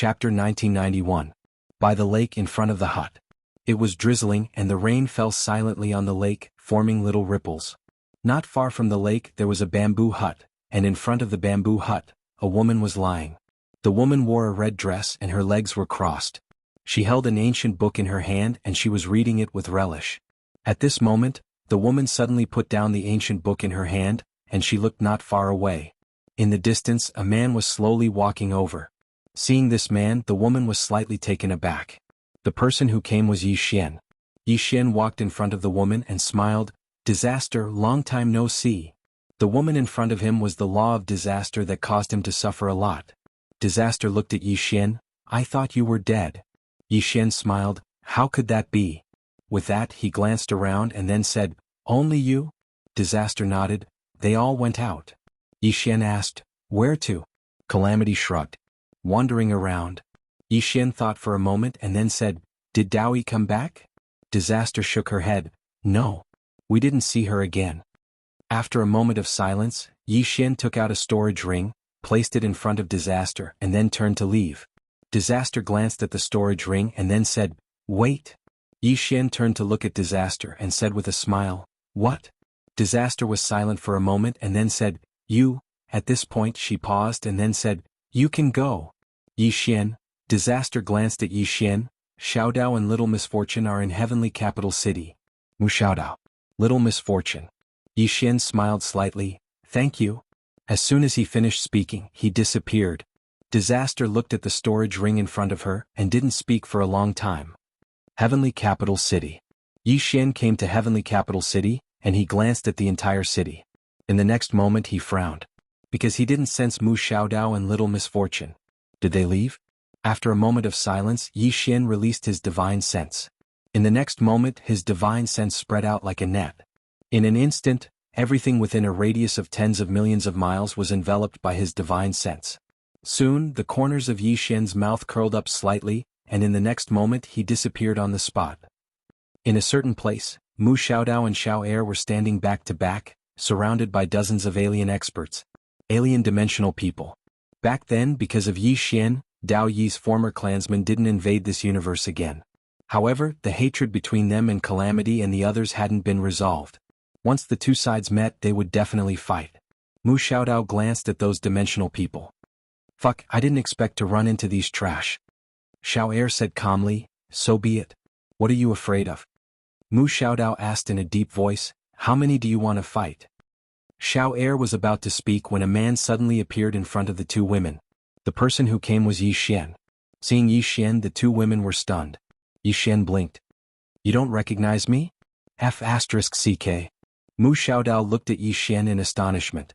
Chapter 1991. By the lake in front of the hut. It was drizzling and the rain fell silently on the lake, forming little ripples. Not far from the lake there was a bamboo hut, and in front of the bamboo hut, a woman was lying. The woman wore a red dress and her legs were crossed. She held an ancient book in her hand and she was reading it with relish. At this moment, the woman suddenly put down the ancient book in her hand, and she looked not far away. In the distance a man was slowly walking over. Seeing this man, the woman was slightly taken aback. The person who came was Yi Xian. Yi Xian walked in front of the woman and smiled, "Disaster, long time no see." The woman in front of him was the law of disaster that caused him to suffer a lot. Disaster looked at Yi Xian. "I thought you were dead." Yi Xian smiled, "How could that be?" With that he glanced around and then said, "Only you?" Disaster nodded. "They all went out." Yi Xian asked, "Where to?" Calamity shrugged. "Wandering around." Yi Xian thought for a moment and then said, "Did Daoyi come back?" Disaster shook her head. "No. We didn't see her again." After a moment of silence, Yi Xian took out a storage ring, placed it in front of Disaster and then turned to leave. Disaster glanced at the storage ring and then said, "Wait." Yi Xian turned to look at Disaster and said with a smile, "What?" Disaster was silent for a moment and then said, "You." At this point she paused and then said, "You can go." Yi Xian. Disaster glanced at Yi Xian. "Xiaodao and Little Misfortune are in heavenly capital city." Mu Xiaodao. Little Misfortune. Yi Xian smiled slightly, "Thank you." As soon as he finished speaking, he disappeared. Disaster looked at the storage ring in front of her and didn't speak for a long time. Heavenly Capital City. Yi Xian came to Heavenly Capital City, and he glanced at the entire city. In the next moment he frowned. Because he didn't sense Mu Xiaodao and Little Misfortune. Did they leave? After a moment of silence, Yi Xian released his divine sense. In the next moment his divine sense spread out like a net. In an instant, everything within a radius of tens of millions of miles was enveloped by his divine sense. Soon, the corners of Yi Xian's mouth curled up slightly, and in the next moment he disappeared on the spot. In a certain place, Mu Xiaodao and Xiao Er were standing back to back, surrounded by dozens of alien experts. Alien dimensional people. Back then, because of Yi Xian, Dao Yi's former clansmen didn't invade this universe again. However, the hatred between them and Calamity and the others hadn't been resolved. Once the two sides met, they would definitely fight. Mu Xiaodao glanced at those dimensional people. "Fuck, I didn't expect to run into these trash." Xiao Er said calmly, "So be it. What are you afraid of?" Mu Xiaodao asked in a deep voice, "How many do you want to fight?" Xiao Er was about to speak when a man suddenly appeared in front of the two women. The person who came was Yi Xian. Seeing Yi Xian, the two women were stunned. Yi Xian blinked. "You don't recognize me?" F***CK. Mu Xiaodao looked at Yi Xian in astonishment.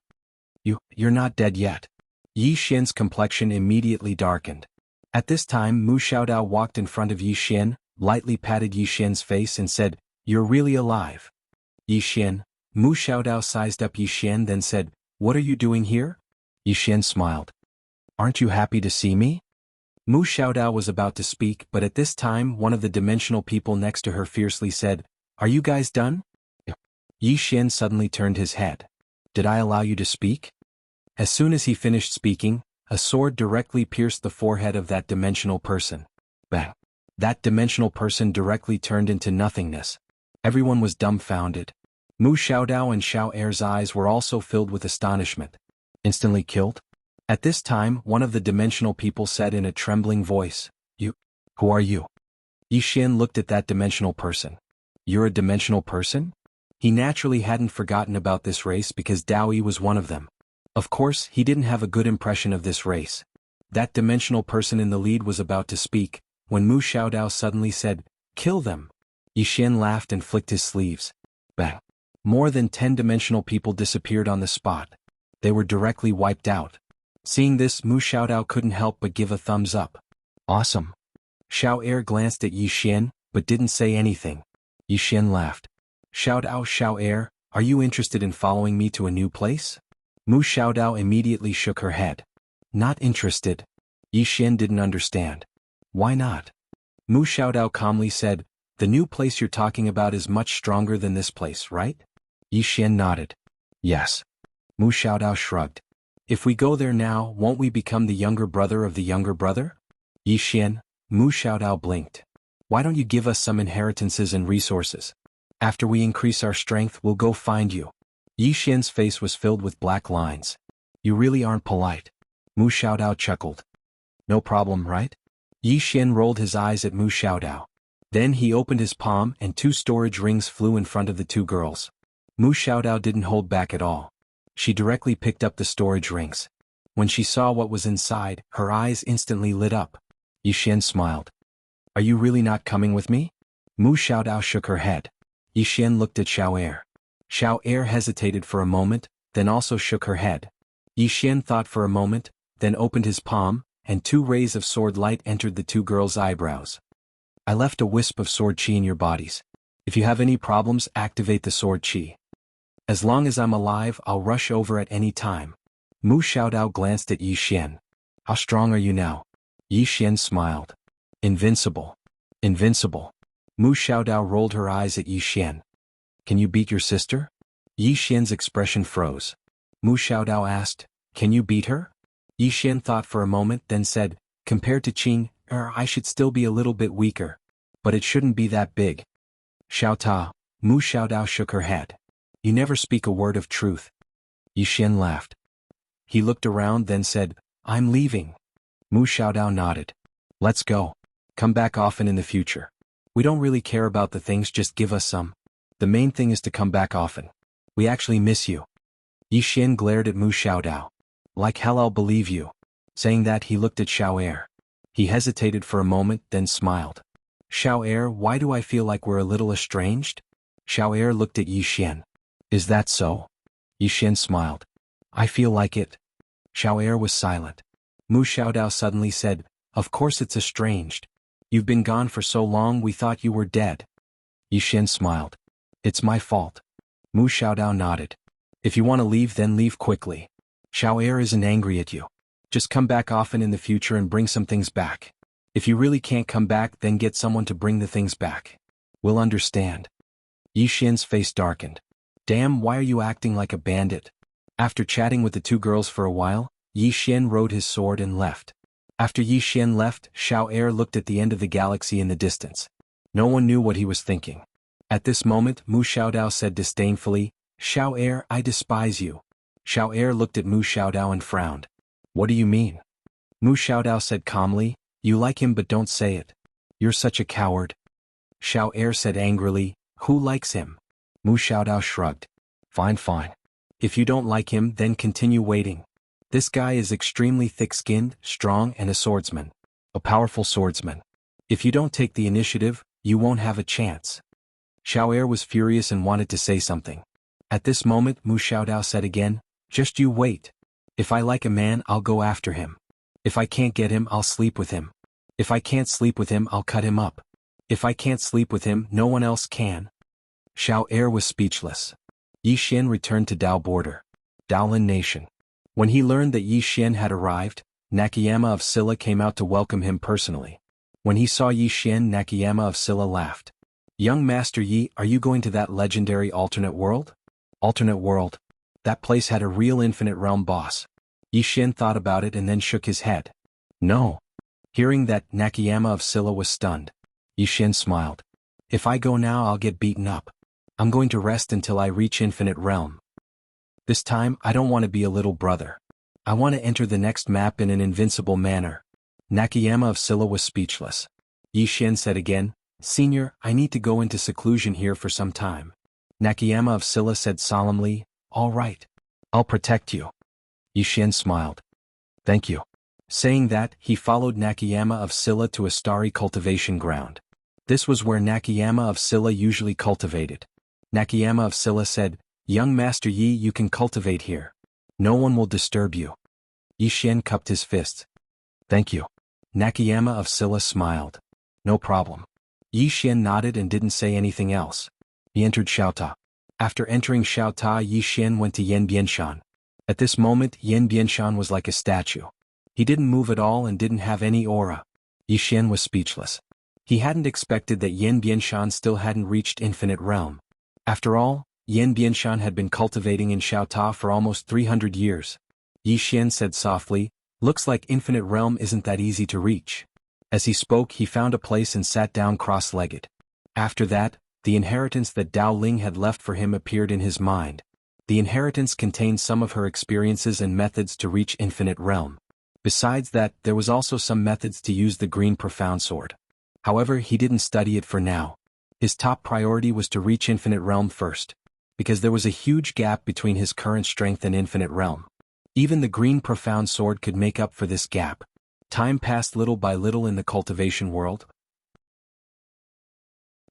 You're not dead yet." Yi Xian's complexion immediately darkened. At this time Mu Xiaodao walked in front of Yi Xian, lightly patted Yi Xian's face and said, "You're really alive." Yi Xian. Mu Xiaodao sized up Yi Xian then said, "What are you doing here?" Yi Xian smiled. "Aren't you happy to see me?" Mu Xiaodao was about to speak, but at this time one of the dimensional people next to her fiercely said, "Are you guys done?" Yi Xian suddenly turned his head. "Did I allow you to speak?" As soon as he finished speaking, a sword directly pierced the forehead of that dimensional person. Bang! That dimensional person directly turned into nothingness. Everyone was dumbfounded. Mu Xiaodao and Xiao Er's eyes were also filled with astonishment. "Instantly killed?" At this time one of the dimensional people said in a trembling voice, Who are you?" Yi Xian looked at that dimensional person. "You're a dimensional person?" He naturally hadn't forgotten about this race because Daoyi was one of them. Of course, he didn't have a good impression of this race. That dimensional person in the lead was about to speak, when Mu Xiaodao suddenly said, "Kill them." Yi Xian laughed and flicked his sleeves. Bang! More than 10 dimensional people disappeared on the spot. They were directly wiped out. Seeing this, Mu Xiaodao couldn't help but give a thumbs up. "Awesome." Xiao Er glanced at Yi Xian, but didn't say anything. Yi Xian laughed. Xiao Er, are you interested in following me to a new place?" Mu Xiaodao immediately shook her head. "Not interested." Yi Xian didn't understand. "Why not?" Mu Xiaodao calmly said, "The new place you're talking about is much stronger than this place, right?" Yi Xian nodded. "Yes." Mu Xiaodao shrugged. "If we go there now, won't we become the younger brother of the younger brother?" Yi Xian, Mu Xiaodao blinked. Why don't you give us some inheritances and resources? After we increase our strength, we'll go find you. Yi Xian's face was filled with black lines. You really aren't polite. Mu Xiaodao chuckled. No problem, right? Yi Xian rolled his eyes at Mu Xiaodao. Then he opened his palm and 2 storage rings flew in front of the 2 girls. Mu Xiaodao didn't hold back at all. She directly picked up the storage rings. When she saw what was inside, her eyes instantly lit up. Yi Xian smiled. Are you really not coming with me? Mu Xiaodao shook her head. Yi Xian looked at Xiao Er. Xiao Er hesitated for a moment, then also shook her head. Yi Xian thought for a moment, then opened his palm, and 2 rays of sword light entered the 2 girls' eyebrows. I left a wisp of sword chi in your bodies. If you have any problems, activate the sword chi. As long as I'm alive, I'll rush over at any time. Mu Xiaodao glanced at Yi Xian. How strong are you now? Yi Xian smiled. Invincible. Invincible. Mu Xiaodao rolled her eyes at Yi Xian. Can you beat your sister? Yi Xian's expression froze. Mu Xiaodao asked, can you beat her? Yi Xian thought for a moment, then said, compared to Qing, I should still be a little bit weaker. But it shouldn't be that big. Xiao Ta, Mu Xiaodao shook her head. You never speak a word of truth. Yi Xian laughed. He looked around, then said, I'm leaving. Mu Xiaodao nodded. Let's go. Come back often in the future. We don't really care about the things, just give us some. The main thing is to come back often. We actually miss you. Yi Xian glared at Mu Xiaodao. Like hell I'll believe you. Saying that, he looked at Xiao Er. He hesitated for a moment, then smiled. Xiao Er, why do I feel like we're a little estranged? Xiao Er looked at Yi Xian. Is that so? Yi Xian smiled. I feel like it. Xiao Er was silent. Mu Xiaodao suddenly said, of course it's estranged. You've been gone for so long we thought you were dead. Yi Xian smiled. It's my fault. Mu Xiaodao nodded. If you want to leave, then leave quickly. Xiao Er isn't angry at you. Just come back often in the future and bring some things back. If you really can't come back, then get someone to bring the things back. We'll understand. Yi Xian's face darkened. Damn, why are you acting like a bandit? After chatting with the 2 girls for a while, Yi Xian rode his sword and left. After Yi Xian left, Xiao Er looked at the end of the galaxy in the distance. No one knew what he was thinking. At this moment, Mu Xiaodao said disdainfully, Xiao Er, I despise you. Xiao Er looked at Mu Xiaodao and frowned. What do you mean? Mu Xiaodao said calmly, you like him but don't say it. You're such a coward. Xiao Er said angrily, who likes him? Mu Xiaodao shrugged. Fine, fine. If you don't like him, then continue waiting. This guy is extremely thick-skinned, strong, and a swordsman. A powerful swordsman. If you don't take the initiative, you won't have a chance. Xiao Er was furious and wanted to say something. At this moment, Mu Xiaodao said again, just you wait. If I like a man, I'll go after him. If I can't get him, I'll sleep with him. If I can't sleep with him, I'll cut him up. If I can't sleep with him, no one else can. Xiao Er was speechless. Yi Xian returned to Dao border. Daolin Nation. When he learned that Yi Xian had arrived, Nakayama of Silla came out to welcome him personally. When he saw Yi Xian, Nakayama of Silla laughed. Young Master Yi, are you going to that legendary alternate world? Alternate world. That place had a real infinite realm boss. Yi Xian thought about it and then shook his head. No. Hearing that, Nakayama of Silla was stunned. Yi Xian smiled. If I go now, I'll get beaten up. I'm going to rest until I reach infinite realm. This time, I don't want to be a little brother. I want to enter the next map in an invincible manner. Nakayama of Silla was speechless. Yi Xian said again, Senior, I need to go into seclusion here for some time. Nakayama of Silla said solemnly, all right. I'll protect you. Yi Xian smiled. Thank you. Saying that, he followed Nakayama of Silla to a starry cultivation ground. This was where Nakayama of Silla usually cultivated. Nakayama of Silla said, Young Master Yi, you can cultivate here. No one will disturb you. Yi Xian cupped his fists. Thank you. Nakayama of Silla smiled. No problem. Yi Xian nodded and didn't say anything else. He entered Xiaota. After entering Xiaota, Yi Xian went to Yan Bianshan. At this moment, Yan Bianshan was like a statue. He didn't move at all and didn't have any aura. Yi Xian was speechless. He hadn't expected that Yan Bianshan still hadn't reached infinite realm. After all, Yan Bianshan had been cultivating in Xiaota for almost 300 years. Yi Xian said softly, looks like infinite realm isn't that easy to reach. As he spoke, he found a place and sat down cross-legged. After that, the inheritance that Dao Ling had left for him appeared in his mind. The inheritance contained some of her experiences and methods to reach Infinite Realm. Besides that, there was also some methods to use the green profound sword. However, he didn't study it for now. His top priority was to reach Infinite Realm first, because there was a huge gap between his current strength and Infinite Realm. Even the green profound sword could make up for this gap. Time passed little by little in the cultivation world.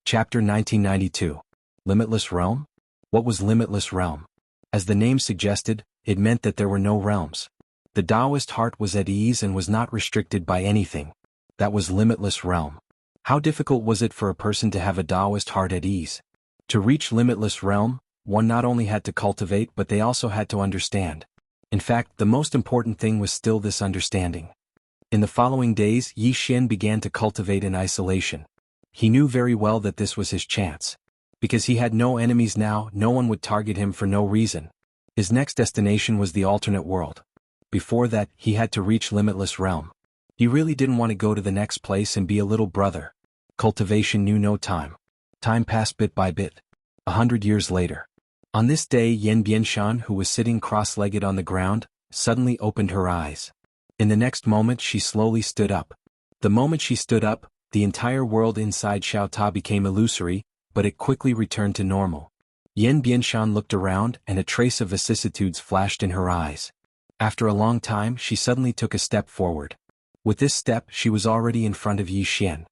Chapter 1992. Limitless Realm? What was Limitless Realm? As the name suggested, it meant that there were no realms. The Taoist heart was at ease and was not restricted by anything. That was Limitless Realm. How difficult was it for a person to have a Taoist heart at ease? To reach Limitless Realm, one not only had to cultivate but they also had to understand. In fact, the most important thing was still this understanding. In the following days, Yi Xian began to cultivate in isolation. He knew very well that this was his chance. Because he had no enemies now, no one would target him for no reason. His next destination was the alternate world. Before that, he had to reach Limitless Realm. He really didn't want to go to the next place and be a little brother. Cultivation knew no time. Time passed bit by bit. 100 years later. On this day, Yan Bianshan, who was sitting cross-legged on the ground, suddenly opened her eyes. In the next moment she slowly stood up. The moment she stood up, the entire world inside Xiaota became illusory, but it quickly returned to normal. Yan Bianshan looked around and a trace of vicissitudes flashed in her eyes. After a long time she suddenly took a step forward. With this step she was already in front of Yi Xian.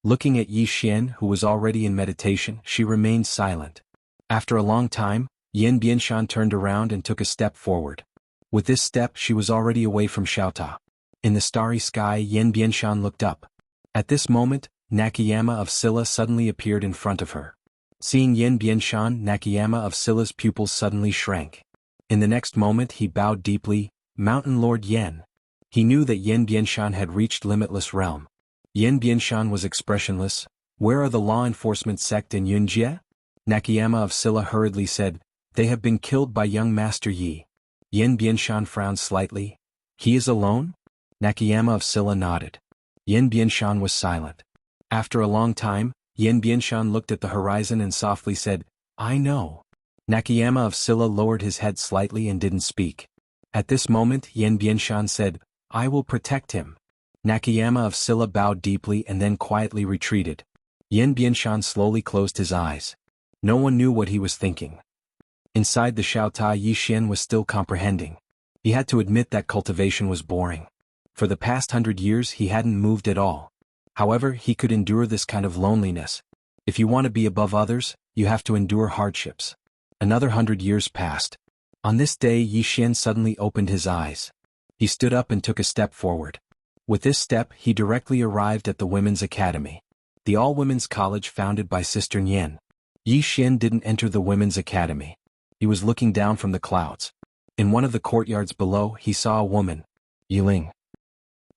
Looking at Yi Xian, who was already in meditation, she remained silent. After a long time, Yan Bianshan turned around and took a step forward. With this step she was already away from Xiaota. In the starry sky, Yan Bianshan looked up. At this moment, Nakayama of Silla suddenly appeared in front of her. Seeing Yan Bianshan, Nakayama of Silla's pupils suddenly shrank. In the next moment he bowed deeply, "Mountain Lord Yan." He knew that Yan Bianshan had reached Limitless Realm. Yan Bianshan was expressionless. "Where are the law enforcement sect in Yunjie?" Nakayama of Silla hurriedly said, "They have been killed by young Master Yi." Yan Bianshan frowned slightly. "He is alone?" Nakayama of Silla nodded. Yan Bianshan was silent. After a long time, Yan Bianshan looked at the horizon and softly said, "I know." Nakayama of Silla lowered his head slightly and didn't speak. At this moment Yan Bianshan said, "I will protect him." Nakayama of Silla bowed deeply and then quietly retreated. Yan Bianshan slowly closed his eyes. No one knew what he was thinking. Inside the Xiaota, Yi Xian was still comprehending. He had to admit that cultivation was boring. For the past 100 years he hadn't moved at all. However, he could endure this kind of loneliness. If you want to be above others, you have to endure hardships. Another 100 years passed. On this day Yi Xian suddenly opened his eyes. He stood up and took a step forward. With this step he directly arrived at the Women's Academy. The all-women's college founded by Sister Nian. Yi Xian didn't enter the Women's Academy. He was looking down from the clouds. In one of the courtyards below he saw a woman, Yi Ling.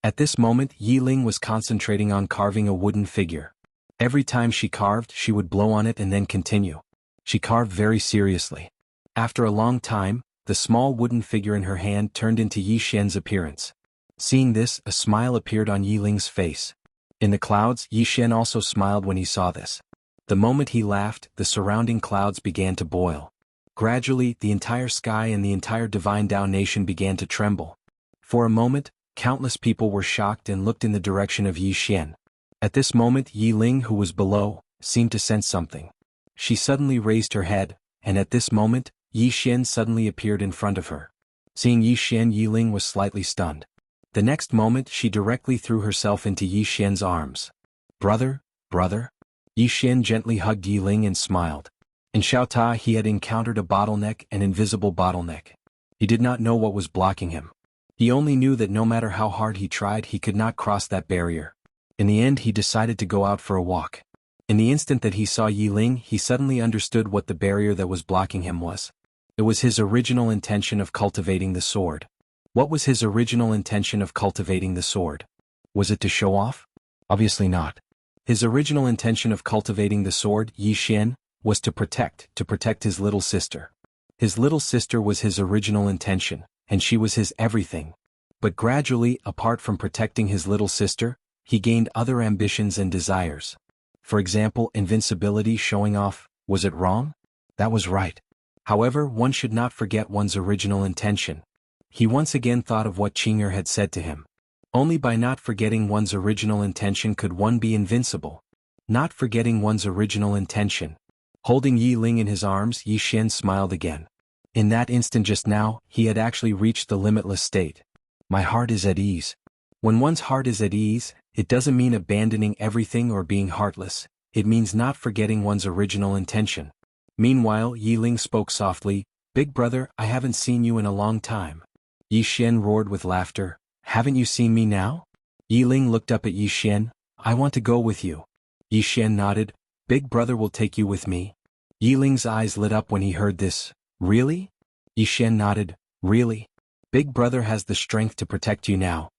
At this moment Yi Ling was concentrating on carving a wooden figure. Every time she carved she would blow on it and then continue. She carved very seriously. After a long time, the small wooden figure in her hand turned into Yi Xian's appearance. Seeing this, a smile appeared on Yi Ling's face. In the clouds, Yi Xian also smiled when he saw this. The moment he laughed, the surrounding clouds began to boil. Gradually, the entire sky and the entire divine Dao nation began to tremble. For a moment, countless people were shocked and looked in the direction of Yi Xian. At this moment Yi Ling, who was below, seemed to sense something. She suddenly raised her head, and at this moment, Yi Xian suddenly appeared in front of her. Seeing Yi Xian, Yi Ling was slightly stunned. The next moment she directly threw herself into Yi Xian's arms. "Brother, brother?" Yi Xian gently hugged Yi Ling and smiled. In Xiaota he had encountered a bottleneck, an invisible bottleneck. He did not know what was blocking him. He only knew that no matter how hard he tried he could not cross that barrier. In the end he decided to go out for a walk. In the instant that he saw Yi Ling he suddenly understood what the barrier that was blocking him was. It was his original intention of cultivating the sword. What was his original intention of cultivating the sword? Was it to show off? Obviously not. His original intention of cultivating the sword, Yi Xian, was to protect his little sister. His little sister was his original intention, and she was his everything. But gradually, apart from protecting his little sister, he gained other ambitions and desires. For example, invincibility, showing off. Was it wrong? That was right. However, one should not forget one's original intention. He once again thought of what Qing'er had said to him. Only by not forgetting one's original intention could one be invincible. Not forgetting one's original intention. Holding Yi Ling in his arms, Yi Xian smiled again. In that instant just now, he had actually reached the limitless state. My heart is at ease. When one's heart is at ease, it doesn't mean abandoning everything or being heartless, it means not forgetting one's original intention. Meanwhile, Yi Ling spoke softly, Big brother, I haven't seen you in a long time. Yi Xian roared with laughter, Haven't you seen me now? Yi Ling looked up at Yi Xian, I want to go with you. Yi Xian nodded, Big brother will take you with me. Yi Ling's eyes lit up when he heard this. Really? Yi Xian nodded, Really? Big brother has the strength to protect you now.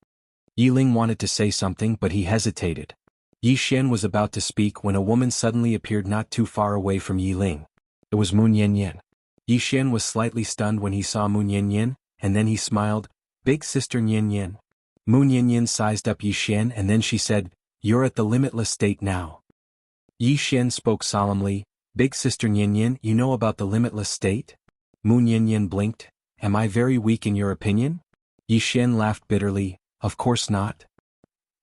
Yi Ling wanted to say something but he hesitated. Yi Xian was about to speak when a woman suddenly appeared not too far away from Yi Ling. It was Mu Nianyan. Yi Xian was slightly stunned when he saw Mu Nianyan, and then he smiled, Big sister Nianyan. Mu Nianyan sized up Yi Xian and then she said, You're at the limitless state now. Yi Xian spoke solemnly, Big sister Nianyan, you know about the limitless state? Mu Nianyan blinked, Am I very weak in your opinion? Yi Xian laughed bitterly, Of course not.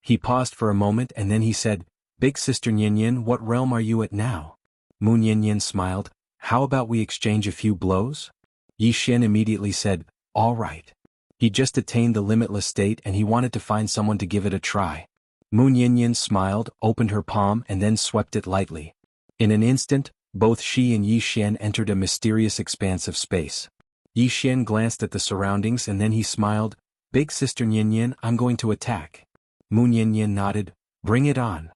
He paused for a moment and then he said, Big sister Nianyan, what realm are you at now? Mu Nianyan smiled, How about we exchange a few blows? Yi Xian immediately said, All right. He just attained the limitless state and he wanted to find someone to give it a try. Mu Nianyan smiled, opened her palm and then swept it lightly. In an instant, both she and Yi Xian entered a mysterious expanse of space. Yi Xian glanced at the surroundings and then he smiled, Big sister Nianyan, I'm going to attack. Mu Nianyan nodded, Bring it on.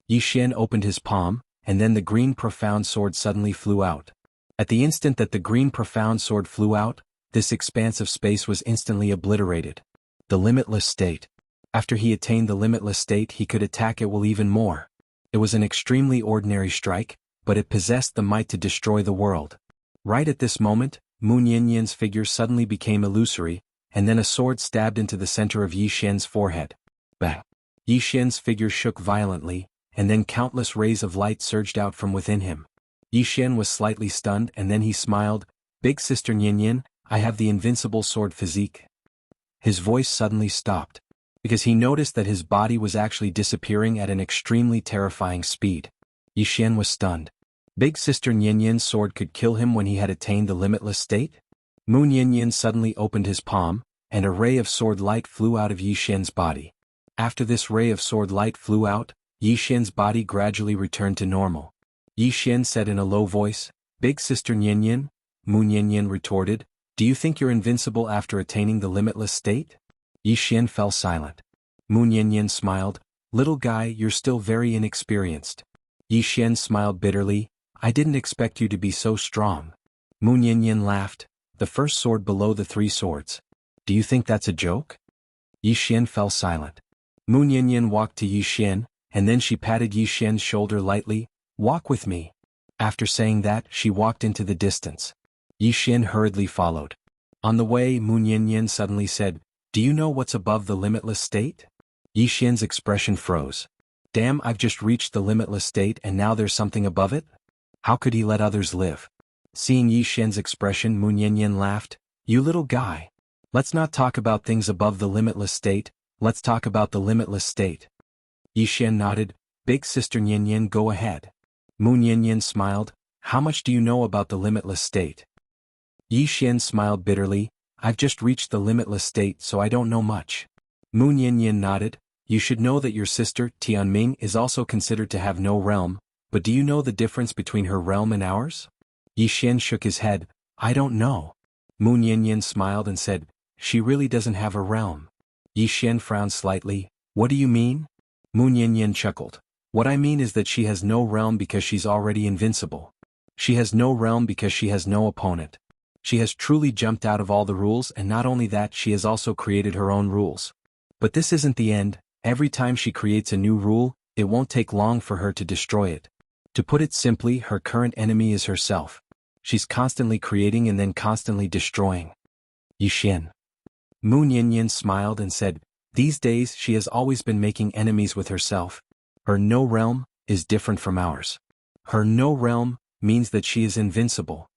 Yi Xian opened his palm, and then the green profound sword suddenly flew out. At the instant that the green profound sword flew out, this expanse of space was instantly obliterated. The limitless state. After he attained the limitless state he could attack it will even more. It was an extremely ordinary strike, but it possessed the might to destroy the world. Right at this moment, Mu Nianyan's figure suddenly became illusory, and then a sword stabbed into the center of Yi Xian's forehead. Bang! Yi Xian's figure shook violently, and then countless rays of light surged out from within him. Yi Xian was slightly stunned and then he smiled, Big sister Nianyan, I have the invincible sword physique. His voice suddenly stopped, because he noticed that his body was actually disappearing at an extremely terrifying speed. Yi Xian was stunned. Big sister Nianyan's sword could kill him when he had attained the limitless state? Mu Nianyan suddenly opened his palm, and a ray of sword light flew out of Yi Xian's body. After this ray of sword light flew out, Yi Xian's body gradually returned to normal. Yi Xian said in a low voice, Big sister Nianyan? Mu Nianyan retorted, Do you think you're invincible after attaining the limitless state? Yi Xian fell silent. Mu Nianyan smiled, Little guy, you're still very inexperienced. Yi Xian smiled bitterly, I didn't expect you to be so strong. Mu Nianyan laughed, The first sword below the three swords. Do you think that's a joke? Yi Xian fell silent. Mu Nianyan walked to Yi Xian, and then she patted Yi Xian's shoulder lightly, Walk with me. After saying that, she walked into the distance. Yi Xian hurriedly followed. On the way, Mu Nianyan suddenly said, Do you know what's above the limitless state? Yi Xian's expression froze. Damn, I've just reached the limitless state and now there's something above it? How could he let others live? Seeing Yi Xian's expression, Mu Nianyan laughed, You little guy. Let's not talk about things above the limitless state, let's talk about the limitless state. Yi Xian nodded, Big sister Nianyan, go ahead. Mu Nianyan smiled, How much do you know about the limitless state? Yi Xian smiled bitterly, I've just reached the limitless state so I don't know much. Mu Nianyan nodded, You should know that your sister, Tianming, is also considered to have no realm, but do you know the difference between her realm and ours? Yi Xian shook his head, I don't know. Mu Nianyan smiled and said, She really doesn't have a realm. Yi Xian frowned slightly, What do you mean? Mu Nianyan chuckled, What I mean is that she has no realm because she's already invincible. She has no realm because she has no opponent. She has truly jumped out of all the rules and not only that she has also created her own rules. But this isn't the end, every time she creates a new rule, it won't take long for her to destroy it. To put it simply, her current enemy is herself. She's constantly creating and then constantly destroying. Yi Xian. Mu Nianyan smiled and said, These days she has always been making enemies with herself. Her no realm is different from ours. Her no realm means that she is invincible.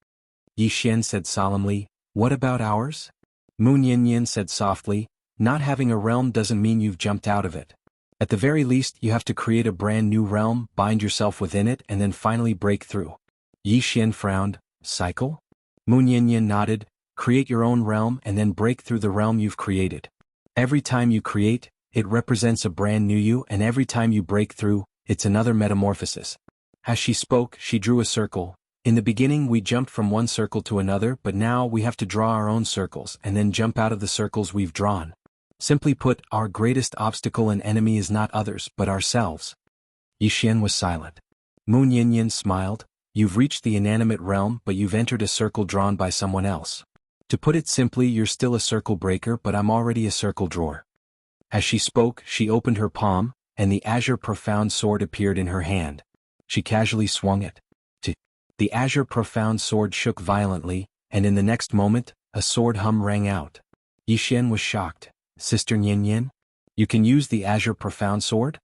Yi Xian said solemnly, what about ours? Mu Niannian said softly, not having a realm doesn't mean you've jumped out of it. At the very least you have to create a brand new realm, bind yourself within it and then finally break through. Yi Xian frowned, cycle? Mu Niannian nodded, create your own realm and then break through the realm you've created. Every time you create, it represents a brand new you, and every time you break through, it's another metamorphosis. As she spoke, she drew a circle. In the beginning we jumped from one circle to another, but now we have to draw our own circles and then jump out of the circles we've drawn. Simply put, our greatest obstacle and enemy is not others but ourselves. Yi Xian was silent. Mu Niannian smiled, you've reached the inanimate realm but you've entered a circle drawn by someone else. To put it simply, you're still a circle breaker but I'm already a circle drawer. As she spoke, she opened her palm, and the azure profound sword appeared in her hand. She casually swung it. The azure profound sword shook violently, and in the next moment, a sword hum rang out. Yi Xian was shocked. Sister Niannian? You can use the azure profound sword?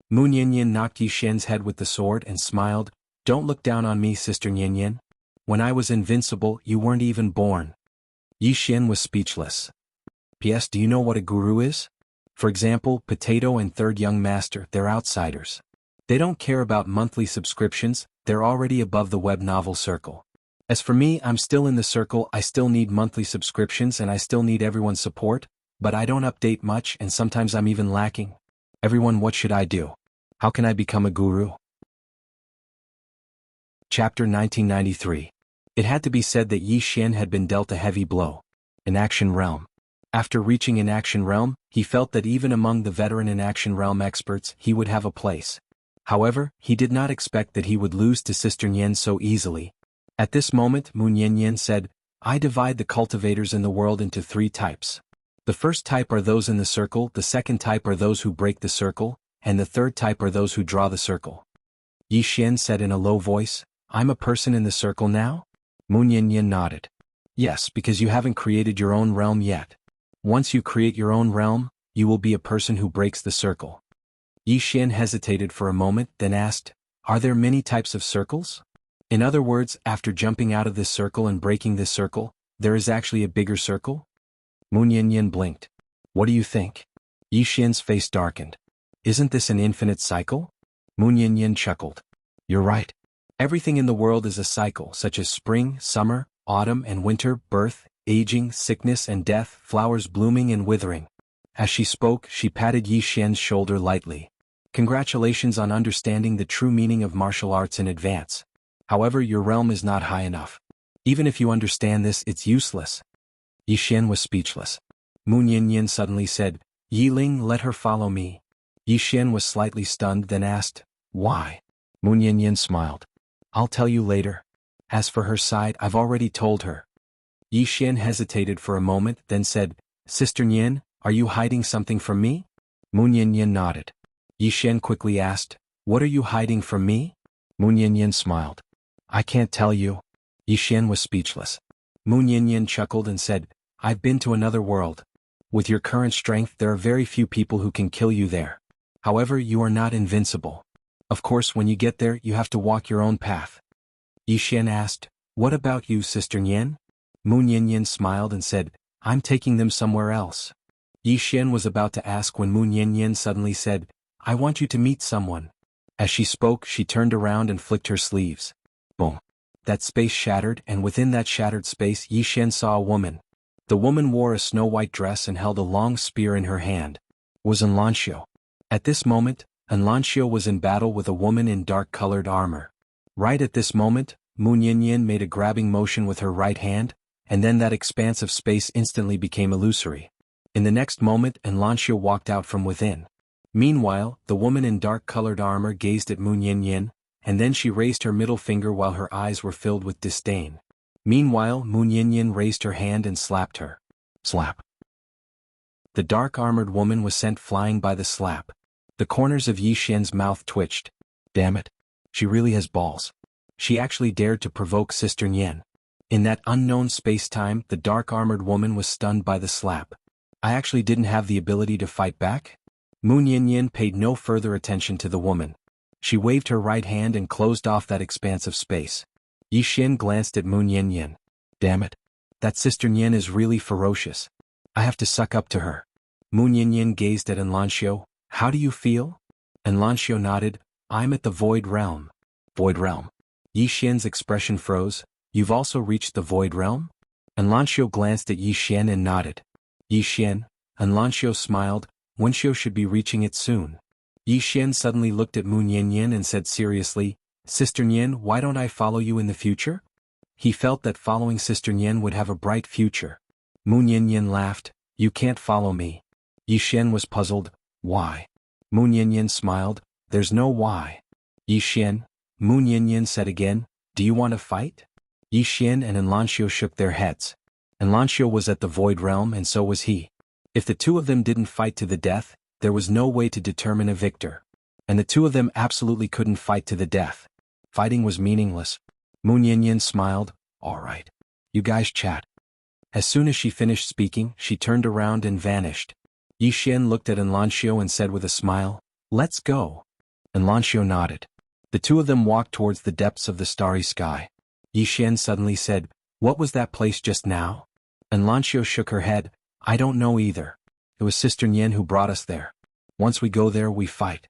Mu Niannian knocked Yi Xian's head with the sword and smiled, don't look down on me, Sister Niannian. When I was invincible, you weren't even born. Yi Xian was speechless. P.S. Do you know what a guru is? For example, Potato and Third Young Master, they're outsiders. They don't care about monthly subscriptions, they're already above the web novel circle. As for me, I'm still in the circle, I still need monthly subscriptions and I still need everyone's support, but I don't update much and sometimes I'm even lacking. Everyone, what should I do? How can I become a guru? Chapter 1993. It had to be said that Yi Xian had been dealt a heavy blow. Inaction Realm. After reaching Inaction Realm, he felt that even among the veteran Inaction Realm experts he would have a place. However, he did not expect that he would lose to Sister Nian so easily. At this moment Mu Niannian said, I divide the cultivators in the world into 3 types. The first type are those in the circle, the second type are those who break the circle, and the third type are those who draw the circle. Yi Xian said in a low voice, I'm a person in the circle now? Mu Niannian nodded. Yes, because you haven't created your own realm yet. Once you create your own realm, you will be a person who breaks the circle. Yi Xian hesitated for a moment, then asked, are there many types of circles? In other words, after jumping out of this circle and breaking this circle, there is actually a bigger circle? Mu Niannian blinked. What do you think? Yi Xian's face darkened. Isn't this an infinite cycle? Mu Niannian chuckled. You're right. Everything in the world is a cycle, such as spring, summer, autumn and winter, birth, aging, sickness and death, flowers blooming and withering. As she spoke, she patted Yi Xian's shoulder lightly. Congratulations on understanding the true meaning of martial arts in advance. However, your realm is not high enough. Even if you understand this, it's useless. Yi Xian was speechless. Mu Niannian suddenly said, Yi Ling, let her follow me. Yi Xian was slightly stunned, then asked, why? Mu Niannian smiled. I'll tell you later. As for her side, I've already told her. Yi Xian hesitated for a moment, then said, Sister Nian, are you hiding something from me? Mu Niannian nodded. Yi Xian quickly asked, what are you hiding from me? Mu Niannian smiled. I can't tell you. Yi Xian was speechless. Mu Niannian chuckled and said, I've been to another world. With your current strength there are very few people who can kill you there. However, you are not invincible. Of course, when you get there you have to walk your own path. Yi Xian asked, what about you, Sister Nian? Mu Niannian smiled and said, I'm taking them somewhere else. Yi Xian was about to ask when Mu Niannian suddenly said, I want you to meet someone. As she spoke, she turned around and flicked her sleeves. Boom. That space shattered, and within that shattered space Yi Xian saw a woman. The woman wore a snow-white dress and held a long spear in her hand. It was Enlancio. At this moment, Enlancio was in battle with a woman in dark-colored armor. Right at this moment, Mu Niannian made a grabbing motion with her right hand, and then that expanse of space instantly became illusory. In the next moment, Enlancio walked out from within. Meanwhile, the woman in dark-colored armor gazed at Mu Niannian, and then she raised her middle finger while her eyes were filled with disdain. Meanwhile, Mu Niannian raised her hand and slapped her. Slap. The dark-armored woman was sent flying by the slap. The corners of Yi Xian's mouth twitched. Damn it. She really has balls. She actually dared to provoke Sister Nian. In that unknown space-time, the dark-armored woman was stunned by the slap. I actually didn't have the ability to fight back? Mu Yin paid no further attention to the woman. She waved her right hand and closed off that expanse of space. Yi Xian glanced at Mu Yin. Damn it. That Sister Nian is really ferocious. I have to suck up to her. Mu Yin gazed at Enlancio. How do you feel? Enlancio nodded. I'm at the Void Realm. Void Realm. Yi Xian's expression froze. You've also reached the Void Realm? Enlancio glanced at Yi Xian and nodded. Yi Xian, Enlancio smiled, Wenxiu should be reaching it soon. Yi Xian suddenly looked at Mu Yin and said seriously, Sister Nian, why don't I follow you in the future? He felt that following Sister Nian would have a bright future. Mu Yin laughed, you can't follow me. Yi Xian was puzzled, why? Mu Yin smiled, there's no why. Yi Xian, Mu Yin said again, do you want to fight? Yi Xian and Enlancio shook their heads. Enlancio was at the Void Realm and so was he. If the two of them didn't fight to the death, there was no way to determine a victor. And the two of them absolutely couldn't fight to the death. Fighting was meaningless. Mu Yin smiled, all right. You guys chat. As soon as she finished speaking, she turned around and vanished. Yi Xian looked at Enlancio and said with a smile, let's go. Enlancio nodded. The two of them walked towards the depths of the starry sky. Yi Xian suddenly said, what was that place just now? Enlancio shook her head, I don't know either. It was Sister Nian who brought us there. Once we go there we fight.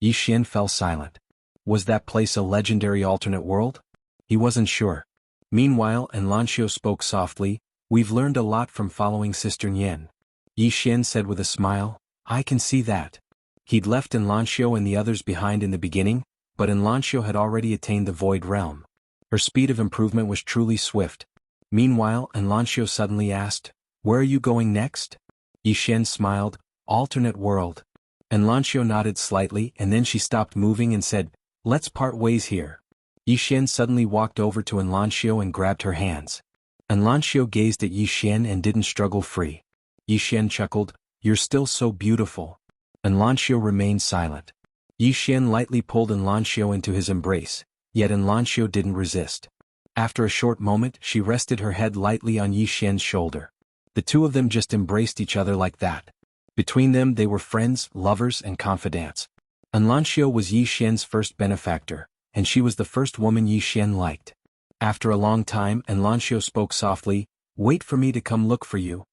Yi Xian fell silent. Was that place a legendary alternate world? He wasn't sure. Meanwhile, Enlancio spoke softly, we've learned a lot from following Sister Nian. Yi Xian said with a smile, I can see that. He'd left Enlancio and the others behind in the beginning, but Enlancio had already attained the Void Realm. Her speed of improvement was truly swift. Meanwhile, Enlancio suddenly asked, where are you going next? Yi Xian smiled, alternate world. Enlancio nodded slightly and then she stopped moving and said, let's part ways here. Yi Xian suddenly walked over to Enlancio and grabbed her hands. Enlancio gazed at Yi Xian and didn't struggle free. Yi Xian chuckled, you're still so beautiful. Enlancio remained silent. Yi Xian lightly pulled Enlancio into his embrace, yet Enlancio didn't resist. After a short moment she rested her head lightly on Yi Xian's shoulder. The two of them just embraced each other like that. Between them they were friends, lovers and confidants. Enlancio was Yi Xian's first benefactor, and she was the first woman Yi Xian liked. After a long time Enlancio spoke softly, wait for me to come look for you.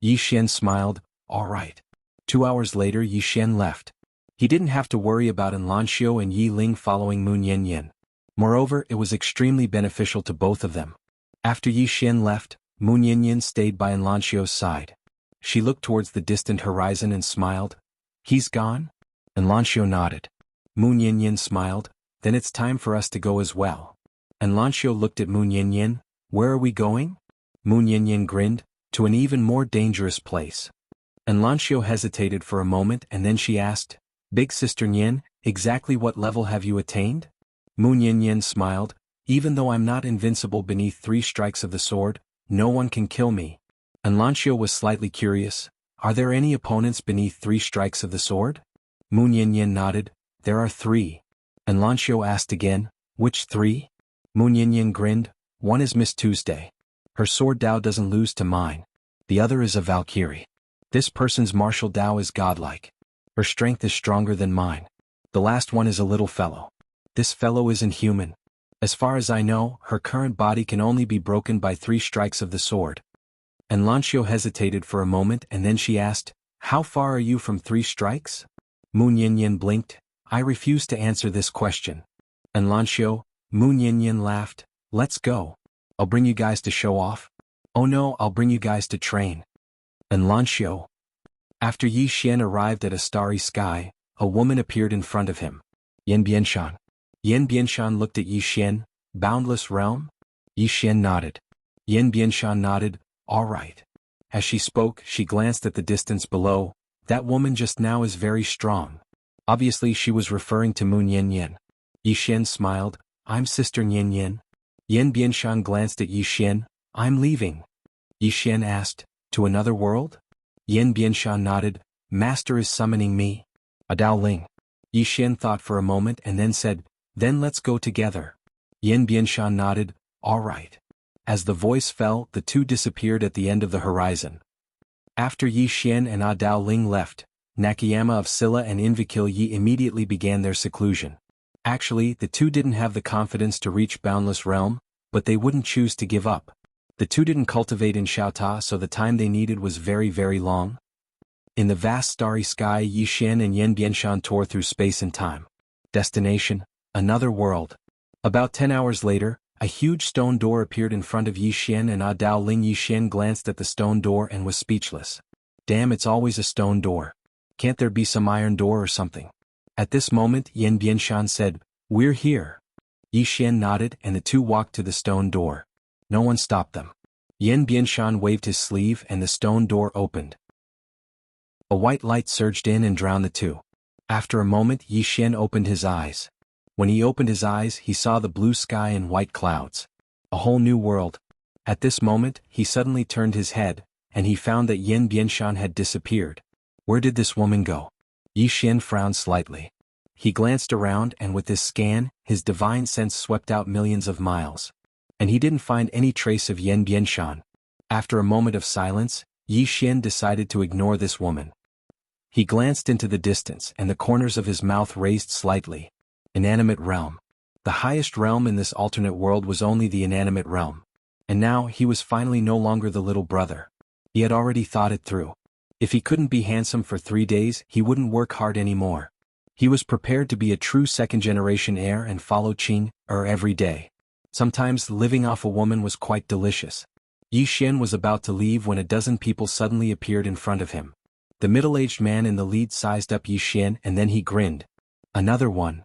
Yi Xian smiled, all right. 2 hours later Yi Xian left. He didn't have to worry about Enlancio and Yi Ling following Mu Yin. Moreover, it was extremely beneficial to both of them. After Yi Xian left, Mu Yin stayed by Enlancio's side. She looked towards the distant horizon and smiled. He's gone? Enlancio nodded. Mu Yin smiled, then it's time for us to go as well. Enlancio looked at Mu Yin. Where are we going? Mu Yin grinned, to an even more dangerous place. Enlancio hesitated for a moment and then she asked, Big Sister Nian, exactly what level have you attained? Mu Yin smiled, even though I'm not invincible beneath 3 strikes of the sword, no one can kill me. Enlancio was slightly curious, are there any opponents beneath 3 strikes of the sword? Mu Yin nodded, there are 3. Enlancio asked again, which 3? Mu Yin grinned, one is Miss Tuesday. Her sword Dao doesn't lose to mine. The other is a Valkyrie. This person's martial Dao is godlike. Her strength is stronger than mine. The last one is a little fellow. This fellow isn't human. As far as I know, her current body can only be broken by 3 strikes of the sword. Enlancio hesitated for a moment and then she asked, how far are you from 3 strikes? Mu Yin blinked, I refuse to answer this question. Enlancio, Mu Yin laughed, let's go. I'll bring you guys to show off. Oh no, I'll bring you guys to train. Enlancio. After Yi Xian arrived at a starry sky, a woman appeared in front of him. Yan Bianshan. Yan Bianshan looked at Yi Xian, boundless realm? Yi Xian nodded. Yan Bianshan nodded, all right. As she spoke, she glanced at the distance below. That woman just now is very strong. Obviously she was referring to Mu Yin. Yi Xian smiled, I'm Sister Yin. Yan Bianshan glanced at Yi Xian, I'm leaving. Yi Xian asked, to another world? Yan Bianshan nodded, Master is summoning me. A Dao Ling. Yi Xian thought for a moment and then said, then let's go together. Yan Bianshan nodded, all right. As the voice fell, the two disappeared at the end of the horizon. After Yi Xian and Dao Ling left, Nakayama of Silla and Invikil Yi immediately began their seclusion. Actually, the two didn't have the confidence to reach Boundless Realm, but they wouldn't choose to give up. The two didn't cultivate in Xiaota, so the time they needed was very, very long. In the vast starry sky, Yi Xian and Yan Bianshan tore through space and time. Destination: another world. About 10 hours later, a huge stone door appeared in front of Yi Xian and Dao Ling. Yi Xian glanced at the stone door and was speechless. Damn, it's always a stone door. Can't there be some iron door or something? At this moment, Yan Bianshan said, "We're here." Yi Xian nodded and the two walked to the stone door. No one stopped them. Yan Bianshan waved his sleeve and the stone door opened. A white light surged in and drowned the two. After a moment, Yi Xian opened his eyes. When he opened his eyes, he saw the blue sky and white clouds. A whole new world. At this moment, he suddenly turned his head, and he found that Yan Bianshan had disappeared. Where did this woman go? Yi Xian frowned slightly. He glanced around and with this scan, his divine sense swept out millions of miles. And he didn't find any trace of Yan Bianshan. After a moment of silence, Yi Xian decided to ignore this woman. He glanced into the distance and the corners of his mouth raised slightly. Inanimate realm. The highest realm in this alternate world was only the inanimate realm. And now he was finally no longer the little brother. He had already thought it through. If he couldn't be handsome for 3 days, he wouldn't work hard anymore. He was prepared to be a true second-generation heir and follow Qing every day. Sometimes living off a woman was quite delicious. Yi Xian was about to leave when a dozen people suddenly appeared in front of him. The middle-aged man in the lead sized up Yi Xian and then he grinned. Another one.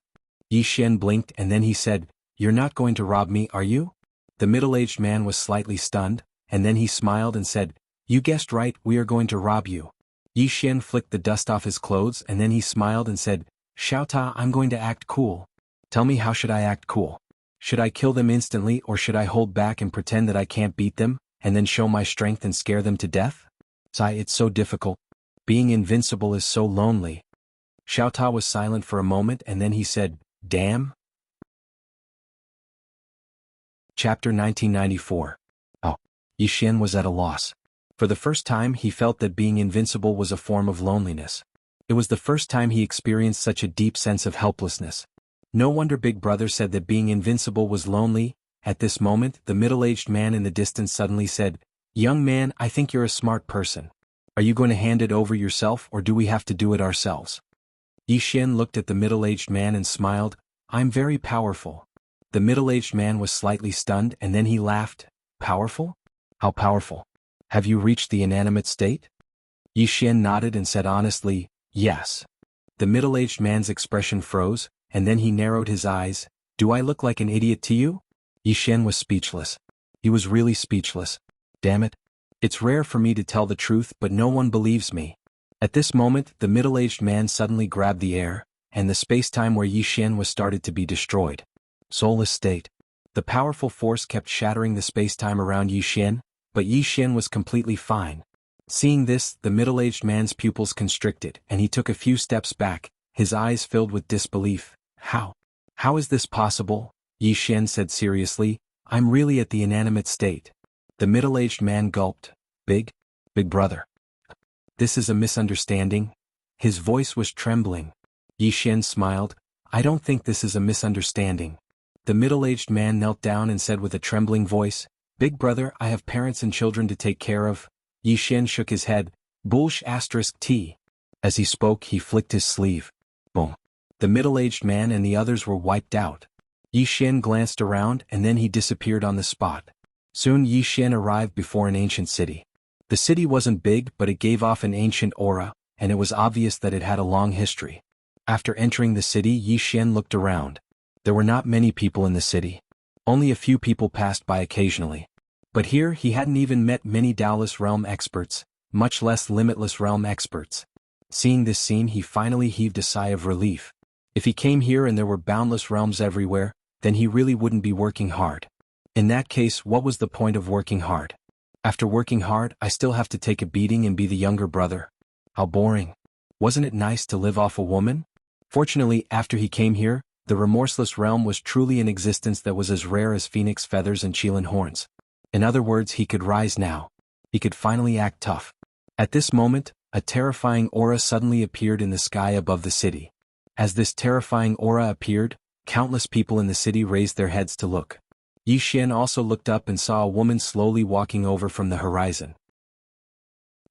Yi Xian blinked and then he said, "You're not going to rob me, are you?" The middle-aged man was slightly stunned, and then he smiled and said, "You guessed right, we are going to rob you." Yi Xian flicked the dust off his clothes and then he smiled and said, "Xiaota, I'm going to act cool." "Tell me, how should I act cool? Should I kill them instantly or should I hold back and pretend that I can't beat them, and then show my strength and scare them to death? Sigh, it's so difficult. Being invincible is so lonely." Xiaota was silent for a moment and then he said, "Damn." Chapter 1994. Oh. Yi Xian was at a loss. For the first time he felt that being invincible was a form of loneliness. It was the first time he experienced such a deep sense of helplessness. No wonder Big Brother said that being invincible was lonely. At this moment, the middle-aged man in the distance suddenly said, "Young man, I think you're a smart person. Are you going to hand it over yourself or do we have to do it ourselves?" Yi Xian looked at the middle-aged man and smiled, "I'm very powerful." The middle-aged man was slightly stunned and then he laughed. "Powerful? How powerful? Have you reached the inanimate state?" Yi Xian nodded and said honestly, "Yes." The middle-aged man's expression froze, and then he narrowed his eyes. "Do I look like an idiot to you?" Yi Xian was speechless. He was really speechless. Damn it. It's rare for me to tell the truth but no one believes me. At this moment, the middle-aged man suddenly grabbed the air, and the space-time where Yi Xian was started to be destroyed. Soulless state. The powerful force kept shattering the space-time around Yi Xian, but Yi Xian was completely fine. Seeing this, the middle-aged man's pupils constricted and he took a few steps back, his eyes filled with disbelief. How? How is this possible?" Yi Xian said seriously, "I'm really at the inanimate state." The middle-aged man gulped. Big brother. This is a misunderstanding." His voice was trembling. Yi Xian smiled. "I don't think this is a misunderstanding." The middle-aged man knelt down and said with a trembling voice, "Big brother, I have parents and children to take care of." Yi Xian shook his head. T. As he spoke, he flicked his sleeve. Boom. The middle-aged man and the others were wiped out. Yi Xian glanced around and then he disappeared on the spot. Soon Yi Xian arrived before an ancient city. The city wasn't big but it gave off an ancient aura, and it was obvious that it had a long history. After entering the city, Yi Xian looked around. There were not many people in the city. Only a few people passed by occasionally. But here he hadn't even met many Daoless Realm experts, much less Limitless Realm experts. Seeing this scene, he finally heaved a sigh of relief. If he came here and there were boundless realms everywhere, then he really wouldn't be working hard. In that case, what was the point of working hard? After working hard, I still have to take a beating and be the younger brother. How boring. Wasn't it nice to live off a woman? Fortunately, after he came here, the remorseless realm was truly an existence that was as rare as phoenix feathers and Qilin horns. In other words, he could rise now. He could finally act tough. At this moment, a terrifying aura suddenly appeared in the sky above the city. As this terrifying aura appeared, countless people in the city raised their heads to look. Yi Xian also looked up and saw a woman slowly walking over from the horizon.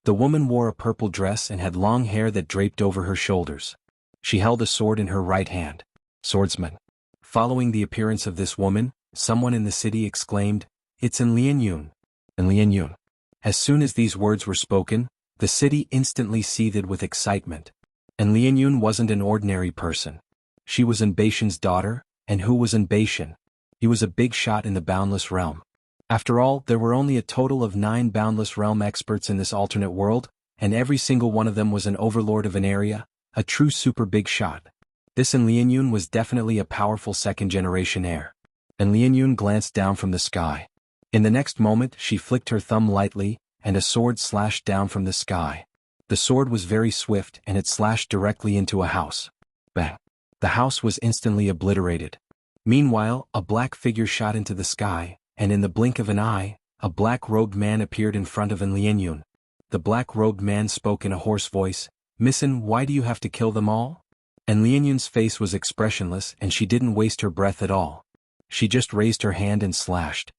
The woman wore a purple dress and had long hair that draped over her shoulders. She held a sword in her right hand. Swordsman. Following the appearance of this woman, someone in the city exclaimed, "It's En Lianyun." En Lianyun. As soon as these words were spoken, the city instantly seethed with excitement. En Lianyun wasn't an ordinary person. She was En Beishan's daughter, and who was En Beishan? He was a big shot in the Boundless Realm. After all, there were only a total of 9 Boundless Realm experts in this alternate world, and every single one of them was an overlord of an area, a true super big shot. This En Lianyun was definitely a powerful second-generation heir. En Lianyun glanced down from the sky. In the next moment she flicked her thumb lightly, and a sword slashed down from the sky. The sword was very swift and it slashed directly into a house. Bang! The house was instantly obliterated. Meanwhile, a black figure shot into the sky, and in the blink of an eye, a black-robed man appeared in front of En Lianyun. The black-robed man spoke in a hoarse voice, "Missen, why do you have to kill them all?" En Lianyun's face was expressionless and she didn't waste her breath at all. She just raised her hand and slashed.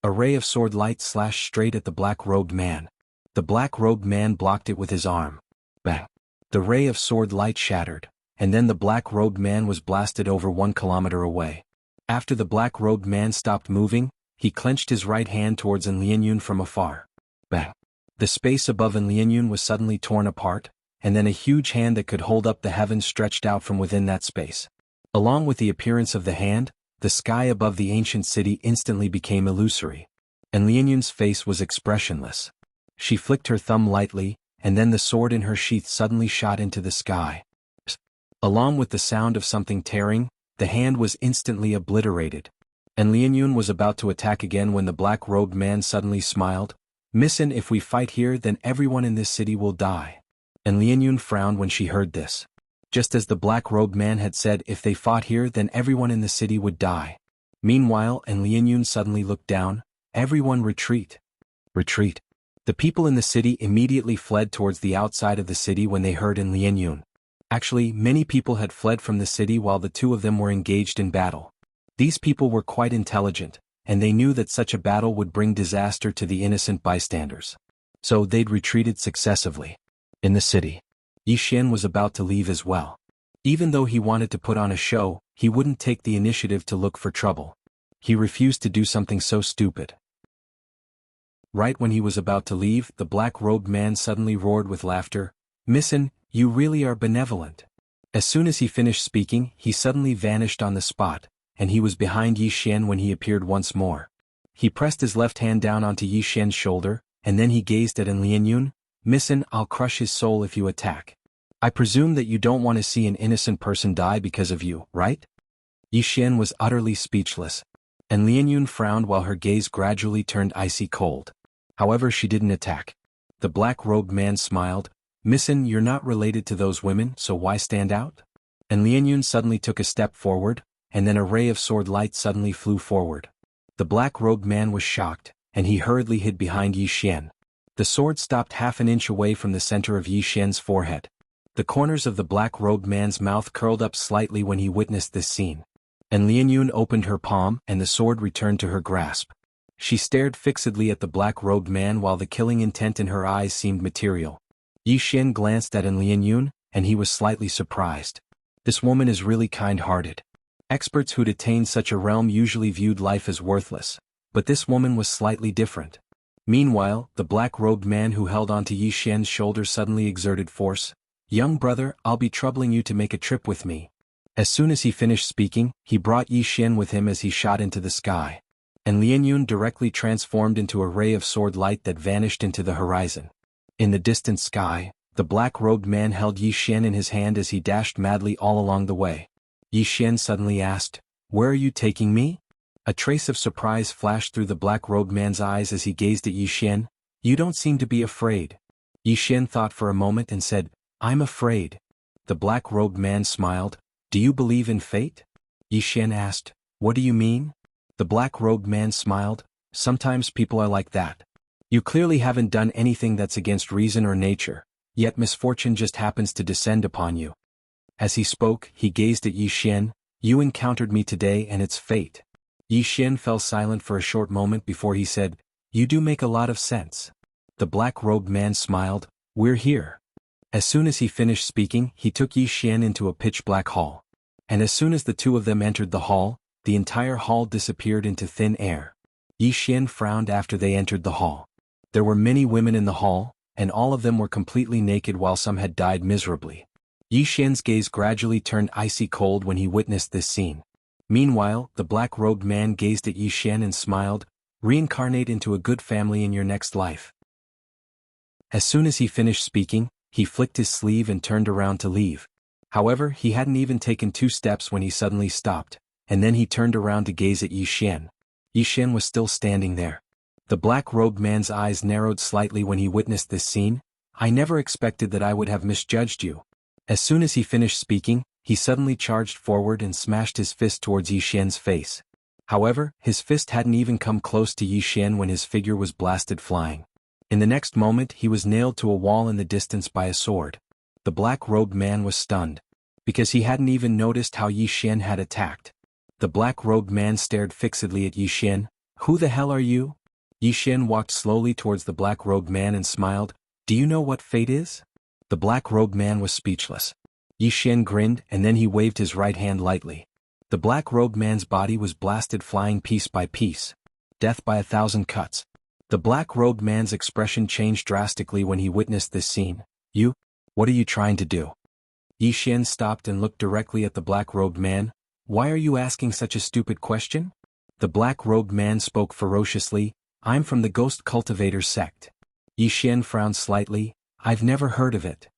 A ray of sword light slashed straight at the black-robed man. The black-robed man blocked it with his arm. Bang! The ray of sword light shattered, and then the black-robed man was blasted over 1 kilometer away. After the black-robed man stopped moving, he clenched his right hand towards En Lianyun from afar. Bang! The space above En Lianyun was suddenly torn apart, and then a huge hand that could hold up the heavens stretched out from within that space. Along with the appearance of the hand, the sky above the ancient city instantly became illusory. En Lianyun's face was expressionless. She flicked her thumb lightly, and then the sword in her sheath suddenly shot into the sky. Along with the sound of something tearing, the hand was instantly obliterated. En Lianyun was about to attack again when the black-robed man suddenly smiled. "Missen, if we fight here then everyone in this city will die." En Lianyun frowned when she heard this. Just as the black-robed man had said, if they fought here then everyone in the city would die. Meanwhile, En Lianyun suddenly looked down. "Everyone retreat. Retreat." The people in the city immediately fled towards the outside of the city when they heard En Lianyun. Actually, many people had fled from the city while the two of them were engaged in battle. These people were quite intelligent, and they knew that such a battle would bring disaster to the innocent bystanders. So they'd retreated successively. In the city, Yi Xian was about to leave as well. Even though he wanted to put on a show, he wouldn't take the initiative to look for trouble. He refused to do something so stupid. Right when he was about to leave, the black-robed man suddenly roared with laughter, "Missen, you really are benevolent." As soon as he finished speaking, he suddenly vanished on the spot, and he was behind Yi Xian when he appeared once more. He pressed his left hand down onto Yi Xian's shoulder, and then he gazed at En Lianyun. "Missen, I'll crush his soul if you attack. I presume that you don't want to see an innocent person die because of you, right?" Yi Xian was utterly speechless. En Lianyun frowned while her gaze gradually turned icy cold. However, she didn't attack. The black-robed man smiled. "Missen, you're not related to those women, so why stand out?" En Lianyun suddenly took a step forward, and then a ray of sword light suddenly flew forward. The black-robed man was shocked, and he hurriedly hid behind Yi Xian. The sword stopped half an inch away from the center of Yi Xian's forehead. The corners of the black-robed man's mouth curled up slightly when he witnessed this scene. En Lianyun opened her palm and the sword returned to her grasp. She stared fixedly at the black-robed man while the killing intent in her eyes seemed material. Yi Xian glanced at En Lianyun, and he was slightly surprised. This woman is really kind-hearted. Experts who'd attained such a realm usually viewed life as worthless, but this woman was slightly different. Meanwhile, the black-robed man who held onto Yi Xian's shoulder suddenly exerted force. "Young brother, I'll be troubling you to make a trip with me." As soon as he finished speaking, he brought Yi Xian with him as he shot into the sky. And Lianyun directly transformed into a ray of sword light that vanished into the horizon. In the distant sky, the black-robed man held Yi Xian in his hand as he dashed madly all along the way. Yi Xian suddenly asked, "Where are you taking me?" A trace of surprise flashed through the black-robed man's eyes as he gazed at Yi Xian. "You don't seem to be afraid." Yi Xian thought for a moment and said, "I'm afraid." The black-robed man smiled. "Do you believe in fate?" Yi Xian asked, "What do you mean?" The black-robed man smiled. "Sometimes people are like that." You clearly haven't done anything that's against reason or nature, yet misfortune just happens to descend upon you. As he spoke, he gazed at Yi Xian. You encountered me today and it's fate. Yi Xian fell silent for a short moment before he said, You do make a lot of sense. The black-robed man smiled, We're here. As soon as he finished speaking, he took Yi Xian into a pitch-black hall. And as soon as the two of them entered the hall, the entire hall disappeared into thin air. Yi Xian frowned after they entered the hall. There were many women in the hall, and all of them were completely naked while some had died miserably. Yi Xian's gaze gradually turned icy cold when he witnessed this scene. Meanwhile, the black-robed man gazed at Yi Xian and smiled, Reincarnate into a good family in your next life. As soon as he finished speaking, he flicked his sleeve and turned around to leave. However, he hadn't even taken 2 steps when he suddenly stopped, and then he turned around to gaze at Yi Xian. Yi Xian was still standing there. The black-robed man's eyes narrowed slightly when he witnessed this scene. I never expected that I would have misjudged you. As soon as he finished speaking, he suddenly charged forward and smashed his fist towards Yi Xian's face. However, his fist hadn't even come close to Yi Xian when his figure was blasted flying. In the next moment he was nailed to a wall in the distance by a sword. The black-robed man was stunned, because he hadn't even noticed how Yi Xian had attacked. The black-robed man stared fixedly at Yi Xian. Who the hell are you? Yi Xian walked slowly towards the black-robed man and smiled. Do you know what fate is? The black-robed man was speechless. Yi Xian grinned and then he waved his right hand lightly. The black-robed man's body was blasted flying piece by piece. Death by 1,000 cuts. The black-robed man's expression changed drastically when he witnessed this scene. You? What are you trying to do? Yi Xian stopped and looked directly at the black-robed man. Why are you asking such a stupid question? The black-robed man spoke ferociously. I'm from the Ghost Cultivator sect. Yi Xian frowned slightly. I've never heard of it.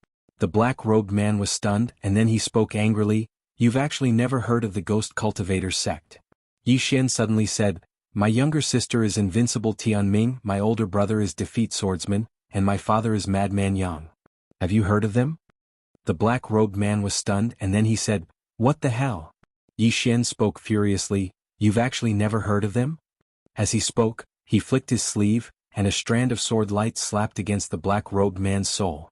The black-robed man was stunned and then he spoke angrily. You've actually never heard of the Ghost Cultivator sect. Yi Xian suddenly said, My younger sister is Invincible Tianming, my older brother is Defeat Swordsman, and my father is Madman Yang. Have you heard of them? The black-robed man was stunned and then he said, What the hell? Yi Xian spoke furiously, You've actually never heard of them? As he spoke, he flicked his sleeve, and a strand of sword light slapped against the black-robed man's soul.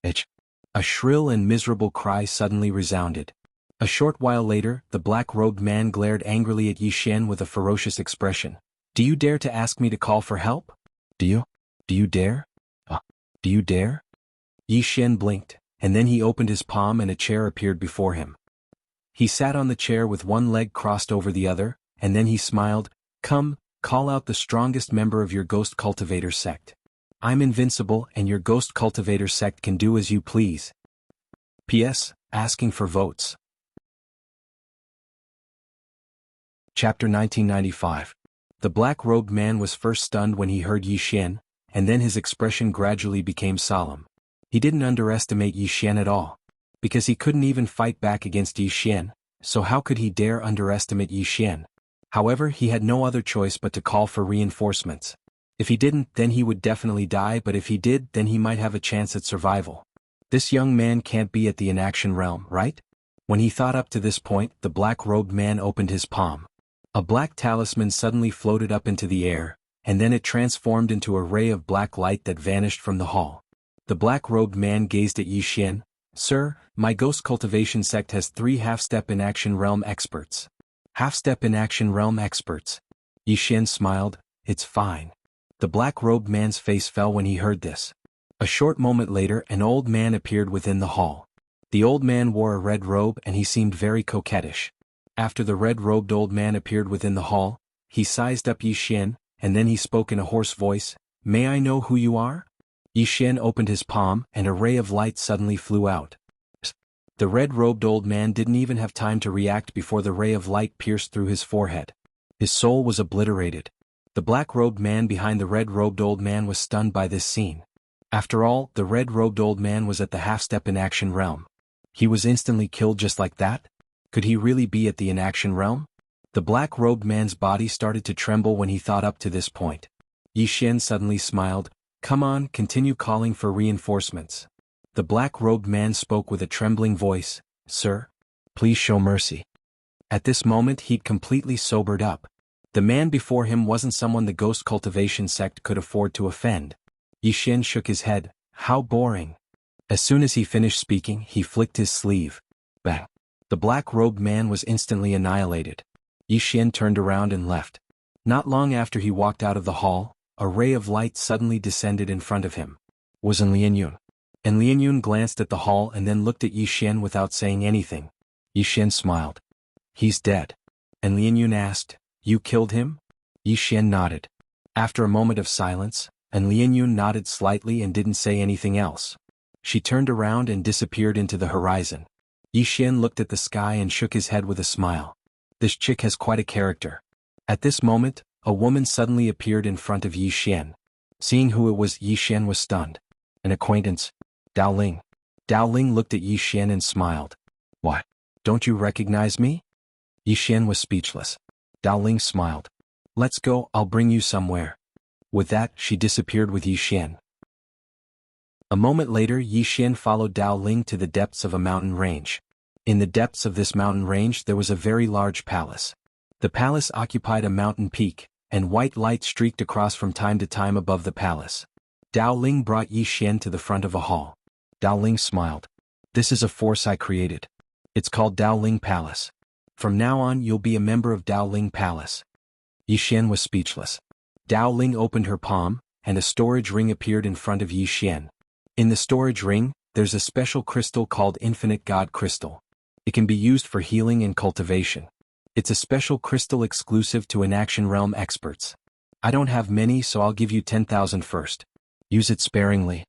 Itch. A shrill and miserable cry suddenly resounded. A short while later, the black-robed man glared angrily at Yi Xian with a ferocious expression. Do you dare to ask me to call for help? Do you dare? Do you dare? Yi Xian blinked, and then he opened his palm and a chair appeared before him. He sat on the chair with one leg crossed over the other, and then he smiled. Come, call out the strongest member of your Ghost Cultivator sect. I'm invincible and your Ghost Cultivator sect can do as you please. P.S. Asking for votes. Chapter 1995. The black-robed man was first stunned when he heard Yi Xian, and then his expression gradually became solemn. He didn't underestimate Yi Xian at all, because he couldn't even fight back against Yi Xian, so how could he dare underestimate Yi Xian? However, he had no other choice but to call for reinforcements. If he didn't, then he would definitely die, but if he did, then he might have a chance at survival. This young man can't be at the inaction realm, right? When he thought up to this point, the black-robed man opened his palm. A black talisman suddenly floated up into the air, and then it transformed into a ray of black light that vanished from the hall. The black-robed man gazed at Yi Xian. Sir, my Ghost Cultivation sect has 3 half-step inaction realm experts. Half-step inaction realm experts. Yi Xian smiled. It's fine. The black-robed man's face fell when he heard this. A short moment later an old man appeared within the hall. The old man wore a red robe and he seemed very coquettish. After the red-robed old man appeared within the hall, he sized up Yi Xian, and then he spoke in a hoarse voice. May I know who you are? Yi Xian opened his palm and a ray of light suddenly flew out. The red-robed old man didn't even have time to react before the ray of light pierced through his forehead. His soul was obliterated. The black-robed man behind the red-robed old man was stunned by this scene. After all, the red-robed old man was at the half-step inaction realm. He was instantly killed just like that? Could he really be at the inaction realm? The black-robed man's body started to tremble when he thought up to this point. Yi Xian suddenly smiled. Come on, continue calling for reinforcements. The black-robed man spoke with a trembling voice. Sir, please show mercy. At this moment he'd completely sobered up. The man before him wasn't someone the ghost cultivation sect could afford to offend. Yi Xian shook his head. How boring. As soon as he finished speaking, he flicked his sleeve. Bang. The black-robed man was instantly annihilated. Yi Xian turned around and left. Not long after he walked out of the hall, a ray of light suddenly descended in front of him. Was in Lianyun. And Lianyun glanced at the hall and then looked at Yi Xian without saying anything. Yi Xian smiled. He's dead. And Lianyun asked, You killed him? Yi Xian nodded. After a moment of silence, and Lianyun nodded slightly and didn't say anything else. She turned around and disappeared into the horizon. Yi Xian looked at the sky and shook his head with a smile. This chick has quite a character. At this moment, a woman suddenly appeared in front of Yi Xian. Seeing who it was, Yi Xian was stunned. An acquaintance. Dao Ling. Dao Ling looked at Yi Xian and smiled. What? Don't you recognize me? Yi Xian was speechless. Dao Ling smiled. Let's go, I'll bring you somewhere. With that, she disappeared with Yi Xian. A moment later, Yi Xian followed Dao Ling to the depths of a mountain range. In the depths of this mountain range there was a very large palace. The palace occupied a mountain peak, and white light streaked across from time to time above the palace. Dao Ling brought Yi Xian to the front of a hall. Dao Ling smiled. This is a force I created. It's called Dao Ling Palace. From now on you'll be a member of Dao Ling Palace. Yi Xian was speechless. Dao Ling opened her palm, and a storage ring appeared in front of Yi Xian. In the storage ring, there's a special crystal called Infinite God Crystal. It can be used for healing and cultivation. It's a special crystal exclusive to Inaction Realm experts. I don't have many, so I'll give you 10,000 first. Use it sparingly.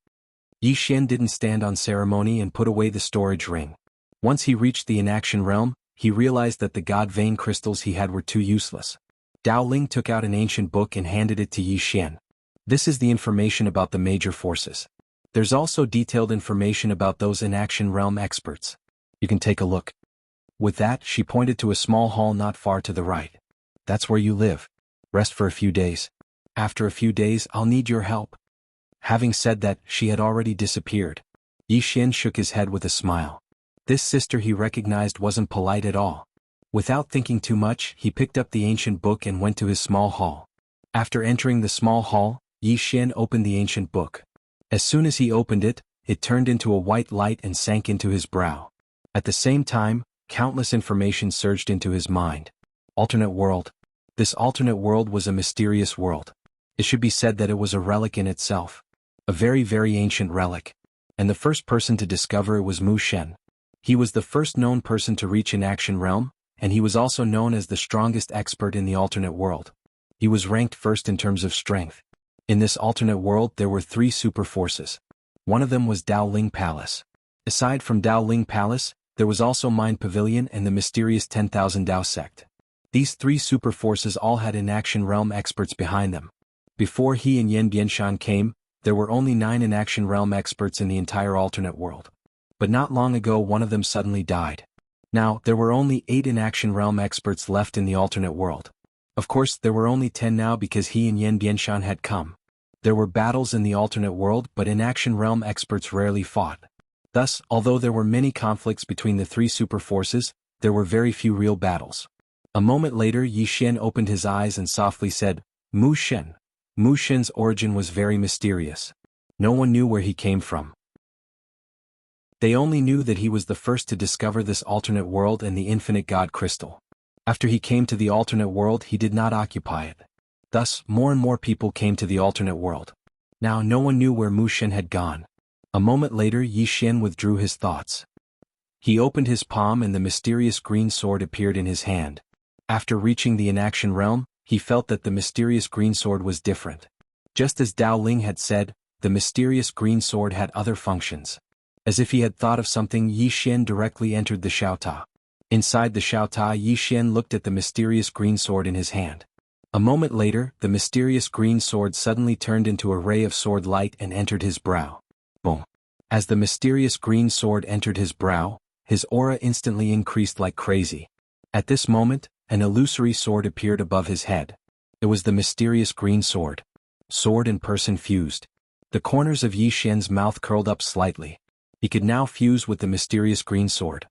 Yi Xian didn't stand on ceremony and put away the storage ring. Once he reached the Inaction Realm, he realized that the God Vein crystals he had were too useless. Dao Ling took out an ancient book and handed it to Yi Xian. This is the information about the major forces. There's also detailed information about those Inaction Realm experts. You can take a look. With that, she pointed to a small hall not far to the right. That's where you live. Rest for a few days. After a few days, I'll need your help. Having said that, she had already disappeared. Yi Xian shook his head with a smile. This sister he recognized wasn't polite at all. Without thinking too much, he picked up the ancient book and went to his small hall. After entering the small hall, Yi Xian opened the ancient book. As soon as he opened it, it turned into a white light and sank into his brow. At the same time, countless information surged into his mind. Alternate world. This alternate world was a mysterious world. It should be said that it was a relic in itself. A very, very ancient relic. And the first person to discover it was Mu Shen. He was the first known person to reach Inaction Realm, and he was also known as the strongest expert in the alternate world. He was ranked first in terms of strength. In this alternate world there were 3 super forces. One of them was Dao Ling Palace. Aside from Dao Ling Palace, there was also Mind Pavilion and the mysterious 10,000 Dao sect. These 3 super forces all had Inaction Realm experts behind them. Before he and Yan Bianshan came, there were only 9 Inaction Realm experts in the entire alternate world. But not long ago one of them suddenly died. Now, there were only 8 Inaction Realm experts left in the alternate world. Of course, there were only 10 now because he and Yan Bianshan had come. There were battles in the alternate world, but Inaction Realm experts rarely fought. Thus, although there were many conflicts between the 3 super forces, there were very few real battles. A moment later Yi Xian opened his eyes and softly said, Mu Shen. Mu Shen's origin was very mysterious. No one knew where he came from. They only knew that he was the first to discover this alternate world and the Infinite God Crystal. After he came to the alternate world he did not occupy it. Thus, more and more people came to the alternate world. Now no one knew where Mu Shen had gone. A moment later Yi Xian withdrew his thoughts. He opened his palm and the mysterious green sword appeared in his hand. After reaching the Inaction Realm, he felt that the mysterious green sword was different. Just as Dao Ling had said, the mysterious green sword had other functions. As if he had thought of something, Yi Xian directly entered the Xiaota. Inside the Xiaota, Yi Xian looked at the mysterious green sword in his hand. A moment later, the mysterious green sword suddenly turned into a ray of sword light and entered his brow. Boom. As the mysterious green sword entered his brow, his aura instantly increased like crazy. At this moment, an illusory sword appeared above his head. It was the mysterious green sword. Sword and person fused. The corners of Yi Xian's mouth curled up slightly. He could now fuse with the mysterious green sword.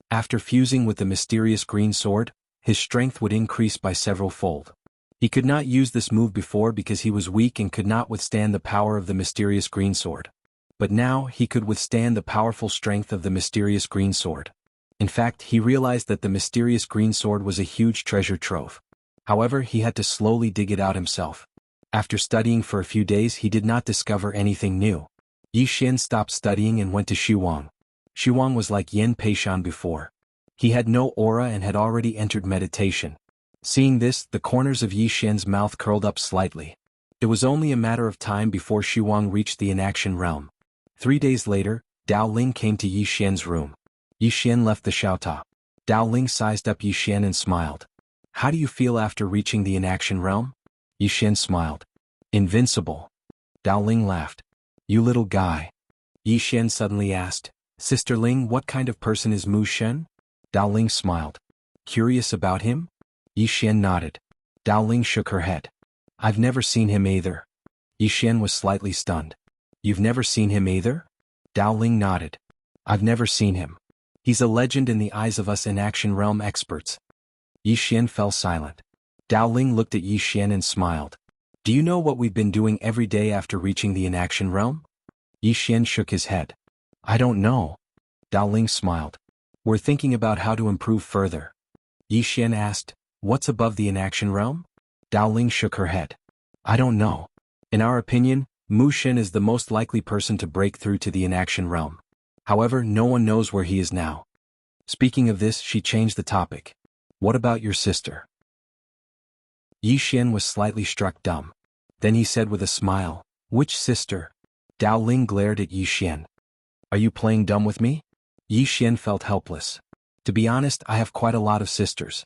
After fusing with the mysterious green sword, his strength would increase by several fold. He could not use this move before because he was weak and could not withstand the power of the mysterious green sword. But now he could withstand the powerful strength of the mysterious green sword. In fact, he realized that the mysterious green sword was a huge treasure trove. However, he had to slowly dig it out himself. After studying for a few days, he did not discover anything new. Yi Xian stopped studying and went to Shuang. Shuang was like Yen Peishan before. He had no aura and had already entered meditation. Seeing this, the corners of Yi Xian's mouth curled up slightly. It was only a matter of time before Shuang reached the inaction realm. 3 days later, Dao Ling came to Yi Xian's room. Yi Xian left the Xiaota. Dao Ling sized up Yi Xian and smiled. "How do you feel after reaching the inaction realm?" Yi Xian smiled. "Invincible." Dao Ling laughed. "You little guy." Yi Xian suddenly asked, "Sister Ling, what kind of person is Mu Shen?" Dao Ling smiled. "Curious about him?" Yi Xian nodded. Dao Ling shook her head. "I've never seen him either." Yi Xian was slightly stunned. "You've never seen him either?" Dao Ling nodded. "I've never seen him. He's a legend in the eyes of us inaction realm experts." Yi Xian fell silent. Dao Ling looked at Yi Xian and smiled. "Do you know what we've been doing every day after reaching the inaction realm?" Yi Xian shook his head. "I don't know." Dao Ling smiled. "We're thinking about how to improve further." Yi Xian asked, "What's above the inaction realm?" Dao Ling shook her head. "I don't know. In our opinion, Mu Shen is the most likely person to break through to the inaction realm. However, no one knows where he is now." Speaking of this, she changed the topic. "What about your sister?" Yi Xian was slightly struck dumb. Then he said with a smile, "Which sister?" Dao Ling glared at Yi Xian. "Are you playing dumb with me?" Yi Xian felt helpless. "To be honest, I have quite a lot of sisters."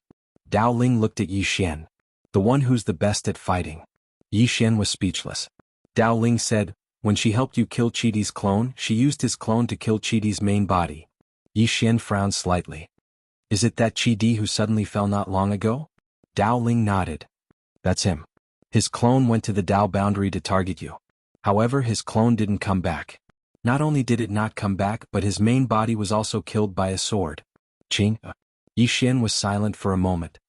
Dao Ling looked at Yi Xian. "The one who's the best at fighting." Yi Xian was speechless. Dao Ling said, "When she helped you kill Chidi's clone, she used his clone to kill Chidi's main body." Yi Xian frowned slightly. "Is it that Chidi who suddenly fell not long ago?" Dao Ling nodded. "That's him. His clone went to the Dao boundary to target you. However, his clone didn't come back. Not only did it not come back, but his main body was also killed by a sword." Qing. Yi Xian was silent for a moment.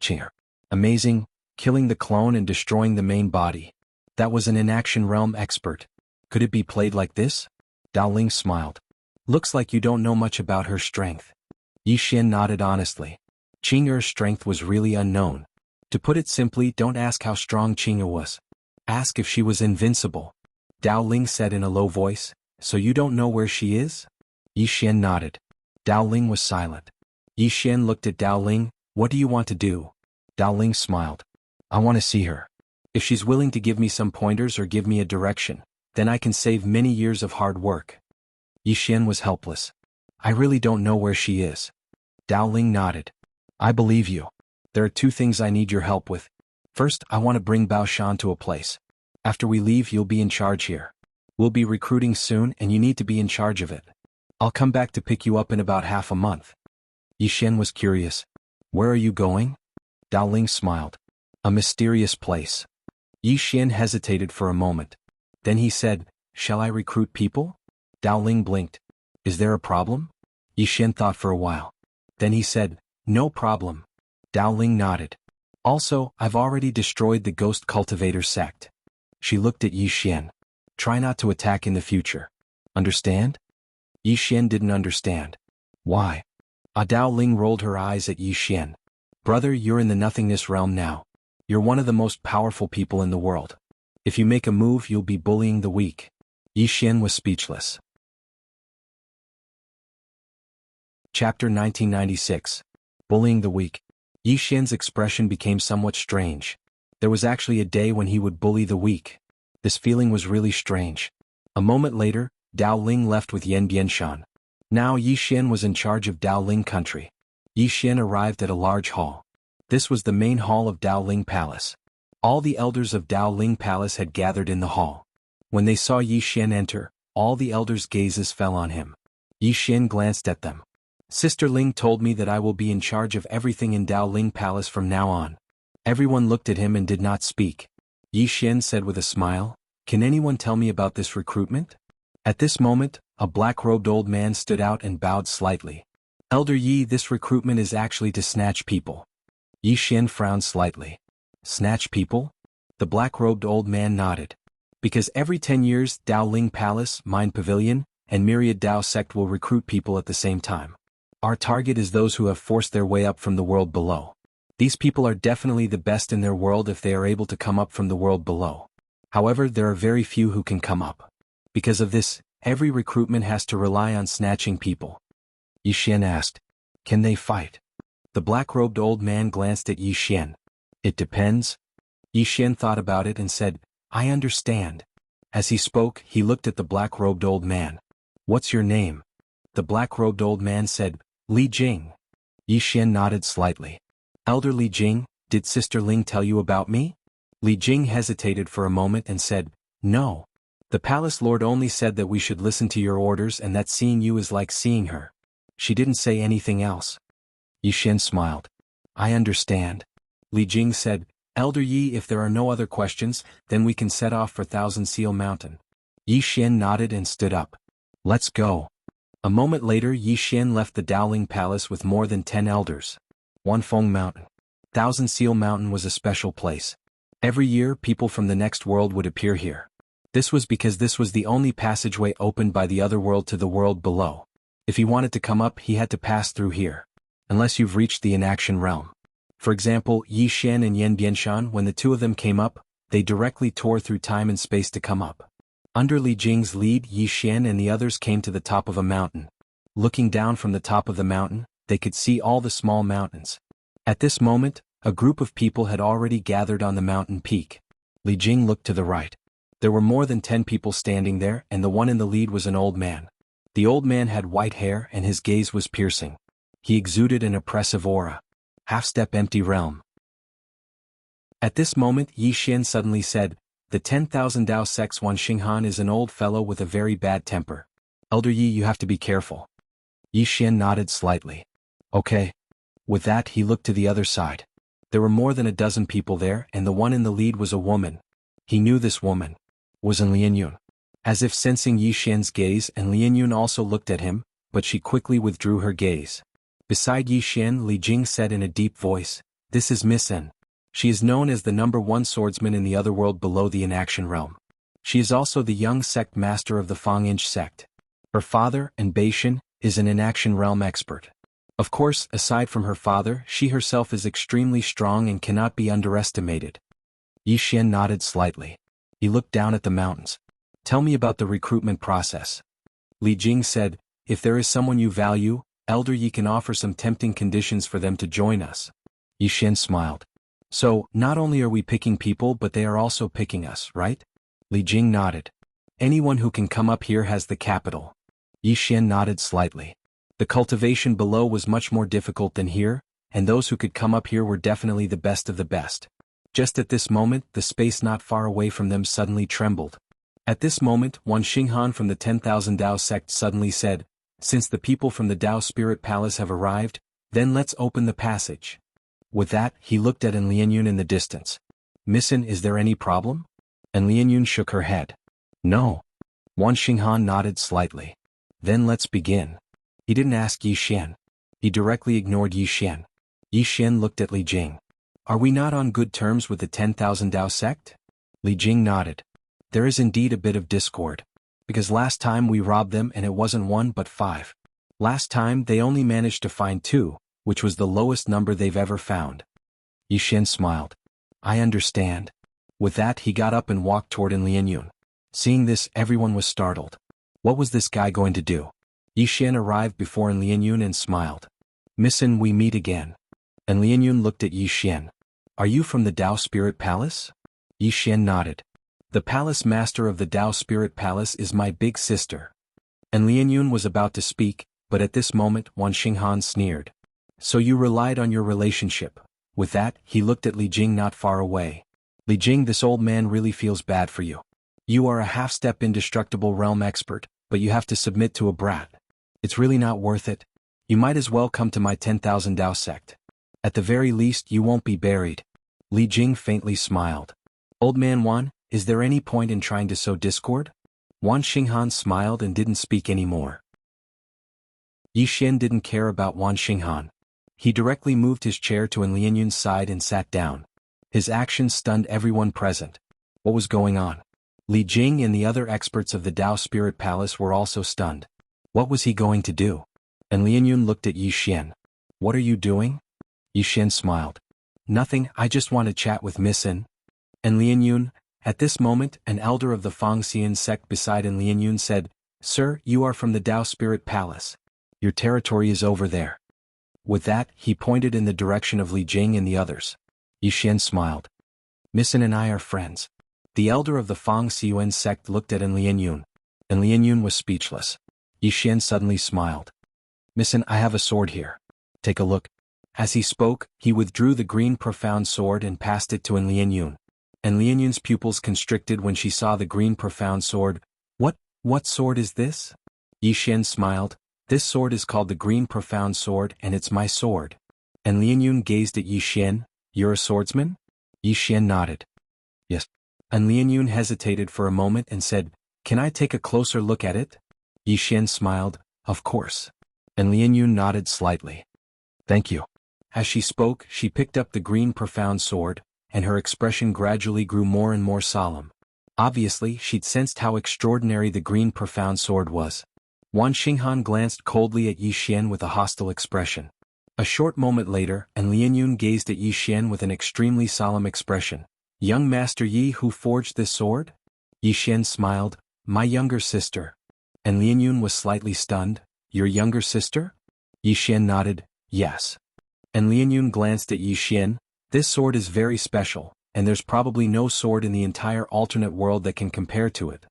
"Qing. Amazing, killing the clone and destroying the main body. That was an inaction realm expert. Could it be played like this?" Dao Ling smiled. "Looks like you don't know much about her strength." Yi Xian nodded honestly. Qing'er's strength was really unknown. To put it simply, don't ask how strong Qing'er was. Ask if she was invincible. Dao Ling said in a low voice, "So you don't know where she is?" Yi Xian nodded. Dao Ling was silent. Yi Xian looked at Dao Ling. "What do you want to do?" Dao Ling smiled. "I want to see her. If she's willing to give me some pointers or give me a direction, then I can save many years of hard work." Yi Xian was helpless. "I really don't know where she is." Dao Ling nodded. "I believe you. There are 2 things I need your help with. First, I want to bring Bao Shan to a place. After we leave, you'll be in charge here. We'll be recruiting soon and you need to be in charge of it. I'll come back to pick you up in about half a month." Yi Xian was curious. "Where are you going?" Dao Ling smiled. "A mysterious place." Yi Xian hesitated for a moment. Then he said, "Shall I recruit people?" Dao Ling blinked. "Is there a problem?" Yi Xian thought for a while. Then he said, "No problem." Dao Ling nodded. "Also, I've already destroyed the Ghost Cultivator sect." She looked at Yi Xian. "Try not to attack in the future. Understand?" Yi Xian didn't understand. "Why?" Dao Ling rolled her eyes at Yi Xian. "Brother, you're in the nothingness realm now. You're one of the most powerful people in the world. If you make a move, you'll be bullying the weak." Yi Xian was speechless. Chapter 1996. Bullying the weak. Yi Xian's expression became somewhat strange. There was actually a day when he would bully the weak. This feeling was really strange. A moment later, Dao Ling left with Yan Bianshan. Now Yi Xian was in charge of Dao Ling country. Yi Xian arrived at a large hall. This was the main hall of Dao Ling Palace. All the elders of Dao Ling Palace had gathered in the hall. When they saw Yi Xian enter, all the elders' gazes fell on him. Yi Xian glanced at them. "Sister Ling told me that I will be in charge of everything in Dao Ling Palace from now on." Everyone looked at him and did not speak. Yi Xian said with a smile, "Can anyone tell me about this recruitment?" At this moment, a black-robed old man stood out and bowed slightly. "Elder Yi, this recruitment is actually to snatch people." Yi Xian frowned slightly. Snatch people? The black-robed old man nodded. Because every 10 years Dao Ling Palace, Mind Pavilion, and Myriad Dao Sect will recruit people at the same time. Our target is those who have forced their way up from the world below. These people are definitely the best in their world if they are able to come up from the world below. However, there are very few who can come up. Because of this, every recruitment has to rely on snatching people. Yi Xian asked, "Can they fight?" The black-robed old man glanced at Yi Xian. "It depends." Yi Xian thought about it and said, "I understand." As he spoke, he looked at the black-robed old man. "What's your name?" The black-robed old man said, "Li Jing." Yi Xian nodded slightly. "Elder Li Jing, did Sister Ling tell you about me?" Li Jing hesitated for a moment and said, "No. The palace lord only said that we should listen to your orders and that seeing you is like seeing her. She didn't say anything else." Yi Xian smiled. "I understand." Li Jing said, "Elder Yi, if there are no other questions, then we can set off for Thousand Seal Mountain." Yi Xian nodded and stood up. "Let's go." A moment later Yi Xian left the Dowling Palace with more than 10 elders. Wanfeng Mountain. Thousand Seal Mountain was a special place. Every year people from the next world would appear here. This was because this was the only passageway opened by the other world to the world below. If he wanted to come up he had to pass through here. Unless you've reached the inaction realm. For example, Yi Xian and Yan Bianshan, when the two of them came up, they directly tore through time and space to come up. Under Li Jing's lead, Yi Xian and the others came to the top of a mountain. Looking down from the top of the mountain, they could see all the small mountains. At this moment, a group of people had already gathered on the mountain peak. Li Jing looked to the right. There were more than 10 people standing there, and the one in the lead was an old man. The old man had white hair and his gaze was piercing. He exuded an oppressive aura. Half-step empty realm. At this moment Yi Xian suddenly said, "The 10,000 Dao Sect's Wan Xinghan is an old fellow with a very bad temper. Elder Yi, you have to be careful." Yi Xian nodded slightly. "Okay." With that he looked to the other side. There were more than a dozen people there, and the one in the lead was a woman. He knew this woman. Was in Lianyun. As if sensing Yi Xian's gaze, and Lianyun also looked at him, but she quickly withdrew her gaze. Beside Yi Xian, Li Jing said in a deep voice, "This is Miss N. She is known as the #1 swordsman in the other world below the inaction realm. She is also the young sect master of the Fang Inch sect. Her father, and Beishan, is an inaction realm expert. Of course, aside from her father, she herself is extremely strong and cannot be underestimated." Yi Xian nodded slightly. He looked down at the mountains. "Tell me about the recruitment process." Li Jing said, "If there is someone you value, Elder Yi can offer some tempting conditions for them to join us." Yi Xian smiled. "So, not only are we picking people but they are also picking us, right?" Li Jing nodded. "Anyone who can come up here has the capital." Yi Xian nodded slightly. The cultivation below was much more difficult than here, and those who could come up here were definitely the best of the best. Just at this moment, the space not far away from them suddenly trembled. At this moment, Wan Xinghan from the 10,000 Dao sect suddenly said, "Since the people from the Dao Spirit Palace have arrived, then let's open the passage." With that, he looked at An Lianyun in the distance. "Missin, is there any problem?" An Lianyun shook her head. "No." Wan Xinghan nodded slightly. "Then let's begin." He didn't ask Yi Xian. He directly ignored Yi Xian. Yi Xian looked at Li Jing. "Are we not on good terms with the 10,000 Dao sect?" Li Jing nodded. "There is indeed a bit of discord. Because last time we robbed them and it wasn't 1 but 5. Last time they only managed to find 2, which was the lowest number they've ever found." Yi Xian smiled. "I understand." With that he got up and walked toward An Lianyun. Seeing this, everyone was startled. What was this guy going to do? Yi Xian arrived before An Lianyun and smiled. "Missin, we meet again." An Lianyun looked at Yi Xian. "Are you from the Dao Spirit Palace?" Yi Xian nodded. "The palace master of the Dao Spirit Palace is my big sister." An Lianyun was about to speak, but at this moment Wan Xinghan sneered. "So you relied on your relationship." With that, he looked at Li Jing not far away. "Li Jing, this old man really feels bad for you. You are a half-step indestructible realm expert, but you have to submit to a brat. It's really not worth it. You might as well come to my 10,000 Dao sect. At the very least you won't be buried." Li Jing faintly smiled. "Old man Wan, is there any point in trying to sow discord?" Wan Xinghan smiled and didn't speak anymore. Yi Xian didn't care about Wan Xinghan. He directly moved his chair to An Lianyun's side and sat down. His actions stunned everyone present. What was going on? Li Jing and the other experts of the Tao Spirit Palace were also stunned. What was he going to do? And Lianyun looked at Yi Xian. What are you doing? Yi Xian smiled. Nothing, I just want to chat with Miss In. And Lianyun, at this moment, an elder of the Fangxian sect beside An Lianyun said, Sir, you are from the Tao Spirit Palace. Your territory is over there. With that, he pointed in the direction of Li Jing and the others. Yi Xian smiled. Miss In and I are friends. The elder of the Fangxian sect looked at An Lianyun. And Lianyun was speechless. Yi Xian suddenly smiled. Miss In, I have a sword here. Take a look. As he spoke, he withdrew the green profound sword and passed it to An Lianyun. And Lianyun's pupils constricted when she saw the green profound sword. What sword is this? Yi Xian smiled. This sword is called the green profound sword and it's my sword. And Lianyun gazed at Yi Xian. You're a swordsman? Yi Xian nodded. Yes. And Lianyun hesitated for a moment and said, Can I take a closer look at it? Yi Xian smiled, Of course. And Lianyun nodded slightly. Thank you. As she spoke, she picked up the green profound sword, and her expression gradually grew more and more solemn. Obviously, she'd sensed how extraordinary the green profound sword was. Wan Xinghan glanced coldly at Yi Xian with a hostile expression. A short moment later, and Lianyun gazed at Yi Xian with an extremely solemn expression. Young Master Yi, who forged this sword? Yi Xian smiled, My younger sister. And Lianyun was slightly stunned. Your younger sister? Yi Xian nodded, Yes. And Lianyun glanced at Yi Xian. This sword is very special, and there's probably no sword in the entire alternate world that can compare to it.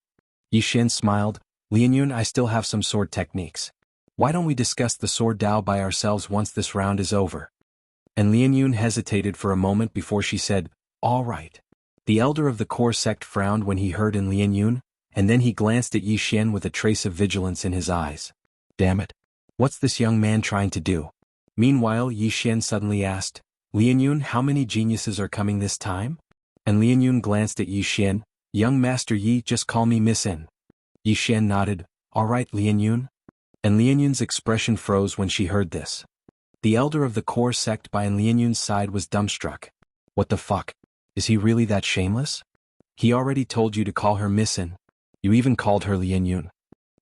Yi Xian smiled, Lianyun, I still have some sword techniques. Why don't we discuss the sword Dao by ourselves once this round is over? And Lianyun hesitated for a moment before she said, All right. The elder of the core sect frowned when he heard in Lianyun, and then he glanced at Yi Xian with a trace of vigilance in his eyes. Damn it. What's this young man trying to do? Meanwhile, Yi Xian suddenly asked, Lianyun, how many geniuses are coming this time? And Lianyun glanced at Yi Xian. Young Master Yi, just call me Miss In. Yi Xian nodded. All right, Lianyun. And Lianyun's expression froze when she heard this. The elder of the core sect by Lianyun's side was dumbstruck. What the fuck? Is he really that shameless? He already told you to call her Miss In. You even called her Lianyun.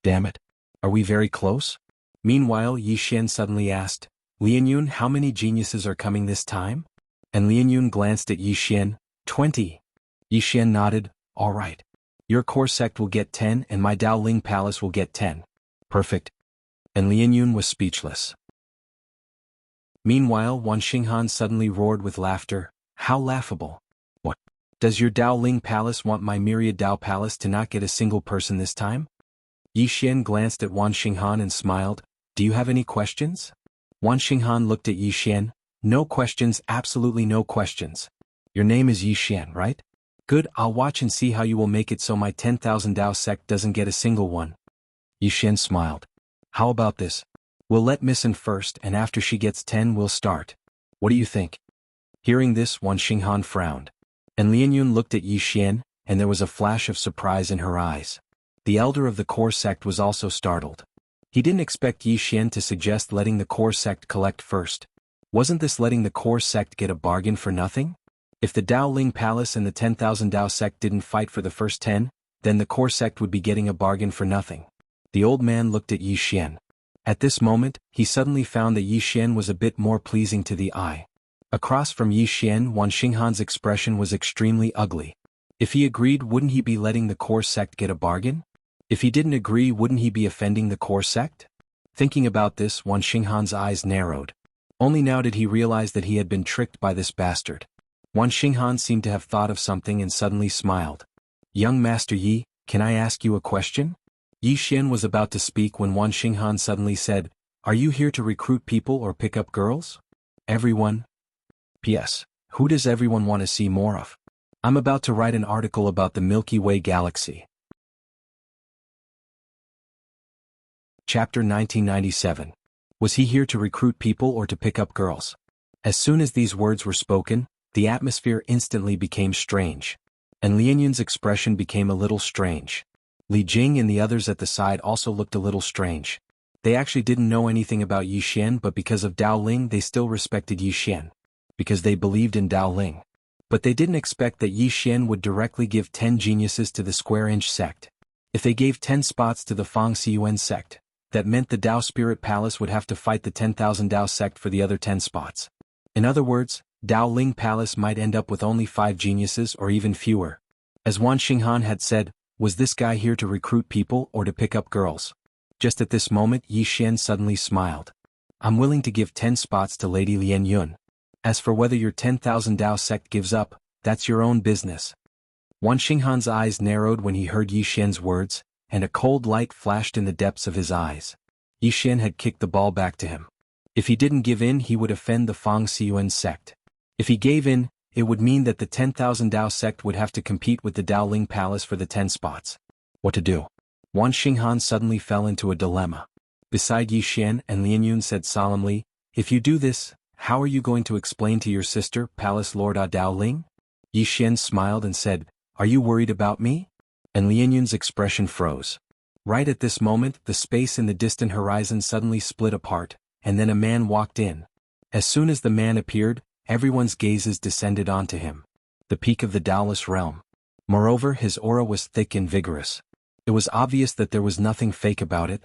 Damn it. Are we very close? Meanwhile, Yi Xian suddenly asked, Lianyun, how many geniuses are coming this time? And Lianyun glanced at Yi Xian. 20. Yi Xian nodded. All right. Your core sect will get 10 and my Dao Ling Palace will get 10. Perfect. And Lianyun was speechless. Meanwhile, Wan Xinghan suddenly roared with laughter. How laughable. What? Does your Dao Ling Palace want my myriad Dao Palace to not get a single person this time? Yi Xian glanced at Wan Xinghan and smiled. Do you have any questions? Wan Xinghan looked at Yi Xian. No questions, absolutely no questions. Your name is Yi Xian, right? Good, I'll watch and see how you will make it so my 10,000 Dao sect doesn't get a single one. Yi Xian smiled. How about this? We'll let Miss In first and after she gets 10 we'll start. What do you think? Hearing this, Wan Xinghan frowned. And Lianyun looked at Yi Xian, and there was a flash of surprise in her eyes. The elder of the core sect was also startled. He didn't expect Yi Xian to suggest letting the core sect collect first. Wasn't this letting the core sect get a bargain for nothing? If the Dao Ling Palace and the 10,000 Dao sect didn't fight for the first 10, then the core sect would be getting a bargain for nothing. The old man looked at Yi Xian. At this moment, he suddenly found that Yi Xian was a bit more pleasing to the eye. Across from Yi Xian, Wan Xinghan's expression was extremely ugly. If he agreed, wouldn't he be letting the core sect get a bargain? If he didn't agree, wouldn't he be offending the core sect? Thinking about this, Wan Xinghan's eyes narrowed. Only now did he realize that he had been tricked by this bastard. Wan Xinghan seemed to have thought of something and suddenly smiled. Young Master Yi, can I ask you a question? Yi Xian was about to speak when Wan Xinghan suddenly said, Are you here to recruit people or pick up girls? Everyone. P.S. Who does everyone want to see more of? I'm about to write an article about the Milky Way galaxy. Chapter 1997. Was he here to recruit people or to pick up girls? As soon as these words were spoken, the atmosphere instantly became strange. And Lianyun's expression became a little strange. Li Jing and the others at the side also looked a little strange. They actually didn't know anything about Yi Xian, but because of Dao Ling they still respected Yi Xian. Because they believed in Dao Ling. But they didn't expect that Yi Xian would directly give 10 geniuses to the square-inch sect. If they gave 10 spots to the Fang Xiyuan sect, that meant the Dao Spirit Palace would have to fight the 10,000 Dao sect for the other 10 spots. In other words, Dao Ling Palace might end up with only 5 geniuses or even fewer. As Wan Xinghan had said, was this guy here to recruit people or to pick up girls? Just at this moment Yi Xian suddenly smiled. I'm willing to give 10 spots to Lady Lian Yun. As for whether your 10,000 Dao sect gives up, that's your own business. Wan Xinghan's eyes narrowed when he heard Yi Xian's words, and a cold light flashed in the depths of his eyes. Yi Xian had kicked the ball back to him. If he didn't give in, he would offend the Fang Xiyuan sect. If he gave in, it would mean that the 10,000 Dao sect would have to compete with the Dao Ling Palace for the 10 spots. What to do? Wan Xinghan suddenly fell into a dilemma. Beside Yi Xian, and Lian Yun said solemnly, if you do this, how are you going to explain to your sister, Palace Lord Dao Ling? Yi Xian smiled and said, are you worried about me? And Lian Yun's expression froze. Right at this moment, the space in the distant horizon suddenly split apart, and then a man walked in. As soon as the man appeared, everyone's gazes descended onto him. The peak of the Daoless realm. Moreover, his aura was thick and vigorous. It was obvious that there was nothing fake about it.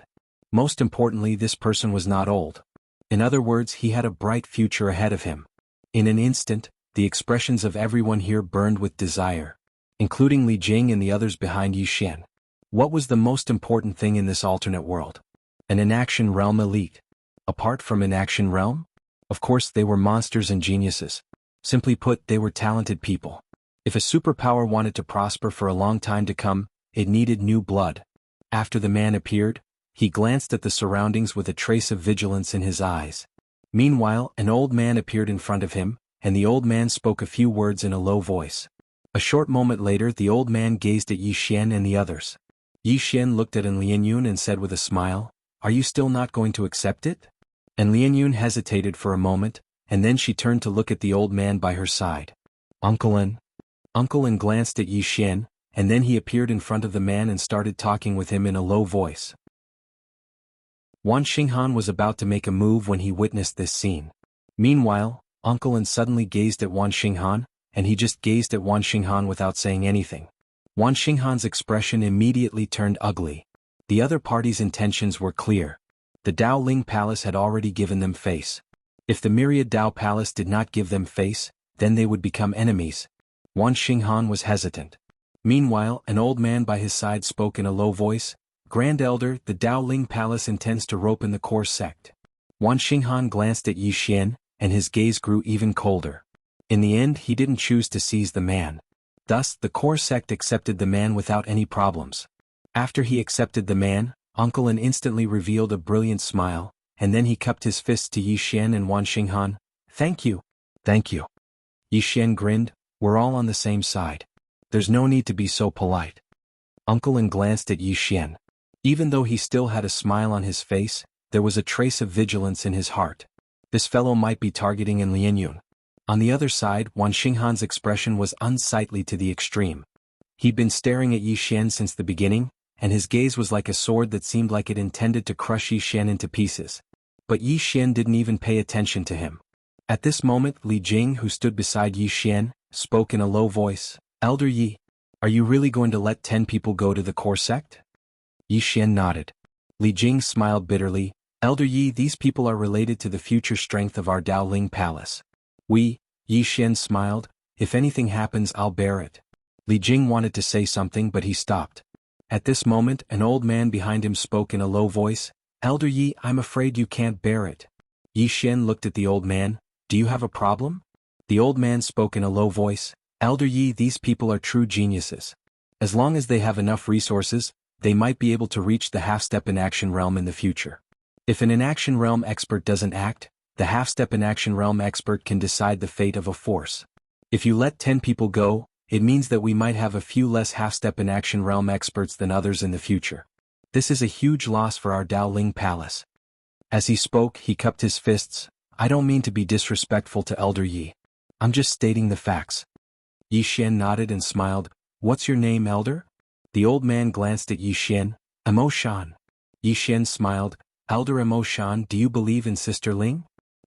Most importantly, this person was not old. In other words, he had a bright future ahead of him. In an instant, the expressions of everyone here burned with desire, including Li Jing and the others behind Yi Xian. What was the most important thing in this alternate world? An inaction realm elite. Apart from inaction realm? Of course they were monsters and geniuses. Simply put, they were talented people. If a superpower wanted to prosper for a long time to come, it needed new blood. After the man appeared, he glanced at the surroundings with a trace of vigilance in his eyes. Meanwhile, an old man appeared in front of him, and the old man spoke a few words in a low voice. A short moment later the old man gazed at Yi Xian and the others. Yi Xian looked at Lian Yun and said with a smile, are you still not going to accept it? And Lian Yun hesitated for a moment, and then she turned to look at the old man by her side. Uncle An glanced at Yi Xian, and then he appeared in front of the man and started talking with him in a low voice. Wan Xinghan was about to make a move when he witnessed this scene. Meanwhile, Uncle An suddenly gazed at Wan Xinghan, and he just gazed at Wan Xinghan without saying anything. Wan Xinghan's expression immediately turned ugly. The other party's intentions were clear. The Dao Ling Palace had already given them face. If the Myriad Dao Palace did not give them face, then they would become enemies. Wan Xinghan was hesitant. Meanwhile, an old man by his side spoke in a low voice, Grand Elder, the Dao Ling Palace intends to rope in the core sect. Wan Xinghan glanced at Yi Xian, and his gaze grew even colder. In the end he didn't choose to seize the man. Thus, the core sect accepted the man without any problems. After he accepted the man, Uncle An instantly revealed a brilliant smile, and then he cupped his fists to Yi Xian and Wan Xinghan. Thank you. Thank you. Yi Xian grinned, we're all on the same side. There's no need to be so polite. Uncle An glanced at Yi Xian. Even though he still had a smile on his face, there was a trace of vigilance in his heart. This fellow might be targeting Lian Yun. On the other side, Wan Xinghan's expression was unsightly to the extreme. He'd been staring at Yi Xian since the beginning, and his gaze was like a sword that seemed like it intended to crush Yi Xian into pieces. But Yi Xian didn't even pay attention to him. At this moment Li Jing, who stood beside Yi Xian, spoke in a low voice, Elder Yi, are you really going to let 10 people go to the core sect? Yi Xian nodded. Li Jing smiled bitterly, Elder Yi, these people are related to the future strength of our Dao Ling Palace. Yi Xian smiled, if anything happens I'll bear it. Li Jing wanted to say something but he stopped. At this moment an old man behind him spoke in a low voice, Elder Yi, I'm afraid you can't bear it. Yi Xian looked at the old man, do you have a problem? The old man spoke in a low voice, Elder Yi, these people are true geniuses. As long as they have enough resources, they might be able to reach the half-step inaction realm in the future. If an inaction realm expert doesn't act, the half-step inaction realm expert can decide the fate of a force. If you let 10 people go, it means that we might have a few less half-step inaction realm experts than others in the future. This is a huge loss for our Dao Ling Palace. As he spoke, he cupped his fists, I don't mean to be disrespectful to Elder Yi. I'm just stating the facts. Yi Xian nodded and smiled, what's your name, Elder? The old man glanced at Yi Xian, Emo Shan. Yi Xian smiled, Elder Emo Shan, do you believe in Sister Ling?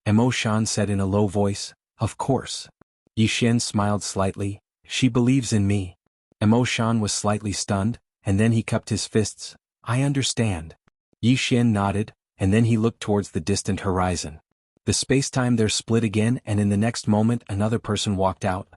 Emo Shan said in a low voice, of course. Yi Xian smiled slightly. She believes in me. Mo Shan was slightly stunned, and then he cupped his fists. I understand. Yi Xian nodded, and then he looked towards the distant horizon. The spacetime there split again, and in the next moment another person walked out.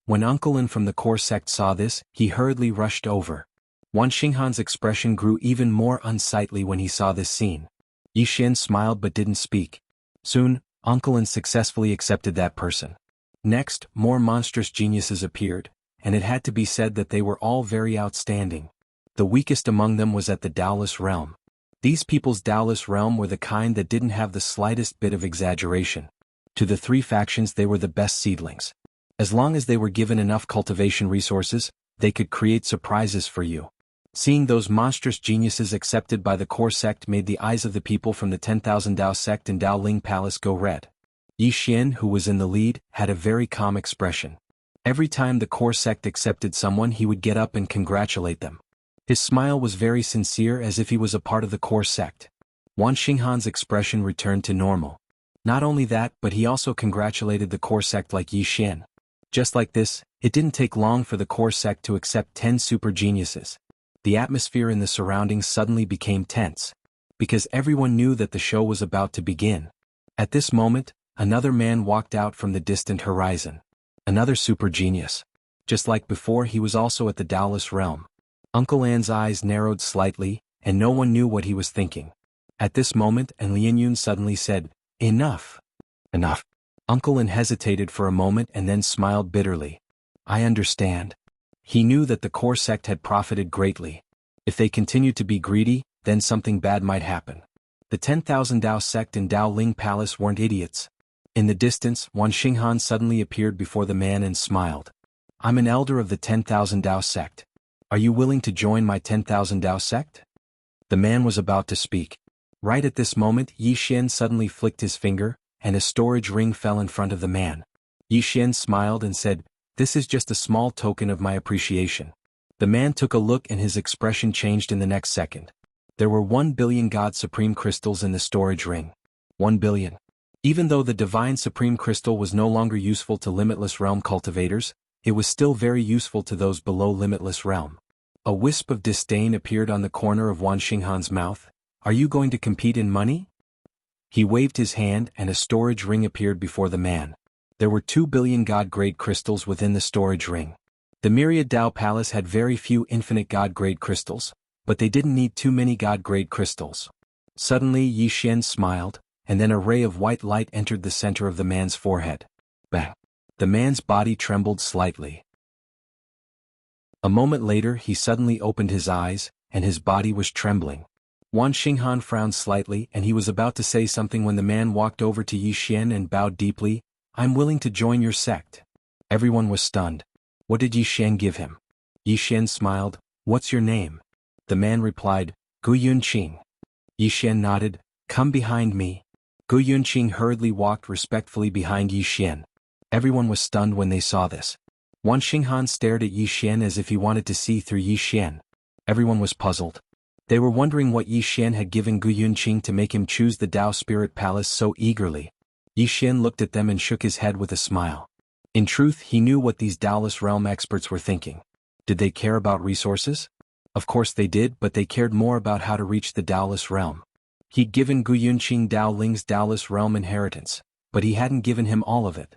When Uncle Lin from the core sect saw this, he hurriedly rushed over. Wan Xinghan's expression grew even more unsightly when he saw this scene. Yi Xian smiled but didn't speak. Soon, Uncle Lin successfully accepted that person. Next, more monstrous geniuses appeared, and it had to be said that they were all very outstanding. The weakest among them was at the Taoist realm. These people's Taoist realm were the kind that didn't have the slightest bit of exaggeration. To the three factions they were the best seedlings. As long as they were given enough cultivation resources, they could create surprises for you. Seeing those monstrous geniuses accepted by the core sect made the eyes of the people from the 10,000 Dao sect in Dao Ling Palace go red. Yi Xian, who was in the lead, had a very calm expression. Every time the core sect accepted someone, he would get up and congratulate them. His smile was very sincere, as if he was a part of the core sect. Wan Xinghan's expression returned to normal. Not only that, but he also congratulated the core sect like Yi Xian. Just like this, it didn't take long for the core sect to accept 10 super geniuses. The atmosphere in the surroundings suddenly became tense, because everyone knew that the show was about to begin. At this moment, another man walked out from the distant horizon. Another super genius. Just like before, he was also at the Taoist realm. Uncle An's eyes narrowed slightly, and no one knew what he was thinking. At this moment, Lien Yun suddenly said, "Enough. Enough." Uncle Lin hesitated for a moment and then smiled bitterly. I understand. He knew that the core sect had profited greatly. If they continued to be greedy, then something bad might happen. The 10,000 Dao sect in Dao Ling Palace weren't idiots. In the distance, Wan Xinghan suddenly appeared before the man and smiled. I'm an elder of the 10,000 Dao sect. Are you willing to join my 10,000 Dao sect? The man was about to speak. Right at this moment, Yi Xian suddenly flicked his finger, and a storage ring fell in front of the man. Yi Xian smiled and said, "This is just a small token of my appreciation." The man took a look and his expression changed in the next second. There were 1 billion God Supreme crystals in the storage ring. 1 billion. Even though the Divine Supreme Crystal was no longer useful to Limitless Realm cultivators, it was still very useful to those below Limitless Realm. A wisp of disdain appeared on the corner of Wan Xinghan's mouth. Are you going to compete in money? He waved his hand and a storage ring appeared before the man. There were 2 billion God-grade crystals within the storage ring. The Myriad Dao Palace had very few infinite God-grade crystals, but they didn't need too many God-grade crystals. Suddenly Yi Xian smiled, and then a ray of white light entered the center of the man's forehead. Bang! The man's body trembled slightly. A moment later he suddenly opened his eyes, and his body was trembling. Wan Xinghan frowned slightly and he was about to say something when the man walked over to Yi Xian and bowed deeply. I'm willing to join your sect. Everyone was stunned. What did Yi Xian give him? Yi Xian smiled. What's your name? The man replied, Gu Yunqing. Yi Xian nodded. Come behind me. Gu Yunqing hurriedly walked respectfully behind Yi Xian. Everyone was stunned when they saw this. Wan Xinghan stared at Yi Xian as if he wanted to see through Yi Xian. Everyone was puzzled. They were wondering what Yi Xian had given Gu Yunqing to make him choose the Dao Spirit Palace so eagerly. Yi Xian looked at them and shook his head with a smile. In truth, he knew what these Taoist realm experts were thinking. Did they care about resources? Of course they did, but they cared more about how to reach the Taoist realm. He'd given Gu Yunqing Dao Ling's Taoist realm inheritance, but he hadn't given him all of it.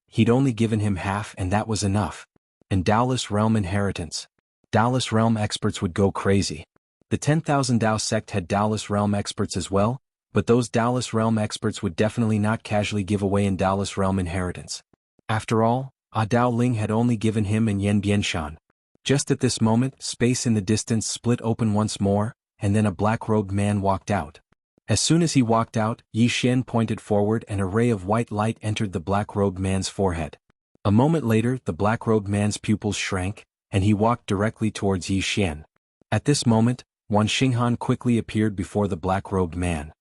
He'd only given him half, and that was enough. And Taoist realm inheritance. Taoist realm experts would go crazy. The 10,000 Dao sect had Taoist realm experts as well, but those Taoist realm experts would definitely not casually give away in Taoist realm inheritance. After all, Dao Ling had only given him and Yan Bianshan. Just at this moment, space in the distance split open once more, and then a black-robed man walked out. As soon as he walked out, Yi Xian pointed forward and a ray of white light entered the black-robed man's forehead. A moment later, the black-robed man's pupils shrank, and he walked directly towards Yi Xian. At this moment, Wan Xinghan quickly appeared before the black-robed man.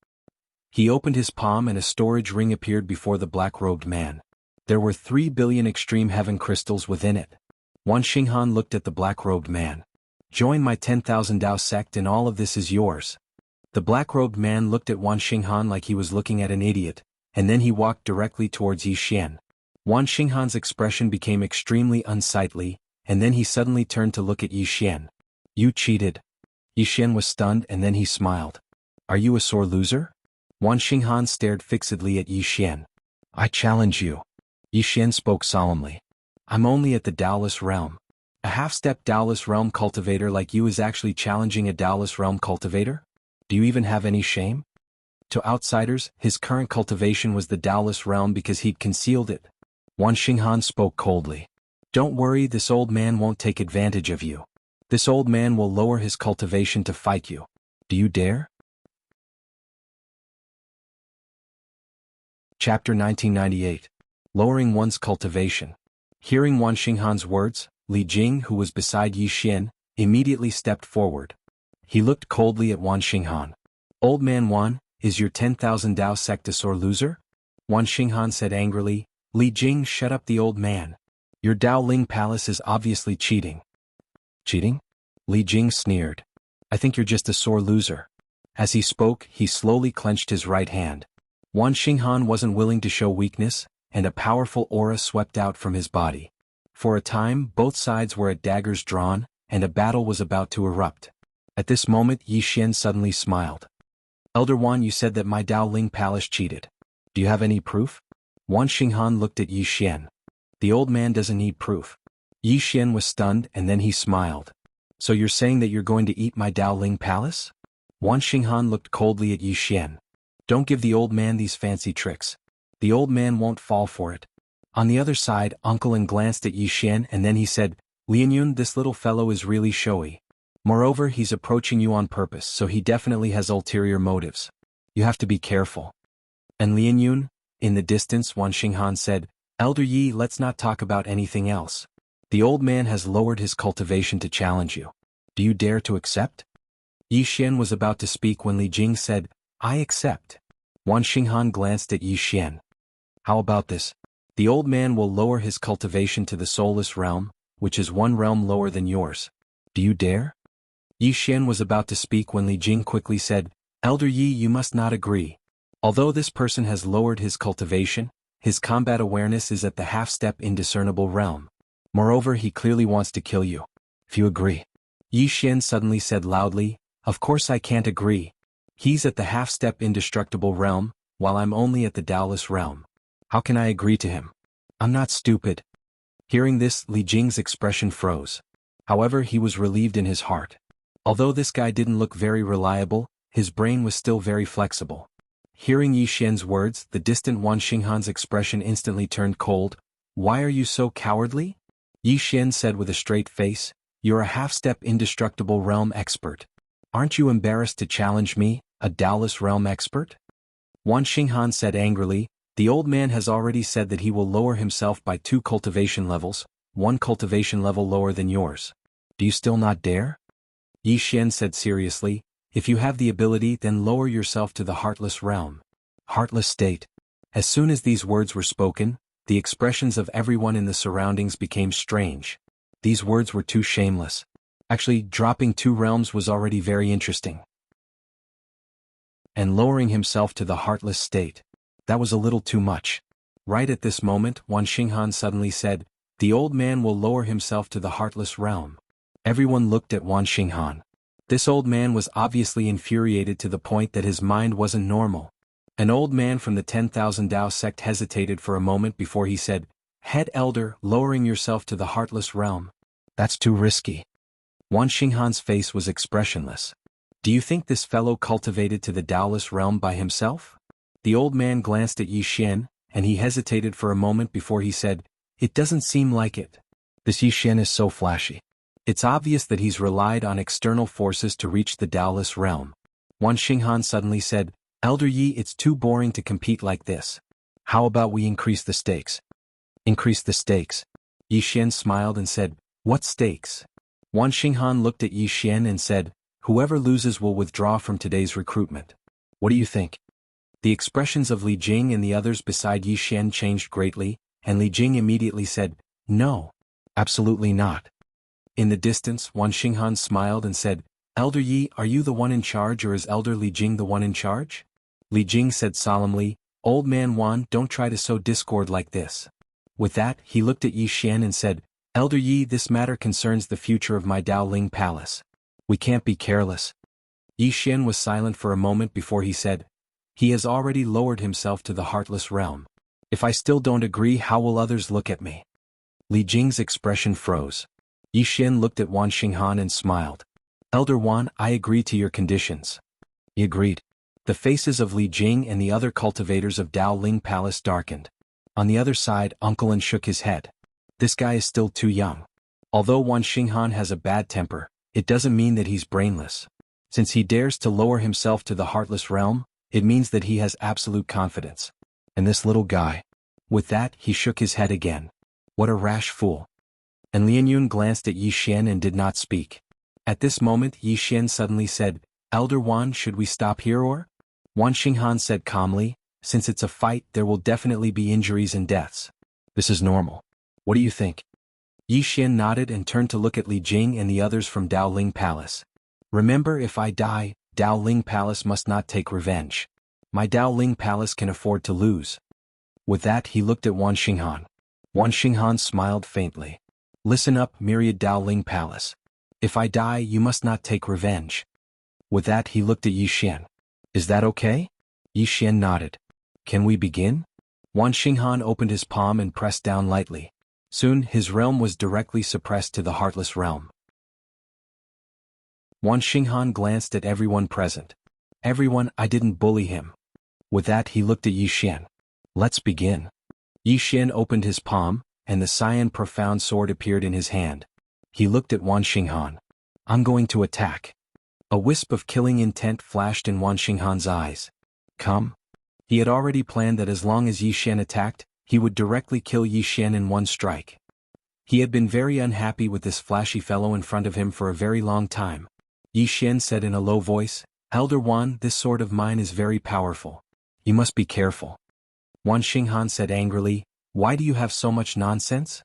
He opened his palm and a storage ring appeared before the black-robed man. There were 3 billion extreme heaven crystals within it. Wan Xinghan looked at the black-robed man. Join my 10,000 Dao sect and all of this is yours. The black-robed man looked at Wan Xinghan like he was looking at an idiot, and then he walked directly towards Yi Xian. Wan Xinghan's expression became extremely unsightly, and then he suddenly turned to look at Yi Xian. You cheated. Yi Xian was stunned and then he smiled. Are you a sore loser? Wan Xinghan stared fixedly at Yi Xian. I challenge you. Yi Xian spoke solemnly. I'm only at the Taoist realm. A half-step Taoist realm cultivator like you is actually challenging a Taoist realm cultivator? Do you even have any shame? To outsiders, his current cultivation was the Taoist realm because he'd concealed it. Wan Xinghan spoke coldly. Don't worry, this old man won't take advantage of you. This old man will lower his cultivation to fight you. Do you dare? Chapter 1998. Lowering one's cultivation. Hearing Wan Xinghan's words, Li Jing, who was beside Yi Xian, immediately stepped forward. He looked coldly at Wan Xinghan. Old man Wan, is your 10,000 Dao sect a sore loser? Wan Xinghan said angrily. Li Jing, shut up the old man. Your Dao Ling Palace is obviously cheating. Cheating? Li Jing sneered. I think you're just a sore loser. As he spoke, he slowly clenched his right hand. Wan Xinghan wasn't willing to show weakness, and a powerful aura swept out from his body. For a time, both sides were at daggers drawn, and a battle was about to erupt. At this moment, Yi Xian suddenly smiled. Elder Wan, you said that my Dao Ling Palace cheated. Do you have any proof? Wan Xinghan looked at Yi Xian. The old man doesn't need proof. Yi Xian was stunned and then he smiled. So you're saying that you're going to eat my Dao Ling Palace? Wan Xinghan looked coldly at Yi Xian. Don't give the old man these fancy tricks. The old man won't fall for it. On the other side, Uncle Lin glanced at Yi Xian and then he said, Lianyun, this little fellow is really showy. Moreover, he's approaching you on purpose, so he definitely has ulterior motives. You have to be careful. And Lianyun? In the distance, Wan Xinghan said, Elder Yi, let's not talk about anything else. The old man has lowered his cultivation to challenge you. Do you dare to accept? Yi Xian was about to speak when Li Jing said, I accept. Wan Xinghan glanced at Yi Xian. How about this? The old man will lower his cultivation to the soulless realm, which is one realm lower than yours. Do you dare? Yi Xian was about to speak when Li Jing quickly said, Elder Yi, you must not agree. Although this person has lowered his cultivation, his combat awareness is at the half-step indiscernible realm. Moreover, he clearly wants to kill you. If you agree. Yi Xian suddenly said loudly, Of course I can't agree. He's at the half-step indestructible realm, while I'm only at the Taoist realm. How can I agree to him? I'm not stupid. Hearing this, Li Jing's expression froze. However, he was relieved in his heart. Although this guy didn't look very reliable, his brain was still very flexible. Hearing Yi Xian's words, the distant Wan Xinghan's expression instantly turned cold. Why are you so cowardly? Yi Xian said with a straight face, You're a half-step indestructible realm expert. Aren't you embarrassed to challenge me, a Taoist realm expert? Wan Xinghan said angrily, The old man has already said that he will lower himself by 2 cultivation levels, 1 cultivation level lower than yours. Do you still not dare? Yi Xian said seriously, If you have the ability, then lower yourself to the heartless realm. Heartless state. As soon as these words were spoken, the expressions of everyone in the surroundings became strange. These words were too shameless. Actually, dropping 2 realms was already very interesting. And lowering himself to the heartless state. That was a little too much. Right at this moment, Wan Xinghan suddenly said, The old man will lower himself to the heartless realm. Everyone looked at Wan Xinghan. This old man was obviously infuriated to the point that his mind wasn't normal. An old man from the 10,000 Dao sect hesitated for a moment before he said, Head elder, lowering yourself to the heartless realm. That's too risky. Wan Xinghan's face was expressionless. Do you think this fellow cultivated to the Taoist realm by himself? The old man glanced at Yi Xian, and he hesitated for a moment before he said, It doesn't seem like it. This Yi Xian is so flashy. It's obvious that he's relied on external forces to reach the Taoist realm. Wan Xinghan suddenly said, Elder Yi, it's too boring to compete like this. How about we increase the stakes? Increase the stakes. Yi Xian smiled and said, What stakes? Wan Xinghan looked at Yi Xian and said, Whoever loses will withdraw from today's recruitment. What do you think? The expressions of Li Jing and the others beside Yi Xian changed greatly, and Li Jing immediately said, No. Absolutely not. In the distance, Wan Xinghan smiled and said, Elder Yi, are you the one in charge or is Elder Li Jing the one in charge? Li Jing said solemnly, Old man Wan, don't try to sow discord like this. With that, he looked at Yi Xian and said, Elder Yi, this matter concerns the future of my Daoling Palace. We can't be careless. Yi Xian was silent for a moment before he said, he has already lowered himself to the Heartless Realm. If I still don't agree, how will others look at me? Li Jing's expression froze. Yi Xian looked at Wan Xinghan and smiled. Elder Wan, I agree to your conditions. He agreed. The faces of Li Jing and the other cultivators of Daoling Palace darkened. On the other side, Uncle An shook his head. This guy is still too young. Although Wan Xinghan has a bad temper, it doesn't mean that he's brainless. Since he dares to lower himself to the Heartless Realm, it means that he has absolute confidence. And this little guy. With that, he shook his head again. What a rash fool. And Lian Yun glanced at Yi Xian and did not speak. At this moment, Yi Xian suddenly said, Elder Wan, should we stop here or? Wan Xinghan said calmly, since it's a fight, there will definitely be injuries and deaths. This is normal. What do you think? Yi Xian nodded and turned to look at Li Jing and the others from Daoling Palace. Remember, if I die, Daoling Palace must not take revenge. My Daoling Palace can afford to lose. With that, he looked at Wan Xinghan. Wan Xinghan smiled faintly. Listen up, myriad Daoling Palace. If I die, you must not take revenge. With that, he looked at Yi Xian. Is that okay? Yi Xian nodded. Can we begin? Wan Xinghan opened his palm and pressed down lightly. Soon, his realm was directly suppressed to the Heartless Realm. Wan Xinghan glanced at everyone present. Everyone, I didn't bully him. With that, he looked at Yi Xian. Let's begin. Yi Xian opened his palm, and the cyan profound sword appeared in his hand. He looked at Wan Xinghan. I'm going to attack. A wisp of killing intent flashed in Wan Xinghan's eyes. Come. He had already planned that as long as Yi Xian attacked, he would directly kill Yi Xian in one strike. He had been very unhappy with this flashy fellow in front of him for a very long time. Yi Xian said in a low voice, Elder Wan, this sword of mine is very powerful. You must be careful. Wan Xinghan said angrily, why do you have so much nonsense?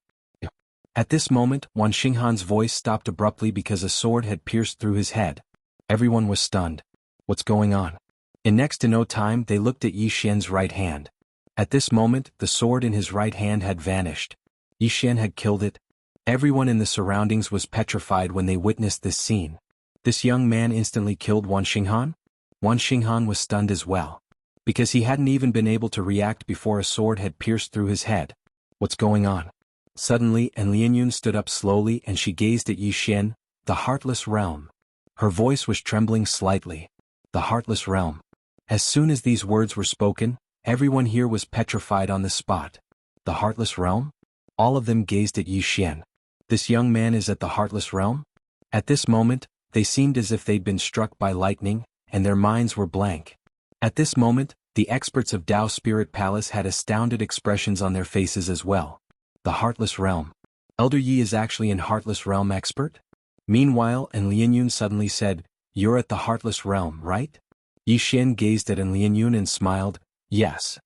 At this moment, Wan Xinghan's voice stopped abruptly because a sword had pierced through his head. Everyone was stunned. What's going on? In next to no time, they looked at Yi Xian's right hand. At this moment, the sword in his right hand had vanished. Yi Xian had killed it. Everyone in the surroundings was petrified when they witnessed this scene. This young man instantly killed Wan Xinghan? Wan Xinghan was stunned as well. Because he hadn't even been able to react before a sword had pierced through his head. What's going on? Suddenly, Lian Yun stood up slowly and she gazed at Yi Xian, the Heartless Realm. Her voice was trembling slightly. The Heartless Realm. As soon as these words were spoken, everyone here was petrified on the spot. The Heartless Realm? All of them gazed at Yi Xian. This young man is at the Heartless Realm? At this moment, they seemed as if they'd been struck by lightning, and their minds were blank. At this moment, the experts of Dao Spirit Palace had astounded expressions on their faces as well. The Heartless Realm. Elder Yi is actually an Heartless Realm expert? Meanwhile, Lian Yun suddenly said, You're at the Heartless Realm, right? Yi Xian gazed at Lian Yun and smiled, Yes.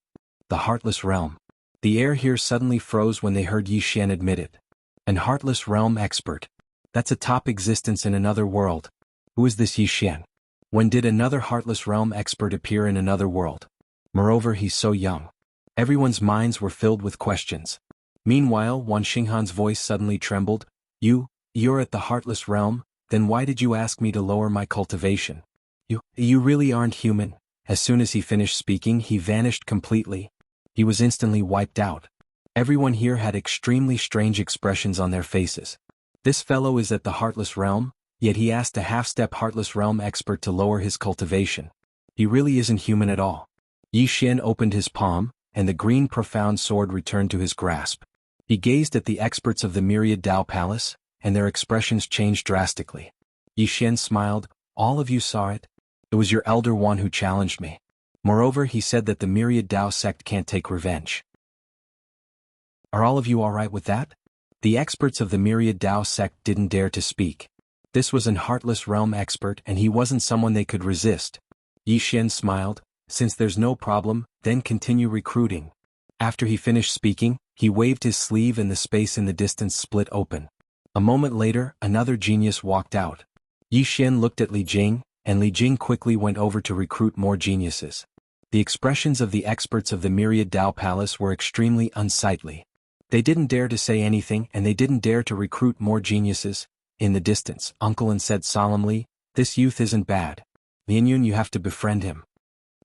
The Heartless Realm. The air here suddenly froze when they heard Yi Xian admit it. An Heartless Realm expert. That's a top existence in another world. Who is this Yi Xian? When did another Heartless Realm expert appear in another world? Moreover, he's so young. Everyone's minds were filled with questions. Meanwhile, Wan Xinghan's voice suddenly trembled. You're at the Heartless Realm, then why did you ask me to lower my cultivation? You really aren't human. As soon as he finished speaking, he vanished completely. He was instantly wiped out. Everyone here had extremely strange expressions on their faces. This fellow is at the Heartless Realm, yet he asked a half-step Heartless Realm expert to lower his cultivation. He really isn't human at all. Yi Xian opened his palm, and the green profound sword returned to his grasp. He gazed at the experts of the Myriad Dao Palace, and their expressions changed drastically. Yi Xian smiled, All of you saw it? It was your Elder Wan who challenged me. Moreover, he said that the Myriad Dao sect can't take revenge. Are all of you alright with that? The experts of the Myriad Dao sect didn't dare to speak. This was an Heartless Realm expert and he wasn't someone they could resist. Yi Xian smiled, Since there's no problem, then continue recruiting. After he finished speaking, he waved his sleeve and the space in the distance split open. A moment later, another genius walked out. Yi Xian looked at Li Jing, and Li Jing quickly went over to recruit more geniuses. The expressions of the experts of the Myriad Dao Palace were extremely unsightly. They didn't dare to say anything and they didn't dare to recruit more geniuses. In the distance, Uncle Lin said solemnly, "This youth isn't bad. Lianyun, you have to befriend him."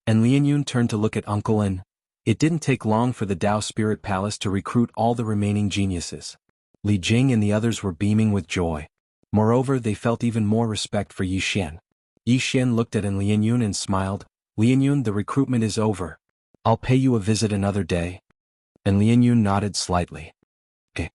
And Lianyun turned to look at Uncle Lin. It didn't take long for the Tao Spirit Palace to recruit all the remaining geniuses. Li Jing and the others were beaming with joy. Moreover, they felt even more respect for Yi Xian. Yi Xian looked at Lianyun and smiled. "Lianyun, the recruitment is over. I'll pay you a visit another day." And Lianyun nodded slightly. Okay.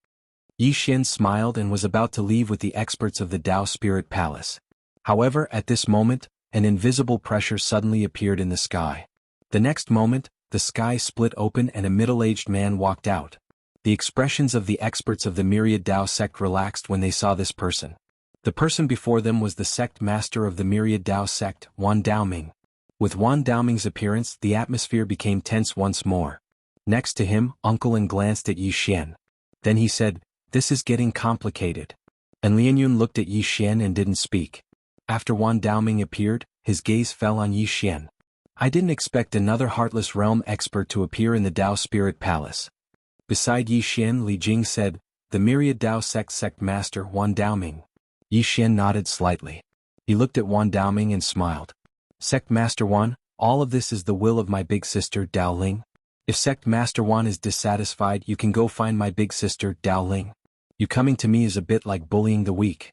Yi Xian smiled and was about to leave with the experts of the Tao Spirit Palace. However, at this moment, an invisible pressure suddenly appeared in the sky. The next moment, the sky split open and a middle-aged man walked out. The expressions of the experts of the Myriad Tao sect relaxed when they saw this person. The person before them was the sect master of the Myriad Tao sect, Wan Daoming. With Wan Daoming's appearance, the atmosphere became tense once more. Next to him, Uncle Lin glanced at Yi Xian. Then he said, "This is getting complicated." And Lianyun looked at Yi Xian and didn't speak. After Wan Daoming appeared, his gaze fell on Yi Xian. "I didn't expect another Heartless Realm expert to appear in the Tao Spirit Palace." Beside Yi Xian, Li Jing said, "The Myriad Tao sect master Wan Daoming." Yi Xian nodded slightly. He looked at Wan Daoming and smiled. "Sect Master Wan, all of this is the will of my big sister Dao Ling. If Sect Master Wan is dissatisfied, you can go find my big sister Dao Ling. You coming to me is a bit like bullying the weak."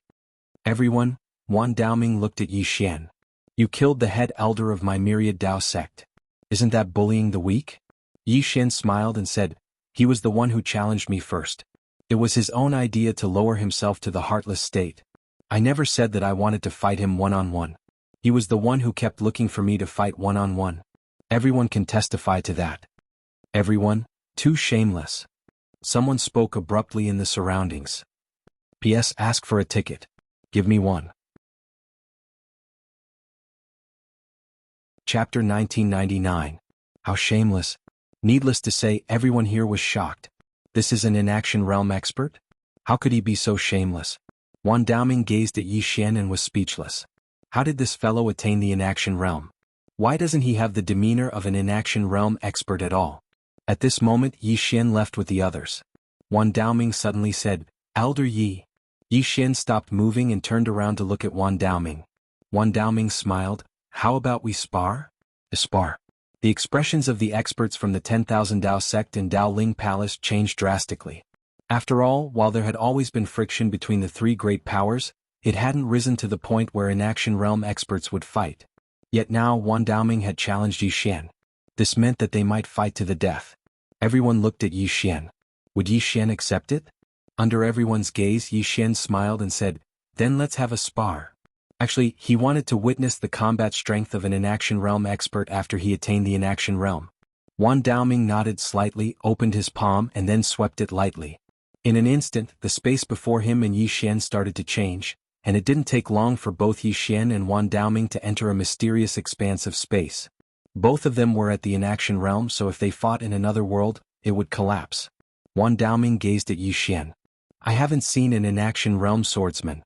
"Everyone," Wan Daoming looked at Yi Xian. "You killed the head elder of my Myriad Tao sect. Isn't that bullying the weak?" Yi Xian smiled and said, "He was the one who challenged me first. It was his own idea to lower himself to the heartless state. I never said that I wanted to fight him one-on-one. He was the one who kept looking for me to fight one-on-one. Everyone can testify to that." "Everyone? Too shameless." Someone spoke abruptly in the surroundings. "P.S. Ask for a ticket. Give me one." Chapter 1999. How shameless. Needless to say, everyone here was shocked. This is an inaction realm expert? How could he be so shameless? Wan Daoming gazed at Yi Xian and was speechless. How did this fellow attain the inaction realm? Why doesn't he have the demeanor of an inaction realm expert at all? At this moment, Yi Xian left with the others. Wan Daoming suddenly said, "Elder Yi." Yi Xian stopped moving and turned around to look at Wan Daoming. Wan Daoming smiled. "How about we spar?" Spar. The expressions of the experts from the 10,000 Tao sect in Dao Ling Palace changed drastically. After all, while there had always been friction between the three great powers, it hadn't risen to the point where inaction realm experts would fight. Yet now Wan Daoming had challenged Yi Xian. This meant that they might fight to the death. Everyone looked at Yi Xian. Would Yi Xian accept it? Under everyone's gaze, Yi Xian smiled and said, "Then let's have a spar." Actually, he wanted to witness the combat strength of an inaction realm expert after he attained the inaction realm. Wan Daoming nodded slightly, opened his palm and then swept it lightly. In an instant, the space before him and Yi Xian started to change, and it didn't take long for both Yi Xian and Wan Daoming to enter a mysterious expanse of space. Both of them were at the inaction realm, so if they fought in another world, it would collapse. Wan Daoming gazed at Yi Xian. "I haven't seen an inaction realm swordsman."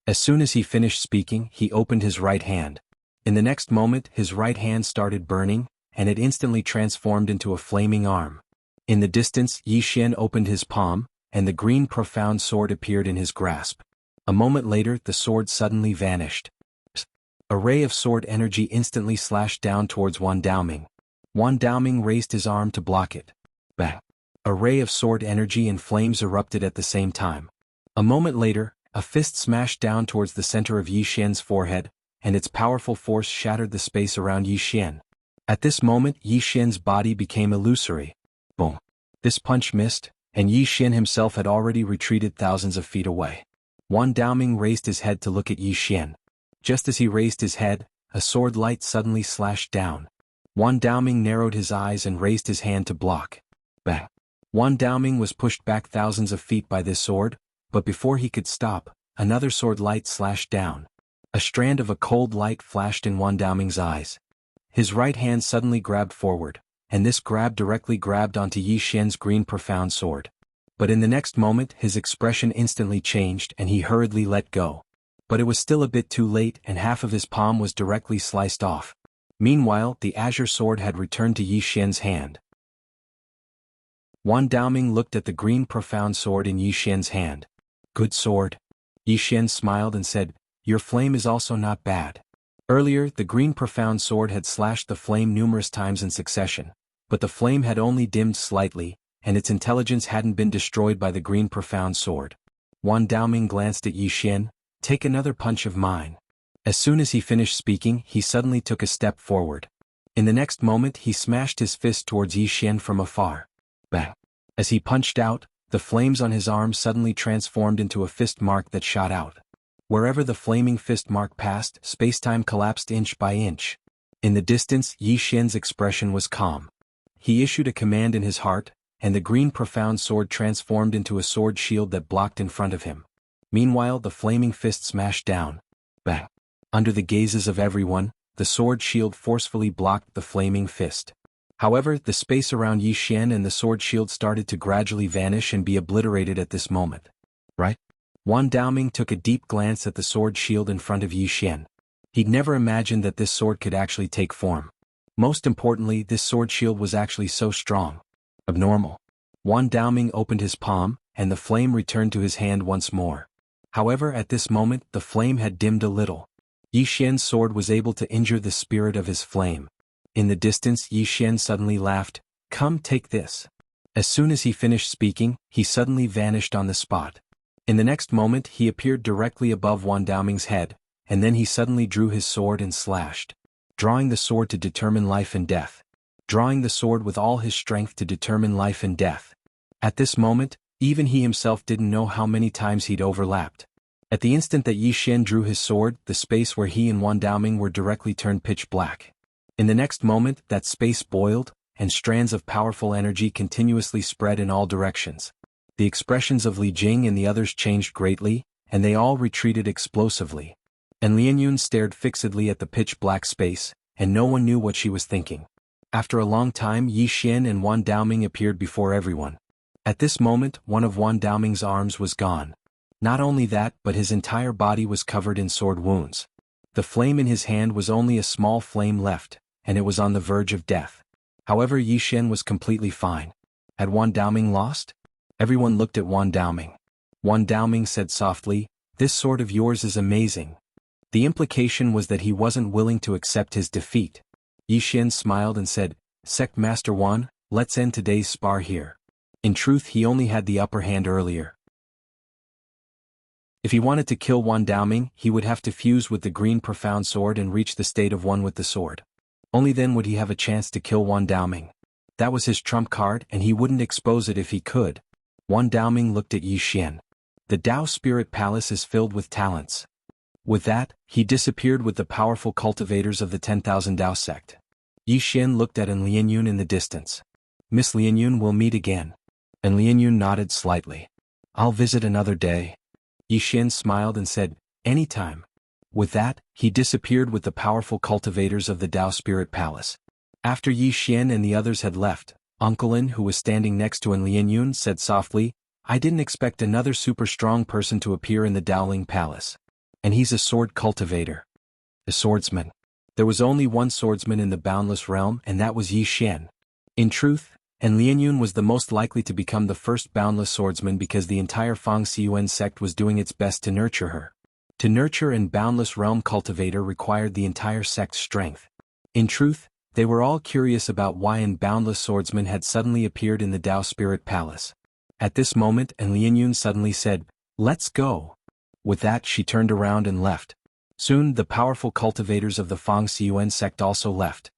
As soon as he finished speaking, he opened his right hand. In the next moment, his right hand started burning, and it instantly transformed into a flaming arm. In the distance, Yi Xian opened his palm, and the green profound sword appeared in his grasp. A moment later, the sword suddenly vanished. A ray of sword energy instantly slashed down towards Wan Daoming. Wan Daoming raised his arm to block it. Bang! A ray of sword energy and flames erupted at the same time. A moment later, a fist smashed down towards the center of Yi Xian's forehead, and its powerful force shattered the space around Yi Xian. At this moment, Yi Xian's body became illusory. Boom! This punch missed, and Yi Xian himself had already retreated thousands of feet away. Wan Daoming raised his head to look at Yi Xian. Just as he raised his head, a sword light suddenly slashed down. Wan Daoming narrowed his eyes and raised his hand to block. Bang! Wan Daoming was pushed back thousands of feet by this sword, but before he could stop, another sword light slashed down. A strand of a cold light flashed in Wan Daoming's eyes. His right hand suddenly grabbed forward, and this grab directly grabbed onto Yi Xian's green profound sword. But in the next moment his expression instantly changed and he hurriedly let go. But it was still a bit too late and half of his palm was directly sliced off. Meanwhile, the azure sword had returned to Yi Xian's hand. Wan Daoming looked at the green profound sword in Yi Xian's hand. Good sword. Yi Xian smiled and said, your flame is also not bad. Earlier, the green profound sword had slashed the flame numerous times in succession, but the flame had only dimmed slightly, and its intelligence hadn't been destroyed by the green profound sword. Wan Daoming glanced at Yi Xian. Take another punch of mine. As soon as he finished speaking, he suddenly took a step forward. In the next moment he smashed his fist towards Yi Xian from afar. Bang! As he punched out, the flames on his arm suddenly transformed into a fist mark that shot out. Wherever the flaming fist mark passed, spacetime collapsed inch by inch. In the distance, Yi Xian's expression was calm. He issued a command in his heart, and the green profound sword transformed into a sword shield that blocked in front of him. Meanwhile, the flaming fist smashed down. Bang! Under the gazes of everyone, the sword shield forcefully blocked the flaming fist. However, the space around Yi Xian and the sword shield started to gradually vanish and be obliterated at this moment. Right? Wan Daoming took a deep glance at the sword shield in front of Yi Xian. He'd never imagined that this sword could actually take form. Most importantly, this sword shield was actually so strong. Abnormal. Wan Daoming opened his palm, and the flame returned to his hand once more. However, at this moment, the flame had dimmed a little. Yi Xian's sword was able to injure the spirit of his flame. In the distance, Yi Xian suddenly laughed. Come, take this. As soon as he finished speaking, he suddenly vanished on the spot. In the next moment, he appeared directly above Wan Daoming's head, and then he suddenly drew his sword and slashed. Drawing the sword to determine life and death. Drawing the sword with all his strength to determine life and death. At this moment, even he himself didn't know how many times he'd overlapped. At the instant that Yi Xian drew his sword, the space where he and Wan Daoming were directly turned pitch black. In the next moment, that space boiled, and strands of powerful energy continuously spread in all directions. The expressions of Li Jing and the others changed greatly, and they all retreated explosively. And Lianyun stared fixedly at the pitch-black space, and no one knew what she was thinking. After a long time, Yi Xian and Wan Daoming appeared before everyone. At this moment, one of Wan Daoming's arms was gone. Not only that, but his entire body was covered in sword wounds. The flame in his hand was only a small flame left, and it was on the verge of death. However, Yi Xian was completely fine. Had Wan Daoming lost? Everyone looked at Wan Daoming. Wan Daoming said softly, "This sword of yours is amazing." The implication was that he wasn't willing to accept his defeat. Yi Xian smiled and said, "Sect Master Wan, let's end today's spar here." In truth, he only had the upper hand earlier. If he wanted to kill Wan Daoming, he would have to fuse with the green profound sword and reach the state of one with the sword. Only then would he have a chance to kill Wan Daoming. That was his trump card, and he wouldn't expose it if he could. Wan Daoming looked at Yi Xian. The Tao Spirit Palace is filled with talents. With that, he disappeared with the powerful cultivators of the 10,000 Tao sect. Yi Xian looked at An Lianyun in the distance. "Miss Lianyun will meet again." And Lianyun nodded slightly. "I'll visit another day." Yi Xian smiled and said, "Anytime." With that, he disappeared with the powerful cultivators of the Tao Spirit Palace. After Yi Xian and the others had left, Uncle Lin, who was standing next to An Lianyun, said softly, "I didn't expect another super strong person to appear in the Daoling Palace. And he's a sword cultivator. A swordsman." There was only one swordsman in the boundless realm, and that was Yi Xian. In truth, An Lianyun was the most likely to become the first boundless swordsman because the entire Fang Xiyuan sect was doing its best to nurture her. To nurture an boundless realm cultivator required the entire sect's strength. In truth, they were all curious about why an boundless swordsman had suddenly appeared in the Tao Spirit Palace. At this moment, An Lianyun suddenly said, "Let's go." With that, she turned around and left. Soon, the powerful cultivators of the Fang Xiyuan sect also left.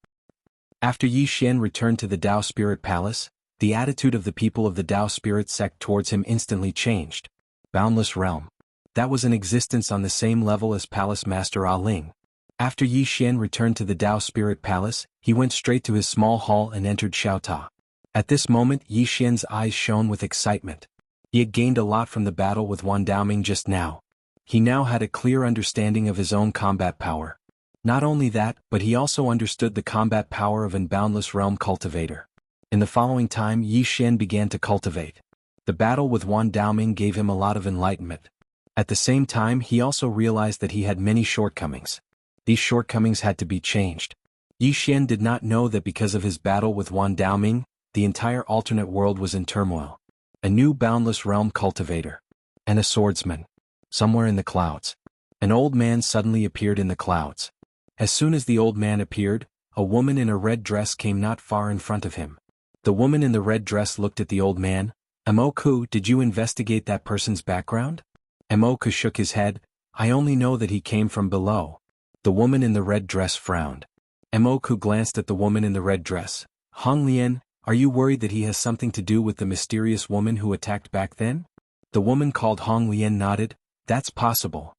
After Yi Xian returned to the Tao Spirit Palace, the attitude of the people of the Tao Spirit sect towards him instantly changed. Boundless realm. That was in existence on the same level as Palace Master Ah Ling. After Yi Xian returned to the Tao Spirit Palace, he went straight to his small hall and entered Xiaota. At this moment, Yi Xian's eyes shone with excitement. He had gained a lot from the battle with Wan Daoming just now. He now had a clear understanding of his own combat power. Not only that, but he also understood the combat power of an boundless realm cultivator. In the following time, Yi Xian began to cultivate. The battle with Wan Daoming gave him a lot of enlightenment. At the same time, he also realized that he had many shortcomings. These shortcomings had to be changed. Yi Xian did not know that because of his battle with Wan Daoming, the entire alternate world was in turmoil. A new boundless realm cultivator. And a swordsman. Somewhere in the clouds. An old man suddenly appeared in the clouds. As soon as the old man appeared, a woman in a red dress came not far in front of him. The woman in the red dress looked at the old man. Emoku, did you investigate that person's background? Emoku shook his head. I only know that he came from below. The woman in the red dress frowned. Emoku glanced at the woman in the red dress. Hong Lian, are you worried that he has something to do with the mysterious woman who attacked back then? The woman called Hong Lian nodded. That's possible.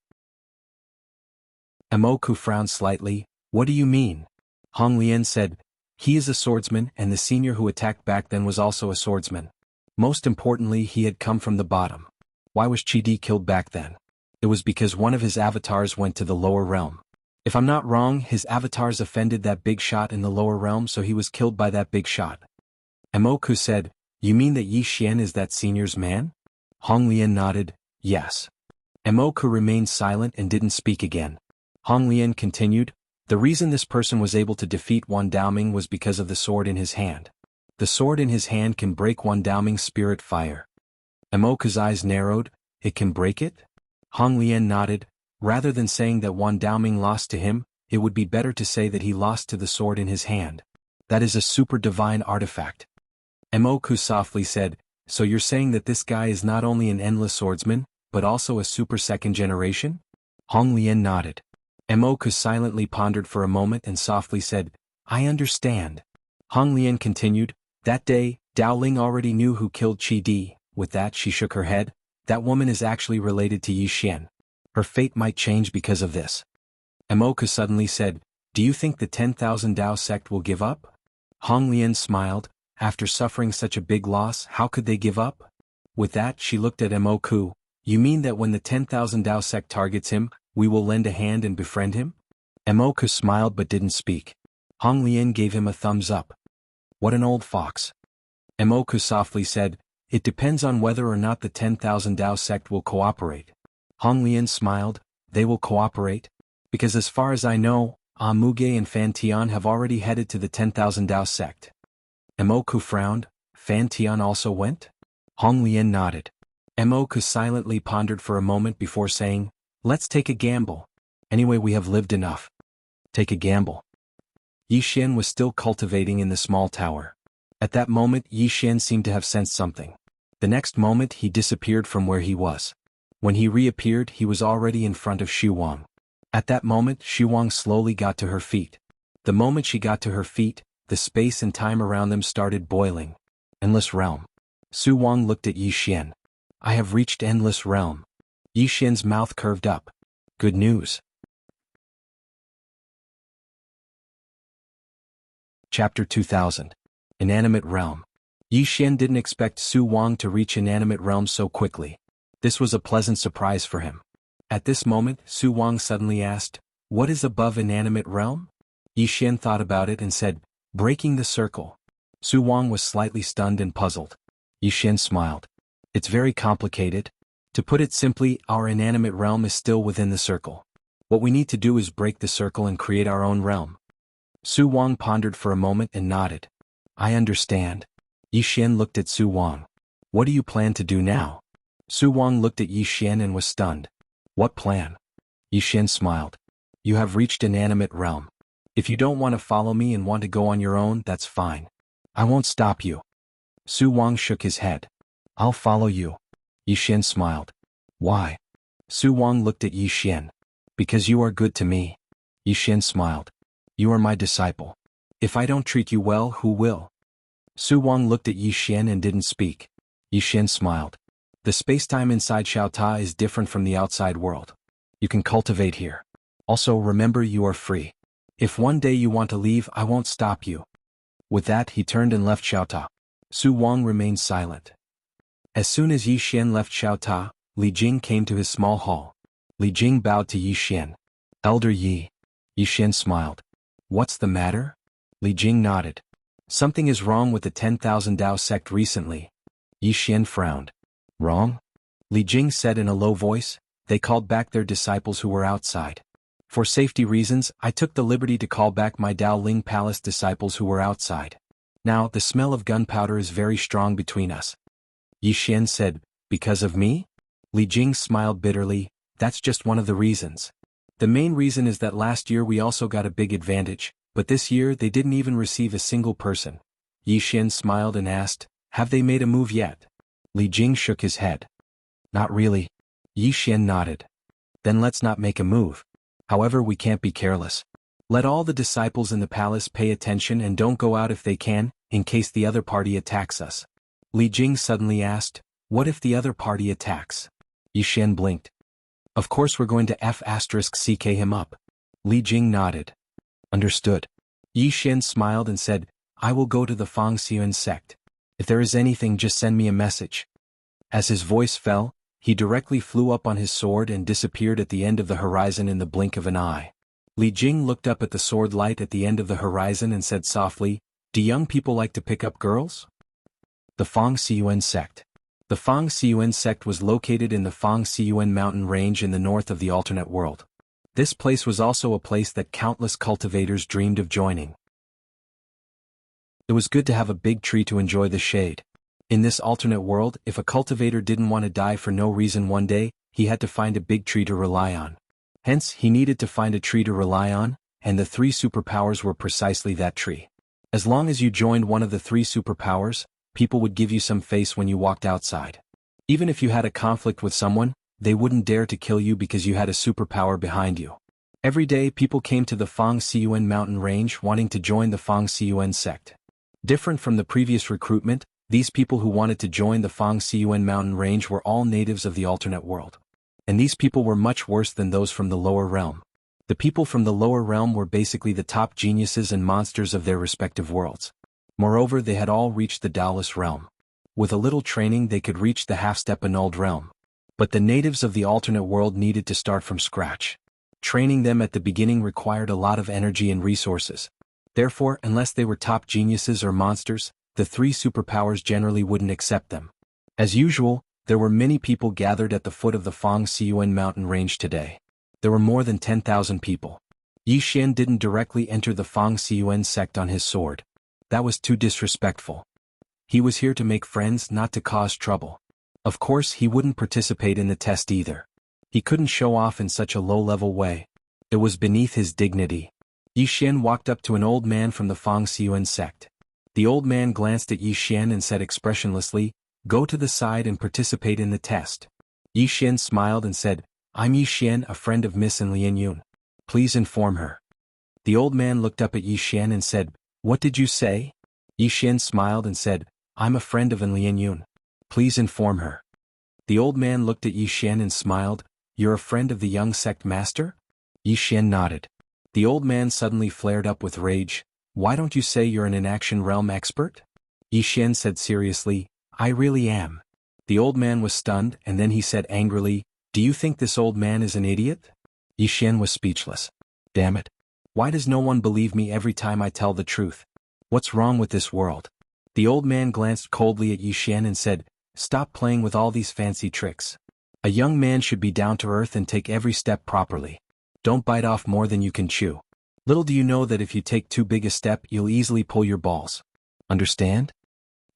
Emoku frowned slightly. What do you mean? Hong Lian said, he is a swordsman and the senior who attacked back then was also a swordsman. Most importantly, he had come from the bottom. Why was Chidi killed back then? It was because one of his avatars went to the lower realm. If I'm not wrong, his avatars offended that big shot in the lower realm, so he was killed by that big shot. Emoku said, you mean that Yi Xian is that senior's man? Hong Lian nodded, yes. Emoku remained silent and didn't speak again. Hong Lian continued, the reason this person was able to defeat Wan Daoming was because of the sword in his hand. The sword in his hand can break Wan Daoming's spirit fire. Emoku's eyes narrowed, it can break it? Hong Lian nodded, rather than saying that Wan Daoming lost to him, it would be better to say that he lost to the sword in his hand. That is a super divine artifact. Emoku softly said, so you're saying that this guy is not only an endless swordsman, but also a super second generation? Hong Lian nodded. Emoku silently pondered for a moment and softly said, I understand. Hong Lian continued, that day, Dao Ling already knew who killed Qi Di. With that she shook her head. That woman is actually related to Yi Xian. Her fate might change because of this. Emoku suddenly said, do you think the 10,000 Dao sect will give up? Hong Lian smiled, after suffering such a big loss, how could they give up? With that she looked at Emoku, you mean that when the 10,000 Dao sect targets him, we will lend a hand and befriend him? Emoku smiled but didn't speak. Hong Lian gave him a thumbs up. What an old fox. Emoku softly said, it depends on whether or not the 10,000 Dao sect will cooperate. Hong Lian smiled, they will cooperate? Because as far as I know, Muge and Fan Tian have already headed to the 10,000 Dao sect. Emoku frowned, Fan Tian also went? Hong Lian nodded. Emoku silently pondered for a moment before saying, let's take a gamble. Anyway, we have lived enough. Take a gamble. Yi Xian was still cultivating in the small tower. At that moment Yi Xian seemed to have sensed something. The next moment he disappeared from where he was. When he reappeared he was already in front of Xu Wang. At that moment Xu Wang slowly got to her feet. The moment she got to her feet, the space and time around them started boiling. Endless realm. Xu Wang looked at Yi Xian. I have reached endless realm. Yi Xian's mouth curved up. Good news. Chapter 2000. Inanimate Realm. Yi Xian didn't expect Xu Wang to reach inanimate realm so quickly. This was a pleasant surprise for him. At this moment, Xu Wang suddenly asked, what is above inanimate realm? Yi Xian thought about it and said, breaking the circle. Xu Wang was slightly stunned and puzzled. Yi Xian smiled. It's very complicated. To put it simply, our inanimate realm is still within the circle. What we need to do is break the circle and create our own realm. Xu Wang pondered for a moment and nodded. I understand. Yi Xian looked at Xu Wang. What do you plan to do now? Xu Wang looked at Yi Xian and was stunned. What plan? Yi Xian smiled. You have reached inanimate realm. If you don't want to follow me and want to go on your own, that's fine. I won't stop you. Xu Wang shook his head. I'll follow you. Yi Xian smiled. Why? Xu Wang looked at Yi Xian. Because you are good to me. Yi Xian smiled. You are my disciple. If I don't treat you well, who will? Xu Wang looked at Yi Xian and didn't speak. Yi Xian smiled. The spacetime inside Xiaota is different from the outside world. You can cultivate here. Also remember you are free. If one day you want to leave, I won't stop you. With that he turned and left Xiaota. Xu Wang remained silent. As soon as Yi Xian left Xiaota, Li Jing came to his small hall. Li Jing bowed to Yi Xian. Elder Yi. Yi Xian smiled. What's the matter? Li Jing nodded. Something is wrong with the 10,000 Dao sect recently. Yi Xian frowned. Wrong? Li Jing said in a low voice. They called back their disciples who were outside. For safety reasons, I took the liberty to call back my Dao Ling Palace disciples who were outside. Now, the smell of gunpowder is very strong between us. Yi Xian said, because of me? Li Jing smiled bitterly, that's just one of the reasons. The main reason is that last year we also got a big advantage, but this year they didn't even receive a single person. Yi Xian smiled and asked, have they made a move yet? Li Jing shook his head. Not really. Yi Xian nodded. Then let's not make a move. However, we can't be careless. Let all the disciples in the palace pay attention and don't go out if they can, in case the other party attacks us. Li Jing suddenly asked, what if the other party attacks? Yi Xian blinked. Of course we're going to F***ck him up. Li Jing nodded. Understood. Yi Xian smiled and said, I will go to the Fang Xiuan sect. If there is anything, just send me a message. As his voice fell, he directly flew up on his sword and disappeared at the end of the horizon in the blink of an eye. Li Jing looked up at the sword light at the end of the horizon and said softly, do young people like to pick up girls? The Fang Xiuan sect. The Fang Xiuan sect was located in the Fang Xiuan mountain range in the north of the alternate world. This place was also a place that countless cultivators dreamed of joining. It was good to have a big tree to enjoy the shade. In this alternate world, if a cultivator didn't want to die for no reason one day, he had to find a big tree to rely on. Hence, he needed to find a tree to rely on, and the three superpowers were precisely that tree. As long as you joined one of the three superpowers, people would give you some face when you walked outside. Even if you had a conflict with someone, they wouldn't dare to kill you because you had a superpower behind you. Every day people came to the Fang Xiuan mountain range wanting to join the Fang Xiuan sect. Different from the previous recruitment, these people who wanted to join the Fang Xiuan mountain range were all natives of the alternate world. And these people were much worse than those from the lower realm. The people from the lower realm were basically the top geniuses and monsters of their respective worlds. Moreover, they had all reached the Taoist realm. With a little training they could reach the half-step annulled realm. But the natives of the alternate world needed to start from scratch. Training them at the beginning required a lot of energy and resources. Therefore, unless they were top geniuses or monsters, the three superpowers generally wouldn't accept them. As usual, there were many people gathered at the foot of the Fang Xiuan mountain range today. There were more than 10,000 people. Yi Xian didn't directly enter the Fang Xiuan sect on his sword. That was too disrespectful. He was here to make friends, not to cause trouble. Of course, he wouldn't participate in the test either. He couldn't show off in such a low-level way. It was beneath his dignity. Yi Xian walked up to an old man from the Fang Xiuan sect. The old man glanced at Yi Xian and said expressionlessly, go to the side and participate in the test. Yi Xian smiled and said, I'm Yi Xian, a friend of Miss Lian Yun. Please inform her. The old man looked up at Yi Xian and said, what did you say? Yi Xian smiled and said, I'm a friend of Lian Yun. Please inform her. The old man looked at Yi Xian and smiled, you're a friend of the young sect master? Yi Xian nodded. The old man suddenly flared up with rage, why don't you say you're an inaction realm expert? Yi Xian said seriously, I really am. The old man was stunned and then he said angrily, do you think this old man is an idiot? Yi Xian was speechless. Damn it. Why does no one believe me every time I tell the truth? What's wrong with this world? The old man glanced coldly at Yi Xian and said, stop playing with all these fancy tricks. A young man should be down to earth and take every step properly. Don't bite off more than you can chew. Little do you know that if you take too big a step you'll easily pull your balls. Understand?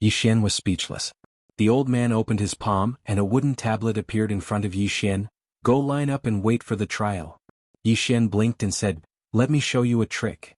Yi Xian was speechless. The old man opened his palm and a wooden tablet appeared in front of Yi Xian. Go line up and wait for the trial. Yi Xian blinked and said, let me show you a trick.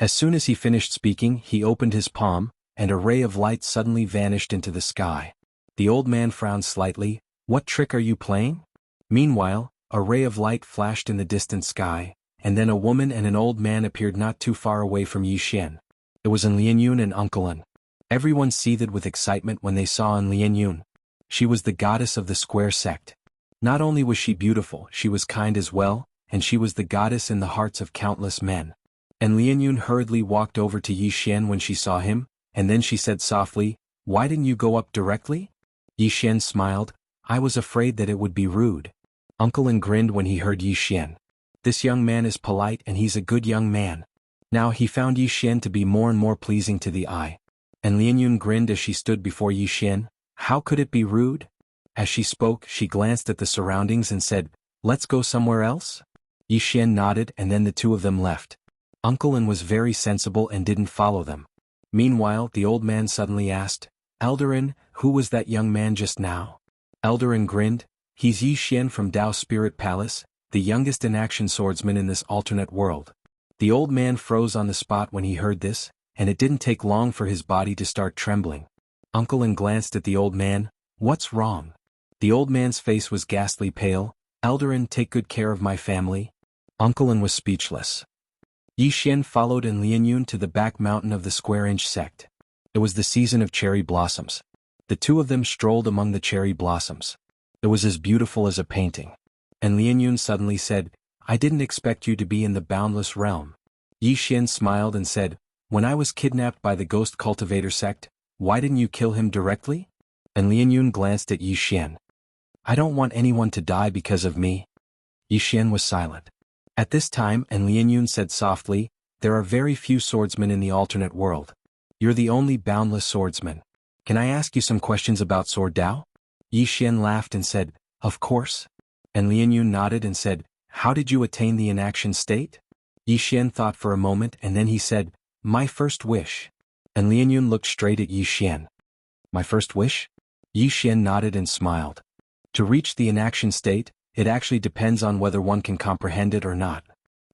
As soon as he finished speaking, he opened his palm, and a ray of light suddenly vanished into the sky. The old man frowned slightly, what trick are you playing? Meanwhile, a ray of light flashed in the distant sky, and then a woman and an old man appeared not too far away from Yi Xian. It was Lian Yun and Uncle An. Everyone seethed with excitement when they saw Lian Yun. She was the goddess of the square sect. Not only was she beautiful, she was kind as well, and she was the goddess in the hearts of countless men. And Lian Yun hurriedly walked over to Yi Xian when she saw him, and then she said softly, why didn't you go up directly? Yi Xian smiled, I was afraid that it would be rude. Uncle An grinned when he heard Yi Xian. This young man is polite and he's a good young man. Now he found Yi Xian to be more and more pleasing to the eye. And Lian Yun grinned as she stood before Yi Xian, how could it be rude? As she spoke, she glanced at the surroundings and said, let's go somewhere else? Yi Xian nodded and then the two of them left. Uncle Lin was very sensible and didn't follow them. Meanwhile, the old man suddenly asked, Eldarin, who was that young man just now? Eldarin grinned, he's Yi Xian from Dao Spirit Palace, the youngest in-action swordsman in this alternate world. The old man froze on the spot when he heard this, and it didn't take long for his body to start trembling. Uncle Lin glanced at the old man, what's wrong? The old man's face was ghastly pale, Eldarin, take good care of my family. Uncle Lin was speechless. Yi Xian followed in Lianyun to the back mountain of the square-inch sect. It was the season of cherry blossoms. The two of them strolled among the cherry blossoms. It was as beautiful as a painting. And Lianyun suddenly said, I didn't expect you to be in the boundless realm. Yi Xian smiled and said, when I was kidnapped by the ghost cultivator sect, why didn't you kill him directly? And Lianyun glanced at Yi Xian. I don't want anyone to die because of me. Yi Xian was silent. At this time, and Lianyun said softly, there are very few swordsmen in the alternate world. You're the only boundless swordsman. Can I ask you some questions about Sword Dao? Yi Xian laughed and said, of course. And Lianyun nodded and said, how did you attain the inaction state? Yi Xian thought for a moment and then he said, my first wish. And Lianyun looked straight at Yi Xian. My first wish? Yi Xian nodded and smiled. To reach the inaction state, it actually depends on whether one can comprehend it or not.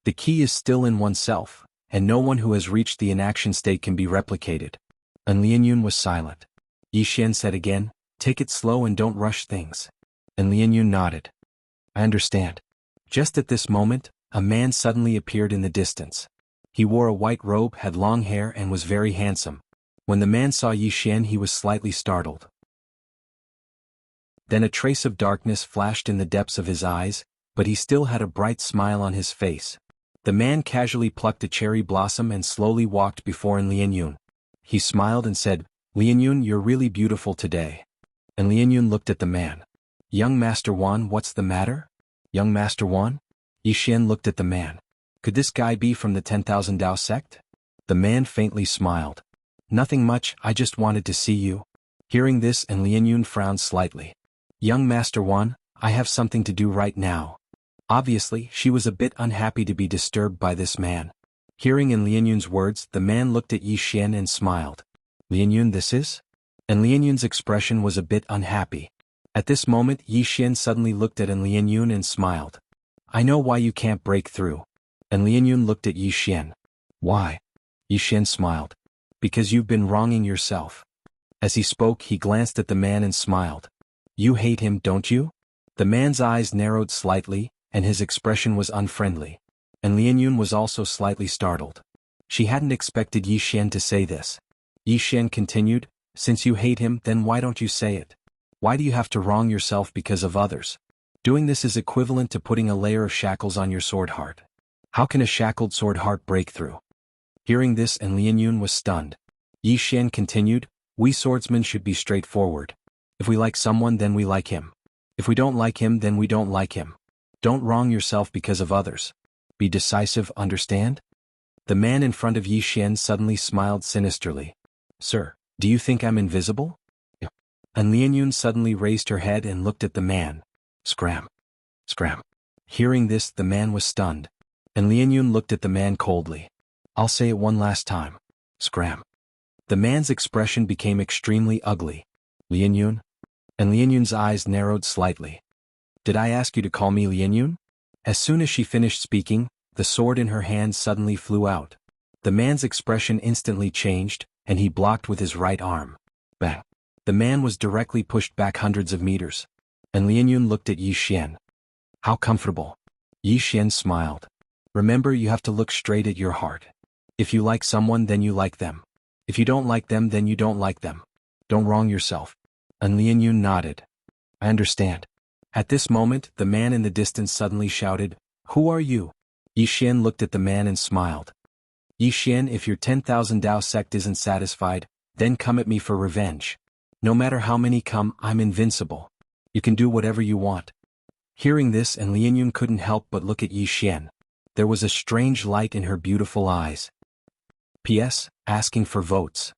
The key is still in oneself, and no one who has reached the inaction state can be replicated. And Lianyun was silent. Yi Xian said again, take it slow and don't rush things. And Lianyun nodded. I understand. Just at this moment, a man suddenly appeared in the distance. He wore a white robe, had long hair and was very handsome. When the man saw Yi Xian he was slightly startled. Then a trace of darkness flashed in the depths of his eyes, but he still had a bright smile on his face. The man casually plucked a cherry blossom and slowly walked before Lianyun. He smiled and said, Lianyun, you're really beautiful today. And Lianyun looked at the man. Young Master Wan, what's the matter? Young Master Wan? Yi Xian looked at the man. Could this guy be from the 10,000 Dao sect? The man faintly smiled. Nothing much, I just wanted to see you. Hearing this, and Lianyun frowned slightly. Young Master Wan, I have something to do right now. Obviously, she was a bit unhappy to be disturbed by this man. Hearing in Lianyun's words, the man looked at Yi Xian and smiled. Lianyun, this is? And Lianyun's expression was a bit unhappy. At this moment, Yi Xian suddenly looked at Lianyun and smiled. I know why you can't break through. And Lianyun looked at Yi Xian. Why? Yi Xian smiled. Because you've been wronging yourself. As he spoke, he glanced at the man and smiled. You hate him, don't you? The man's eyes narrowed slightly, and his expression was unfriendly. And Lianyun was also slightly startled. She hadn't expected Yi Xian to say this. Yi Xian continued, since you hate him, then why don't you say it? Why do you have to wrong yourself because of others? Doing this is equivalent to putting a layer of shackles on your sword heart. How can a shackled sword heart break through? Hearing this, and Lianyun was stunned. Yi Xian continued, we swordsmen should be straightforward. If we like someone, then we like him. If we don't like him, then we don't like him. Don't wrong yourself because of others. Be decisive, understand? The man in front of Yi Xian suddenly smiled sinisterly. Sir, do you think I'm invisible? And Lianyun suddenly raised her head and looked at the man. Scram. Scram. Hearing this, the man was stunned. And Lianyun looked at the man coldly. I'll say it one last time. Scram. The man's expression became extremely ugly. Lianyun? And Lianyun's eyes narrowed slightly. Did I ask you to call me Lianyun? As soon as she finished speaking, the sword in her hand suddenly flew out. The man's expression instantly changed, and he blocked with his right arm. Bang. The man was directly pushed back hundreds of meters. And Lianyun looked at Yi Xian. How comfortable. Yi Xian smiled. Remember, you have to look straight at your heart. If you like someone, then you like them. If you don't like them, then you don't like them. Don't wrong yourself. And Lianyun nodded. I understand. At this moment, the man in the distance suddenly shouted, Who are you? Yi Xian looked at the man and smiled. Yi Xian, if your 10,000 Dao sect isn't satisfied, then come at me for revenge. No matter how many come, I'm invincible. You can do whatever you want. Hearing this, and Lianyun couldn't help but look at Yi Xian. There was a strange light in her beautiful eyes. P.S. Asking for votes.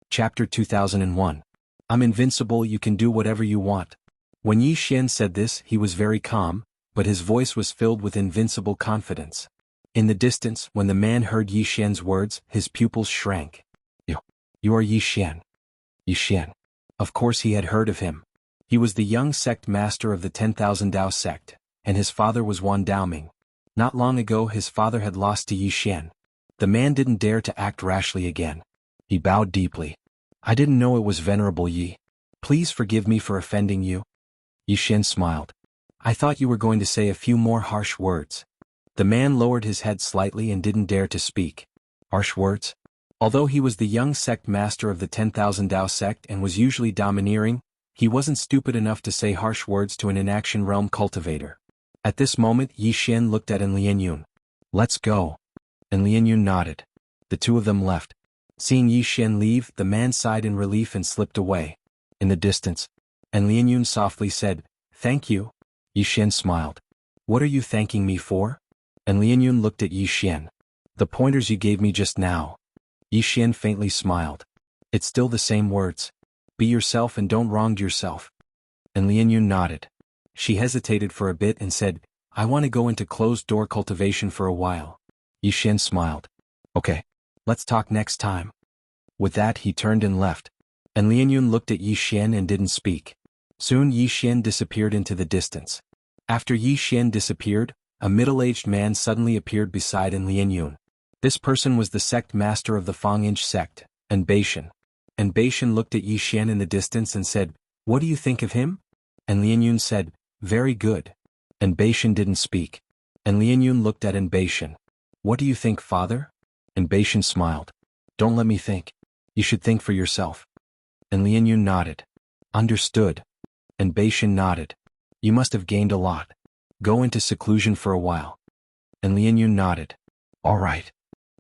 Chapter 2001. I'm invincible, you can do whatever you want. When Yi Xian said this, he was very calm, but his voice was filled with invincible confidence. In the distance, when the man heard Yi Xian's words, his pupils shrank. You are Yi Xian. Yi Xian. Of course he had heard of him. He was the young sect master of the 10,000 Dao sect, and his father was Wan Daoming. Not long ago his father had lost to Yi Xian. The man didn't dare to act rashly again. He bowed deeply. I didn't know it was Venerable Yi. Please forgive me for offending you. Yi Xian smiled. I thought you were going to say a few more harsh words. The man lowered his head slightly and didn't dare to speak. Harsh words? Although he was the young sect master of the 10,000 Dao sect and was usually domineering, he wasn't stupid enough to say harsh words to an inaction realm cultivator. At this moment Yi Xian looked at Lianyun. Let's go. And Lianyun nodded. The two of them left. Seeing Yi Xian leave, the man sighed in relief and slipped away. In the distance, and Lianyun softly said, Thank you. Yi Xian smiled. What are you thanking me for? And Lianyun looked at Yi Xian. The pointers you gave me just now. Yi Xian faintly smiled. It's still the same words. Be yourself and don't wrong yourself. And Lianyun nodded. She hesitated for a bit and said, I want to go into closed-door cultivation for a while. Yi Xian smiled. Okay. Let's talk next time. With that he turned and left. And Lianyun looked at Yi Xian and didn't speak. Soon Yi Xian disappeared into the distance. After Yi Xian disappeared, a middle-aged man suddenly appeared beside Lianyun. This person was the sect master of the Fang-Inch sect, and Beishan. And Beishan looked at Yi Xian in the distance and said, What do you think of him? And Lianyun said, Very good. And Beishan didn't speak. And Lianyun looked at Beishan. What do you think, father? And Beishan smiled. Don't let me think. You should think for yourself. And Lianyun nodded. Understood. And Beishan nodded. You must have gained a lot. Go into seclusion for a while. And Lianyun nodded. All right.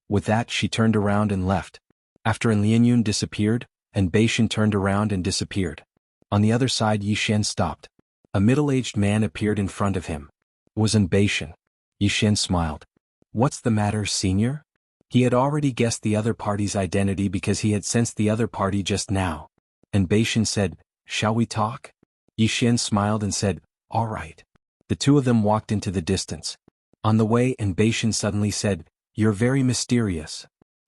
With that she turned around and left. After Lianyun disappeared, and Beishan turned around and disappeared. On the other side Yi Xian stopped. A middle-aged man appeared in front of him. It was Beishan. Yi Xian smiled. What's the matter, senior? He had already guessed the other party's identity because he had sensed the other party just now. And Beishan said, Shall we talk? Yi Xian smiled and said, All right. The two of them walked into the distance. On the way, Beishan suddenly said, You're very mysterious.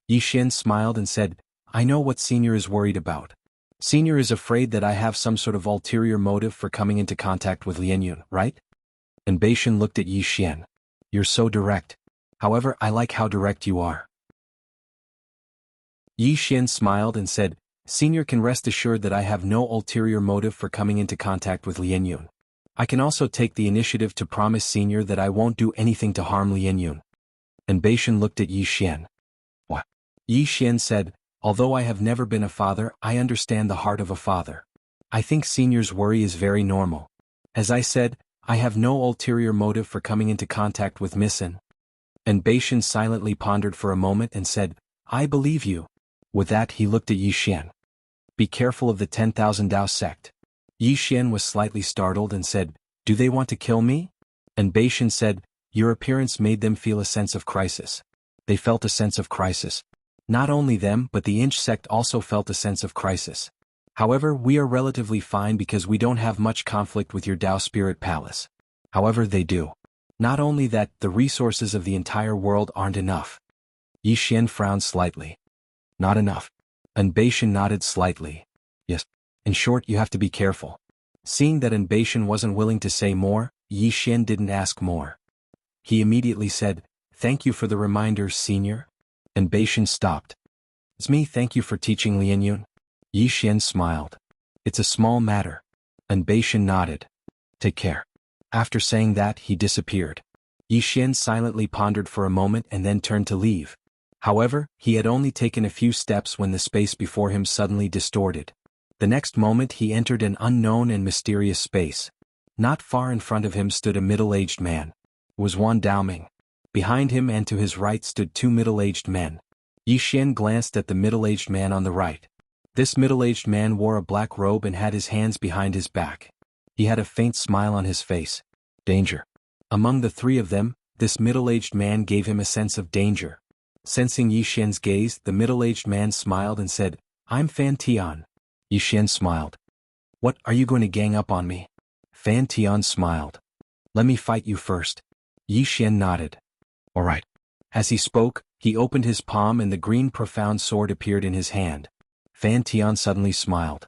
Yi Xian smiled and said, I know what senior is worried about. Senior is afraid that I have some sort of ulterior motive for coming into contact with Lianyun, right? And Beishan looked at Yi Xian. You're so direct. However, I like how direct you are. Yi Xian smiled and said, Senior can rest assured that I have no ulterior motive for coming into contact with Lianyun. I can also take the initiative to promise Senior that I won't do anything to harm Lianyun. And Beishan looked at Yi Xian. What? Yi Xian said, Although I have never been a father, I understand the heart of a father. I think Senior's worry is very normal. As I said, I have no ulterior motive for coming into contact with Missin. And Beishan silently pondered for a moment and said, I believe you. With that he looked at Yi Xian. Be careful of the 10,000 Dao sect. Yi Xian was slightly startled and said, Do they want to kill me? And Beishan said, Your appearance made them feel a sense of crisis. They felt a sense of crisis. Not only them but the Inch sect also felt a sense of crisis. However, we are relatively fine because we don't have much conflict with your Dao Spirit Palace. However, they do. Not only that, the resources of the entire world aren't enough. Yi Xian frowned slightly. Not enough. And Beishan nodded slightly. Yes. In short, you have to be careful. Seeing that Beishan wasn't willing to say more, Yi Xian didn't ask more. He immediately said, Thank you for the reminder, senior. And Beishan stopped. It's me, thank you for teaching Lianyun. Yi Xian smiled. It's a small matter. And Beishan nodded. Take care. After saying that, he disappeared. Yi Xian silently pondered for a moment and then turned to leave. However, he had only taken a few steps when the space before him suddenly distorted. The next moment he entered an unknown and mysterious space. Not far in front of him stood a middle-aged man. It was Wan Daoming. Behind him and to his right stood two middle-aged men. Yi Xian glanced at the middle-aged man on the right. This middle-aged man wore a black robe and had his hands behind his back. He had a faint smile on his face. Danger. Among the three of them, this middle-aged man gave him a sense of danger. Sensing Yi Xian's gaze, the middle-aged man smiled and said, I'm Fan Tian. Yi Xian smiled. What, are you going to gang up on me? Fan Tian smiled. Let me fight you first. Yi Xian nodded. All right. As he spoke, he opened his palm and the green profound sword appeared in his hand. Fan Tian suddenly smiled.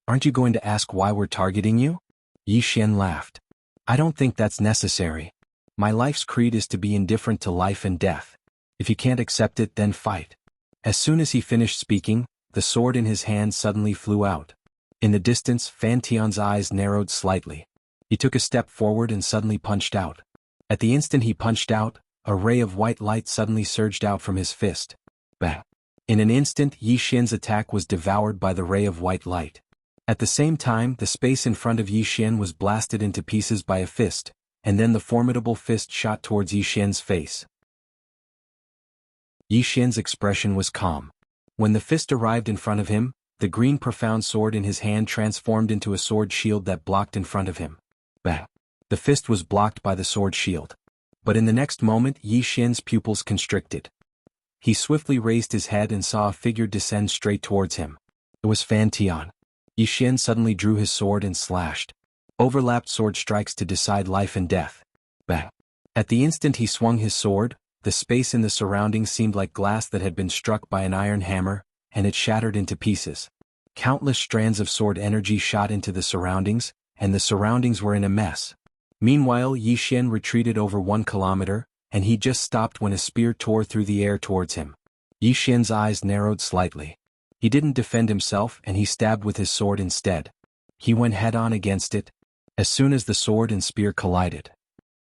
Aren't you going to ask why we're targeting you? Yi Xian laughed. I don't think that's necessary. My life's creed is to be indifferent to life and death. If you can't accept it, then fight. As soon as he finished speaking, the sword in his hand suddenly flew out. In the distance, Fan Tian's eyes narrowed slightly. He took a step forward and suddenly punched out. At the instant he punched out, a ray of white light suddenly surged out from his fist. Bah! In an instant, Yi Xian's attack was devoured by the ray of white light. At the same time, the space in front of Yi Xian was blasted into pieces by a fist, and then the formidable fist shot towards Yi Xian's face. Yi Xian's expression was calm. When the fist arrived in front of him, the green profound sword in his hand transformed into a sword shield that blocked in front of him. Bah! The fist was blocked by the sword shield. But in the next moment Yi Xian's pupils constricted. He swiftly raised his head and saw a figure descend straight towards him. It was Fan Tian. Yi Xian suddenly drew his sword and slashed. Overlapped sword strikes to decide life and death. Bah! At the instant he swung his sword, the space in the surroundings seemed like glass that had been struck by an iron hammer, and it shattered into pieces. Countless strands of sword energy shot into the surroundings, and the surroundings were in a mess. Meanwhile Yi Xian retreated over 1 kilometer, and he just stopped when a spear tore through the air towards him. Yi Xian's eyes narrowed slightly. He didn't defend himself and he stabbed with his sword instead. He went head-on against it. As soon as the sword and spear collided,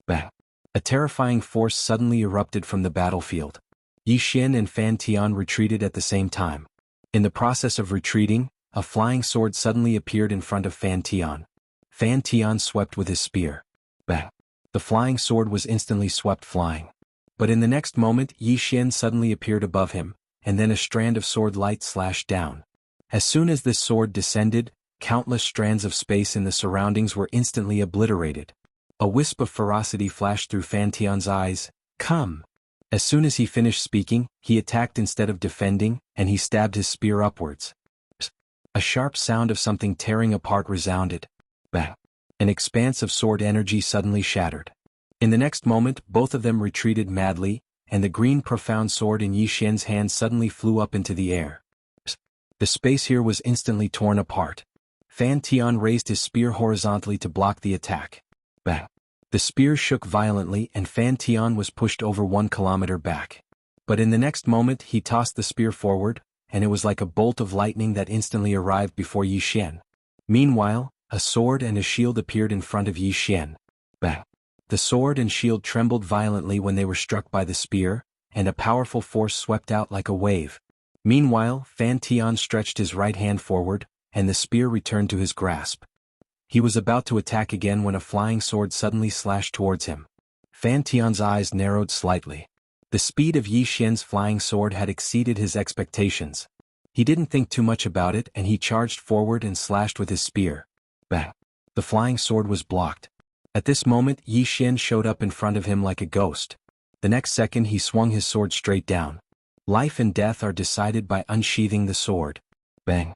bah! A terrifying force suddenly erupted from the battlefield. Yi Xian and Fan Tian retreated at the same time. In the process of retreating, a flying sword suddenly appeared in front of Fan Tian. Fan Tian swept with his spear. Bah! The flying sword was instantly swept flying. But in the next moment Yi Xian suddenly appeared above him, and then a strand of sword light slashed down. As soon as this sword descended, countless strands of space in the surroundings were instantly obliterated. A wisp of ferocity flashed through Fan Tian's eyes. Come! As soon as he finished speaking, he attacked instead of defending, and he stabbed his spear upwards. A sharp sound of something tearing apart resounded. Bah! An expanse of sword energy suddenly shattered. In the next moment both of them retreated madly, and the green profound sword in Yi Xian's hand suddenly flew up into the air. The space here was instantly torn apart. Fan Tian raised his spear horizontally to block the attack. Bah! The spear shook violently and Fan Tian was pushed over 1 kilometer back. But in the next moment he tossed the spear forward, and it was like a bolt of lightning that instantly arrived before Yi Xian. Meanwhile, a sword and a shield appeared in front of Yi Xian. Bah! The sword and shield trembled violently when they were struck by the spear, and a powerful force swept out like a wave. Meanwhile, Fan Tian stretched his right hand forward, and the spear returned to his grasp. He was about to attack again when a flying sword suddenly slashed towards him. Fan Tian's eyes narrowed slightly. The speed of Yi Xian's flying sword had exceeded his expectations. He didn't think too much about it and he charged forward and slashed with his spear. Bah! The flying sword was blocked. At this moment Yi Xian showed up in front of him like a ghost. The next second he swung his sword straight down. Life and death are decided by unsheathing the sword. Bang!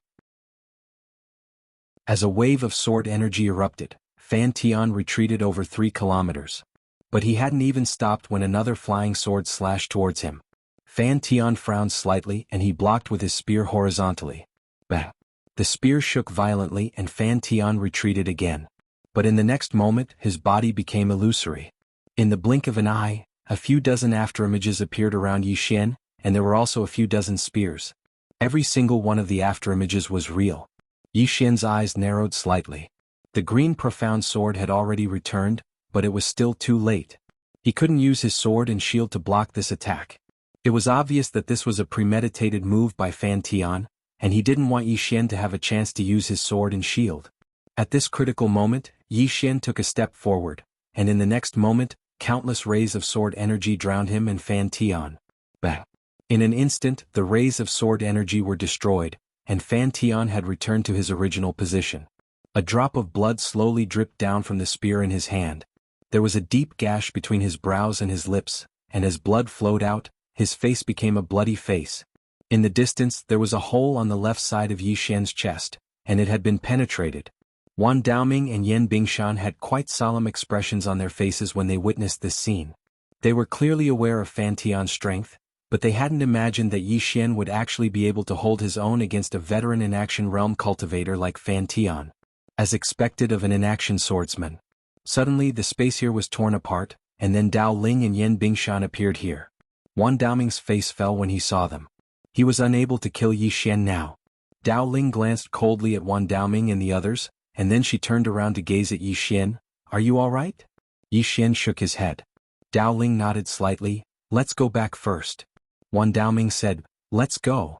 As a wave of sword energy erupted, Fan Tian retreated over 3 kilometers. But he hadn't even stopped when another flying sword slashed towards him. Fan Tian frowned slightly and he blocked with his spear horizontally. Bah! The spear shook violently and Fan Tian retreated again. But in the next moment his body became illusory. In the blink of an eye, a few dozen afterimages appeared around Yi Xian, and there were also a few dozen spears. Every single one of the afterimages was real. Yi Xian's eyes narrowed slightly. The green profound sword had already returned, but it was still too late. He couldn't use his sword and shield to block this attack. It was obvious that this was a premeditated move by Fan Tian, and he didn't want Yi Xian to have a chance to use his sword and shield. At this critical moment, Yi Xian took a step forward, and in the next moment, countless rays of sword energy drowned him and Fan Tian. Bah! In an instant, the rays of sword energy were destroyed, and Fan Tian had returned to his original position. A drop of blood slowly dripped down from the spear in his hand. There was a deep gash between his brows and his lips, and as blood flowed out, his face became a bloody face. In the distance there was a hole on the left side of Yi Xian's chest, and it had been penetrated. Wan Daoming and Yan Bingshan had quite solemn expressions on their faces when they witnessed this scene. They were clearly aware of Fan Tian's strength, but they hadn't imagined that Yi Xian would actually be able to hold his own against a veteran inaction realm cultivator like Fan Tian, as expected of an inaction swordsman. Suddenly the space here was torn apart, and then Dao Ling and Yan Bingshan appeared here. Wan Daoming's face fell when he saw them. He was unable to kill Yi Xian now. Dao Ling glanced coldly at Wan Daoming and the others, and then she turned around to gaze at Yi Xian. "Are you all right?" Yi Xian shook his head. Dao Ling nodded slightly. "Let's go back first." Wan Daoming said, "Let's go."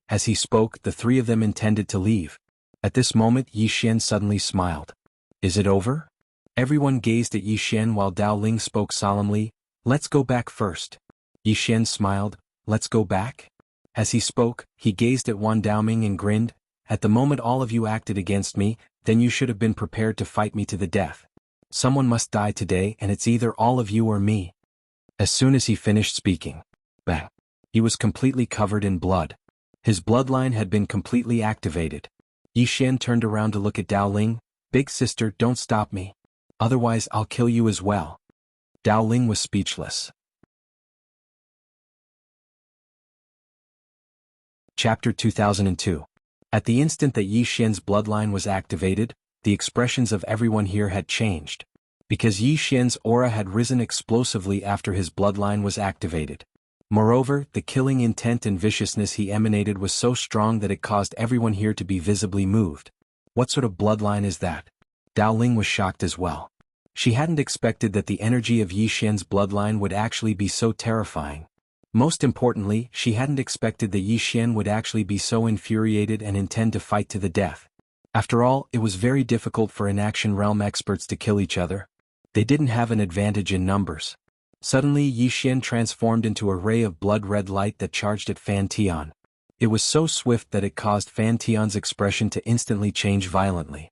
As he spoke, the three of them intended to leave. At this moment Yi Xian suddenly smiled. "Is it over?" Everyone gazed at Yi Xian while Dao Ling spoke solemnly, "Let's go back first." Yi Xian smiled, "Let's go back?" As he spoke, he gazed at Wan Daoming and grinned, "At the moment all of you acted against me, then you should have been prepared to fight me to the death. Someone must die today and it's either all of you or me." As soon as he finished speaking, bang, he was completely covered in blood. His bloodline had been completely activated. Yi Xian turned around to look at Dao Ling. "Big sister, don't stop me. Otherwise I'll kill you as well." Dao Ling was speechless. Chapter 2002. At the instant that Yi Xian's bloodline was activated, the expressions of everyone here had changed. Because Yi Xian's aura had risen explosively after his bloodline was activated. Moreover, the killing intent and viciousness he emanated was so strong that it caused everyone here to be visibly moved. What sort of bloodline is that? Dao Ling was shocked as well. She hadn't expected that the energy of Yi Xian's bloodline would actually be so terrifying. Most importantly, she hadn't expected that Yi Xian would actually be so infuriated and intend to fight to the death. After all, it was very difficult for inaction realm experts to kill each other. They didn't have an advantage in numbers. Suddenly Yi Xian transformed into a ray of blood-red light that charged at Fan Tian. It was so swift that it caused Fan Tian's expression to instantly change violently.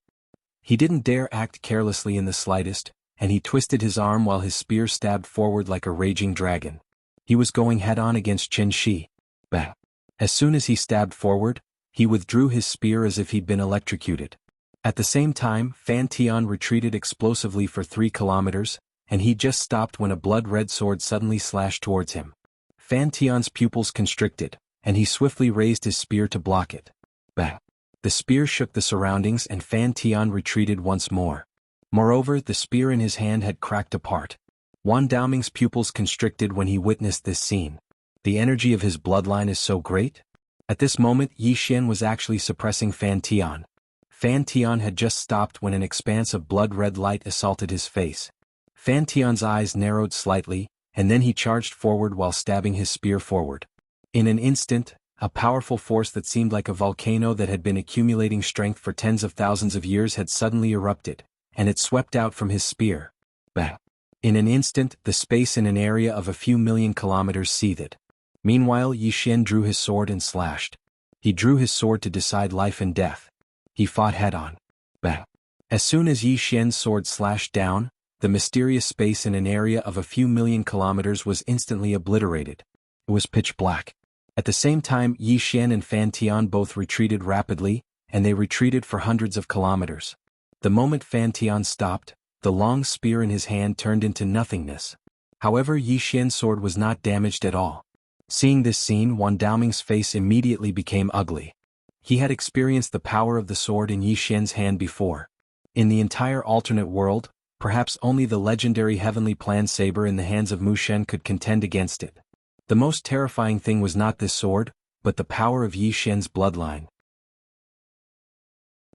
He didn't dare act carelessly in the slightest, and he twisted his arm while his spear stabbed forward like a raging dragon. He was going head-on against Qin Shi. Bang! As soon as he stabbed forward, he withdrew his spear as if he'd been electrocuted. At the same time, Fan Tian retreated explosively for 3 kilometers, and he just stopped when a blood-red sword suddenly slashed towards him. Fan Tian's pupils constricted, and he swiftly raised his spear to block it. Bang! The spear shook the surroundings and Fan Tian retreated once more. Moreover, the spear in his hand had cracked apart. Wan Daoming's pupils constricted when he witnessed this scene. The energy of his bloodline is so great? At this moment Yi Xian was actually suppressing Fan Tian. Fan Tian had just stopped when an expanse of blood-red light assaulted his face. Fan Tian's eyes narrowed slightly, and then he charged forward while stabbing his spear forward. In an instant, a powerful force that seemed like a volcano that had been accumulating strength for tens of thousands of years had suddenly erupted, and it swept out from his spear. Bang! In an instant, the space in an area of a few million kilometers seethed. Meanwhile, Yi Xian drew his sword and slashed. He drew his sword to decide life and death. He fought head-on. Bang! As soon as Yi Xian's sword slashed down, the mysterious space in an area of a few million kilometers was instantly obliterated. It was pitch black. At the same time, Yi Xian and Fan Tian both retreated rapidly, and they retreated for hundreds of kilometers. The moment Fan Tian stopped, the long spear in his hand turned into nothingness. However, Yi Xian's sword was not damaged at all. Seeing this scene, Wan Daoming's face immediately became ugly. He had experienced the power of the sword in Yi Xian's hand before. In the entire alternate world, perhaps only the legendary heavenly plan saber in the hands of Mu Shen could contend against it. The most terrifying thing was not this sword, but the power of Yi Xian's bloodline.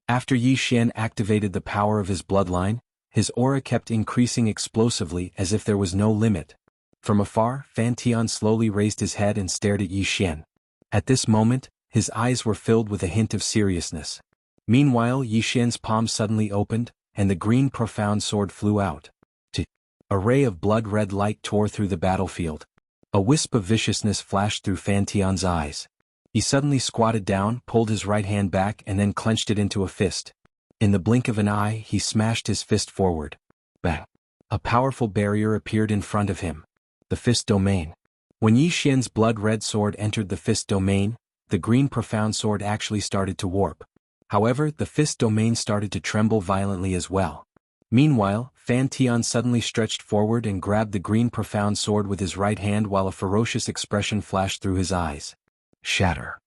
After Yi Xian activated the power of his bloodline, his aura kept increasing explosively as if there was no limit. From afar, Fan Tian slowly raised his head and stared at Yi Xian. At this moment, his eyes were filled with a hint of seriousness. Meanwhile, Yi Xian's palm suddenly opened, and the green profound sword flew out. A ray of blood-red light tore through the battlefield. A wisp of viciousness flashed through Fan Tian's eyes. He suddenly squatted down, pulled his right hand back and then clenched it into a fist. In the blink of an eye, he smashed his fist forward. Bang! A powerful barrier appeared in front of him. The fist domain. When Yi Xian's blood-red sword entered the fist domain, the green profound sword actually started to warp. However, the fist domain started to tremble violently as well. Meanwhile, Fan Tian suddenly stretched forward and grabbed the green profound sword with his right hand while a ferocious expression flashed through his eyes. Shatter.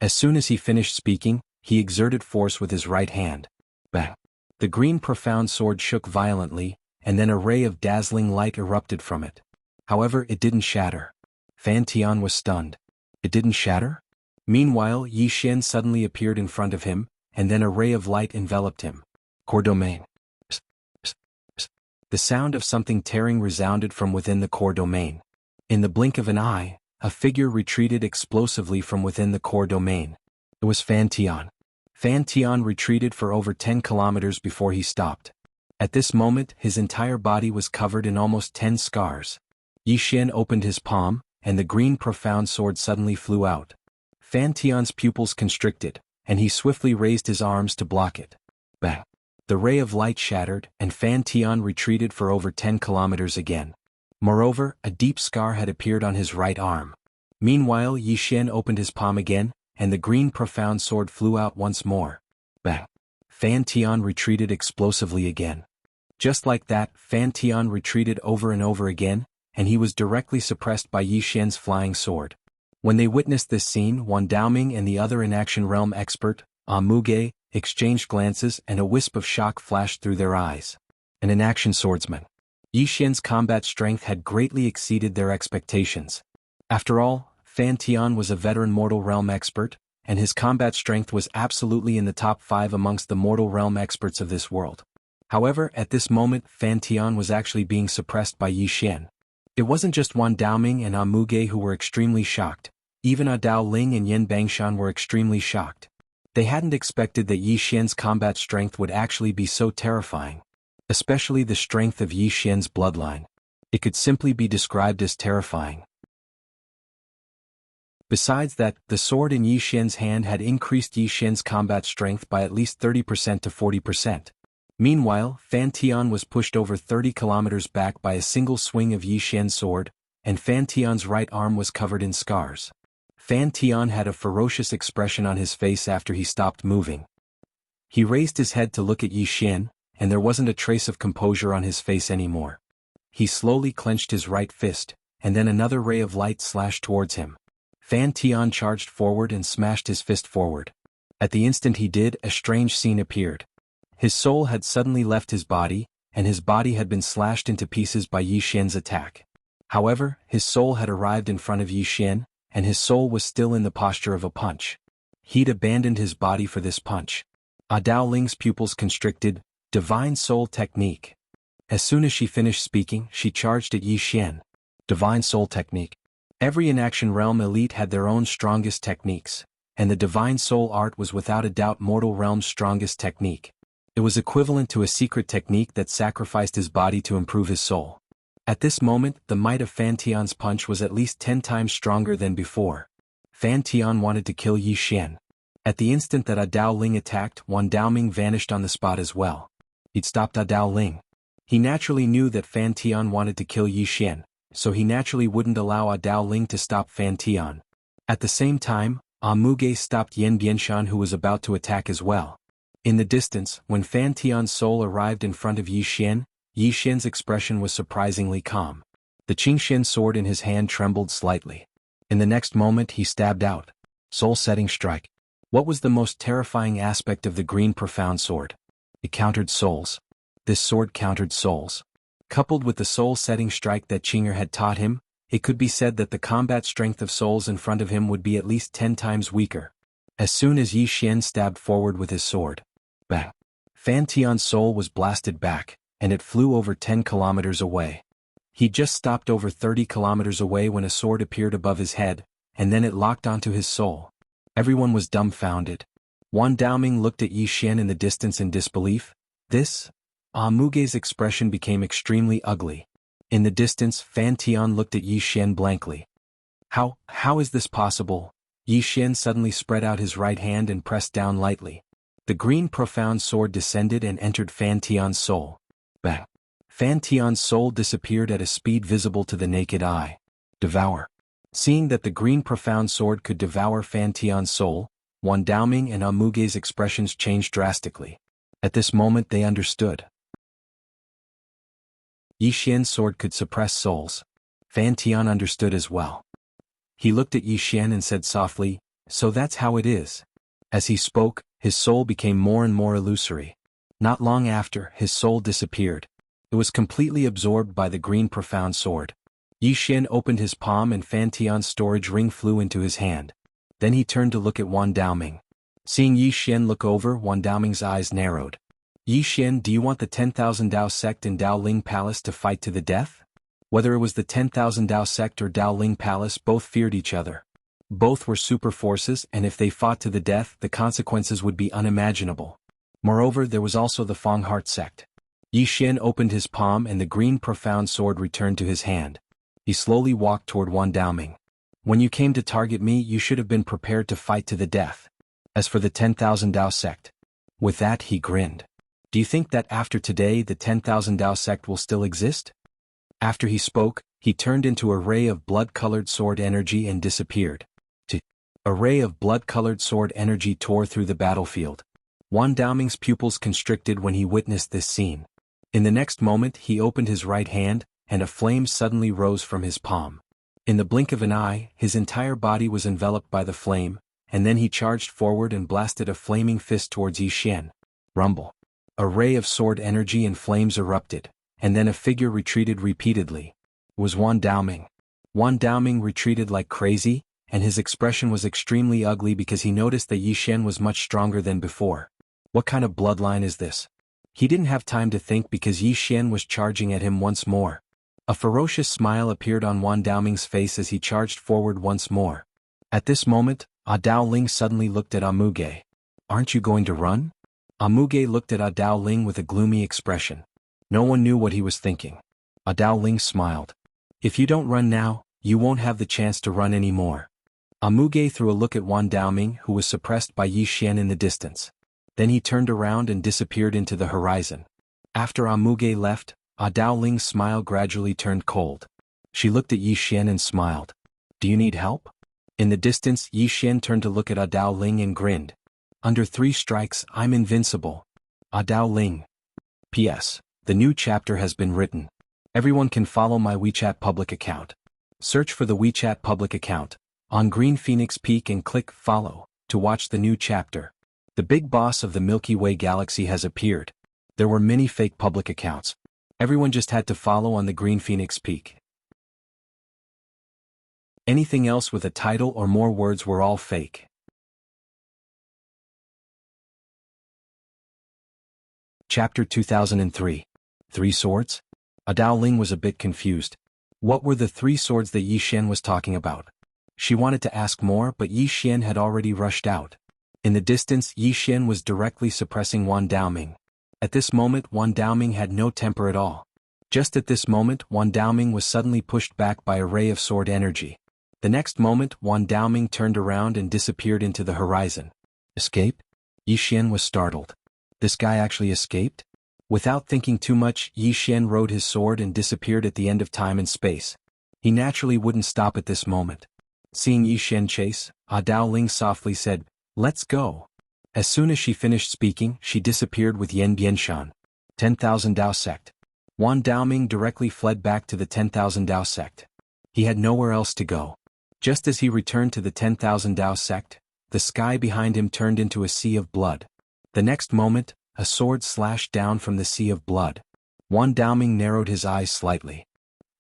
As soon as he finished speaking, he exerted force with his right hand. Bang! The green profound sword shook violently, and then a ray of dazzling light erupted from it. However, it didn't shatter. Fan Tian was stunned. It didn't shatter? Meanwhile, Yi Xian suddenly appeared in front of him, and then a ray of light enveloped him. Core domain. Psst, psst, psst. The sound of something tearing resounded from within the core domain. In the blink of an eye, a figure retreated explosively from within the core domain. It was Fan Tian. Fan Tian retreated for over 10 kilometers before he stopped. At this moment, his entire body was covered in almost 10 scars. Yi Xian opened his palm, and the green profound sword suddenly flew out. Fan Tian's pupils constricted, and he swiftly raised his arms to block it. Bang! The ray of light shattered, and Fan Tian retreated for over 10 kilometers again. Moreover, a deep scar had appeared on his right arm. Meanwhile, Yi Xian opened his palm again, and the green profound sword flew out once more. Bang! Fan Tian retreated explosively again. Just like that, Fan Tian retreated over and over again, and he was directly suppressed by Yi Xian's flying sword. When they witnessed this scene, Wan Daoming and the other in-action realm expert, Muge, exchanged glances and a wisp of shock flashed through their eyes. An in-action swordsman. Yi Xian's combat strength had greatly exceeded their expectations. After all, Fan Tian was a veteran mortal realm expert, and his combat strength was absolutely in the top 5 amongst the mortal realm experts of this world. However, at this moment, Fan Tian was actually being suppressed by Yi Xian. It wasn't just Wan Daoming and Muge who were extremely shocked. Even Dao Ling and Yen Bangshan were extremely shocked. They hadn't expected that Yi Xian's combat strength would actually be so terrifying. Especially the strength of Yi Xian's bloodline. It could simply be described as terrifying. Besides that, the sword in Yi Xian's hand had increased Yi Xian's combat strength by at least 30% to 40%. Meanwhile, Fan Tian was pushed over 30 kilometers back by a single swing of Yi Xian's sword, and Fan Tian's right arm was covered in scars. Fan Tian had a ferocious expression on his face after he stopped moving. He raised his head to look at Yi Xian, and there wasn't a trace of composure on his face anymore. He slowly clenched his right fist, and then another ray of light slashed towards him. Fan Tian charged forward and smashed his fist forward. At the instant he did, a strange scene appeared. His soul had suddenly left his body, and his body had been slashed into pieces by Yi Xian's attack. However, his soul had arrived in front of Yi Xian, and his soul was still in the posture of a punch. He'd abandoned his body for this punch. Dao Ling's pupils constricted. Divine Soul Technique. As soon as she finished speaking, she charged at Yi Xian. Divine Soul Technique. Every in-action realm elite had their own strongest techniques, and the Divine Soul art was without a doubt mortal realm's strongest technique. It was equivalent to a secret technique that sacrificed his body to improve his soul. At this moment, the might of Fan Tian's punch was at least 10 times stronger than before. Fan Tian wanted to kill Yi Xian. At the instant that Dao Ling attacked, Wan Daoming vanished on the spot as well. He'd stopped Dao Ling. He naturally knew that Fan Tian wanted to kill Yi Xian, so he naturally wouldn't allow Dao Ling to stop Fan Tian. At the same time, Muge stopped Yen Bianshan, who was about to attack as well. In the distance, when Fan Tian's soul arrived in front of Yi Xian's expression was surprisingly calm. The Qingxian sword in his hand trembled slightly. In the next moment he stabbed out. Soul-setting strike. What was the most terrifying aspect of the green profound sword? It countered souls. This sword countered souls. Coupled with the soul-setting strike that Qinger had taught him, it could be said that the combat strength of souls in front of him would be at least 10 times weaker. As soon as Yi Xian stabbed forward with his sword, bang! Fan Tian's soul was blasted back, and it flew over 10 kilometers away. He just stopped over 30 kilometers away when a sword appeared above his head, and then it locked onto his soul. Everyone was dumbfounded. Wan Daoming looked at Yi Xian in the distance in disbelief. This? Muge's expression became extremely ugly. In the distance, Fan Tian looked at Yi Xian blankly. How is this possible? Yi Xian suddenly spread out his right hand and pressed down lightly. The green profound sword descended and entered Fan Tian's soul. Bang! Fan Tian's soul disappeared at a speed visible to the naked eye. Devour. Seeing that the green profound sword could devour Fan Tian's soul, Wan Daoming and Amuge's expressions changed drastically. At this moment they understood. Yi Xian's sword could suppress souls. Fan Tian understood as well. He looked at Yi Xian and said softly, "So that's how it is." As he spoke, his soul became more and more illusory. Not long after, his soul disappeared. It was completely absorbed by the green profound sword. Yi Xian opened his palm and Fan Tian's storage ring flew into his hand. Then he turned to look at Wan Daoming. Seeing Yi Xian look over, Wan Daoming's eyes narrowed. "Yi Xian, do you want the 10,000 Dao sect in Dao Ling Palace to fight to the death?" Whether it was the 10,000 Dao sect or Dao Ling Palace, both feared each other. Both were super forces, and if they fought to the death, the consequences would be unimaginable. Moreover, there was also the Fong Heart sect. Yi Xian opened his palm and the green profound sword returned to his hand. He slowly walked toward Wan Daoming. "When you came to target me, you should have been prepared to fight to the death. As for the 10,000 Dao sect..." With that he grinned. "Do you think that after today the 10,000 Dao sect will still exist?" After he spoke, he turned into a ray of blood-colored sword energy and disappeared. A ray of blood-colored sword energy tore through the battlefield. Wan Daoming's pupils constricted when he witnessed this scene. In the next moment he opened his right hand, and a flame suddenly rose from his palm. In the blink of an eye, his entire body was enveloped by the flame, and then he charged forward and blasted a flaming fist towards Yi Xian. Rumble. A ray of sword energy and flames erupted, and then a figure retreated repeatedly. It was Wan Daoming. Wan Daoming retreated like crazy, and his expression was extremely ugly because he noticed that Yi Xian was much stronger than before. What kind of bloodline is this? He didn't have time to think because Yi Xian was charging at him once more. A ferocious smile appeared on Wan Daoming's face as he charged forward once more. At this moment, Dao Ling suddenly looked at Amuge. "Aren't you going to run?" Amuge looked at Dao Ling with a gloomy expression. No one knew what he was thinking. Dao Ling smiled. "If you don't run now, you won't have the chance to run anymore." Amuge threw a look at Wan Daoming, who was suppressed by Yi Xian in the distance. Then he turned around and disappeared into the horizon. After Amuge left, Dao Ling's smile gradually turned cold. She looked at Yi Xian and smiled. "Do you need help?" In the distance, Yi Xian turned to look at Dao Ling and grinned. "Under 3 strikes, I'm invincible." Dao Ling. P.S. The new chapter has been written. Everyone can follow my WeChat public account. Search for the WeChat public account on Green Phoenix Peak and click follow to watch the new chapter. The big boss of the Milky Way galaxy has appeared. There were many fake public accounts. Everyone just had to follow on the Green Phoenix Peak. Anything else with a title or more words were all fake. Chapter 2003. 3 Swords? Dao Ling was a bit confused. What were the 3 swords that Yi Xian was talking about? She wanted to ask more, but Yi Xian had already rushed out. In the distance, Yi Xian was directly suppressing Wan Daoming. At this moment, Wan Daoming had no temper at all. Just at this moment, Wan Daoming was suddenly pushed back by a ray of sword energy. The next moment, Wan Daoming turned around and disappeared into the horizon. Escape? Yi Xian was startled. This guy actually escaped? Without thinking too much, Yi Xian rode his sword and disappeared at the end of time and space. He naturally wouldn't stop at this moment. Seeing Yi Xian chase, Dao Ling softly said, "Let's go." As soon as she finished speaking, she disappeared with Yan Bianshan. 10,000 Dao sect. Wan Daoming directly fled back to the 10,000 Dao sect. He had nowhere else to go. Just as he returned to the 10,000 Dao sect, the sky behind him turned into a sea of blood. The next moment, a sword slashed down from the sea of blood. Wan Daoming narrowed his eyes slightly.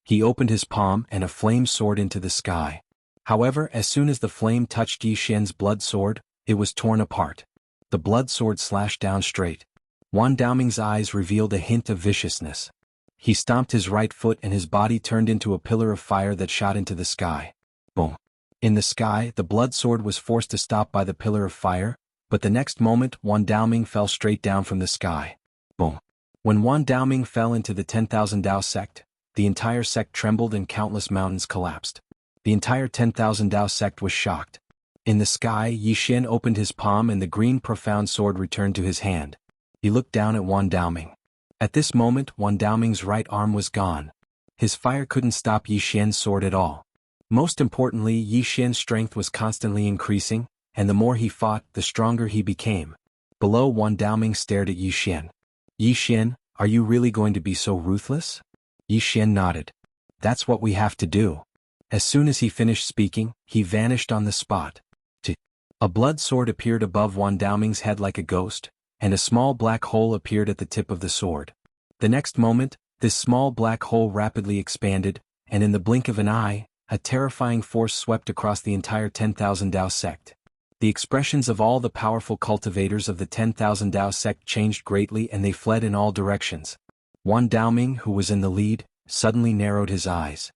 He opened his palm and a flame soared into the sky. However, as soon as the flame touched Yi Xian's blood sword, it was torn apart. The blood sword slashed down straight. Wan Daoming's eyes revealed a hint of viciousness. He stomped his right foot and his body turned into a pillar of fire that shot into the sky. Boom. In the sky, the blood sword was forced to stop by the pillar of fire, but the next moment Wan Daoming fell straight down from the sky. Boom. When Wan Daoming fell into the 10,000 Dao sect, the entire sect trembled and countless mountains collapsed. The entire 10,000 Dao sect was shocked. In the sky, Yi Xian opened his palm and the green profound sword returned to his hand. He looked down at Wan Daoming. At this moment, Wan Daoming's right arm was gone. His fire couldn't stop Yi Xian's sword at all. Most importantly, Yi Xian's strength was constantly increasing, and the more he fought, the stronger he became. Below, Wan Daoming stared at Yi Xian. Yi Xian, are you really going to be so ruthless? Yi Xian nodded. That's what we have to do. As soon as he finished speaking, he vanished on the spot. A blood sword appeared above Wan Daoming's head like a ghost, and a small black hole appeared at the tip of the sword. The next moment, this small black hole rapidly expanded, and in the blink of an eye, a terrifying force swept across the entire 10,000 Dao sect. The expressions of all the powerful cultivators of the 10,000 Dao sect changed greatly, and they fled in all directions. Wan Daoming, who was in the lead, suddenly narrowed his eyes.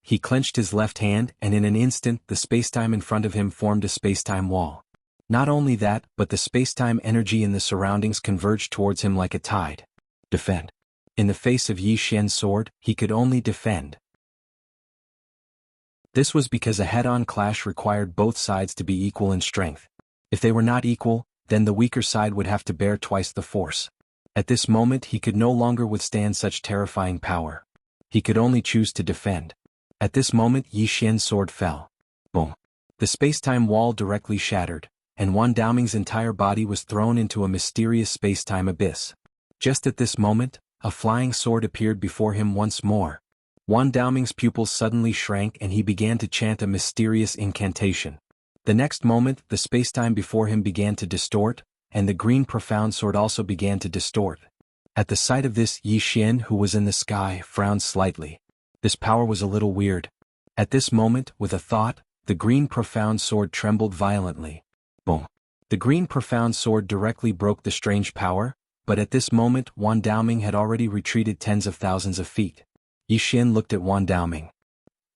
He clenched his left hand, and in an instant the spacetime in front of him formed a spacetime wall. Not only that, but the spacetime energy in the surroundings converged towards him like a tide. Defend. In the face of Yi Xian's sword, he could only defend. This was because a head-on clash required both sides to be equal in strength. If they were not equal, then the weaker side would have to bear twice the force. At this moment he could no longer withstand such terrifying power. He could only choose to defend. At this moment Yi Xian's sword fell. Boom. The spacetime wall directly shattered, and Wan Daoming's entire body was thrown into a mysterious spacetime abyss. Just at this moment, a flying sword appeared before him once more. Wan Daoming's pupils suddenly shrank and he began to chant a mysterious incantation. The next moment, the spacetime before him began to distort, and the green profound sword also began to distort. At the sight of this, Yi Xian, who was in the sky, frowned slightly. This power was a little weird. At this moment, with a thought, the green profound sword trembled violently. Boom. The green profound sword directly broke the strange power, but at this moment Wan Daoming had already retreated tens of thousands of feet. Yi Xian looked at Wan Daoming.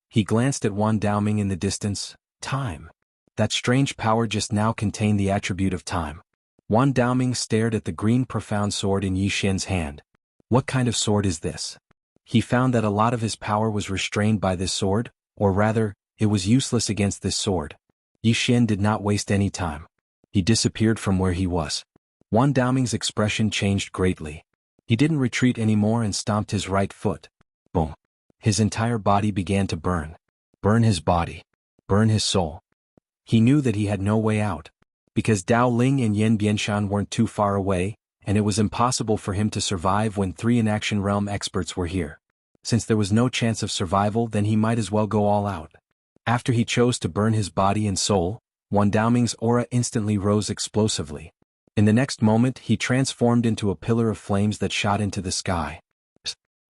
He glanced at Wan Daoming in the distance. Time. That strange power just now contained the attribute of time. Wan Daoming stared at the green profound sword in Yi Xian's hand. What kind of sword is this? He found that a lot of his power was restrained by this sword, or rather, it was useless against this sword. Yi Xian did not waste any time. He disappeared from where he was. Wan Daoming's expression changed greatly. He didn't retreat anymore and stomped his right foot. Boom. His entire body began to burn. Burn his body. Burn his soul. He knew that he had no way out. Because Dao Ling and Yan Bianshan weren't too far away, and it was impossible for him to survive when 3 in-action realm experts were here. Since there was no chance of survival, then he might as well go all out. After he chose to burn his body and soul, Wan Daoming's aura instantly rose explosively. In the next moment he transformed into a pillar of flames that shot into the sky.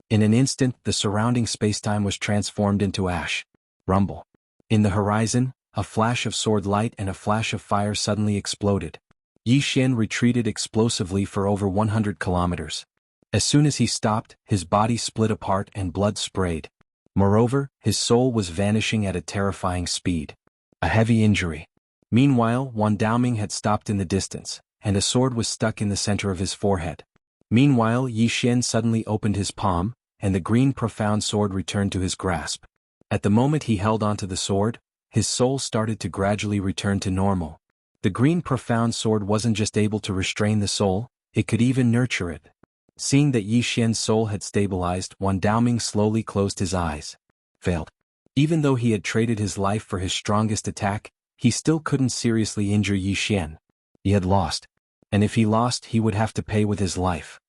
In an instant the surrounding spacetime was transformed into ash. Rumble. In the horizon, a flash of sword light and a flash of fire suddenly exploded. Yi Xian retreated explosively for over 100 kilometers. As soon as he stopped, his body split apart and blood sprayed. Moreover, his soul was vanishing at a terrifying speed. A heavy injury. Meanwhile, Wan Daoming had stopped in the distance, and a sword was stuck in the center of his forehead. Meanwhile, Yi Xian suddenly opened his palm, and the green profound sword returned to his grasp. At the moment he held onto the sword, his soul started to gradually return to normal. The green profound sword wasn't just able to restrain the soul, it could even nurture it. Seeing that Yi Xian's soul had stabilized, Wan Daoming slowly closed his eyes. Failed. Even though he had traded his life for his strongest attack, he still couldn't seriously injure Yi Xian. He had lost. And if he lost, he would have to pay with his life.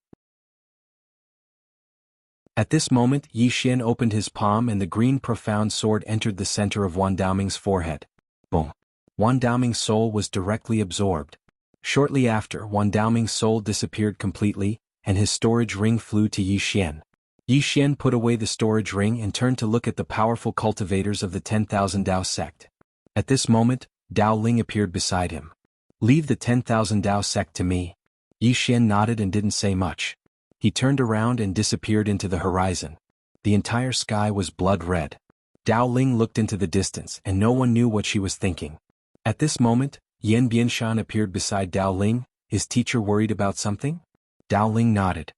At this moment, Yi Xian opened his palm and the green profound sword entered the center of Wan Daoming's forehead. Boom. Wan Daoming's soul was directly absorbed. Shortly after, Wan Daoming's soul disappeared completely, and his storage ring flew to Yi Xian. Yi Xian put away the storage ring and turned to look at the powerful cultivators of the 10,000 Dao sect. At this moment, Dao Ling appeared beside him. Leave the 10,000 Dao sect to me. Yi Xian nodded and didn't say much. He turned around and disappeared into the horizon. The entire sky was blood red. Dao Ling looked into the distance and no one knew what she was thinking. At this moment, Yan Bianshan appeared beside Dao Ling. Is teacher worried about something? Dao Ling nodded.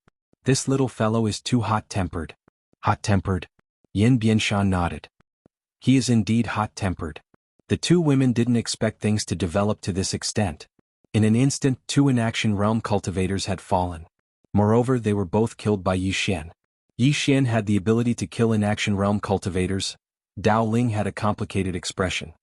This little fellow is too hot-tempered. Hot-tempered? Yan Bianshan nodded. He is indeed hot-tempered. The two women didn't expect things to develop to this extent. In an instant, 2 in-action realm cultivators had fallen. Moreover, they were both killed by Yi Xian. Yi Xian had the ability to kill in-action realm cultivators. Dao Ling had a complicated expression.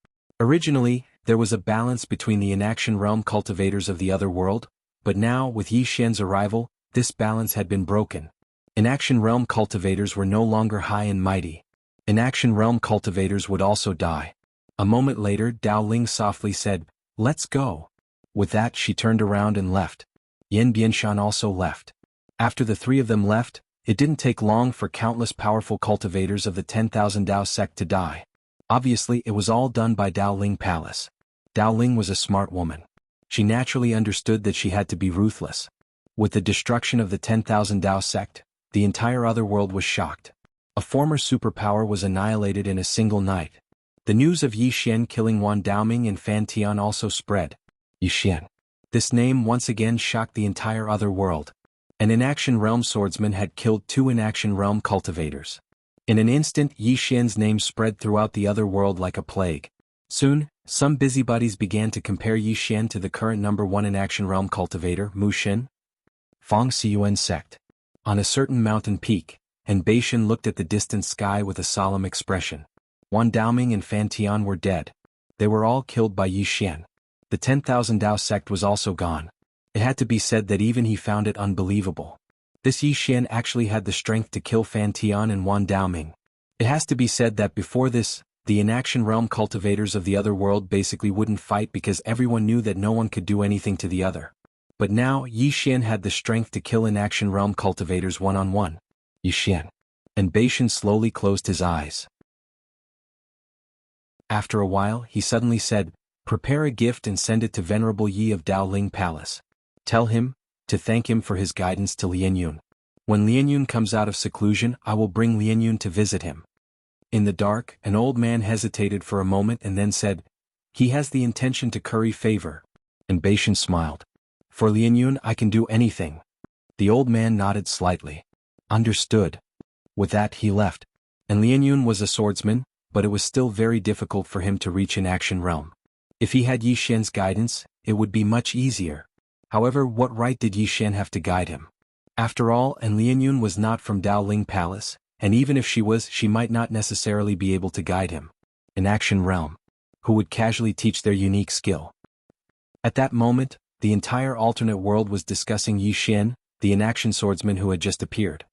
Originally, There was a balance between the inaction realm cultivators of the other world, but now, with Yi Xian's arrival, this balance had been broken. Inaction realm cultivators were no longer high and mighty. Inaction realm cultivators would also die. A moment later, Dao Ling softly said, "Let's go." With that, she turned around and left. Yan Bianshan also left. After the three of them left, it didn't take long for countless powerful cultivators of the 10,000 Dao sect to die. Obviously, it was all done by Dao Ling Palace. Dao Ling was a smart woman. She naturally understood that she had to be ruthless. With the destruction of the 10,000 Dao sect, the entire other world was shocked. A former superpower was annihilated in a single night. The news of Yi Xian killing Wan Daoming and Fan Tian also spread. Yi Xian. This name once again shocked the entire other world. An inaction realm swordsman had killed two inaction realm cultivators. In an instant, Yi Xian's name spread throughout the other world like a plague. Soon, some busybodies began to compare Yi Xian to the current #1 inaction realm cultivator, Mu Xin. Fang Xiyuan sect. On a certain mountain peak, and Beishan looked at the distant sky with a solemn expression. Wan Daoming and Fan Tian were dead. They were all killed by Yi Xian. The 10,000 Dao sect was also gone. It had to be said that even he found it unbelievable. This Yi Xian actually had the strength to kill Fan Tian and Wan Daoming. It has to be said that before this, the inaction realm cultivators of the other world basically wouldn't fight because everyone knew that no one could do anything to the other. But now, Yi Xian had the strength to kill inaction realm cultivators one-on-one. Yi Xian. And Beishan slowly closed his eyes. After a while, he suddenly said, "Prepare a gift and send it to Venerable Yi of Dao Ling Palace. Tell him, to thank him for his guidance to Lianyun. When Lianyun comes out of seclusion, I will bring Lianyun to visit him." In the dark, an old man hesitated for a moment and then said, "He has the intention to curry favor." And Beishan smiled. "For Lianyun I can do anything." The old man nodded slightly. "Understood." With that he left. And Lianyun was a swordsman, but it was still very difficult for him to reach inaction realm. If he had Yi Xian's guidance, it would be much easier. However, what right did Yi Xian have to guide him? After all, and Lianyun was not from Dao Ling Palace, and even if she was, she might not necessarily be able to guide him. Inaction realm. Who would casually teach their unique skill? At that moment, the entire alternate world was discussing Yi Xian, the inaction swordsman who had just appeared.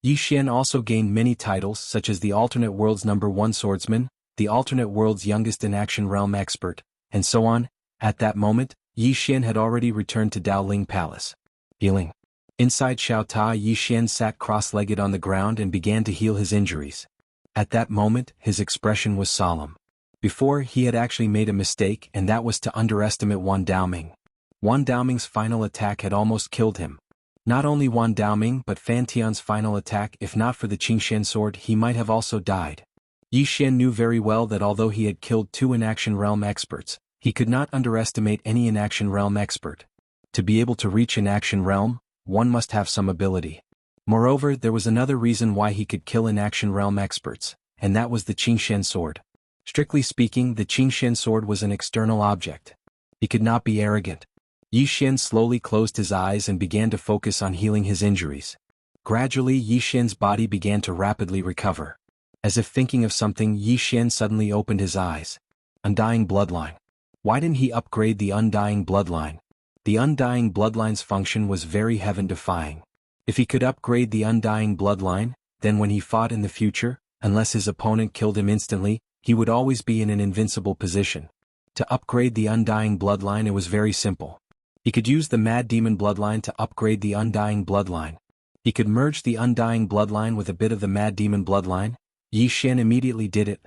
Yi Xian also gained many titles such as the alternate world's #1 swordsman, the alternate world's youngest inaction realm expert, and so on. At that moment, Yi Xian had already returned to Dao Ling Palace. Healing. Inside Xiao Ta, Yi Xian sat cross-legged on the ground and began to heal his injuries. At that moment, his expression was solemn. Before, he had actually made a mistake, and that was to underestimate Wan Daoming. Wan Daoming's final attack had almost killed him. Not only Wan Daoming but Fan Tian's final attack, if not for the Qingshan sword, he might have also died. Yi Xian knew very well that although he had killed two inaction realm experts, he could not underestimate any inaction realm expert. To be able to reach inaction realm, one must have some ability. Moreover, there was another reason why he could kill inaction realm experts, and that was the Qingshan sword. Strictly speaking, the Qingshan sword was an external object. He could not be arrogant. Yi Xian slowly closed his eyes and began to focus on healing his injuries. Gradually, Yi Xian's body began to rapidly recover. As if thinking of something, Yi Xian suddenly opened his eyes. Undying bloodline. Why didn't he upgrade the undying bloodline? The undying bloodline's function was very heaven-defying. If he could upgrade the undying bloodline, then when he fought in the future, unless his opponent killed him instantly, he would always be in an invincible position. To upgrade the undying bloodline, it was very simple. He could use the Mad Demon bloodline to upgrade the undying bloodline. He could merge the undying bloodline with a bit of the Mad Demon bloodline. Yi Xian immediately did it.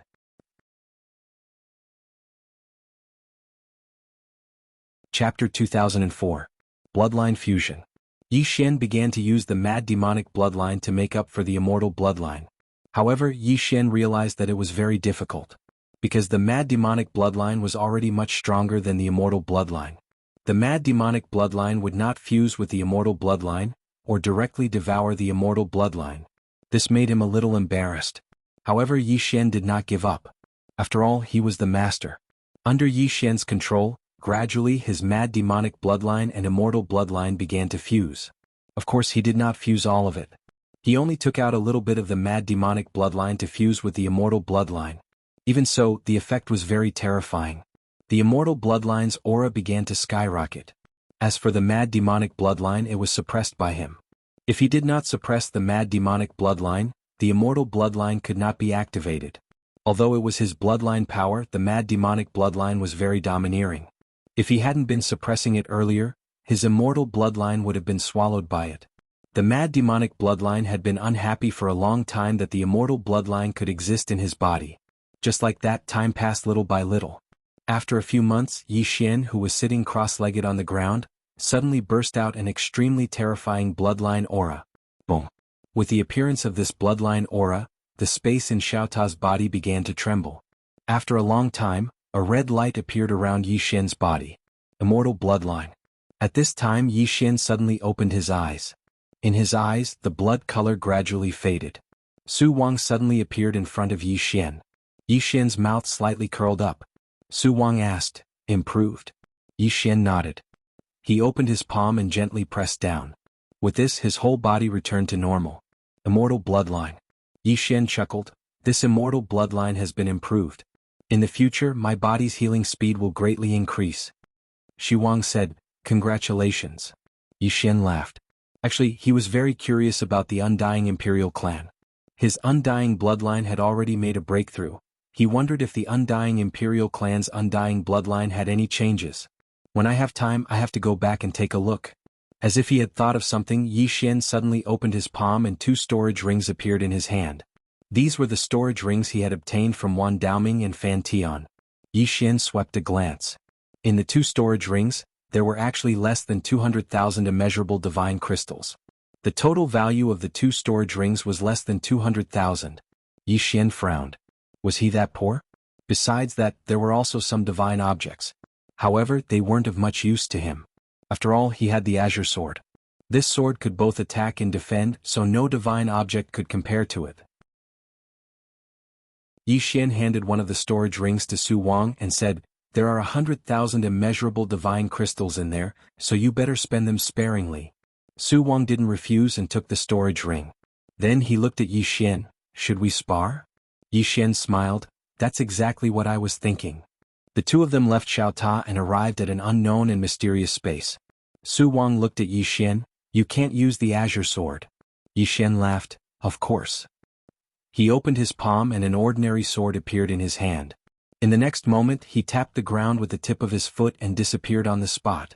Chapter 2004. Bloodline Fusion. Yi Xian began to use the Mad Demonic bloodline to make up for the Immortal bloodline. However, Yi Xian realized that it was very difficult. Because the Mad Demonic bloodline was already much stronger than the Immortal bloodline. The Mad Demonic bloodline would not fuse with the Immortal bloodline, or directly devour the Immortal bloodline. This made him a little embarrassed. However, Yi Xian did not give up. After all, he was the master. Under Yi Xian's control, gradually his Mad Demonic bloodline and Immortal bloodline began to fuse. Of course, he did not fuse all of it. He only took out a little bit of the Mad Demonic bloodline to fuse with the Immortal bloodline. Even so, the effect was very terrifying. The immortal bloodline's aura began to skyrocket. As for the mad demonic bloodline, it was suppressed by him. If he did not suppress the mad demonic bloodline, the immortal bloodline could not be activated. Although it was his bloodline power, the mad demonic bloodline was very domineering. If he hadn't been suppressing it earlier, his immortal bloodline would have been swallowed by it. The mad demonic bloodline had been unhappy for a long time that the immortal bloodline could exist in his body. Just like that, time passed little by little. After a few months, Yi Xian, who was sitting cross-legged on the ground, suddenly burst out an extremely terrifying bloodline aura. Boom. With the appearance of this bloodline aura, the space in Xiao Ta's body began to tremble. After a long time, a red light appeared around Yi Xian's body. Immortal bloodline. At this time, Yi Xian suddenly opened his eyes. In his eyes, the blood color gradually faded. Su Wang suddenly appeared in front of Yi Xian. Yi Xian's mouth slightly curled up. Su Wang asked, "Improved?" Yi Xian nodded. He opened his palm and gently pressed down. With this, his whole body returned to normal. Immortal bloodline. Yi Xian chuckled, "This immortal bloodline has been improved. In the future, my body's healing speed will greatly increase." Xu Wang said, "Congratulations." Yi Xian laughed. Actually, he was very curious about the Undying Imperial clan. His Undying bloodline had already made a breakthrough. He wondered if the Undying Imperial clan's Undying bloodline had any changes. When I have time, I have to go back and take a look. As if he had thought of something, Yi Xian suddenly opened his palm and 2 storage rings appeared in his hand. These were the storage rings he had obtained from Wan Daoming and Fan Tian. Yi Xian swept a glance. In the 2 storage rings, there were actually less than 200,000 immeasurable divine crystals. The total value of the 2 storage rings was less than 200,000. Yi Xian frowned. Was he that poor? Besides that, there were also some divine objects. However, they weren't of much use to him. After all, he had the Azure Sword. This sword could both attack and defend, so no divine object could compare to it. Yi Xian handed one of the storage rings to Su Wang and said, "There are 100,000 immeasurable divine crystals in there, so you better spend them sparingly." Su Wang didn't refuse and took the storage ring. Then he looked at Yi Xian. "Should we spar?" Yi Xian smiled. "That's exactly what I was thinking." The 2 of them left Xiao Ta and arrived at an unknown and mysterious space. Su Wang looked at Yi Xian. "You can't use the Azure Sword." Yi Xian laughed. "Of course." He opened his palm and an ordinary sword appeared in his hand. In the next moment, he tapped the ground with the tip of his foot and disappeared on the spot.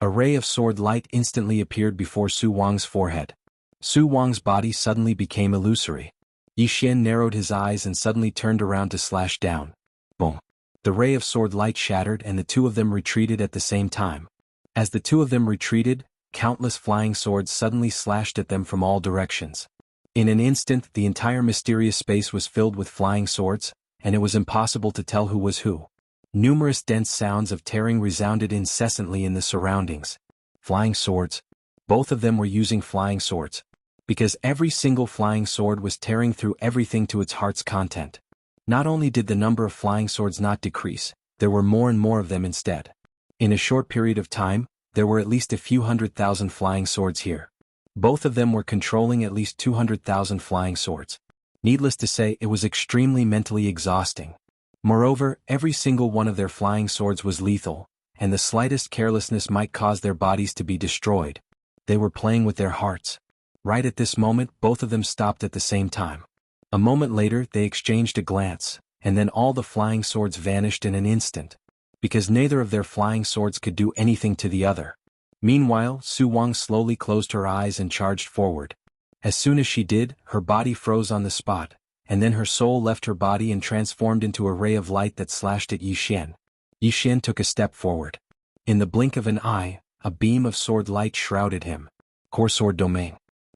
A ray of sword light instantly appeared before Su Wang's forehead. Su Wang's body suddenly became illusory. Yi Xian narrowed his eyes and suddenly turned around to slash down. Boom. The ray of sword light shattered and the 2 of them retreated at the same time. As the 2 of them retreated, countless flying swords suddenly slashed at them from all directions. In an instant, the entire mysterious space was filled with flying swords, and it was impossible to tell who was who. Numerous dense sounds of tearing resounded incessantly in the surroundings. Flying swords. Both of them were using flying swords. Because every single flying sword was tearing through everything to its heart's content. Not only did the number of flying swords not decrease, there were more and more of them instead. In a short period of time, there were at least a few 100,000 flying swords here. Both of them were controlling at least 200,000 flying swords. Needless to say, it was extremely mentally exhausting. Moreover, every single one of their flying swords was lethal, and the slightest carelessness might cause their bodies to be destroyed. They were playing with their hearts. Right at this moment, both of them stopped at the same time. A moment later, they exchanged a glance, and then all the flying swords vanished in an instant. Because neither of their flying swords could do anything to the other. Meanwhile, Su Wang slowly closed her eyes and charged forward. As soon as she did, her body froze on the spot, and then her soul left her body and transformed into a ray of light that slashed at Yi Xian. Yi Xian took a step forward. In the blink of an eye, a beam of sword light shrouded him. Core Sword Domain.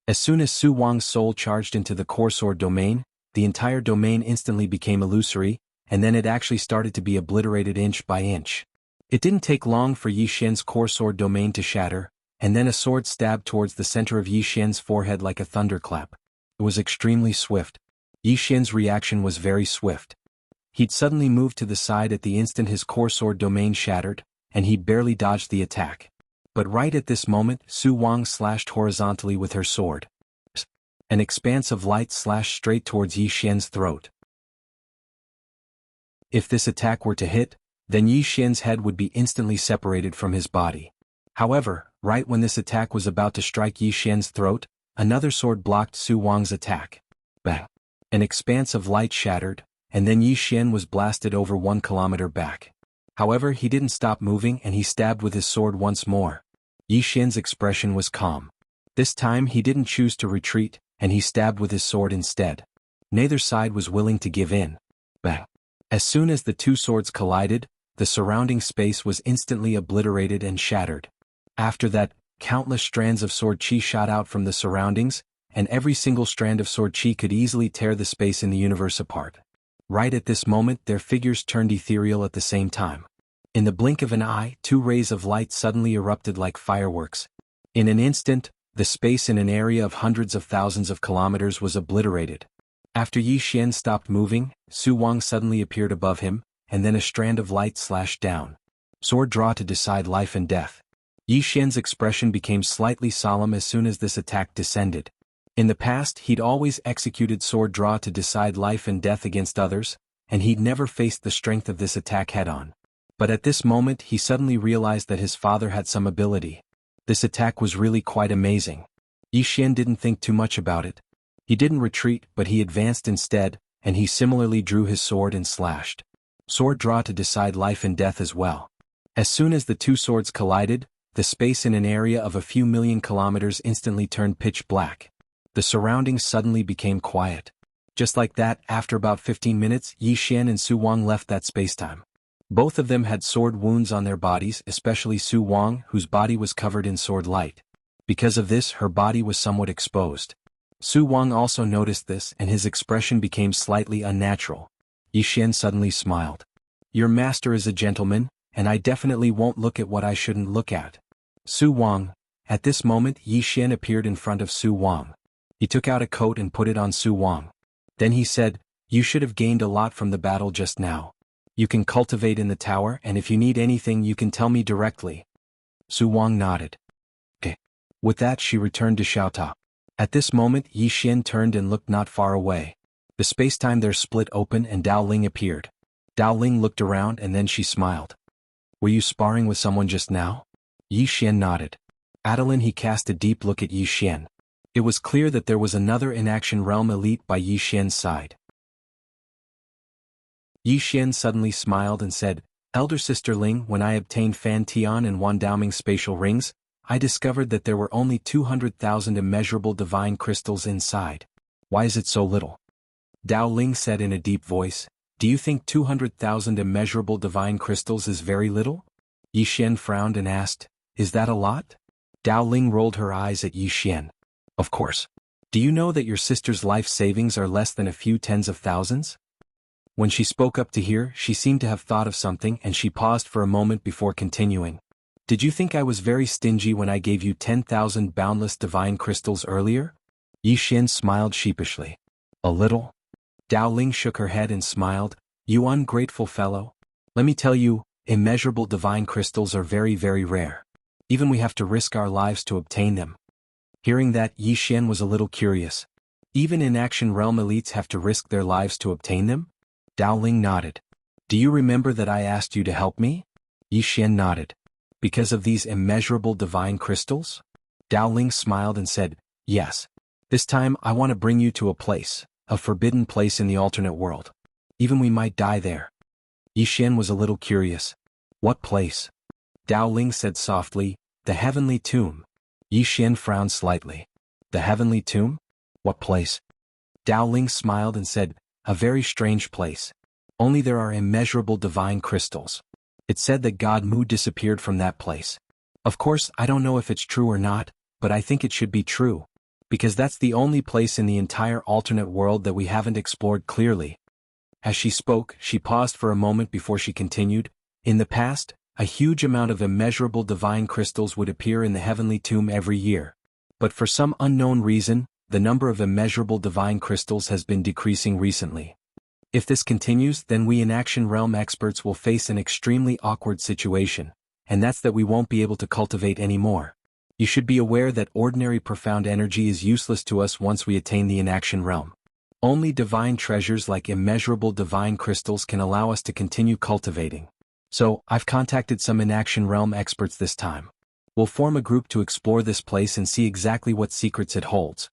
As soon as Su Wang's soul charged into the Core Sword Domain, the entire domain instantly became illusory, and then it actually started to be obliterated inch by inch. It didn't take long for Yi Xian's Core Sword Domain to shatter, and then a sword stabbed towards the center of Yi Xian's forehead like a thunderclap. It was extremely swift. Yi Xian's reaction was very swift. He'd suddenly moved to the side at the instant his Core Sword Domain shattered, and he barely dodged the attack. But right at this moment, Su Wang slashed horizontally with her sword. An expanse of light slashed straight towards Yi Xian's throat. If this attack were to hit, then Yi Xian's head would be instantly separated from his body. However, right when this attack was about to strike Yi Xian's throat, another sword blocked Su Wang's attack. Bang! An expanse of light shattered, and then Yi Xian was blasted over 1 kilometer back. However, he didn't stop moving and he stabbed with his sword once more. Yi Xian's expression was calm. This time he didn't choose to retreat, and he stabbed with his sword instead. Neither side was willing to give in. Bang! As soon as the two swords collided, the surrounding space was instantly obliterated and shattered. After that, countless strands of sword chi shot out from the surroundings, and every single strand of sword chi could easily tear the space in the universe apart. Right at this moment, their figures turned ethereal at the same time. In the blink of an eye, 2 rays of light suddenly erupted like fireworks. In an instant, the space in an area of hundreds of thousands of kilometers was obliterated. After Yi Xian stopped moving, Su Wang suddenly appeared above him, and then a strand of light slashed down. Sword draw to decide life and death. Yi Xian's expression became slightly solemn as soon as this attack descended. In the past, he'd always executed sword draw to decide life and death against others, and he'd never faced the strength of this attack head-on. But at this moment he suddenly realized that his father had some ability. This attack was really quite amazing. Yi Xian didn't think too much about it. He didn't retreat, but he advanced instead, and he similarly drew his sword and slashed. Sword draw to decide life and death as well. As soon as the two swords collided, the space in an area of a few million kilometers instantly turned pitch black. The surroundings suddenly became quiet. Just like that, after about 15 minutes, Yi Xian and Su Wang left that spacetime. Both of them had sword wounds on their bodies, especially Su Wang, whose body was covered in sword light. Because of this, her body was somewhat exposed. Su Wang also noticed this, and his expression became slightly unnatural. Yi Xian suddenly smiled. "Your master is a gentleman, and I definitely won't look at what I shouldn't look at." Su Wang. At this moment, Yi Xian appeared in front of Su Wang. He took out a coat and put it on Su Wang. Then he said, "You should have gained a lot from the battle just now. You can cultivate in the tower, and if you need anything you can tell me directly." Su Wang nodded. "Okay." With that she returned to Xiaota. At this moment Yi Xian turned and looked not far away. The spacetime there split open and Dao Ling appeared. Dao Ling looked around and then she smiled. "Were you sparring with someone just now?" Yi Xian nodded. Adeline he cast a deep look at Yi Xian. It was clear that there was another inaction realm elite by Yi Xian's side. Yi Xian suddenly smiled and said, "Elder Sister Ling, when I obtained Fan Tian and Wan Daoming's spatial rings, I discovered that there were only 200,000 immeasurable divine crystals inside. Why is it so little?" Dao Ling said in a deep voice, "Do you think 200,000 immeasurable divine crystals is very little?" Yi Xian frowned and asked, "Is that a lot?" Dao Ling rolled her eyes at Yi Xian. "Of course. Do you know that your sister's life savings are less than a few tens of thousands?" When she spoke up to hear, she seemed to have thought of something and she paused for a moment before continuing. "Did you think I was very stingy when I gave you 10,000 boundless divine crystals earlier?" Yi Xian smiled sheepishly. "A little." Dao Ling shook her head and smiled. "You ungrateful fellow. Let me tell you, immeasurable divine crystals are very, very rare. Even we have to risk our lives to obtain them." Hearing that, Yi Xian was a little curious. Even in Action Realm elites have to risk their lives to obtain them? Dao Ling nodded. "Do you remember that I asked you to help me?" Yi Xian nodded. "Because of these immeasurable divine crystals?" Dao Ling smiled and said, "Yes. This time I want to bring you to a place, a forbidden place in the alternate world. Even we might die there." Yi Xian was a little curious. "What place?" Dao Ling said softly, "The Heavenly Tomb." Yi Xian frowned slightly. "The Heavenly Tomb? What place?" Dao Ling smiled and said, "A very strange place. Only there are immeasurable divine crystals. It's said that God Mu disappeared from that place. Of course, I don't know if it's true or not, but I think it should be true. Because that's the only place in the entire alternate world that we haven't explored clearly." As she spoke, she paused for a moment before she continued, "In the past, a huge amount of immeasurable divine crystals would appear in the Heavenly Tomb every year. But for some unknown reason, the number of immeasurable divine crystals has been decreasing recently. If this continues, then we in Action Realm experts will face an extremely awkward situation, and that's that we won't be able to cultivate anymore. You should be aware that ordinary profound energy is useless to us once we attain the inaction realm. Only divine treasures like immeasurable divine crystals can allow us to continue cultivating. So, I've contacted some inaction realm experts this time. We'll form a group to explore this place and see exactly what secrets it holds.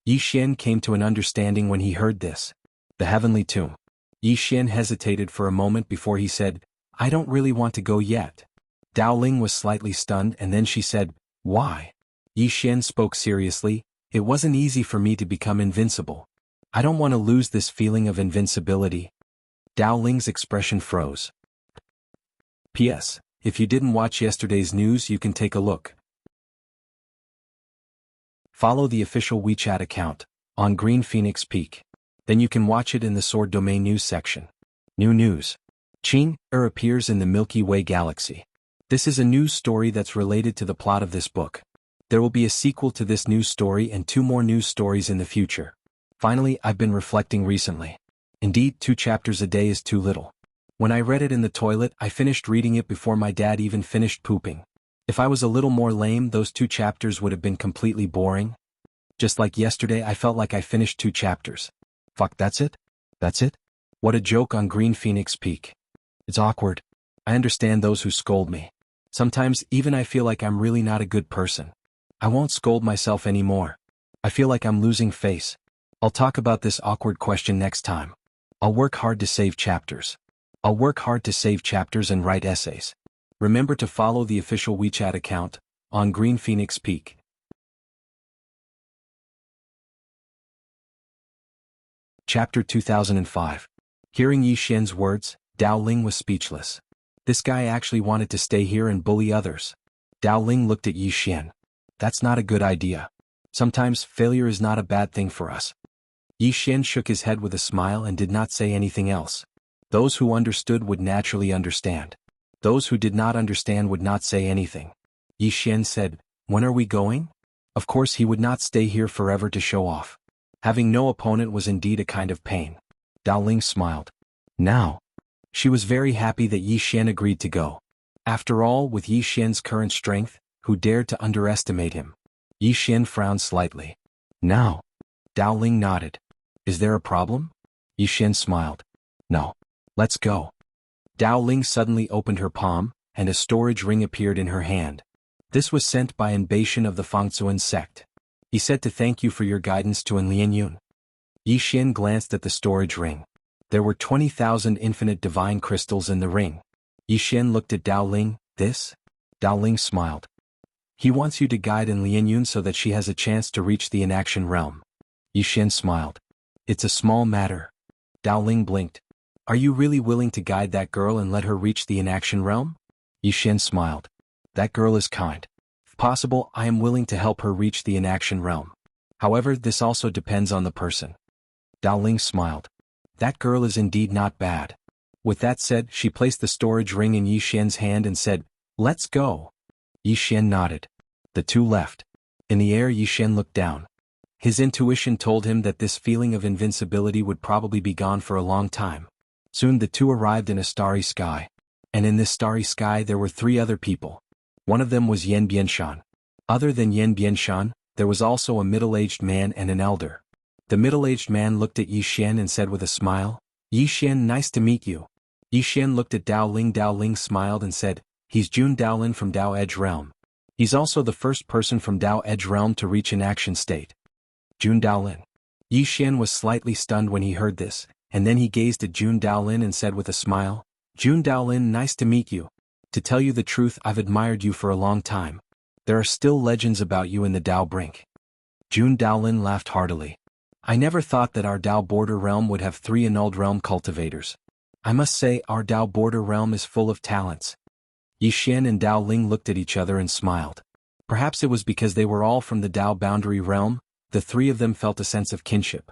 Yi Xian came to an understanding when he heard this. The heavenly tomb. Yi Xian hesitated for a moment before he said, I don't really want to go yet. Dao Ling was slightly stunned and then she said, Why? Yi Xian spoke seriously, It wasn't easy for me to become invincible. I don't want to lose this feeling of invincibility. Dao Ling's expression froze. P.S. If you didn't watch yesterday's news, you can take a look. Follow the official WeChat account, on Green Phoenix Peak. Then you can watch it in the Sword Domain News section. New news. Qing appears in the Milky Way galaxy. This is a news story that's related to the plot of this book. There will be a sequel to this news story and 2 more news stories in the future. Finally, I've been reflecting recently. Indeed, 2 chapters a day is too little. When I read it in the toilet, I finished reading it before my dad even finished pooping. If I was a little more lame, those 2 chapters would have been completely boring. Just like yesterday, I felt like I finished 2 chapters. Fuck, that's it? That's it? What a joke on Green Phoenix Peak. It's awkward. I understand those who scold me. Sometimes even I feel like I'm really not a good person. I won't scold myself anymore. I feel like I'm losing face. I'll talk about this awkward question next time. I'll work hard to save chapters. I'll work hard to save chapters and write essays. Remember to follow the official WeChat account, on Green Phoenix Peak. Chapter 2005. Hearing Yi Xian's words, Dao Ling was speechless. This guy actually wanted to stay here and bully others. Dao Ling looked at Yi Xian. That's not a good idea. Sometimes failure is not a bad thing for us. Yi Xian shook his head with a smile and did not say anything else. Those who understood would naturally understand. Those who did not understand would not say anything. Yi Xian said, When are we going? Of course he would not stay here forever to show off. Having no opponent was indeed a kind of pain. Dao Ling smiled. Now. She was very happy that Yi Xian agreed to go. After all, with Yi Xian's current strength, who dared to underestimate him? Yi Xian frowned slightly. Now. Dao Ling nodded. Is there a problem? Yi Xian smiled. No. Let's go. Dao Ling suddenly opened her palm, and a storage ring appeared in her hand. This was sent by an Bashan of the Fangzuan sect. He said to thank you for your guidance to An Lianyun. Yi Xian glanced at the storage ring. There were 20,000 infinite divine crystals in the ring. Yi Xian looked at Dao Ling. This? Dao Ling smiled. He wants you to guide An Lianyun so that she has a chance to reach the inaction realm. Yi Xian smiled. It's a small matter. Dao Ling blinked. Are you really willing to guide that girl and let her reach the inaction realm? Yi Xian smiled. That girl is kind. If possible, I am willing to help her reach the inaction realm. However, this also depends on the person. Dao Ling smiled. That girl is indeed not bad. With that said, she placed the storage ring in Yi Xian's hand and said, Let's go. Yi Xian nodded. The 2 left. In the air, Yi Xian looked down. His intuition told him that this feeling of invincibility would probably be gone for a long time. Soon the 2 arrived in a starry sky. And in this starry sky there were 3 other people. One of them was Yan Bianshan. Other than Yan Bianshan, there was also a middle-aged man and an elder. The middle-aged man looked at Yi Xian and said with a smile, Yi Xian, nice to meet you. Yi Xian looked at Dao Ling. Dao Ling smiled and said, He's Jun Daolin from Dao Edge Realm. He's also the first person from Dao Edge Realm to reach an action state. Jun Daolin. Yi Xian was slightly stunned when he heard this, and then he gazed at Jun Daolin and said with a smile, Jun Daolin, nice to meet you. To tell you the truth, I've admired you for a long time. There are still legends about you in the Dao Brink. Jun Daolin laughed heartily. I never thought that our Dao Border Realm would have 3 annulled realm cultivators. I must say, our Dao Border Realm is full of talents. Yi Xian and Dao Ling looked at each other and smiled. Perhaps it was because they were all from the Dao Boundary Realm, the 3 of them felt a sense of kinship.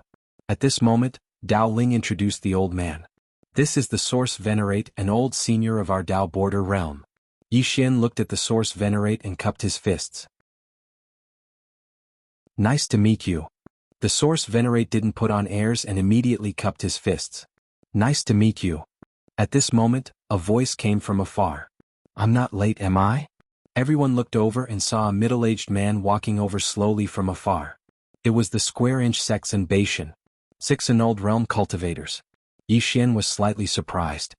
At this moment, Dao Ling introduced the old man. This is the Source Venerate, an old senior of our Dao Border Realm. Yi Xian looked at the Source Venerate and cupped his fists. Nice to meet you. The Source Venerate didn't put on airs and immediately cupped his fists. Nice to meet you. At this moment, a voice came from afar. I'm not late, am I? Everyone looked over and saw a middle-aged man walking over slowly from afar. It was the square-inch Sexan Bashan. 6 annulled realm cultivators. Yi Xian was slightly surprised.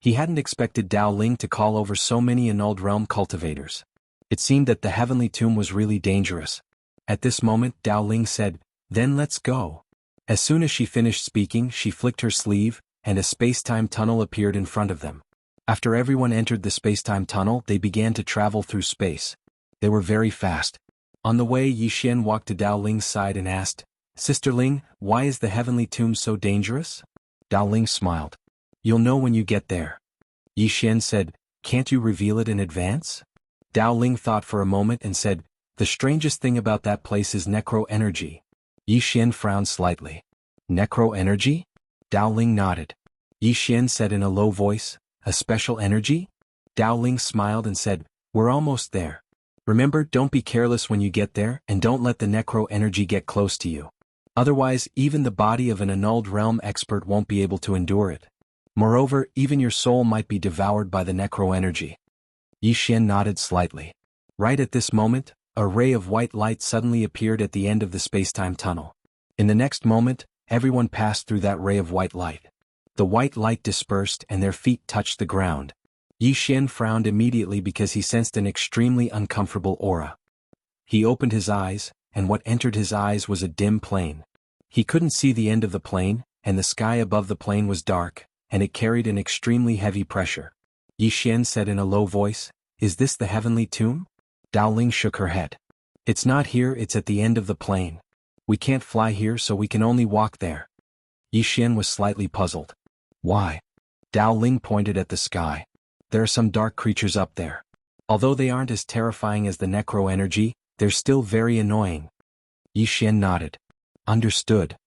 He hadn't expected Dao Ling to call over so many annulled realm cultivators. It seemed that the heavenly tomb was really dangerous. At this moment Dao Ling said, "Then let's go." As soon as she finished speaking, she flicked her sleeve, and a space-time tunnel appeared in front of them. After everyone entered the space-time tunnel, they began to travel through space. They were very fast. On the way, Yi Xian walked to Dao Ling's side and asked, "Sister Ling, why is the heavenly tomb so dangerous?" Dao Ling smiled. "You'll know when you get there." Yi Xian said, "Can't you reveal it in advance?" Dao Ling thought for a moment and said, "The strangest thing about that place is necro-energy." Yi Xian frowned slightly. "Necro-energy?" Dao Ling nodded. Yi Xian said in a low voice, "A special energy?" Dao Ling smiled and said, "We're almost there. Remember, don't be careless when you get there, and don't let the necro-energy get close to you. Otherwise, even the body of an annulled realm expert won't be able to endure it. Moreover, even your soul might be devoured by the necro-energy." Yi Xian nodded slightly. Right at this moment, a ray of white light suddenly appeared at the end of the space-time tunnel. In the next moment, everyone passed through that ray of white light. The white light dispersed and their feet touched the ground. Yi Xian frowned immediately because he sensed an extremely uncomfortable aura. He opened his eyes, and what entered his eyes was a dim plane. He couldn't see the end of the plane, and the sky above the plane was dark, and it carried an extremely heavy pressure. Yi Xian said in a low voice, "Is this the heavenly tomb?" Dao Ling shook her head. "It's not here, it's at the end of the plane. We can't fly here, so we can only walk there." Yi Xian was slightly puzzled. "Why?" Dao Ling pointed at the sky. "There are some dark creatures up there. Although they aren't as terrifying as the necro-energy, they're still very annoying." Yi Xian nodded. "Understood."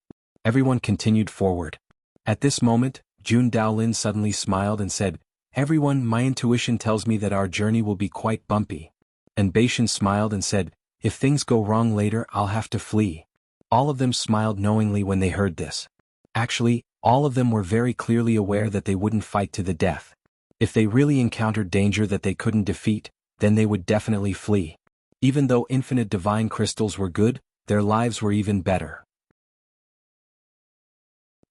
Everyone continued forward. At this moment, Jun Daolin suddenly smiled and said, "Everyone, my intuition tells me that our journey will be quite bumpy." And Beishan smiled and said, "If things go wrong later, I'll have to flee." All of them smiled knowingly when they heard this. Actually, all of them were very clearly aware that they wouldn't fight to the death. If they really encountered danger that they couldn't defeat, then they would definitely flee. Even though infinite divine crystals were good, their lives were even better.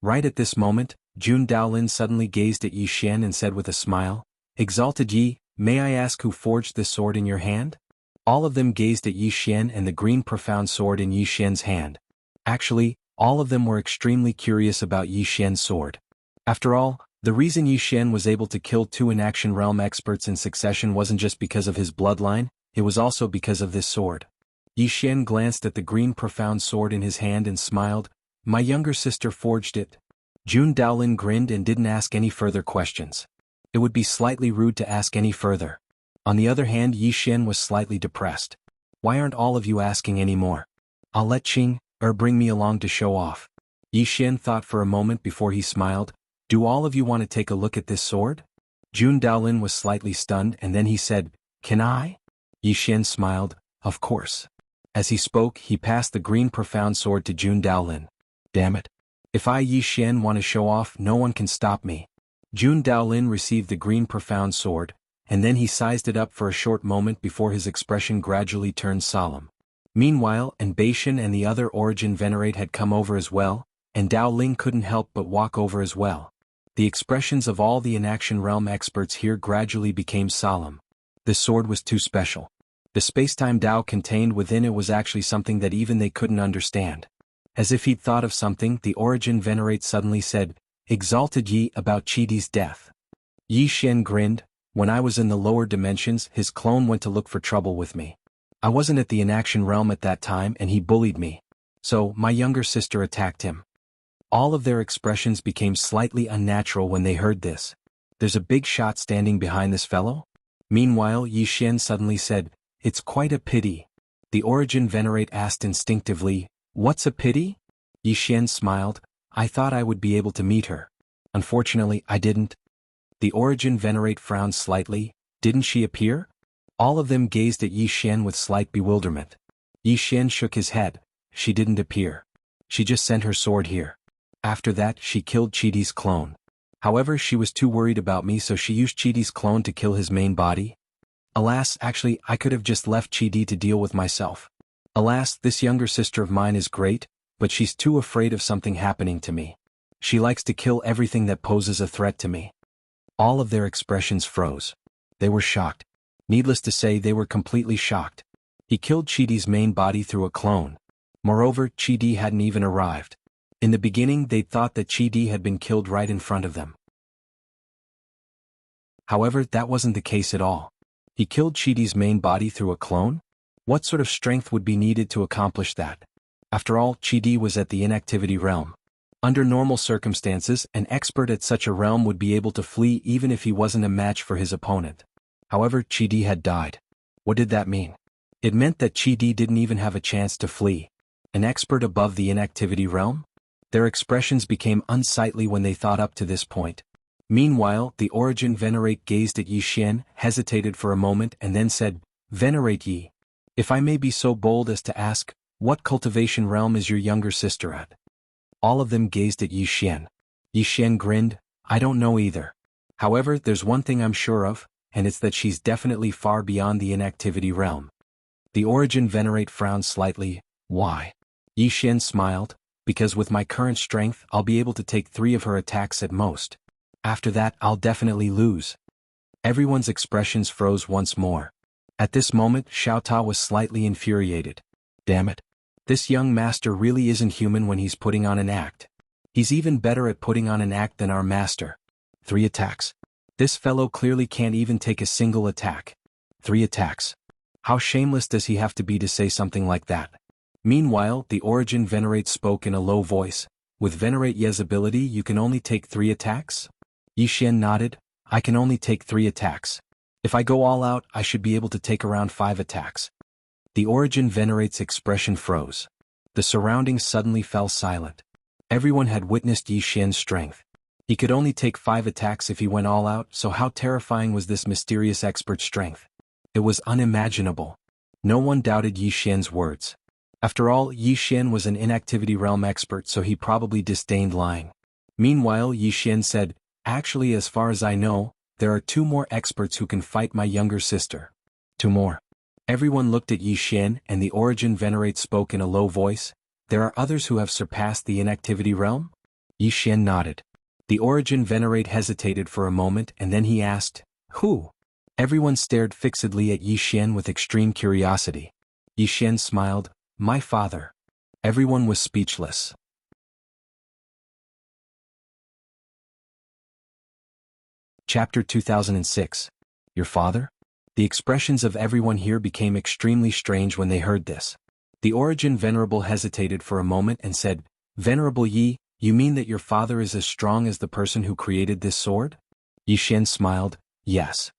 Right at this moment, Jun Daolin suddenly gazed at Yi Xian and said with a smile, "Exalted Yi, may I ask who forged this sword in your hand?" All of them gazed at Yi Xian and the green profound sword in Yi Xian's hand. Actually, all of them were extremely curious about Yi Xian's sword. After all, the reason Yi Xian was able to kill 2 in-action realm experts in succession wasn't just because of his bloodline, it was also because of this sword. Yi Xian glanced at the green profound sword in his hand and smiled, "My younger sister forged it." Jun Daolin grinned and didn't ask any further questions. It would be slightly rude to ask any further. On the other hand, Yi Xian was slightly depressed. "Why aren't all of you asking any more? I'll let Qing bring me along to show off." Yi Xian thought for a moment before he smiled, "Do all of you want to take a look at this sword?" Jun Daolin was slightly stunned and then he said, "Can I?" Yi Xian smiled, "Of course." As he spoke, he passed the green profound sword to Jun Daolin. "Damn it. If I Yi Xian want to show off, no one can stop me." Jun Daolin received the green profound sword, and then he sized it up for a short moment before his expression gradually turned solemn. Meanwhile, Beishan and the other Origin Venerate had come over as well, and Dao Ling couldn't help but walk over as well. The expressions of all the in-action realm experts here gradually became solemn. This sword was too special. The space-time Dao contained within it was actually something that even they couldn't understand. As if he'd thought of something, the Origin Venerate suddenly said, "Exalted Yi, about Chidi's death." Yi Xian grinned. "When I was in the lower dimensions, his clone went to look for trouble with me. I wasn't at the in-action realm at that time and he bullied me. So, my younger sister attacked him." All of their expressions became slightly unnatural when they heard this. "There's a big shot standing behind this fellow?" Meanwhile, Yi Xian suddenly said, "It's quite a pity." The Origin Venerate asked instinctively, "What's a pity?" Yi Xian smiled, "I thought I would be able to meet her. Unfortunately, I didn't." The Origin Venerate frowned slightly. "Didn't she appear?" All of them gazed at Yi Xian with slight bewilderment. Yi Xian shook his head. "She didn't appear. She just sent her sword here. After that, she killed Chidi's clone. However, she was too worried about me, so she used Chidi's clone to kill his main body. Alas, actually, I could have just left Chidi to deal with myself. Alas, this younger sister of mine is great, but she's too afraid of something happening to me. She likes to kill everything that poses a threat to me." All of their expressions froze. They were shocked. Needless to say, they were completely shocked. He killed Chidi's main body through a clone. Moreover, Chidi hadn't even arrived. In the beginning, they'd thought that Chidi had been killed right in front of them. However, that wasn't the case at all. He killed Chidi's main body through a clone? What sort of strength would be needed to accomplish that? After all, Chidi was at the inactivity realm. Under normal circumstances, an expert at such a realm would be able to flee even if he wasn't a match for his opponent. However, Chidi had died. What did that mean? It meant that Chidi didn't even have a chance to flee. An expert above the inactivity realm? Their expressions became unsightly when they thought up to this point. Meanwhile, the Origin Venerate gazed at Yi Xian, hesitated for a moment and then said, "Venerate Yi. If I may be so bold as to ask, what cultivation realm is your younger sister at?" All of them gazed at Yi Xian. Yi Xian grinned, "I don't know either. However, there's one thing I'm sure of, and it's that she's definitely far beyond the inactivity realm." The Origin Venerate frowned slightly. "Why?" Yi Xian smiled, "Because with my current strength I'll be able to take 3 of her attacks at most. After that I'll definitely lose." Everyone's expressions froze once more. At this moment Xiao Ta was slightly infuriated. Damn it. This young master really isn't human when he's putting on an act. He's even better at putting on an act than our master. 3 attacks. This fellow clearly can't even take a single attack. 3 attacks. How shameless does he have to be to say something like that? Meanwhile, the Origin Venerate spoke in a low voice. "With Venerate Ye's ability you can only take 3 attacks?" Yi Xian nodded. "I can only take 3 attacks. If I go all out, I should be able to take around 5 attacks." The Origin Venerate's expression froze. The surroundings suddenly fell silent. Everyone had witnessed Yi Xian's strength. He could only take 5 attacks if he went all out, so how terrifying was this mysterious expert's strength? It was unimaginable. No one doubted Yi Xian's words. After all, Yi Xian was an inactivity realm expert, so he probably disdained lying. Meanwhile, Yi Xian said, "Actually, as far as I know, there are 2 more experts who can fight my younger sister." 2 more. Everyone looked at Yi Xian and the Origin Venerate spoke in a low voice. "There are others who have surpassed the inactivity realm?" Yi Xian nodded. The Origin Venerate hesitated for a moment and then he asked, "Who?" Everyone stared fixedly at Yi Xian with extreme curiosity. Yi Xian smiled, "My father." Everyone was speechless. Chapter 2006. Your father? The expressions of everyone here became extremely strange when they heard this. The Origin Venerable hesitated for a moment and said, "Venerable Yi, you mean that your father is as strong as the person who created this sword?" Yi Xian smiled, "Yes."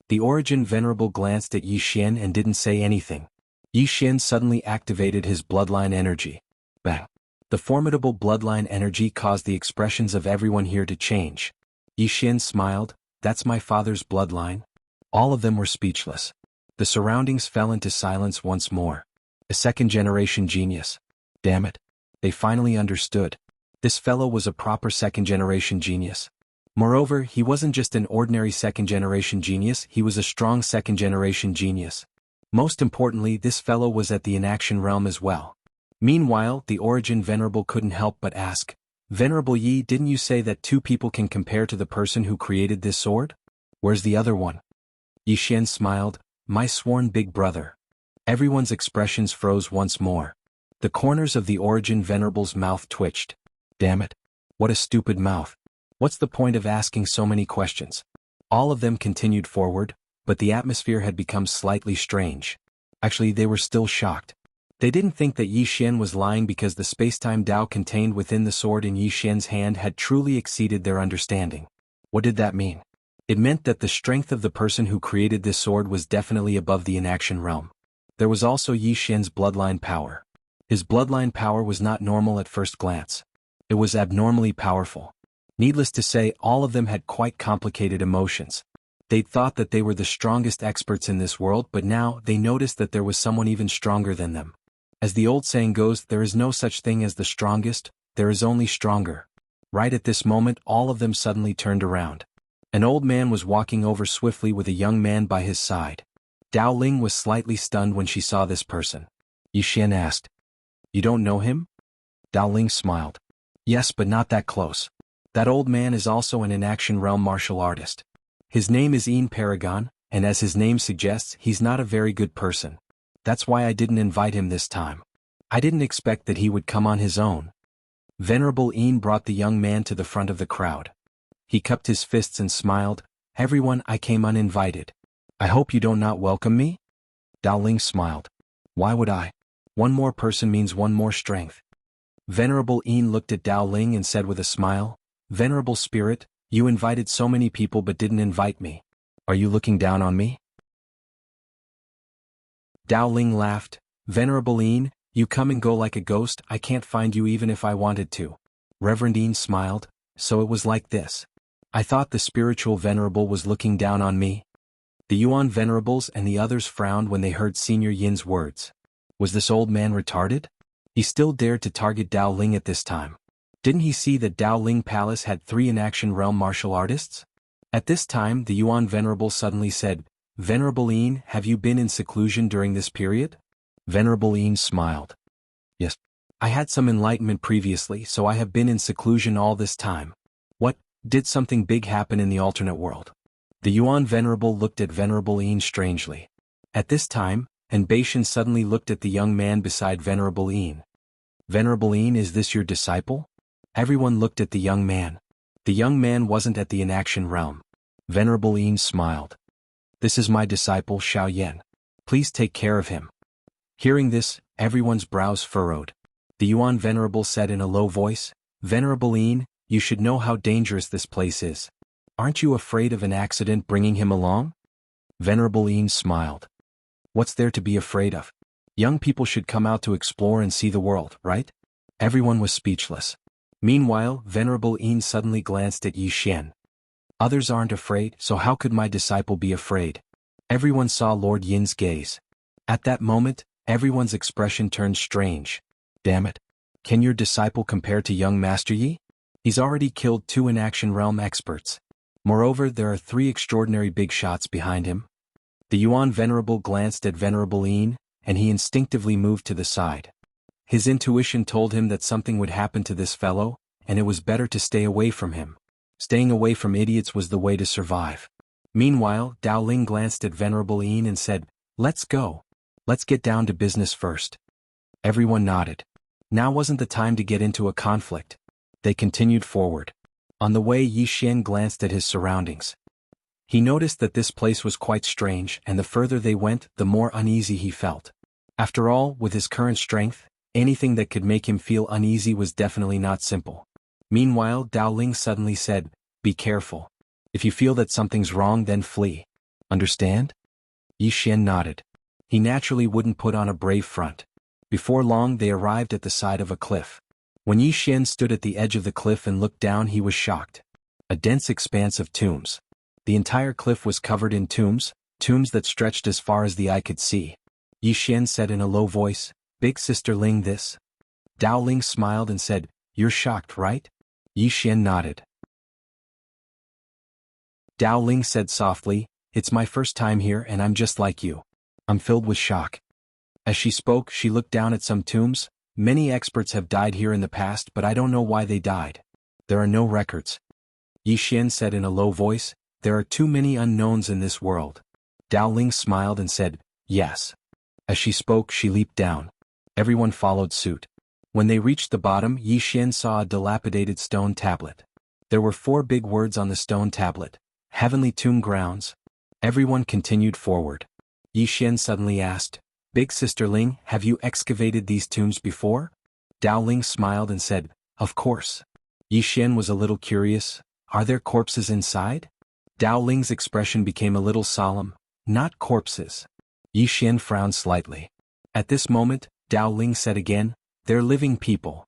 The Origin Venerable glanced at Yi Xian and didn't say anything. Yi Xian suddenly activated his bloodline energy. Bang! The formidable bloodline energy caused the expressions of everyone here to change. Yi Xian smiled, "That's my father's bloodline?" All of them were speechless. The surroundings fell into silence once more. A second-generation genius. Damn it. They finally understood. This fellow was a proper second-generation genius. Moreover, he wasn't just an ordinary second-generation genius, he was a strong second-generation genius. Most importantly, this fellow was at the inaction realm as well. Meanwhile, the Origin Venerable couldn't help but ask, "Venerable Yi, didn't you say that 2 people can compare to the person who created this sword? Where's the other one?" Yi Xian smiled, "My sworn big brother." Everyone's expressions froze once more. The corners of the Origin Venerable's mouth twitched. Damn it. What a stupid mouth. What's the point of asking so many questions? All of them continued forward, but the atmosphere had become slightly strange. Actually, they were still shocked. They didn't think that Yi Xian was lying because the spacetime Tao contained within the sword in Yi Xian's hand had truly exceeded their understanding. What did that mean? It meant that the strength of the person who created this sword was definitely above the inaction realm. There was also Yi Xian's bloodline power. His bloodline power was not normal at first glance. It was abnormally powerful. Needless to say, all of them had quite complicated emotions. They'd thought that they were the strongest experts in this world, but now they noticed that there was someone even stronger than them. As the old saying goes, there is no such thing as the strongest, there is only stronger. Right at this moment, all of them suddenly turned around. An old man was walking over swiftly with a young man by his side. Dao Ling was slightly stunned when she saw this person. Yi Xian asked, "You don't know him?" Dao Ling smiled. "Yes, but not that close. That old man is also an inaction realm martial artist. His name is Ian Paragon, and as his name suggests, he's not a very good person. That's why I didn't invite him this time. I didn't expect that he would come on his own." Venerable Ian brought the young man to the front of the crowd. He cupped his fists and smiled. "Everyone, I came uninvited. I hope you don't not welcome me?" Dao Ling smiled. "Why would I? One more person means one more strength." Venerable Ian looked at Dao Ling and said with a smile, "Venerable Spirit, you invited so many people but didn't invite me. Are you looking down on me?" Dao Ling laughed. "Venerable Ian, you come and go like a ghost, I can't find you even if I wanted to." Reverend Ian smiled. "So it was like this. I thought the spiritual venerable was looking down on me." The Yuan venerables and the others frowned when they heard Senior Yin's words. Was this old man retarded? He still dared to target Dao Ling at this time. Didn't he see that Dao Ling Palace had 3 in-action realm martial artists? At this time the Yuan venerable suddenly said, "Venerable Ian, have you been in seclusion during this period?" Venerable Ian smiled. "Yes. I had some enlightenment previously, so I have been in seclusion all this time." "What, did something big happen in the alternate world?" The Yuan venerable looked at Venerable Ian strangely. At this time, and Beishan suddenly looked at the young man beside Venerable Ian. "Venerable Ian, is this your disciple?" Everyone looked at the young man. The young man wasn't at the inaction realm. Venerable Ian smiled. "This is my disciple Xiao Yan. Please take care of him." Hearing this, everyone's brows furrowed. The Yuan venerable said in a low voice, "Venerable Ian, you should know how dangerous this place is. Aren't you afraid of an accident bringing him along?" Venerable Ian smiled. "What's there to be afraid of? Young people should come out to explore and see the world, right?" Everyone was speechless. Meanwhile, Venerable Ian suddenly glanced at Yi Xian. "Others aren't afraid, so how could my disciple be afraid?" Everyone saw Lord Yin's gaze. At that moment, everyone's expression turned strange. "Damn it. Can your disciple compare to young Master Yi? He's already killed 2 in-action realm experts. Moreover, there are 3 extraordinary big shots behind him." The Yuan venerable glanced at Venerable Ian, and he instinctively moved to the side. His intuition told him that something would happen to this fellow, and it was better to stay away from him. Staying away from idiots was the way to survive. Meanwhile, Dao Ling glanced at Venerable Ian and said, "Let's go. Let's get down to business first." Everyone nodded. Now wasn't the time to get into a conflict. They continued forward. On the way, Yi Xian glanced at his surroundings. He noticed that this place was quite strange, and the further they went, the more uneasy he felt. After all, with his current strength, anything that could make him feel uneasy was definitely not simple. Meanwhile, Dao Ling suddenly said, "Be careful. If you feel that something's wrong, then flee. Understand?" Yi Xian nodded. He naturally wouldn't put on a brave front. Before long they arrived at the side of a cliff. When Yi Xian stood at the edge of the cliff and looked down, he was shocked. A dense expanse of tombs. The entire cliff was covered in tombs, tombs that stretched as far as the eye could see. Yi Xian said in a low voice, "Big Sister Ling, this?" Dao Ling smiled and said, "You're shocked, right?" Yi Xian nodded. Dao Ling said softly, "It's my first time here and I'm just like you. I'm filled with shock." As she spoke, she looked down at some tombs. "Many experts have died here in the past, but I don't know why they died. There are no records." Yi Xian said in a low voice, "There are too many unknowns in this world." Dao Ling smiled and said, "Yes." As she spoke, she leaped down. Everyone followed suit. When they reached the bottom, Yi Xian saw a dilapidated stone tablet. There were 4 big words on the stone tablet. "Heavenly Tomb Grounds." Everyone continued forward. Yi Xian suddenly asked, "Big Sister Ling, have you excavated these tombs before?" Dao Ling smiled and said, "Of course." Yi Xian was a little curious. "Are there corpses inside?" Dao Ling's expression became a little solemn. "Not corpses." Yi Xian frowned slightly. At this moment, Dao Ling said again, "They're living people."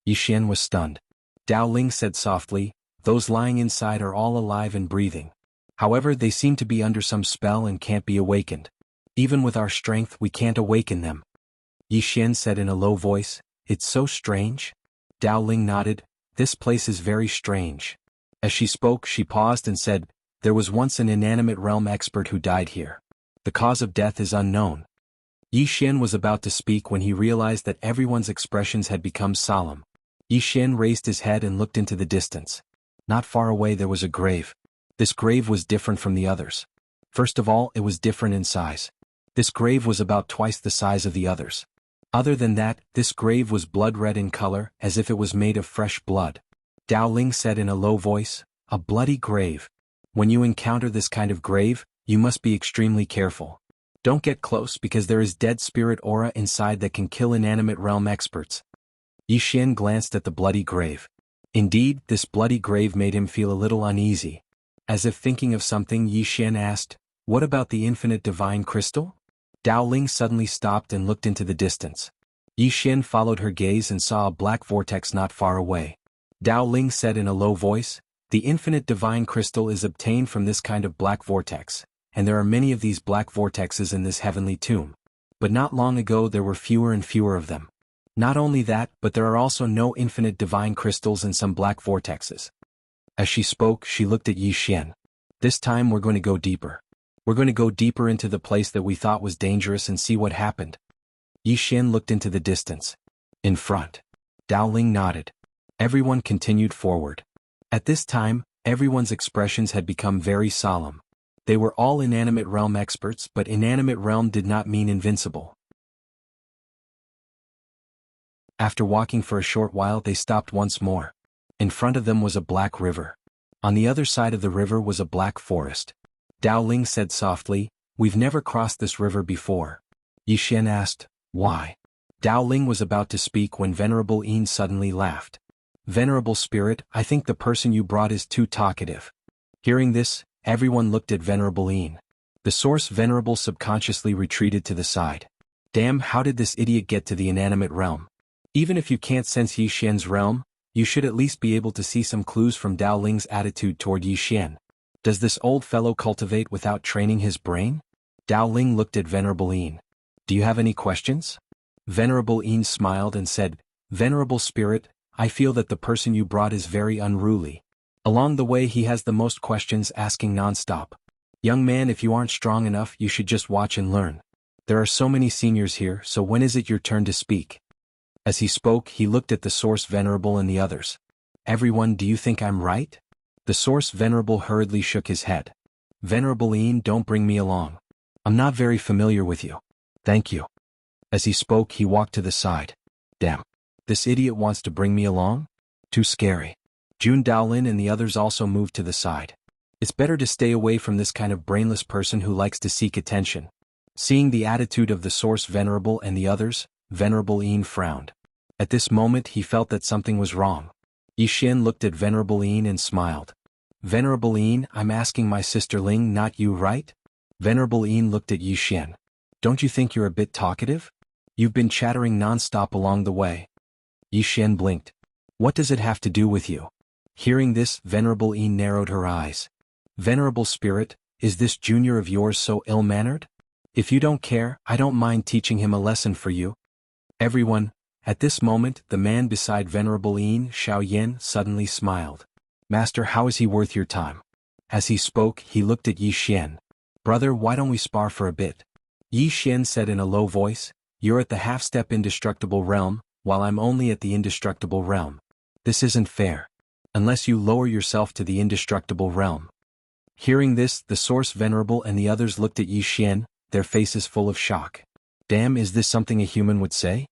Yi Xian was stunned. Dao Ling said softly, "Those lying inside are all alive and breathing. However, they seem to be under some spell and can't be awakened. Even with our strength, we can't awaken them." Yi Xian said in a low voice, "It's so strange." Dao Ling nodded, "This place is very strange." As she spoke, she paused and said, "There was once an inanimate realm expert who died here. The cause of death is unknown." Yi Xian was about to speak when he realized that everyone's expressions had become solemn. Yi Xian raised his head and looked into the distance. Not far away there was a grave. This grave was different from the others. First of all, it was different in size. This grave was about twice the size of the others. Other than that, this grave was blood red in color, as if it was made of fresh blood. Dao Ling said in a low voice, "A bloody grave. When you encounter this kind of grave, you must be extremely careful. Don't get close because there is dead spirit aura inside that can kill inanimate realm experts." Yi Xian glanced at the bloody grave. Indeed, this bloody grave made him feel a little uneasy. As if thinking of something, Yi Xian asked, "What about the infinite divine crystal?" Dao Ling suddenly stopped and looked into the distance. Yi Xian followed her gaze and saw a black vortex not far away. Dao Ling said in a low voice, "The infinite divine crystal is obtained from this kind of black vortex, and there are many of these black vortexes in this heavenly tomb. But not long ago there were fewer and fewer of them. Not only that, but there are also no infinite divine crystals in some black vortexes." As she spoke, she looked at Yi Xian. "This time we're going to go deeper. We're going to go deeper into the place that we thought was dangerous and see what happened." Yi Xian looked into the distance. In front. Dao Ling nodded. Everyone continued forward. At this time, everyone's expressions had become very solemn. They were all inanimate realm experts, but inanimate realm did not mean invincible. After walking for a short while, they stopped once more. In front of them was a black river. On the other side of the river was a black forest. Dao Ling said softly, "We've never crossed this river before." Yi Xian asked, "Why?" Dao Ling was about to speak when Venerable Yin suddenly laughed. "Venerable Spirit, I think the person you brought is too talkative." Hearing this, everyone looked at Venerable Yin. The source Venerable subconsciously retreated to the side. Damn, how did this idiot get to the inanimate realm? Even if you can't sense Yi Xian's realm, you should at least be able to see some clues from Dao Ling's attitude toward Yi Xian. Does this old fellow cultivate without training his brain? Dao Ling looked at Venerable Yin. "Do you have any questions?" Venerable Yin smiled and said, "Venerable Spirit, I feel that the person you brought is very unruly. Along the way he has the most questions, asking non-stop. Young man, if you aren't strong enough, you should just watch and learn. There are so many seniors here, so when is it your turn to speak?" As he spoke, he looked at the source Venerable and the others. "Everyone, do you think I'm right?" The source Venerable hurriedly shook his head. "Venerable Yin, don't bring me along. I'm not very familiar with you. Thank you." As he spoke, he walked to the side. "Damn. This idiot wants to bring me along? Too scary." Jun Daolin and the others also moved to the side. It's better to stay away from this kind of brainless person who likes to seek attention. Seeing the attitude of the source Venerable and the others, Venerable Yin frowned. At this moment he felt that something was wrong. Yi Xian looked at Venerable Yin and smiled. "Venerable Yin, I'm asking my sister Ling, not you, right?" Venerable Yin looked at Yi Xian. "Don't you think you're a bit talkative? You've been chattering non-stop along the way." Yi Xian blinked. "What does it have to do with you?" Hearing this, Venerable Yin narrowed her eyes. "Venerable Spirit, is this junior of yours so ill-mannered? If you don't care, I don't mind teaching him a lesson for you." Everyone. At this moment, the man beside Venerable Yin, Xiao Yan, suddenly smiled. "Master, how is he worth your time?" As he spoke, he looked at Yi Xian. "Brother, why don't we spar for a bit?" Yi Xian said in a low voice, "You're at the half-step indestructible realm, while I'm only at the indestructible realm. This isn't fair. Unless you lower yourself to the indestructible realm." Hearing this, the source Venerable and the others looked at Yi Xian, their faces full of shock. Damn, is this something a human would say?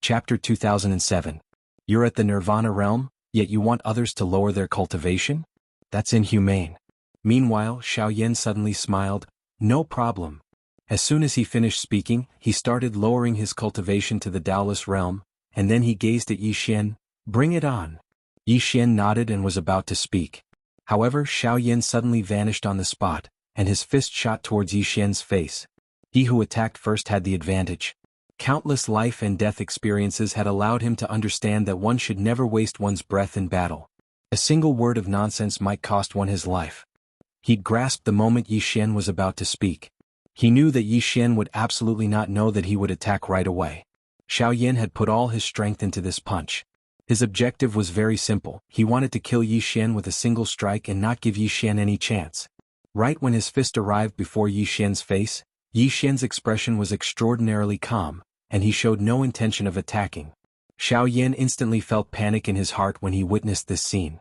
Chapter 2007. You're at the Nirvana realm, yet you want others to lower their cultivation? That's inhumane. Meanwhile, Xiao Yan suddenly smiled. "No problem." As soon as he finished speaking, he started lowering his cultivation to the Taoist realm, and then he gazed at Yi Xian. "Bring it on." Yi Xian nodded and was about to speak. However, Xiao Yan suddenly vanished on the spot, and his fist shot towards Yi Xian's face. He who attacked first had the advantage. Countless life and death experiences had allowed him to understand that one should never waste one's breath in battle. A single word of nonsense might cost one his life. He'd grasped the moment Yi Xian was about to speak. He knew that Yi Xian would absolutely not know that he would attack right away. Xiao Yan had put all his strength into this punch. His objective was very simple. He wanted to kill Yi Xian with a single strike and not give Yi Xian any chance. Right when his fist arrived before Yi Xian's face, Yi Xian's expression was extraordinarily calm, and he showed no intention of attacking. Xiao Yan instantly felt panic in his heart when he witnessed this scene.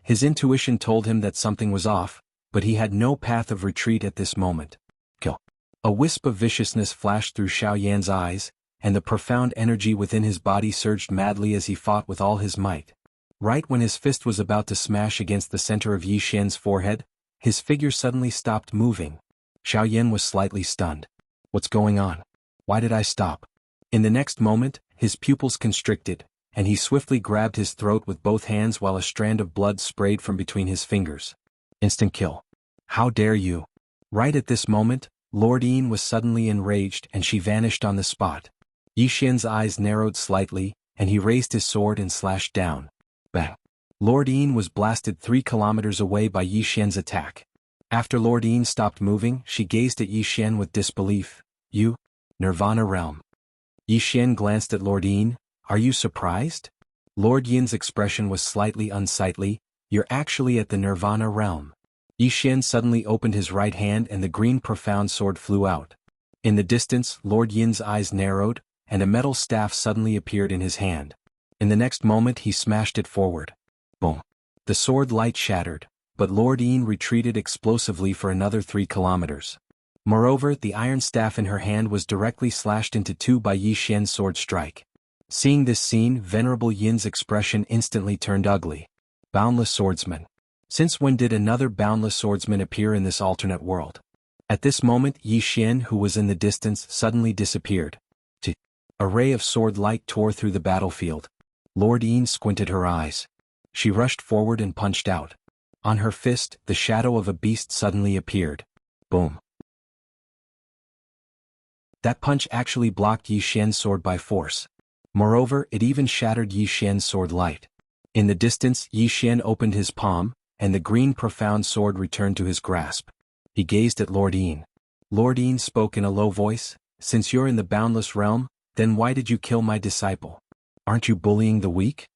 His intuition told him that something was off, but he had no path of retreat at this moment. Kill. A wisp of viciousness flashed through Xiao Yan's eyes, and the profound energy within his body surged madly as he fought with all his might. Right when his fist was about to smash against the center of Yi Xian's forehead, his figure suddenly stopped moving. Xiao Yan was slightly stunned. What's going on? Why did I stop? In the next moment, his pupils constricted, and he swiftly grabbed his throat with both hands while a strand of blood sprayed from between his fingers. Instant kill. How dare you? Right at this moment, Lord Yin was suddenly enraged and she vanished on the spot. Yi Xian's eyes narrowed slightly, and he raised his sword and slashed down. Bang! Lord Yin was blasted 3 kilometers away by Yi Xian's attack. After Lord Yin stopped moving, she gazed at Yi Xian with disbelief. You? Nirvana realm. Yi Xian glanced at Lord Yin. Are you surprised? Lord Yin's expression was slightly unsightly. You're actually at the Nirvana realm. Yi Xian suddenly opened his right hand and the green profound sword flew out. In the distance, Lord Yin's eyes narrowed, and a metal staff suddenly appeared in his hand. In the next moment he smashed it forward. Boom. The sword light shattered, but Lord Yin retreated explosively for another 3 kilometers. Moreover, the iron staff in her hand was directly slashed into 2 by Yi Xian's sword strike. Seeing this scene, Venerable Yin's expression instantly turned ugly. Boundless swordsman. Since when did another boundless swordsman appear in this alternate world? At this moment, Yi Xian, who was in the distance, suddenly disappeared. A ray of sword light tore through the battlefield. Lord Yin squinted her eyes. She rushed forward and punched out. On her fist, the shadow of a beast suddenly appeared. Boom. That punch actually blocked Yi Xian's sword by force. Moreover, it even shattered Yi Xian's sword light. In the distance, Yi Xian opened his palm, and the green profound sword returned to his grasp. He gazed at Lord Yin. Lord Yin spoke in a low voice. Since you're in the boundless realm, then why did you kill my disciple? Aren't you bullying the weak?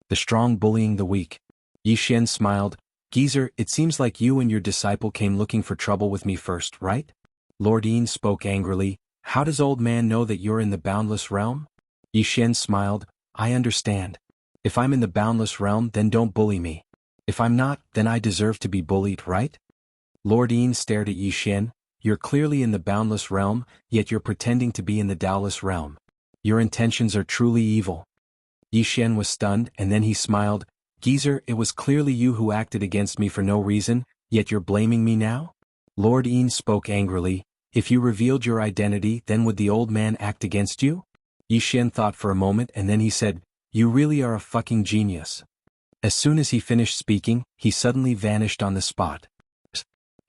The strong bullying the weak. Yi Xian smiled. Geezer, it seems like you and your disciple came looking for trouble with me first, right? Lord Yin spoke angrily. How does old man know that you're in the boundless realm? Yi Xian smiled. I understand. If I'm in the boundless realm, then don't bully me. If I'm not, then I deserve to be bullied, right? Lord Yin stared at Yi Xian. You're clearly in the boundless realm, yet you're pretending to be in the Taoist realm. Your intentions are truly evil. Yi Xian was stunned, and then he smiled. Geezer, it was clearly you who acted against me for no reason, yet you're blaming me now? Lord Yin spoke angrily. If you revealed your identity, then would the old man act against you? Yi Xian thought for a moment and then he said, You really are a fucking genius. As soon as he finished speaking, he suddenly vanished on the spot.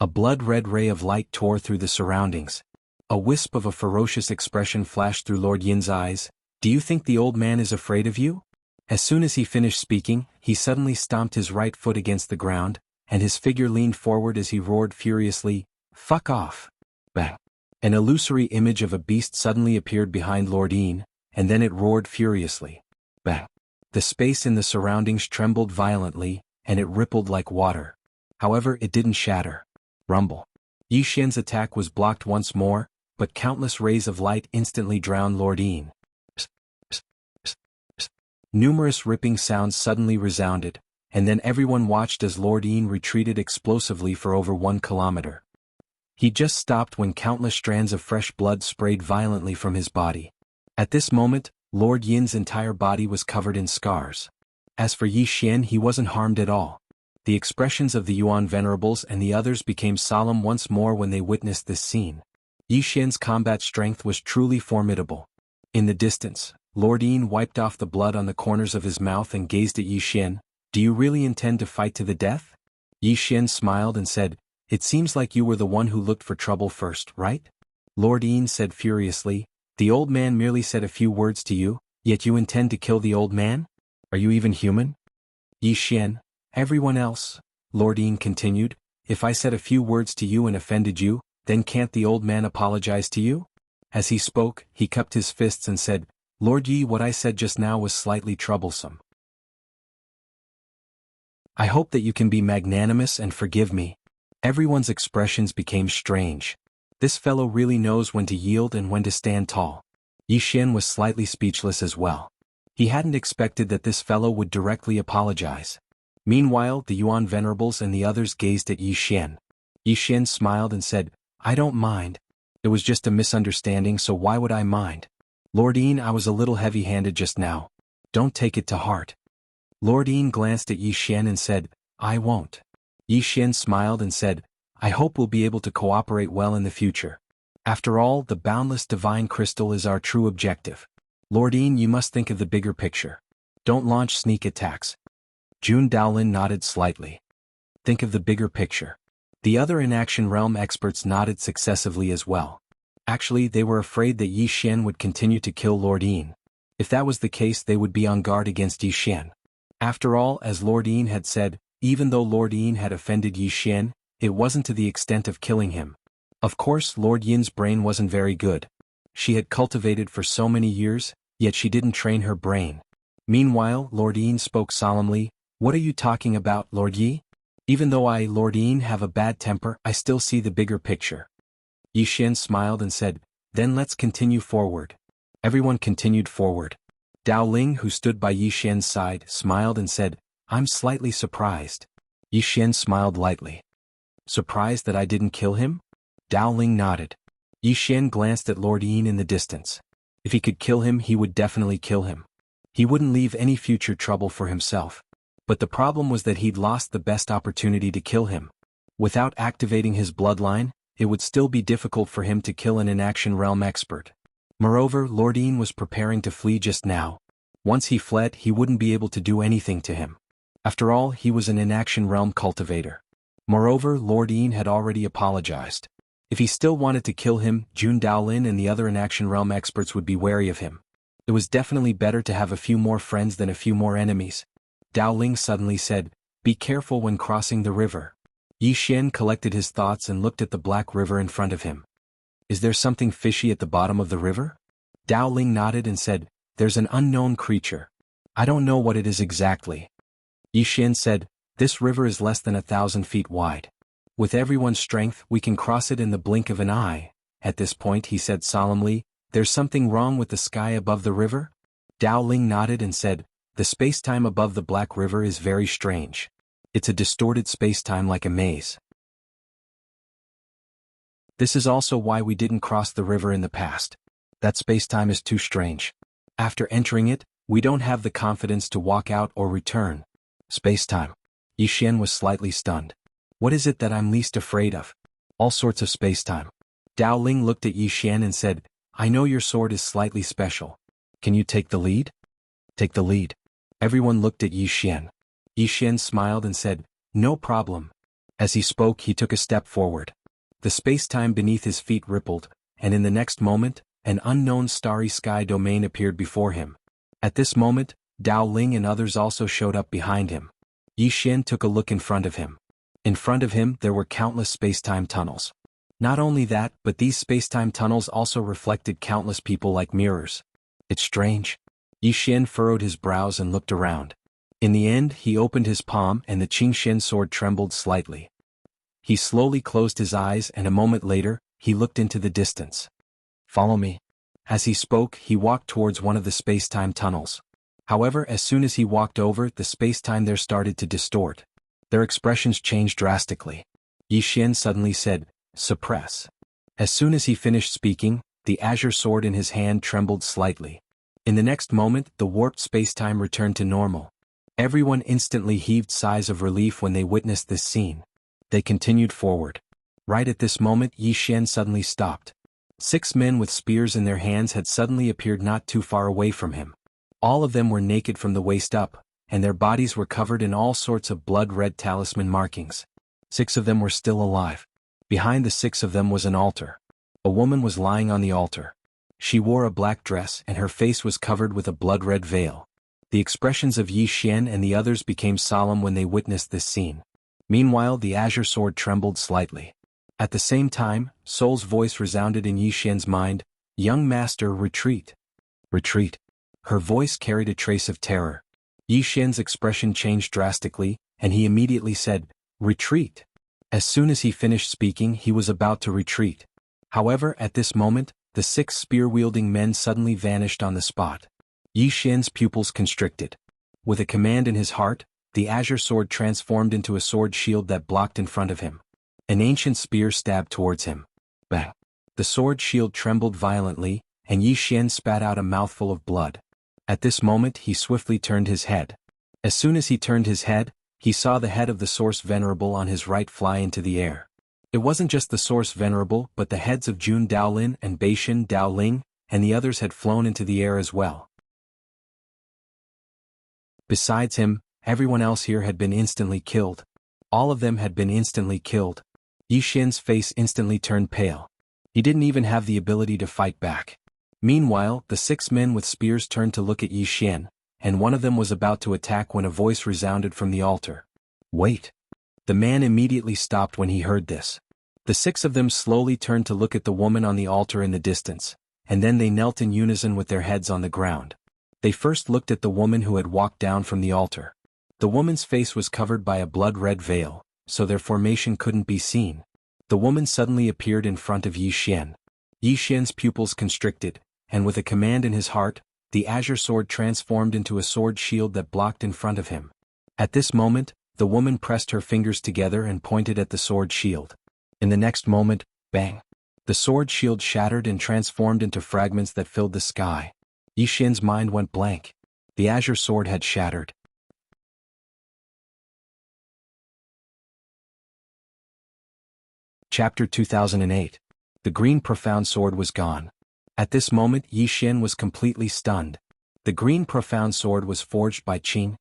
A blood-red ray of light tore through the surroundings. A wisp of a ferocious expression flashed through Lord Yin's eyes. Do you think the old man is afraid of you? As soon as he finished speaking, he suddenly stomped his right foot against the ground, and his figure leaned forward as he roared furiously, Fuck off! Bang! An illusory image of a beast suddenly appeared behind Lord Yin, and then it roared furiously. Bang! The space in the surroundings trembled violently, and it rippled like water. However, it didn't shatter. Rumble. Yi Xian's attack was blocked once more, but countless rays of light instantly drowned Lord Yin. Numerous ripping sounds suddenly resounded, and then everyone watched as Lord Yin retreated explosively for over 1 kilometer. He just stopped when countless strands of fresh blood sprayed violently from his body. At this moment, Lord Yin's entire body was covered in scars. As for Yi Xian, he wasn't harmed at all. The expressions of the Yuan venerables and the others became solemn once more when they witnessed this scene. Yi Xian's combat strength was truly formidable. In the distance, Lord Yin wiped off the blood on the corners of his mouth and gazed at Yi Xian. Do you really intend to fight to the death? Yi Xian smiled and said, It seems like you were the one who looked for trouble first, right? Lord Yin said furiously, The old man merely said a few words to you, yet you intend to kill the old man? Are you even human? Yi Xian, everyone else, Lord Yin continued, if I said a few words to you and offended you, then can't the old man apologize to you? As he spoke, he cupped his fists and said, Lord Yi, what I said just now was slightly troublesome. I hope that you can be magnanimous and forgive me. Everyone's expressions became strange. This fellow really knows when to yield and when to stand tall. Yi Xian was slightly speechless as well. He hadn't expected that this fellow would directly apologize. Meanwhile, the Yuan venerables and the others gazed at Yi Xian. Yi Xian smiled and said, "I don't mind. It was just a misunderstanding, so why would I mind? Lordine, I was a little heavy-handed just now. Don't take it to heart." Lordine glanced at Yi Xian and said, "I won't." Yi Xian smiled and said, "I hope we'll be able to cooperate well in the future. After all, the boundless divine crystal is our true objective. Lordine, you must think of the bigger picture. Don't launch sneak attacks." Jun Daolin nodded slightly. Think of the bigger picture. The other inaction realm experts nodded successively as well. Actually, they were afraid that Yi Xian would continue to kill Lordine. If that was the case, they would be on guard against Yi Xian. After all, as Lordine had said, even though Lordine had offended Yi Xian, it wasn't to the extent of killing him. Of course, Lord Yin's brain wasn't very good. She had cultivated for so many years, yet she didn't train her brain. Meanwhile, Lordine spoke solemnly, "What are you talking about, Lord Yi? Even though I, Lordine, have a bad temper, I still see the bigger picture." Yi Xian smiled and said, "Then let's continue forward." Everyone continued forward. Dao Ling, who stood by Yi Xian's side, smiled and said, "I'm slightly surprised." Yi Xian smiled lightly. "Surprised that I didn't kill him?" Dao Ling nodded. Yi Xian glanced at Lord Yin in the distance. If he could kill him, he would definitely kill him. He wouldn't leave any future trouble for himself. But the problem was that he'd lost the best opportunity to kill him. Without activating his bloodline, it would still be difficult for him to kill an inaction realm expert. Moreover, Lord Yin was preparing to flee just now. Once he fled, he wouldn't be able to do anything to him. After all, he was an inaction realm cultivator. Moreover, Lord Yin had already apologized. If he still wanted to kill him, Jun Daolin and the other inaction realm experts would be wary of him. It was definitely better to have a few more friends than a few more enemies. Dao Ling suddenly said, "Be careful when crossing the river." Yi Xian collected his thoughts and looked at the black river in front of him. "Is there something fishy at the bottom of the river?" Dao Ling nodded and said, "There's an unknown creature. I don't know what it is exactly." Yi Xian said, "This river is less than 1,000 feet wide. With everyone's strength, we can cross it in the blink of an eye." At this point he said solemnly, "There's something wrong with the sky above the river?" Dao Ling nodded and said, "The space-time above the Black River is very strange. It's a distorted space-time like a maze. This is also why we didn't cross the river in the past. That space-time is too strange. After entering it, we don't have the confidence to walk out or return." Space-time. Yi Xian was slightly stunned. "What is it that I'm least afraid of?" "All sorts of space-time." Dao Ling looked at Yi Xian and said, "I know your sword is slightly special. Can you take the lead?" "Take the lead." Everyone looked at Yi Xian. Yi Xian smiled and said, "No problem." As he spoke, he took a step forward. The space-time beneath his feet rippled, and in the next moment, an unknown starry sky domain appeared before him. At this moment, Dao Ling and others also showed up behind him. Yi Xian took a look in front of him. In front of him there were countless space-time tunnels. Not only that, but these space-time tunnels also reflected countless people like mirrors. "It's strange." Yi Xian furrowed his brows and looked around. In the end, he opened his palm and the Qingxian sword trembled slightly. He slowly closed his eyes and a moment later, he looked into the distance. "Follow me." As he spoke, he walked towards one of the space-time tunnels. However, as soon as he walked over, the space-time there started to distort. Their expressions changed drastically. Yi Xian suddenly said, "Suppress." As soon as he finished speaking, the azure sword in his hand trembled slightly. In the next moment, the warped space-time returned to normal. Everyone instantly heaved sighs of relief when they witnessed this scene. They continued forward. Right at this moment, Yi Xian suddenly stopped. 6 men with spears in their hands had suddenly appeared not too far away from him. All of them were naked from the waist up, and their bodies were covered in all sorts of blood-red talisman markings. 6 of them were still alive. Behind the 6 of them was an altar. A woman was lying on the altar. She wore a black dress and her face was covered with a blood-red veil. The expressions of Yi Xian and the others became solemn when they witnessed this scene. Meanwhile, the azure sword trembled slightly. At the same time, Soul's voice resounded in Yi Xian's mind, "Young master, retreat." Retreat. Her voice carried a trace of terror. Yi Xian's expression changed drastically, and he immediately said, "Retreat." As soon as he finished speaking, he was about to retreat. However, at this moment, the 6 spear-wielding men suddenly vanished on the spot. Yi Xian's pupils constricted. With a command in his heart, the azure sword transformed into a sword shield that blocked in front of him. An ancient spear stabbed towards him. Bang! The sword shield trembled violently, and Yi Xian spat out a mouthful of blood. At this moment he swiftly turned his head. As soon as he turned his head, he saw the head of the Source Venerable on his right fly into the air. It wasn't just the Source Venerable but the heads of Jun Daolin and Beishan Daoling, and the others had flown into the air as well. Besides him, everyone else here had been instantly killed. All of them had been instantly killed. Yi Xian's face instantly turned pale. He didn't even have the ability to fight back. Meanwhile, the 6 men with spears turned to look at Yi Xian, and one of them was about to attack when a voice resounded from the altar. Wait! The man immediately stopped when he heard this. The 6 of them slowly turned to look at the woman on the altar in the distance, and then they knelt in unison with their heads on the ground. They first looked at the woman who had walked down from the altar. The woman's face was covered by a blood-red veil, so their formation couldn't be seen. The woman suddenly appeared in front of Yi Xian. Yi Xian's pupils constricted, and with a command in his heart, the azure sword transformed into a sword shield that blocked in front of him. At this moment, the woman pressed her fingers together and pointed at the sword shield. In the next moment, bang! The sword shield shattered and transformed into fragments that filled the sky. Yi Xian's mind went blank. The azure sword had shattered. Chapter 2008. The green profound sword was gone. At this moment Yi Xian was completely stunned. The green profound sword was forged by Qing.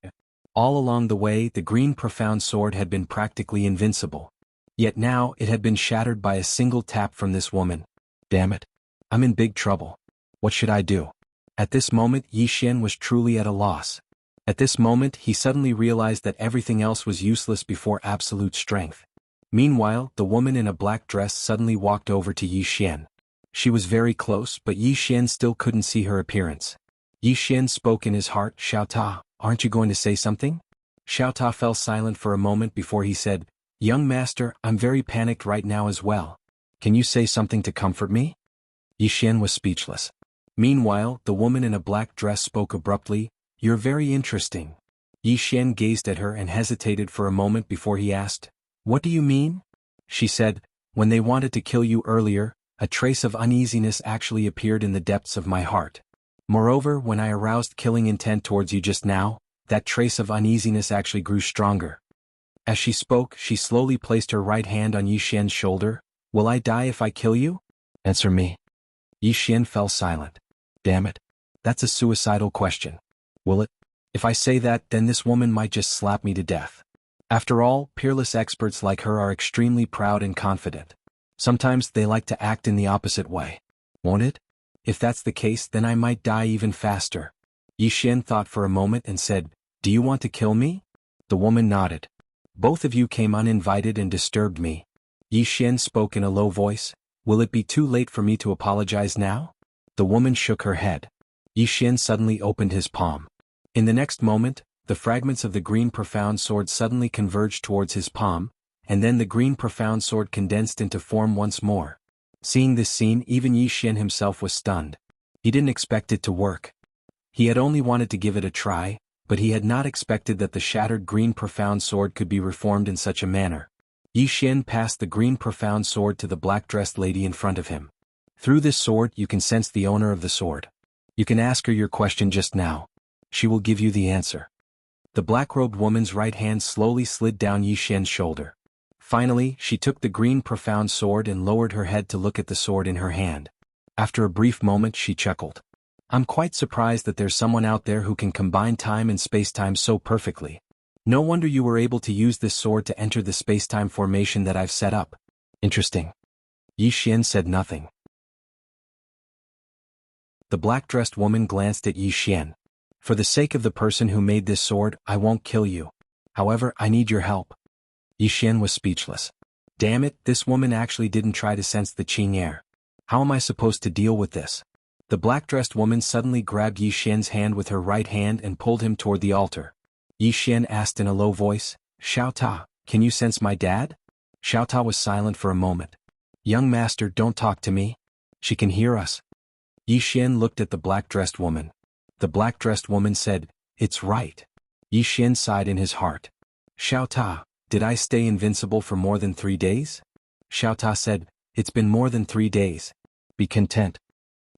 All along the way the green profound sword had been practically invincible. Yet now it had been shattered by a single tap from this woman. Damn it! I'm in big trouble. What should I do? At this moment Yi Xian was truly at a loss. At this moment he suddenly realized that everything else was useless before absolute strength. Meanwhile, the woman in a black dress suddenly walked over to Yi Xian. She was very close but Yi Xian still couldn't see her appearance. Yi Xian spoke in his heart, "Xiao Ta, aren't you going to say something?" Xiao Ta fell silent for a moment before he said, "Young master, I'm very panicked right now as well. Can you say something to comfort me?" Yi Xian was speechless. Meanwhile, the woman in a black dress spoke abruptly, "You're very interesting." Yi Xian gazed at her and hesitated for a moment before he asked, "What do you mean?" She said, "When they wanted to kill you earlier, a trace of uneasiness actually appeared in the depths of my heart. Moreover, when I aroused killing intent towards you just now, that trace of uneasiness actually grew stronger." As she spoke, she slowly placed her right hand on Yi Xian's shoulder. "Will I die if I kill you? Answer me." Yi Xian fell silent. Damn it. That's a suicidal question. Will it? If I say that, then this woman might just slap me to death. After all, peerless experts like her are extremely proud and confident. Sometimes they like to act in the opposite way. Won't it? If that's the case, then I might die even faster. Yi Xian thought for a moment and said, "Do you want to kill me?" The woman nodded. "Both of you came uninvited and disturbed me." Yi Xian spoke in a low voice, "Will it be too late for me to apologize now?" The woman shook her head. Yi Xian suddenly opened his palm. In the next moment, the fragments of the green profound sword suddenly converged towards his palm, and then the green profound sword condensed into form once more. Seeing this scene, even Yi Xian himself was stunned. He didn't expect it to work. He had only wanted to give it a try, but he had not expected that the shattered green profound sword could be reformed in such a manner. Yi Xian passed the green profound sword to the black-dressed lady in front of him. "Through this sword you can sense the owner of the sword. You can ask her your question just now. She will give you the answer." The black-robed woman's right hand slowly slid down Yi Xian's shoulder. Finally, she took the green profound sword and lowered her head to look at the sword in her hand. After a brief moment she chuckled. "I'm quite surprised that there's someone out there who can combine time and space-time so perfectly. No wonder you were able to use this sword to enter the space-time formation that I've set up. Interesting." Yi Xian said nothing. The black-dressed woman glanced at Yi Xian. "For the sake of the person who made this sword, I won't kill you. However, I need your help." Yi Xian was speechless. Damn it, this woman actually didn't try to sense the Qing air. How am I supposed to deal with this? The black-dressed woman suddenly grabbed Yi Xian's hand with her right hand and pulled him toward the altar. Yi Xian asked in a low voice, "Xiao Ta, can you sense my dad?" Xiao Ta was silent for a moment. "Young master, don't talk to me. She can hear us." Yi Xian looked at the black-dressed woman. The black-dressed woman said, "It's right." Yi Xian sighed in his heart. "Xiao Ta, did I stay invincible for more than 3 days?" Xiao Ta said, "It's been more than 3 days. Be content."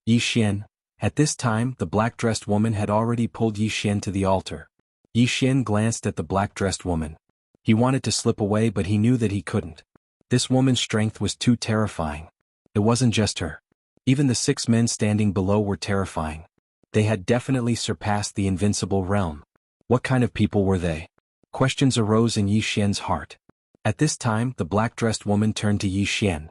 Yi Xian. At this time the black-dressed woman had already pulled Yi Xian to the altar. Yi Xian glanced at the black-dressed woman. He wanted to slip away but he knew that he couldn't. This woman's strength was too terrifying. It wasn't just her. Even the 6 men standing below were terrifying. They had definitely surpassed the invincible realm. What kind of people were they? Questions arose in Yi Xian's heart. At this time the black-dressed woman turned to Yi Xian.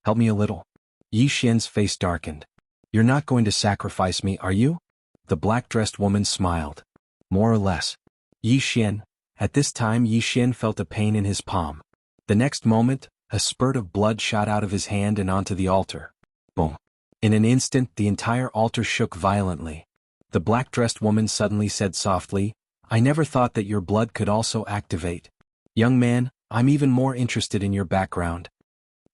"Help me a little." Yi Xian's face darkened. "You're not going to sacrifice me, are you?" The black-dressed woman smiled. "More or less." Yi Xian. At this time Yi Xian felt a pain in his palm. The next moment, a spurt of blood shot out of his hand and onto the altar. Boom. In an instant the entire altar shook violently. The black-dressed woman suddenly said softly, "I never thought that your blood could also activate. Young man, I'm even more interested in your background."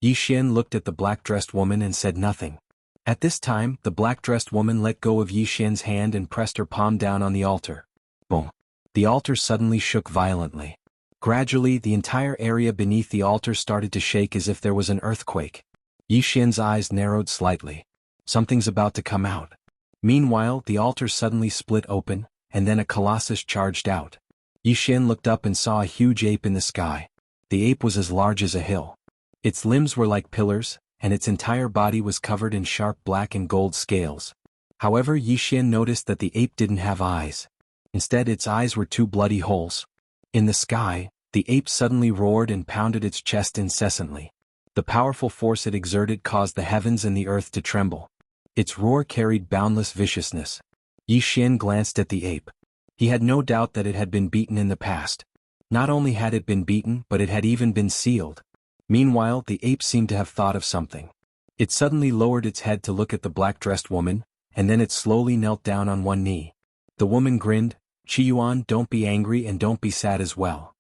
Yi Xian looked at the black-dressed woman and said nothing. At this time the black-dressed woman let go of Yi Xian's hand and pressed her palm down on the altar. Boom. The altar suddenly shook violently. Gradually the entire area beneath the altar started to shake as if there was an earthquake. Yi Xian's eyes narrowed slightly. Something's about to come out. Meanwhile the altar suddenly split open, and then a colossus charged out. Yi Xian looked up and saw a huge ape in the sky. The ape was as large as a hill. Its limbs were like pillars, and its entire body was covered in sharp black and gold scales. However, Yi Xian noticed that the ape didn't have eyes. Instead its eyes were 2 bloody holes. In the sky, the ape suddenly roared and pounded its chest incessantly. The powerful force it exerted caused the heavens and the earth to tremble. Its roar carried boundless viciousness. Yi Xian glanced at the ape. He had no doubt that it had been beaten in the past. Not only had it been beaten but it had even been sealed. Meanwhile the ape seemed to have thought of something. It suddenly lowered its head to look at the black-dressed woman, and then it slowly knelt down on one knee. The woman grinned, "Qi Yuan, don't be angry and don't be sad as well.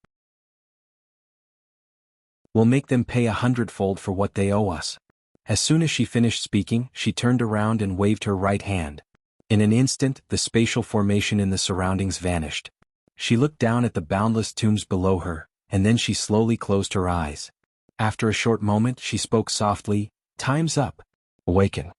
We'll make them pay 100-fold for what they owe us." As soon as she finished speaking, she turned around and waved her right hand. In an instant, the spatial formation in the surroundings vanished. She looked down at the boundless tombs below her, and then she slowly closed her eyes. After a short moment she spoke softly, "Time's up. Awaken."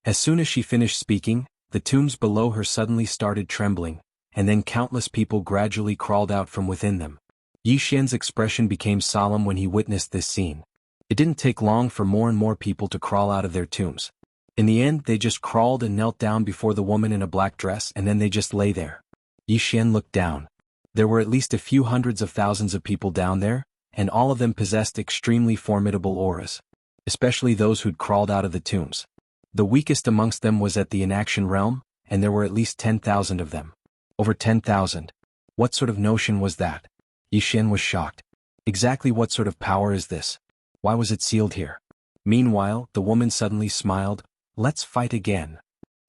As soon as she finished speaking, the tombs below her suddenly started trembling, and then countless people gradually crawled out from within them. Yi Xian's expression became solemn when he witnessed this scene. It didn't take long for more and more people to crawl out of their tombs. In the end they just crawled and knelt down before the woman in a black dress and then they just lay there. Yi Xian looked down. There were at least a few hundreds of thousands of people down there, and all of them possessed extremely formidable auras. Especially those who'd crawled out of the tombs. The weakest amongst them was at the inaction realm, and there were at least 10,000 of them. Over 10,000. What sort of notion was that? Yi Xian was shocked. Exactly what sort of power is this? Why was it sealed here? Meanwhile, the woman suddenly smiled. "Let's fight again.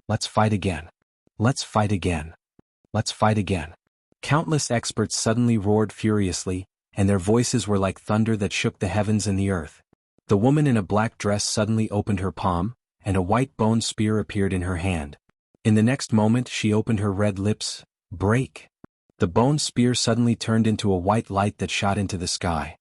Let's fight again. Let's fight again. Let's fight again." Countless experts suddenly roared furiously, and their voices were like thunder that shook the heavens and the earth. The woman in a black dress suddenly opened her palm, and a white bone spear appeared in her hand. In the next moment she opened her red lips. "Break." The bone spear suddenly turned into a white light that shot into the sky.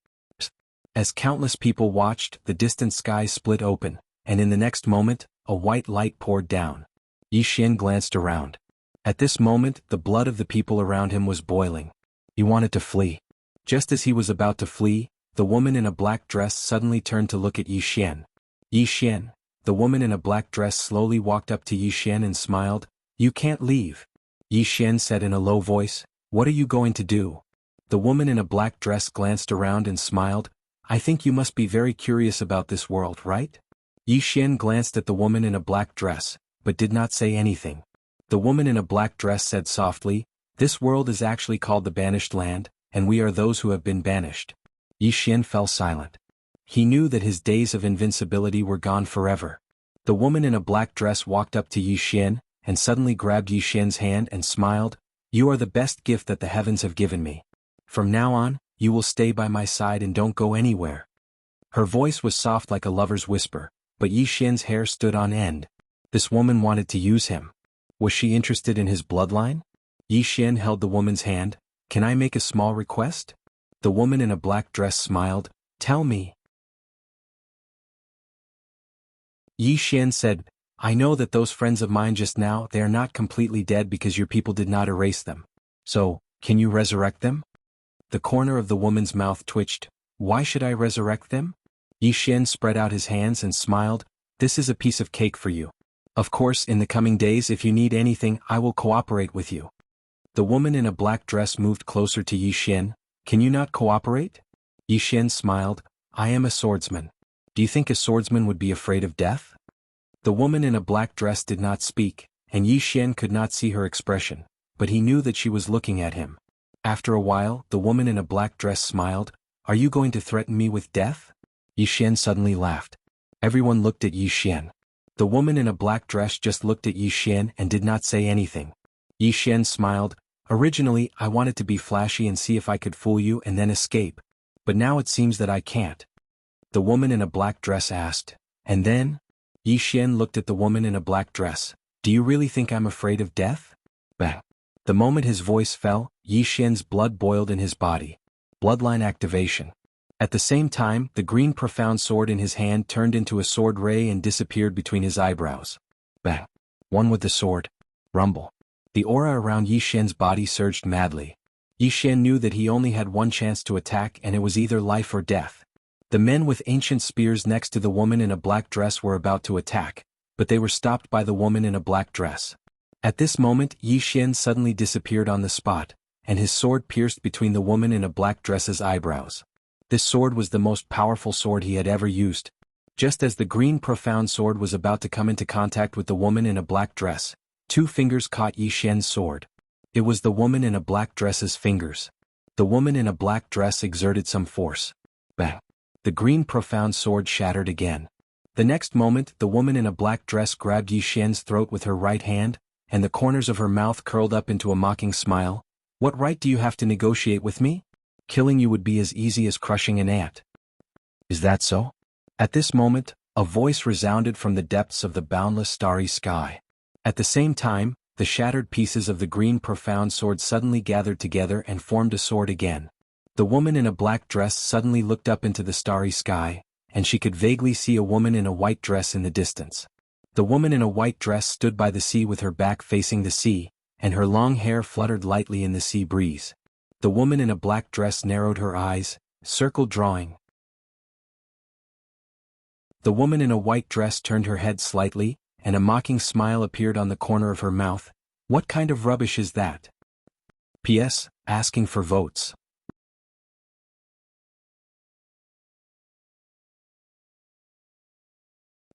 As countless people watched, the distant sky split open, and in the next moment, a white light poured down. Yi Xian glanced around. At this moment, the blood of the people around him was boiling. He wanted to flee. Just as he was about to flee, the woman in a black dress suddenly turned to look at Yi Xian. "Yi Xian." The woman in a black dress slowly walked up to Yi Xian and smiled. "You can't leave." Yi Xian said in a low voice, "What are you going to do?" The woman in a black dress glanced around and smiled. "I think you must be very curious about this world, right?" Yi Xian glanced at the woman in a black dress, but did not say anything. The woman in a black dress said softly, "This world is actually called the Banished Land, and we are those who have been banished." Yi Xian fell silent. He knew that his days of invincibility were gone forever. The woman in a black dress walked up to Yi Xian, and suddenly grabbed Yi Xian's hand and smiled. "You are the best gift that the heavens have given me. From now on, you will stay by my side and don't go anywhere." Her voice was soft like a lover's whisper, but Yi Xian's hair stood on end. This woman wanted to use him. Was she interested in his bloodline? Yi Xian held the woman's hand. Can I make a small request? The woman in a black dress smiled. Tell me. Yi Xian said, I know that those friends of mine just now, they are not completely dead because your people did not erase them. So, can you resurrect them? The corner of the woman's mouth twitched. Why should I resurrect them? Yi Xian spread out his hands and smiled. This is a piece of cake for you. Of course, in the coming days if you need anything, I will cooperate with you. The woman in a black dress moved closer to Yi Xian. Can you not cooperate? Yi Xian smiled. I am a swordsman. Do you think a swordsman would be afraid of death? The woman in a black dress did not speak, and Yi Xian could not see her expression, but he knew that she was looking at him. After a while, the woman in a black dress smiled. Are you going to threaten me with death? Yi Xian suddenly laughed. Everyone looked at Yi Xian. The woman in a black dress just looked at Yi Xian and did not say anything. Yi Xian smiled. Originally, I wanted to be flashy and see if I could fool you and then escape. But now it seems that I can't. The woman in a black dress asked. And then? Yi Xian looked at the woman in a black dress. Do you really think I'm afraid of death? Bang. The moment his voice fell, Yi Xian's blood boiled in his body. Bloodline activation. At the same time, the green profound sword in his hand turned into a sword ray and disappeared between his eyebrows. Bang. One with the sword. Rumble. The aura around Yi Xian's body surged madly. Yi Xian knew that he only had one chance to attack and it was either life or death. The men with ancient spears next to the woman in a black dress were about to attack, but they were stopped by the woman in a black dress. At this moment, Yi Xian suddenly disappeared on the spot, and his sword pierced between the woman in a black dress's eyebrows. This sword was the most powerful sword he had ever used. Just as the green profound sword was about to come into contact with the woman in a black dress, two fingers caught Yi Xian's sword. It was the woman in a black dress's fingers. The woman in a black dress exerted some force. Bang! The green profound sword shattered again. The next moment, the woman in a black dress grabbed Yi Xian's throat with her right hand, and the corners of her mouth curled up into a mocking smile. What right do you have to negotiate with me? Killing you would be as easy as crushing an ant. Is that so? At this moment, a voice resounded from the depths of the boundless starry sky. At the same time, the shattered pieces of the green profound sword suddenly gathered together and formed a sword again. The woman in a black dress suddenly looked up into the starry sky, and she could vaguely see a woman in a white dress in the distance. The woman in a white dress stood by the sea with her back facing the sea, and her long hair fluttered lightly in the sea breeze. The woman in a black dress narrowed her eyes, circle drawing. The woman in a white dress turned her head slightly, and a mocking smile appeared on the corner of her mouth. What kind of rubbish is that? P.S. Asking for votes.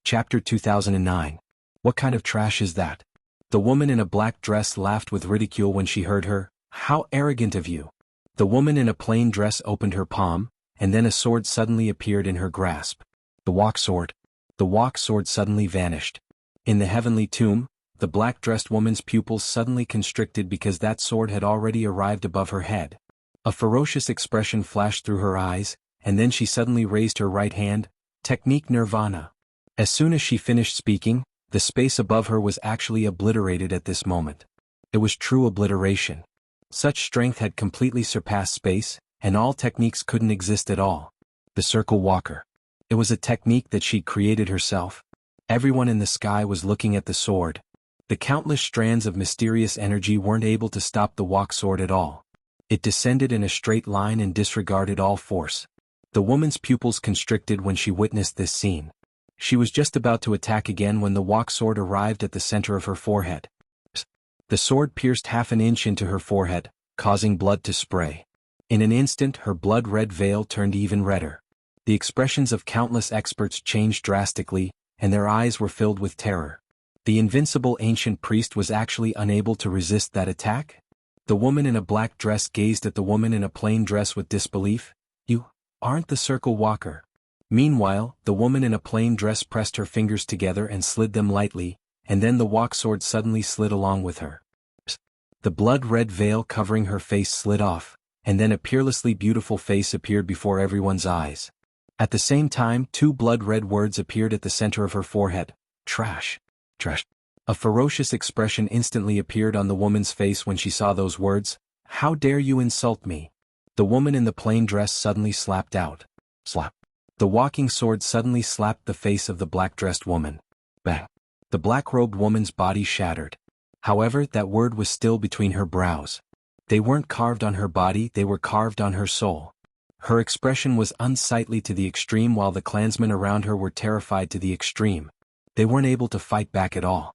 Chapter 2009. What kind of trash is that? The woman in a black dress laughed with ridicule when she heard her. How arrogant of you. The woman in a plain dress opened her palm, and then a sword suddenly appeared in her grasp. The walk sword. The walk sword suddenly vanished. In the heavenly tomb, the black-dressed woman's pupils suddenly constricted because that sword had already arrived above her head. A ferocious expression flashed through her eyes, and then she suddenly raised her right hand. Technique Nirvana. As soon as she finished speaking, the space above her was actually obliterated at this moment. It was true obliteration. Such strength had completely surpassed space, and all techniques couldn't exist at all. The circle walker. It was a technique that she'd created herself. Everyone in the sky was looking at the sword. The countless strands of mysterious energy weren't able to stop the walk sword at all. It descended in a straight line and disregarded all force. The woman's pupils constricted when she witnessed this scene. She was just about to attack again when the walk sword arrived at the center of her forehead. The sword pierced half an inch into her forehead, causing blood to spray. In an instant her blood-red veil turned even redder. The expressions of countless experts changed drastically, and their eyes were filled with terror. The invincible ancient priest was actually unable to resist that attack? The woman in a black dress gazed at the woman in a plain dress with disbelief. You aren't the circle walker. Meanwhile, the woman in a plain dress pressed her fingers together and slid them lightly, and then the walk sword suddenly slid along with her. The blood-red veil covering her face slid off, and then a peerlessly beautiful face appeared before everyone's eyes. At the same time, two blood-red words appeared at the center of her forehead. Trash. Trash. A ferocious expression instantly appeared on the woman's face when she saw those words. How dare you insult me? The woman in the plain dress suddenly slapped out. Slap. The walking sword suddenly slapped the face of the black-dressed woman. Bang. The black-robed woman's body shattered. However, that word was still between her brows. They weren't carved on her body, they were carved on her soul. Her expression was unsightly to the extreme while the clansmen around her were terrified to the extreme. They weren't able to fight back at all.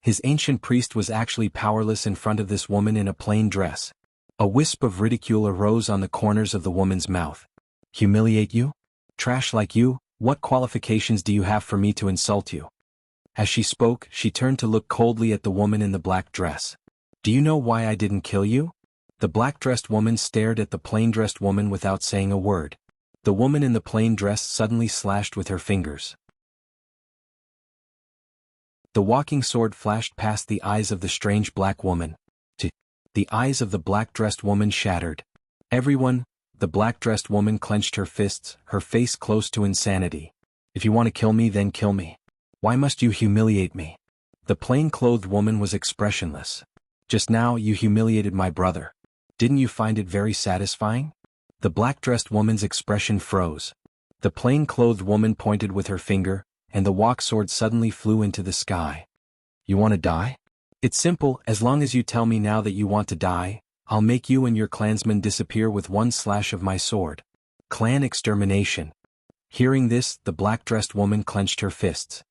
His ancient priest was actually powerless in front of this woman in a plain dress. A wisp of ridicule arose on the corners of the woman's mouth. Humiliate you? Trash like you? What qualifications do you have for me to insult you? As she spoke, she turned to look coldly at the woman in the black dress. Do you know why I didn't kill you? The black-dressed woman stared at the plain-dressed woman without saying a word. The woman in the plain dress suddenly slashed with her fingers. The walking sword flashed past the eyes of the strange black woman. The eyes of the black-dressed woman shattered. Everyone, the black-dressed woman clenched her fists, her face close to insanity. If you want to kill me, then kill me. Why must you humiliate me? The plain-clothed woman was expressionless. Just now you humiliated my brother. Didn't you find it very satisfying? The black-dressed woman's expression froze. The plain-clothed woman pointed with her finger, and the walk sword suddenly flew into the sky. You want to die? It's simple, as long as you tell me now that you want to die, I'll make you and your clansmen disappear with one slash of my sword. Clan extermination. Hearing this, the black-dressed woman clenched her fists.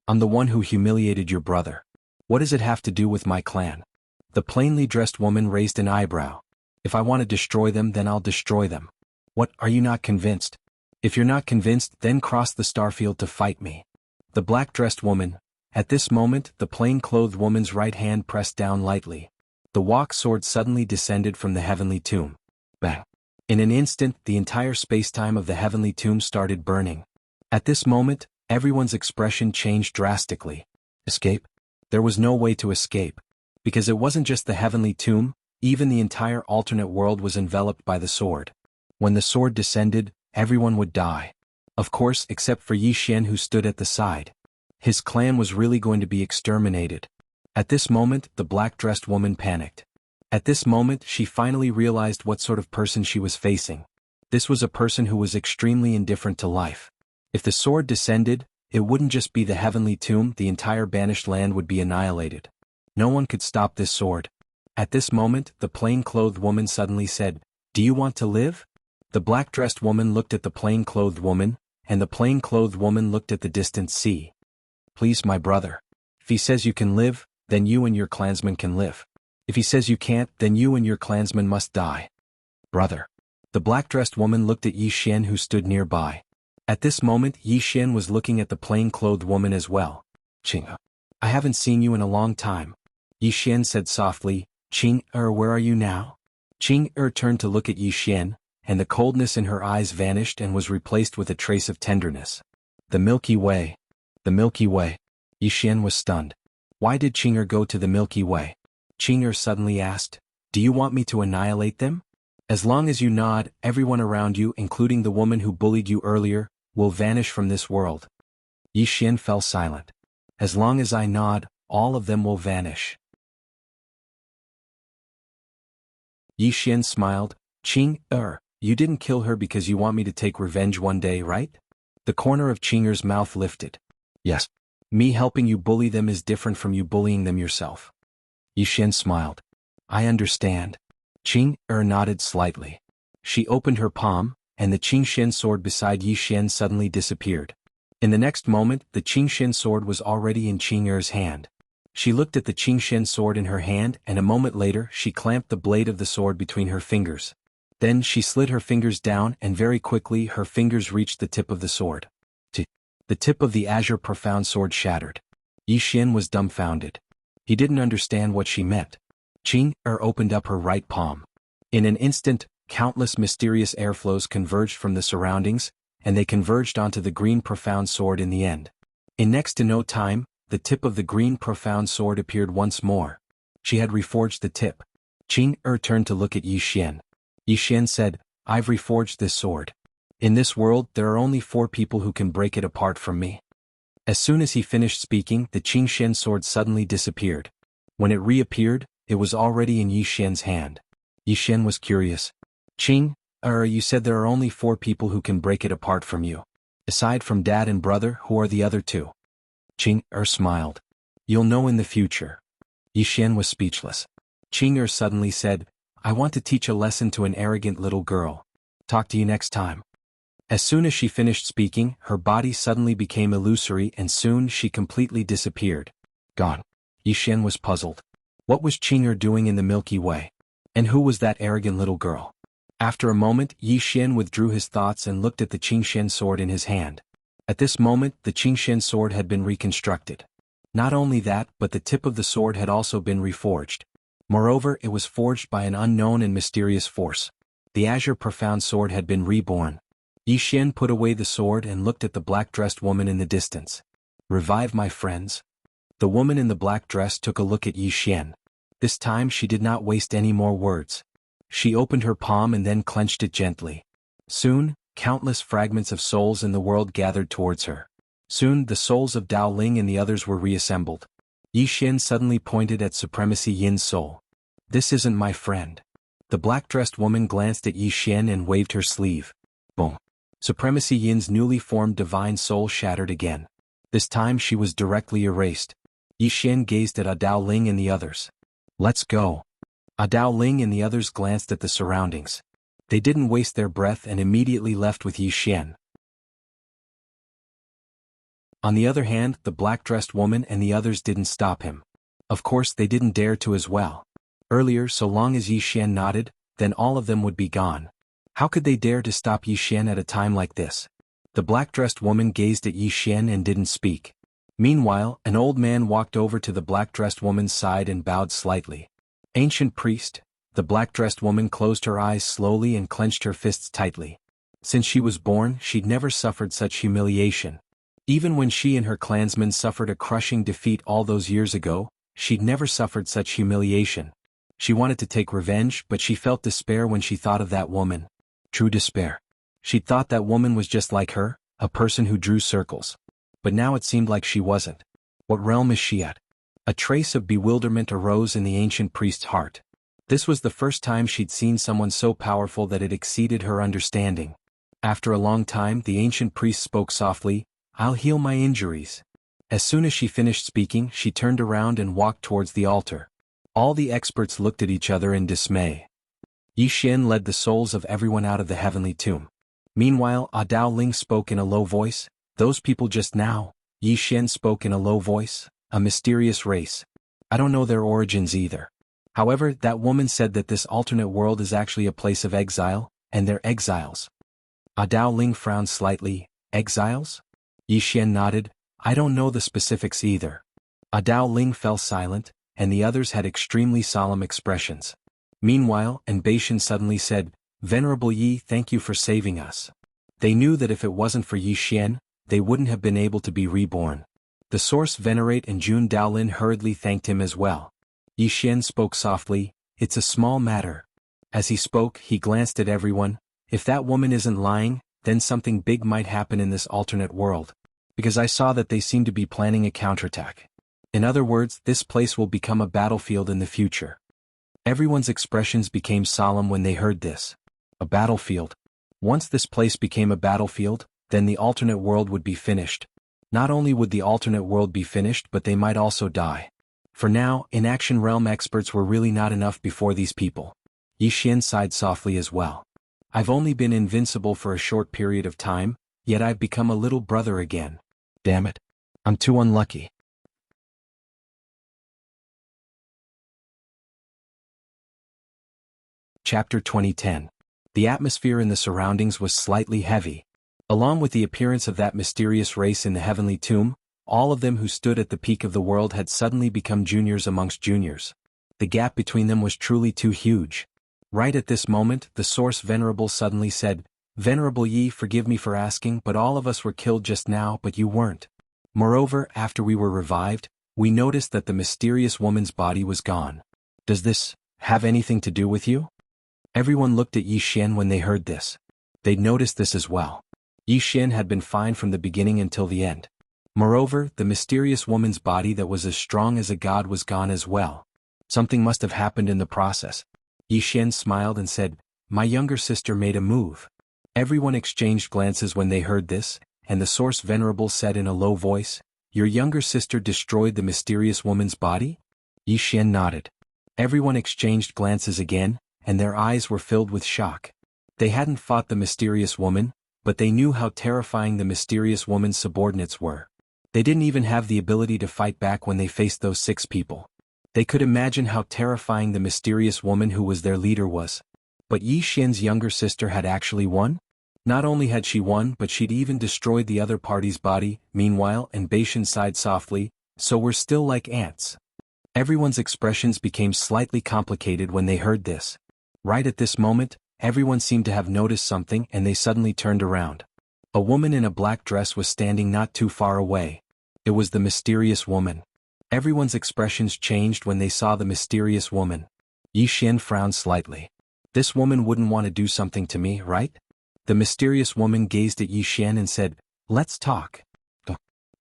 I'm the one who humiliated your brother. What does it have to do with my clan? The plainly dressed woman raised an eyebrow. If I want to destroy them, then I'll destroy them. What, are you not convinced? If you're not convinced, then cross the starfield to fight me. The black-dressed woman. At this moment, the plain-clothed woman's right hand pressed down lightly. The walk sword suddenly descended from the heavenly tomb. Bang. In an instant, the entire space-time of the heavenly tomb started burning. At this moment, everyone's expression changed drastically. Escape? There was no way to escape. Because it wasn't just the heavenly tomb, even the entire alternate world was enveloped by the sword. When the sword descended, everyone would die. Of course, except for Yi Xian, who stood at the side. His clan was really going to be exterminated. At this moment, the black-dressed woman panicked. At this moment, she finally realized what sort of person she was facing. This was a person who was extremely indifferent to life. If the sword descended, it wouldn't just be the heavenly tomb, the entire banished land would be annihilated. No one could stop this sword. At this moment, the plain-clothed woman suddenly said, Do you want to live? The black-dressed woman looked at the plain-clothed woman, and the plain-clothed woman looked at the distant sea. Please, my brother. If he says you can live, then you and your clansmen can live. If he says you can't, then you and your clansmen must die. Brother. The black-dressed woman looked at Yi Xian, who stood nearby. At this moment, Yi Xian was looking at the plain-clothed woman as well. Qing, I haven't seen you in a long time. Yi Xian said softly, Qing, where are you now? Qing turned to look at Yi Xian, and the coldness in her eyes vanished and was replaced with a trace of tenderness. The Milky Way. The Milky Way. Yi Xian was stunned. Why did Qing go to the Milky Way? Qing suddenly asked, Do you want me to annihilate them? As long as you nod, everyone around you, including the woman who bullied you earlier, will vanish from this world. Yi Xian fell silent. As long as I nod, all of them will vanish. Yi Xian smiled. Qing, you didn't kill her because you want me to take revenge one day, right? The corner of Qing's mouth lifted. Yes. Me helping you bully them is different from you bullying them yourself. Yi Xian smiled. I understand. Qing nodded slightly. She opened her palm, and the Qingxian sword beside Yi Xian suddenly disappeared. In the next moment, the Qingxian sword was already in Qing's hand. She looked at the Qingxian sword in her hand, and a moment later she clamped the blade of the sword between her fingers. Then she slid her fingers down, and very quickly her fingers reached the tip of the sword. The tip of the azure profound sword shattered. Yi Xian was dumbfounded. He didn't understand what she meant. Qing opened up her right palm. In an instant, countless mysterious airflows converged from the surroundings, and they converged onto the green profound sword in the end. In next to no time, the tip of the green profound sword appeared once more. She had reforged the tip. Qing turned to look at Yi Xian. Yi Xian said, I've reforged this sword. In this world, there are only 4 people who can break it apart from me. As soon as he finished speaking, the Qingxian sword suddenly disappeared. When it reappeared, it was already in Yi Xian's hand. Yi Xian was curious. You said there are only 4 people who can break it apart from you. Aside from dad and brother, who are the other 2? Smiled. You'll know in the future. Yi Xian was speechless. Suddenly said, I want to teach a lesson to an arrogant little girl. Talk to you next time. As soon as she finished speaking, her body suddenly became illusory and soon she completely disappeared. Gone. Yi Xian was puzzled. What was Qing'er doing in the Milky Way? And who was that arrogant little girl? After a moment, Yi Xian withdrew his thoughts and looked at the Qingxian sword in his hand. At this moment, the Qingxian sword had been reconstructed. Not only that, but the tip of the sword had also been reforged. Moreover, it was forged by an unknown and mysterious force. The azure profound sword had been reborn. Yi Xian put away the sword and looked at the black-dressed woman in the distance. Revive my friends. The woman in the black dress took a look at Yi Xian. This time she did not waste any more words. She opened her palm and then clenched it gently. Soon, countless fragments of souls in the world gathered towards her. Soon the souls of Dao Ling and the others were reassembled. Yi Xian suddenly pointed at Supremacy Yin's soul. This isn't my friend. The black-dressed woman glanced at Yi Xian and waved her sleeve. Boom. Supremacy Yin's newly formed divine soul shattered again. This time she was directly erased. Yi Xian gazed at Dao Ling and the others. Let's go. Dao Ling and the others glanced at the surroundings. They didn't waste their breath and immediately left with Yi Xian. On the other hand, the black-dressed woman and the others didn't stop him. Of course they didn't dare to as well. Earlier, so long as Yi Xian nodded, then all of them would be gone. How could they dare to stop Yi Xian at a time like this? The black-dressed woman gazed at Yi Xian and didn't speak. Meanwhile, an old man walked over to the black-dressed woman's side and bowed slightly. Ancient priest. The black-dressed woman closed her eyes slowly and clenched her fists tightly. Since she was born, she'd never suffered such humiliation. Even when she and her clansmen suffered a crushing defeat all those years ago, she'd never suffered such humiliation. She wanted to take revenge, but she felt despair when she thought of that woman. True despair. She'd thought that woman was just like her, a person who drew circles. But now it seemed like she wasn't. What realm is she at? A trace of bewilderment arose in the ancient priest's heart. This was the first time she'd seen someone so powerful that it exceeded her understanding. After a long time, the ancient priest spoke softly, I'll heal my injuries. As soon as she finished speaking, she turned around and walked towards the altar. All the experts looked at each other in dismay. Yi Xian led the souls of everyone out of the heavenly tomb. Meanwhile, Dao Ling spoke in a low voice. Those people just now. Yi Xian spoke in a low voice. A mysterious race. I don't know their origins either. However, that woman said that this alternate world is actually a place of exile, and they're exiles. Dao Ling frowned slightly. Exiles? Yi Xian nodded. I don't know the specifics either. Dao Ling fell silent, and the others had extremely solemn expressions. Meanwhile, Beishan suddenly said, Venerable Yi, thank you for saving us. They knew that if it wasn't for Yi Xian, they wouldn't have been able to be reborn. The source Venerate and Jun Daolin hurriedly thanked him as well. Yi Xian spoke softly, It's a small matter. As he spoke, he glanced at everyone. If that woman isn't lying, then something big might happen in this alternate world. Because I saw that they seem to be planning a counterattack. In other words, this place will become a battlefield in the future. Everyone's expressions became solemn when they heard this. A battlefield. Once this place became a battlefield, then the alternate world would be finished. Not only would the alternate world be finished, but they might also die. For now, in-action realm experts were really not enough before these people. Yi Xian sighed softly as well. I've only been invincible for a short period of time, yet I've become a little brother again. Damn it. I'm too unlucky. Chapter 2010. The atmosphere in the surroundings was slightly heavy. Along with the appearance of that mysterious race in the heavenly tomb, all of them who stood at the peak of the world had suddenly become juniors amongst juniors. The gap between them was truly too huge. Right at this moment, the source Venerable suddenly said, Venerable Yi, forgive me for asking, but all of us were killed just now, but you weren't. Moreover, after we were revived, we noticed that the mysterious woman's body was gone. Does this have anything to do with you? Everyone looked at Yi Xian when they heard this. They'd noticed this as well. Yi Xian had been fine from the beginning until the end. Moreover, the mysterious woman's body that was as strong as a god was gone as well. Something must have happened in the process. Yi Xian smiled and said, "My younger sister made a move." Everyone exchanged glances when they heard this, and the Source Venerable said in a low voice, "Your younger sister destroyed the mysterious woman's body?" Yi Xian nodded. Everyone exchanged glances again, and their eyes were filled with shock. They hadn't fought the mysterious woman, but they knew how terrifying the mysterious woman's subordinates were. They didn't even have the ability to fight back when they faced those 6 people. They could imagine how terrifying the mysterious woman who was their leader was. But Yi Xian's younger sister had actually won? Not only had she won, but she'd even destroyed the other party's body. Meanwhile, and Beishan sighed softly, "So we're still like ants." Everyone's expressions became slightly complicated when they heard this. Right at this moment, everyone seemed to have noticed something and they suddenly turned around. A woman in a black dress was standing not too far away. It was the mysterious woman. Everyone's expressions changed when they saw the mysterious woman. Yi Xian frowned slightly. "This woman wouldn't want to do something to me, right?" The mysterious woman gazed at Yi Xian and said, "Let's talk."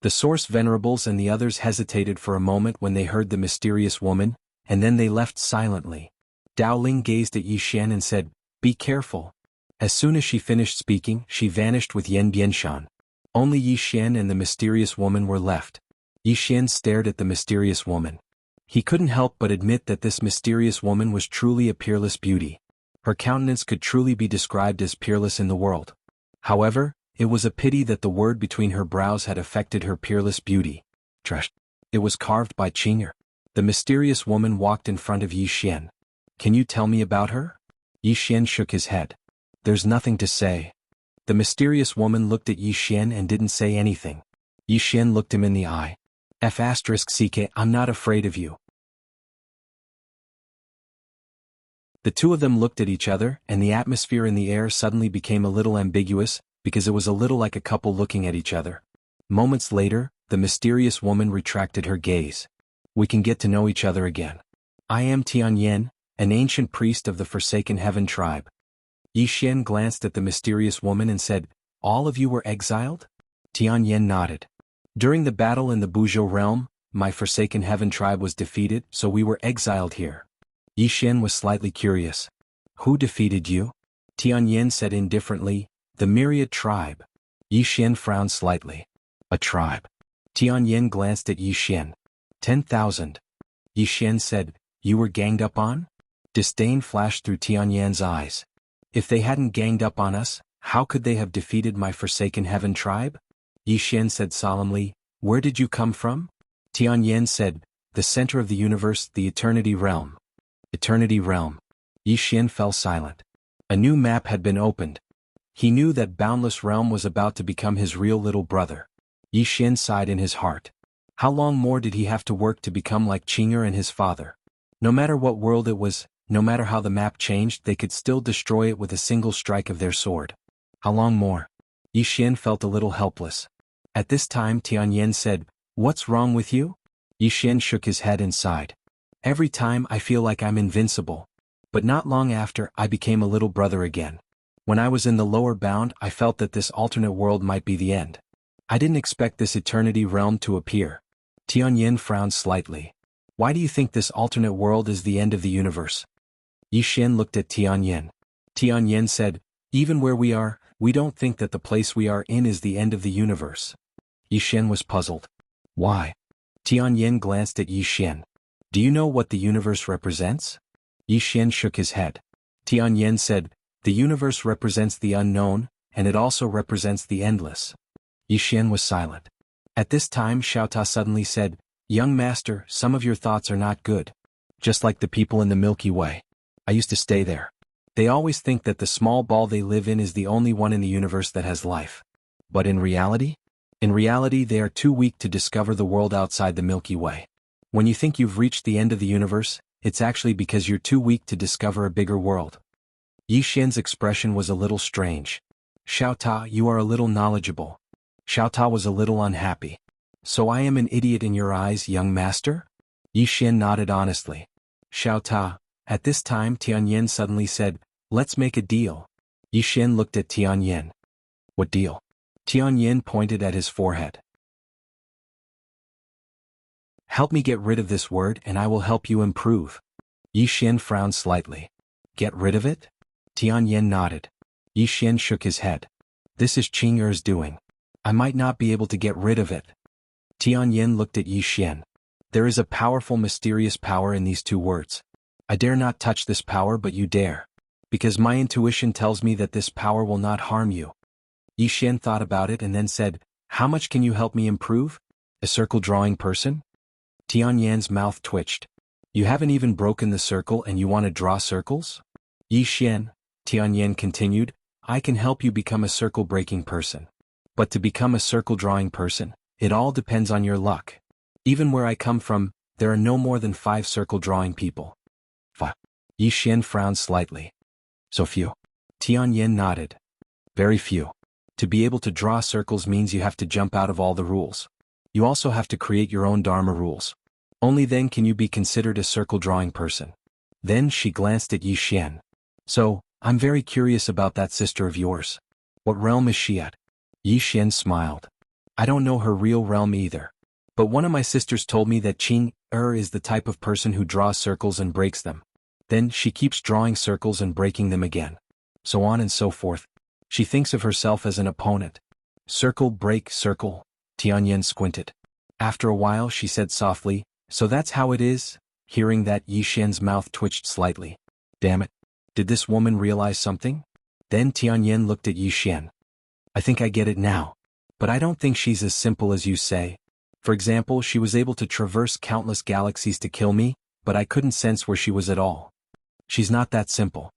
The Source Venerables and the others hesitated for a moment when they heard the mysterious woman, and then they left silently. Dao Ling gazed at Yi Xian and said, "Be careful." As soon as she finished speaking, she vanished with Yan Bianshan. Only Yi Xian and the mysterious woman were left. Yi Xian stared at the mysterious woman. He couldn't help but admit that this mysterious woman was truly a peerless beauty. Her countenance could truly be described as peerless in the world. However, it was a pity that the word between her brows had affected her peerless beauty. Trash. It was carved by Qinger. The mysterious woman walked in front of Yi Xian. "Can you tell me about her?" Yi Xian shook his head. "There's nothing to say." The mysterious woman looked at Yi Xian and didn't say anything. Yi Xian looked him in the eye. F***ck, "I'm not afraid of you." The two of them looked at each other, and the atmosphere in the air suddenly became a little ambiguous, because it was a little like a couple looking at each other. Moments later, the mysterious woman retracted her gaze. "We can get to know each other again. I am Tianyan, an ancient priest of the Forsaken Heaven tribe." Yi Xian glanced at the mysterious woman and said, "All of you were exiled?" Tianyan nodded. "During the battle in the Buzhou realm, my Forsaken Heaven tribe was defeated, so we were exiled here." Yi Xian was slightly curious. "Who defeated you?" Tianyan said indifferently, "The Myriad tribe." Yi Xian frowned slightly. "A tribe?" Tianyan glanced at Yi Xian. 10,000. Yi Xian said, "You were ganged up on?" Disdain flashed through Tianyan's eyes. "If they hadn't ganged up on us, how could they have defeated my Forsaken Heaven tribe?" Yi Xian said solemnly, "Where did you come from?" Tianyan said, "The center of the universe, the Eternity Realm." Eternity Realm. Yi Xian fell silent. A new map had been opened. He knew that Boundless Realm was about to become his real little brother. Yi Xian sighed in his heart. How long more did he have to work to become like Qinger and his father? No matter what world it was, no matter how the map changed, they could still destroy it with a single strike of their sword. How long more? Yi Xian felt a little helpless. At this time Tianyan said, "What's wrong with you?" Yi Xian shook his head and sighed. "Every time I feel like I'm invincible. But not long after, I became a little brother again. When I was in the lower bound, I felt that this alternate world might be the end. I didn't expect this Eternity Realm to appear." Tianyan frowned slightly. "Why do you think this alternate world is the end of the universe?" Yi Xian looked at Tianyan. Tianyan said, "Even where we are, we don't think that the place we are in is the end of the universe." Yi Xian was puzzled. "Why?" Tianyan glanced at Yi Xian. "Do you know what the universe represents?" Yi Xian shook his head. Tianyan said, "The universe represents the unknown, and it also represents the endless." Yi Xian was silent. At this time Xiaota suddenly said, "Young master, some of your thoughts are not good. Just like the people in the Milky Way. I used to stay there. They always think that the small ball they live in is the only one in the universe that has life. But in reality? In reality they are too weak to discover the world outside the Milky Way. When you think you've reached the end of the universe, it's actually because you're too weak to discover a bigger world." Yi Xian's expression was a little strange. "Xiaota, you are a little knowledgeable." Xiaota was a little unhappy. "So I am an idiot in your eyes, young master?" Yi Xian nodded honestly. "Xiaota." At this time Tianyan suddenly said, "Let's make a deal." Yi Xian looked at Tianyan. "What deal?" Tianyan pointed at his forehead. Help me get rid of this word and I will help you improve. Yi Xian frowned slightly. Get rid of it? Tianyan nodded. Yi Xian shook his head. This is Qing Er's doing. I might not be able to get rid of it. Tianyan looked at Yi Xian. There is a powerful mysterious power in these two words. I dare not touch this power but you dare. Because my intuition tells me that this power will not harm you. Yi Xian thought about it and then said, how much can you help me improve? A circle drawing person? Tianyan's mouth twitched. You haven't even broken the circle and you want to draw circles? Yi Xian, Tianyan continued, I can help you become a circle breaking person. But to become a circle drawing person, it all depends on your luck. Even where I come from, there are no more than 5 circle drawing people. 5. Yi Xian frowned slightly. So few. Tianyan nodded. Very few. To be able to draw circles means you have to jump out of all the rules. You also have to create your own Dharma rules. Only then can you be considered a circle drawing person. Then she glanced at Yi Xian. So, I'm very curious about that sister of yours. What realm is she at? Yi Xian smiled. I don't know her real realm either. But one of my sisters told me that Qing Er is the type of person who draws circles and breaks them. Then she keeps drawing circles and breaking them again. So on and so forth. She thinks of herself as an opponent. Circle break circle. Tianyan squinted. After a while she said softly, so that's how it is? Hearing that, Yi Xian's mouth twitched slightly. Damn it. Did this woman realize something? Then Tianyan looked at Yi Xian. I think I get it now. But I don't think she's as simple as you say. For example, she was able to traverse countless galaxies to kill me, but I couldn't sense where she was at all. She's not that simple.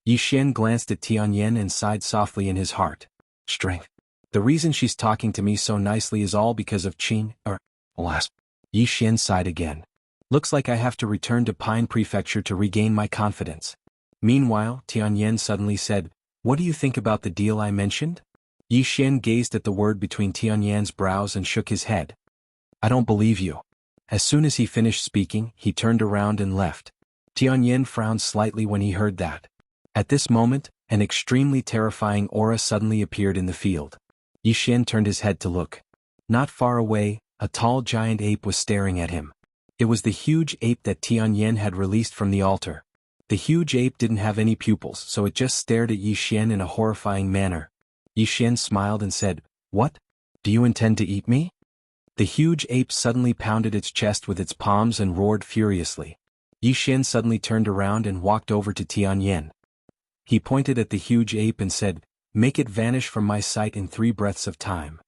Yi Xian glanced at Tianyan and sighed softly in his heart. Strength. The reason she's talking to me so nicely is all because of Qing, alas. Yi Xian sighed again. Looks like I have to return to Pine Prefecture to regain my confidence. Meanwhile, Tianyan suddenly said, what do you think about the deal I mentioned? Yi Xian gazed at the word between Tianyan's brows and shook his head. I don't believe you. As soon as he finished speaking, he turned around and left. Tianyan frowned slightly when he heard that. At this moment, an extremely terrifying aura suddenly appeared in the field. Yi Xian turned his head to look. Not far away, a tall giant ape was staring at him. It was the huge ape that Tianyan had released from the altar. The huge ape didn't have any pupils, so it just stared at Yi Xian in a horrifying manner. Yi Xian smiled and said, What? Do you intend to eat me? The huge ape suddenly pounded its chest with its palms and roared furiously. Yi Xian suddenly turned around and walked over to Tianyan. He pointed at the huge ape and said, Make it vanish from my sight in 3 breaths of time.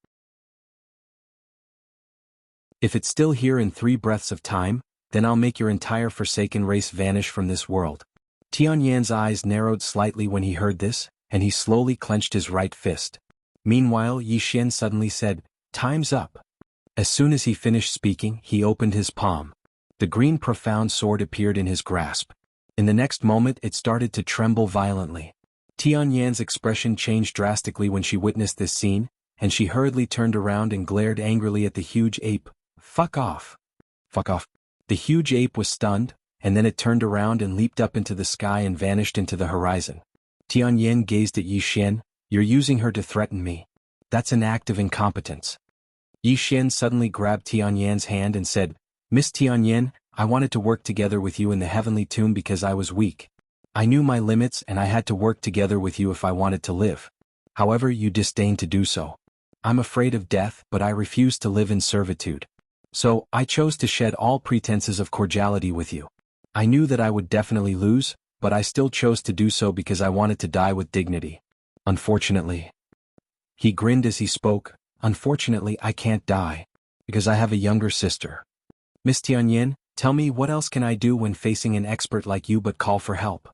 If it's still here in 3 breaths of time, then I'll make your entire forsaken race vanish from this world. Tianyan's eyes narrowed slightly when he heard this, and he slowly clenched his right fist. Meanwhile, Yi Xian suddenly said, Time's up. As soon as he finished speaking, he opened his palm. The green profound sword appeared in his grasp. In the next moment it started to tremble violently. Tianyan's expression changed drastically when she witnessed this scene, and she hurriedly turned around and glared angrily at the huge ape. Fuck off. Fuck off. The huge ape was stunned, and then it turned around and leaped up into the sky and vanished into the horizon. Tianyan gazed at Yi Xian. You're using her to threaten me. That's an act of incompetence. Yi Xian suddenly grabbed Tianyan's hand and said, Miss Tianyan, I wanted to work together with you in the heavenly tomb because I was weak. I knew my limits and I had to work together with you if I wanted to live. However, you disdained to do so. I'm afraid of death, but I refuse to live in servitude. So, I chose to shed all pretenses of cordiality with you. I knew that I would definitely lose, but I still chose to do so because I wanted to die with dignity. Unfortunately. He grinned as he spoke, Unfortunately I can't die. Because I have a younger sister. Miss Tianyan, tell me what else can I do when facing an expert like you but call for help?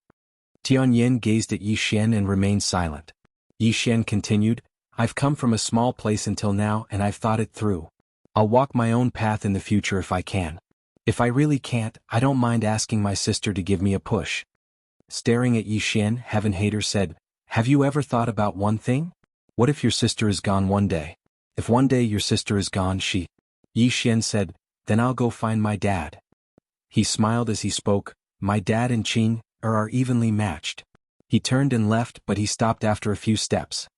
Tianyan gazed at Yi Xian and remained silent. Yi Xian continued, I've come from a small place until now and I've thought it through. I'll walk my own path in the future if I can. If I really can't, I don't mind asking my sister to give me a push. Staring at Yi Xian, Heaven Hater said, Have you ever thought about one thing? What if your sister is gone one day? If one day your sister is gone, Yi Xian said, Then I'll go find my dad. He smiled as he spoke, My dad and Qing are evenly matched. He turned and left, but he stopped after a few steps.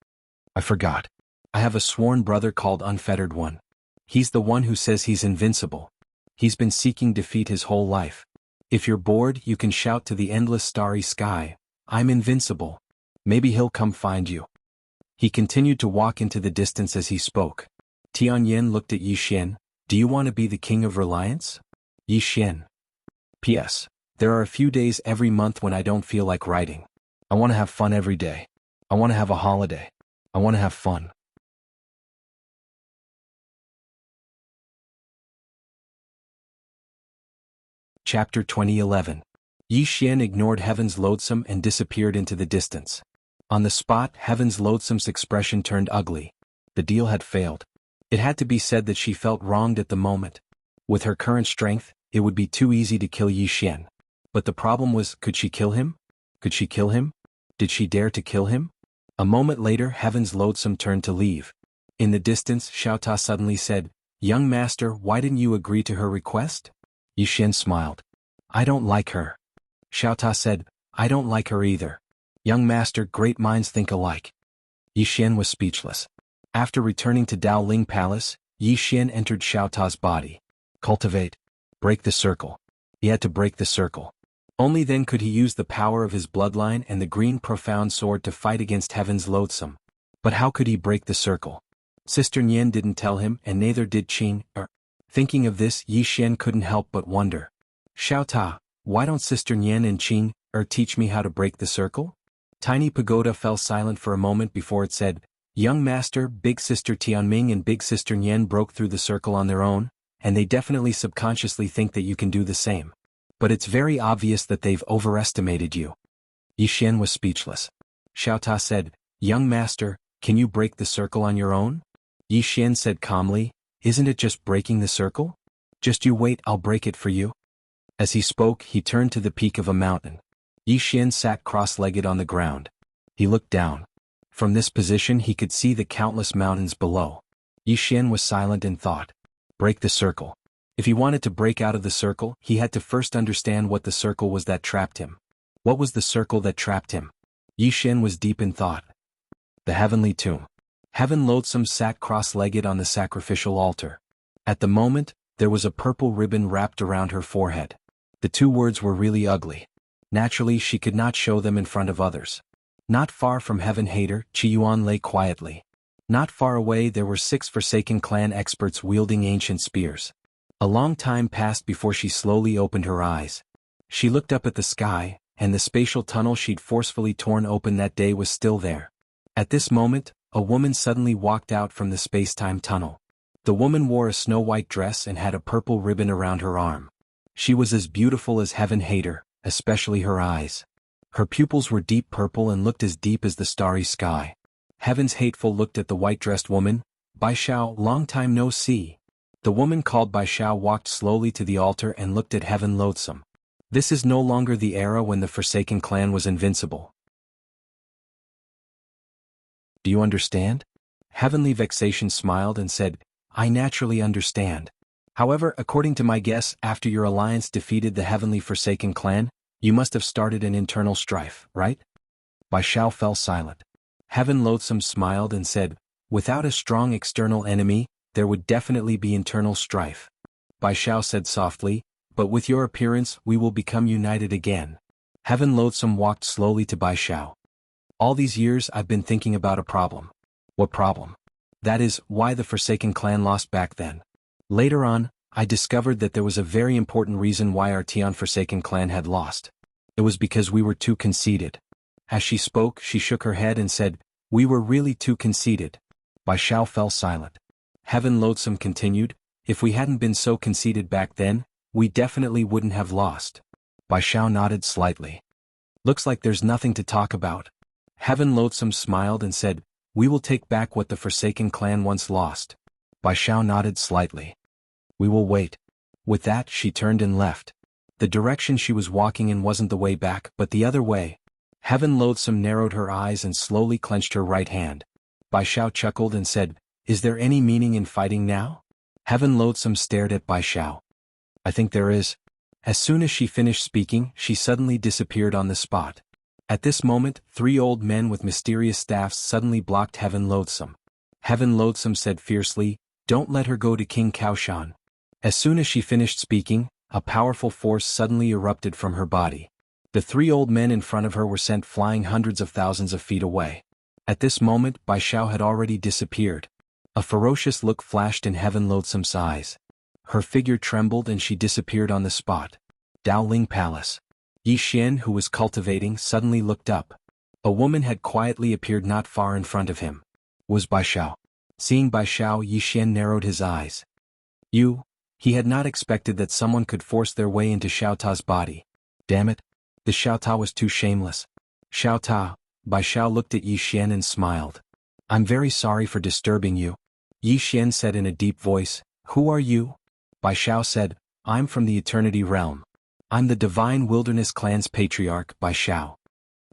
I forgot. I have a sworn brother called Unfettered One. He's the one who says he's invincible. He's been seeking defeat his whole life. If you're bored, you can shout to the endless starry sky, "I'm invincible." Maybe he'll come find you. He continued to walk into the distance as he spoke. Tianyin looked at Yi Xian. Do you want to be the king of reliance? Yi Xian. P.S. There are a few days every month when I don't feel like writing. I want to have fun every day. I want to have a holiday. I want to have fun. Chapter 2011. Yi Xian ignored Heaven's Loathsome and disappeared into the distance. On the spot, Heaven's Loathsome's expression turned ugly. The deal had failed. It had to be said that she felt wronged at the moment. With her current strength, it would be too easy to kill Yi Xian. But the problem was, could she kill him? Could she kill him? Did she dare to kill him? A moment later, Heaven's Loathsome turned to leave. In the distance, Xiao Ta suddenly said, "Young master, why didn't you agree to her request?" Yi Xian smiled. "I don't like her." Xiao Ta said, "I don't like her either. Young master, great minds think alike." Yi Xian was speechless. After returning to Dao Ling Palace, Yi Xian entered Xiao Ta's body. Cultivate. Break the circle. He had to break the circle. Only then could he use the power of his bloodline and the green profound sword to fight against Heaven's Loathsome. But how could he break the circle? Sister Nian didn't tell him, and neither did Qing. Thinking of this, Yi Xian couldn't help but wonder. Xiao Ta, why don't Sister Nian and Qing teach me how to break the circle? Tiny Pagoda fell silent for a moment before it said, "Young master, Big Sister Tianming and Big Sister Nian broke through the circle on their own, and they definitely subconsciously think that you can do the same. But it's very obvious that they've overestimated you." Yi Xian was speechless. Xiao Ta said, "Young master, can you break the circle on your own?" Yi Xian said calmly, "Isn't it just breaking the circle? Just you wait, I'll break it for you." As he spoke, he turned to the peak of a mountain. Yi Xian sat cross-legged on the ground. He looked down. From this position he could see the countless mountains below. Yi Xian was silent in thought. Break the circle. If he wanted to break out of the circle, he had to first understand what the circle was that trapped him. What was the circle that trapped him? Yi Xian was deep in thought. The heavenly tomb. Heaven Loathsome sat cross-legged on the sacrificial altar. At the moment, there was a purple ribbon wrapped around her forehead. The two words were really ugly. Naturally, she could not show them in front of others. Not far from Heaven Hater, Qi Yuan lay quietly. Not far away there were 6 Forsaken Clan experts wielding ancient spears. A long time passed before she slowly opened her eyes. She looked up at the sky, and the spatial tunnel she'd forcefully torn open that day was still there. At this moment, a woman suddenly walked out from the space-time tunnel. The woman wore a snow-white dress and had a purple ribbon around her arm. She was as beautiful as Heaven Hater, especially her eyes. Her pupils were deep purple and looked as deep as the starry sky. Heaven's Hateful looked at the white-dressed woman. "Bai Xiao, long time no see." The woman called Bai Xiao walked slowly to the altar and looked at Heaven Loathsome. This is no longer the era when the Forsaken Clan was invincible. Do you understand? Heavenly Vexation smiled and said, "I naturally understand. However, according to my guess, after your alliance defeated the Heavenly Forsaken Clan, you must have started an internal strife, right?" Bai Xiao fell silent. Heaven Loathsome smiled and said, "Without a strong external enemy, there would definitely be internal strife." Bai Xiao said softly, "But with your appearance, we will become united again." Heaven Loathsome walked slowly to Bai Xiao. "All these years I've been thinking about a problem." "What problem?" "That is, why the Forsaken Clan lost back then. Later on, I discovered that there was a very important reason why our Tian Forsaken Clan had lost. It was because we were too conceited." As she spoke, she shook her head and said, "We were really too conceited." Bai Xiao fell silent. Heaven Loathsome continued, "If we hadn't been so conceited back then, we definitely wouldn't have lost." Bai Xiao nodded slightly. "Looks like there's nothing to talk about." Heaven Loathsome smiled and said, "We will take back what the Forsaken Clan once lost." Bai Xiao nodded slightly. "We will wait." With that, she turned and left. The direction she was walking in wasn't the way back, but the other way. Heaven Loathsome narrowed her eyes and slowly clenched her right hand. Bai Xiao chuckled and said, "Is there any meaning in fighting now?" Heaven Loathsome stared at Bai Xiao. "I think there is." As soon as she finished speaking, she suddenly disappeared on the spot. At this moment, 3 old men with mysterious staffs suddenly blocked Heaven Loathsome. Heaven Loathsome said fiercely, "Don't let her go to King Kaoshan." As soon as she finished speaking, a powerful force suddenly erupted from her body. The three old men in front of her were sent flying hundreds of thousands of feet away. At this moment, Bai Xiao had already disappeared. A ferocious look flashed in Heaven Loathsome's eyes. Her figure trembled and she disappeared on the spot. Daoling Palace. Yi Xian, who was cultivating, suddenly looked up. A woman had quietly appeared not far in front of him. Was Bai Xiao. Seeing Bai Xiao, Yi Xian narrowed his eyes. You? He had not expected that someone could force their way into Xiao Ta's body. Damn it. The Xiao Ta was too shameless. Xiao Ta. Bai Xiao looked at Yi Xian and smiled. I'm very sorry for disturbing you. Yi Xian said in a deep voice. Who are you? Bai Xiao said, I'm from the Eternity Realm. I'm the Divine Wilderness Clan's patriarch, Bai Xiao.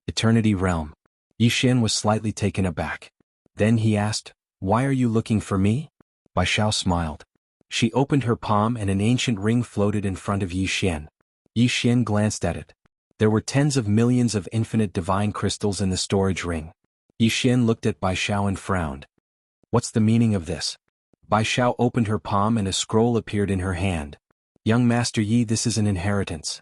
Eternity Realm. Yi Xian was slightly taken aback. Then he asked, Why are you looking for me? Bai Xiao smiled. She opened her palm and an ancient ring floated in front of Yi Xian. Yi Xian glanced at it. There were tens of millions of infinite divine crystals in the storage ring. Yi Xian looked at Bai Xiao and frowned. What's the meaning of this? Bai Xiao opened her palm and a scroll appeared in her hand. Young Master Yi, this is an inheritance.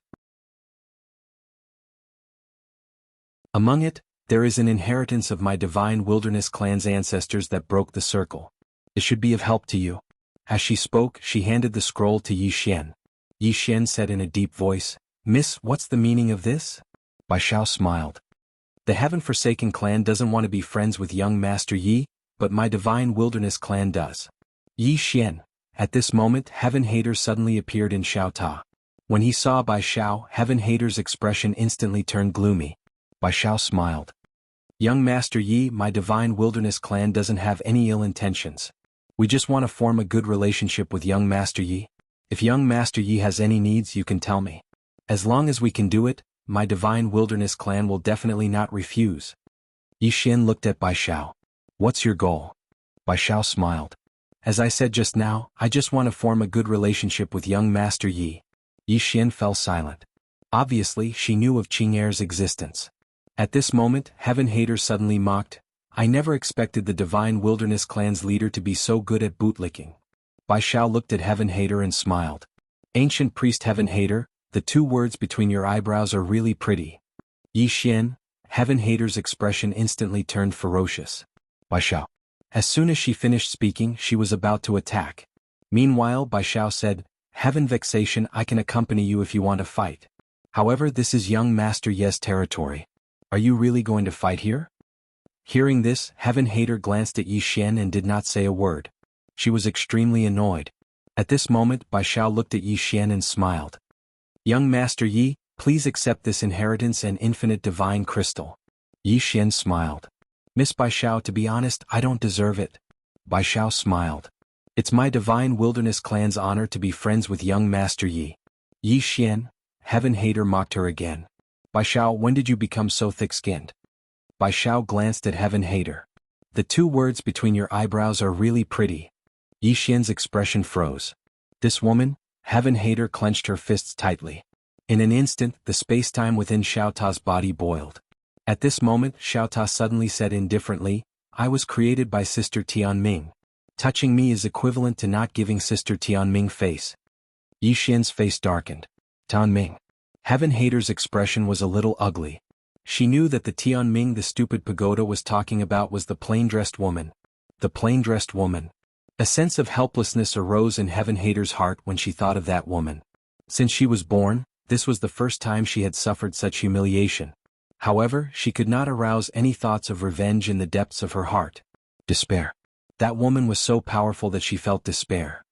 Among it, there is an inheritance of my Divine Wilderness Clan's ancestors that broke the circle. It should be of help to you. As she spoke, she handed the scroll to Yi Xian. Yi Xian said in a deep voice, Miss, what's the meaning of this? Bai Xiao smiled. The Heaven-Forsaken Clan doesn't want to be friends with young Master Yi, but my Divine Wilderness Clan does. Yi Xian. At this moment, Heaven Hater suddenly appeared in Xiao Ta. When he saw Bai Xiao, Heaven Hater's expression instantly turned gloomy. Bai Xiao smiled. Young Master Yi, my Divine Wilderness Clan doesn't have any ill intentions. We just want to form a good relationship with young Master Yi. If young Master Yi has any needs, you can tell me. As long as we can do it, my Divine Wilderness Clan will definitely not refuse. Yi Xian looked at Bai Xiao. What's your goal? Bai Xiao smiled. As I said just now, I just want to form a good relationship with young Master Yi. Yi Xian fell silent. Obviously, she knew of Qing'er's existence. At this moment, Heaven Hater suddenly mocked, I never expected the Divine Wilderness Clan's leader to be so good at bootlicking. Bai Xiao looked at Heaven Hater and smiled. Ancient Priest Heaven Hater, the two words between your eyebrows are really pretty. Yi Xian. Heaven Hater's expression instantly turned ferocious. Bai Xiao. As soon as she finished speaking, she was about to attack. Meanwhile, Bai Xiao said, Heaven Vexation, I can accompany you if you want to fight. However, this is young Master Ye's territory. Are you really going to fight here? Hearing this, Heaven Hater glanced at Yi Xian and did not say a word. She was extremely annoyed. At this moment, Bai Xiao looked at Yi Xian and smiled. Young Master Yi, please accept this inheritance and infinite divine crystal. Yi Xian smiled. Miss Bai Xiao, to be honest, I don't deserve it. Bai Xiao smiled. It's my Divine Wilderness Clan's honor to be friends with young Master Yi. Yi Xian. Heaven Hater mocked her again. Bai Xiao, when did you become so thick-skinned? Bai Xiao glanced at Heaven Hater. The two words between your eyebrows are really pretty. Yi Xian's expression froze. This woman? Heaven Hater clenched her fists tightly. In an instant, the space-time within Xiao Ta's body boiled. At this moment, Xiao Ta suddenly said indifferently, I was created by Sister Tianming. Touching me is equivalent to not giving Sister Tianming face. Yi Xian's face darkened. Tianming. Heaven Hater's expression was a little ugly. She knew that the Tianming the stupid pagoda was talking about was the plain-dressed woman. The plain-dressed woman. A sense of helplessness arose in Heaven Hater's heart when she thought of that woman. Since she was born, this was the first time she had suffered such humiliation. However, she could not arouse any thoughts of revenge in the depths of her heart. Despair. That woman was so powerful that she felt despair.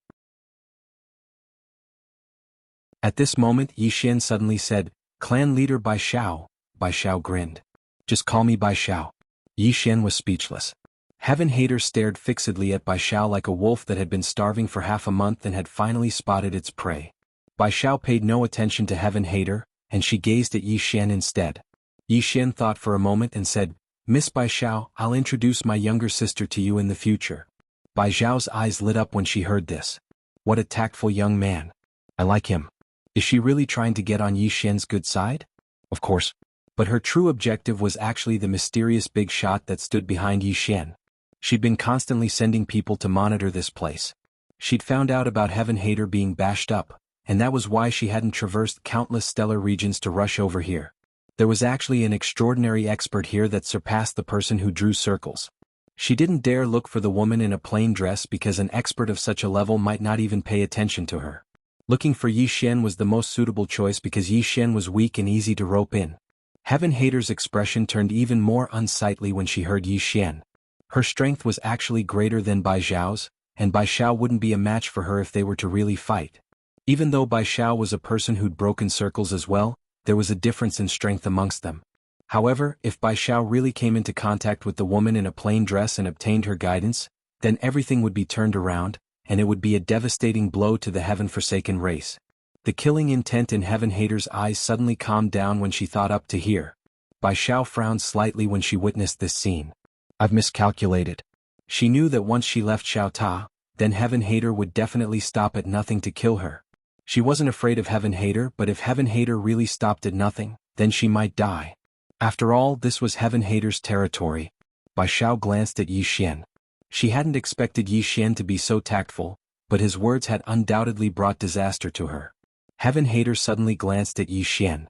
At this moment, Yi Xian suddenly said, Clan leader Bai Xiao. Bai Xiao grinned. Just call me Bai Xiao. Yi Xian was speechless. Heaven Hater stared fixedly at Bai Xiao like a wolf that had been starving for half a month and had finally spotted its prey. Bai Xiao paid no attention to Heaven Hater, and she gazed at Yi Xian instead. Yi Xian thought for a moment and said, Miss Bai Xiao, I'll introduce my younger sister to you in the future. Bai Xiao's eyes lit up when she heard this. What a tactful young man. I like him. Is she really trying to get on Yi Xian's good side? Of course. But her true objective was actually the mysterious big shot that stood behind Yi Xian. She'd been constantly sending people to monitor this place. She'd found out about Heaven Hater being bashed up, and that was why she hadn't traversed countless stellar regions to rush over here. There was actually an extraordinary expert here that surpassed the person who drew circles. She didn't dare look for the woman in a plain dress because an expert of such a level might not even pay attention to her. Looking for Yi Xian was the most suitable choice because Yi Xian was weak and easy to rope in. Heaven Hater's expression turned even more unsightly when she heard Yi Xian. Her strength was actually greater than Bai Xiao's, and Bai Xiao wouldn't be a match for her if they were to really fight. Even though Bai Xiao was a person who'd broken circles as well, there was a difference in strength amongst them. However, if Bai Xiao really came into contact with the woman in a plain dress and obtained her guidance, then everything would be turned around, and it would be a devastating blow to the heaven-forsaken race. The killing intent in Heaven Hater's eyes suddenly calmed down when she thought up to here. Bai Xiao frowned slightly when she witnessed this scene. I've miscalculated. She knew that once she left Xiao Ta, then Heaven Hater would definitely stop at nothing to kill her. She wasn't afraid of Heaven Hater, but if Heaven Hater really stopped at nothing, then she might die. After all, this was Heaven Hater's territory. Bai Xiao glanced at Yi Xian. She hadn't expected Yi Xian to be so tactful, but his words had undoubtedly brought disaster to her. Heaven Hater suddenly glanced at Yi Xian.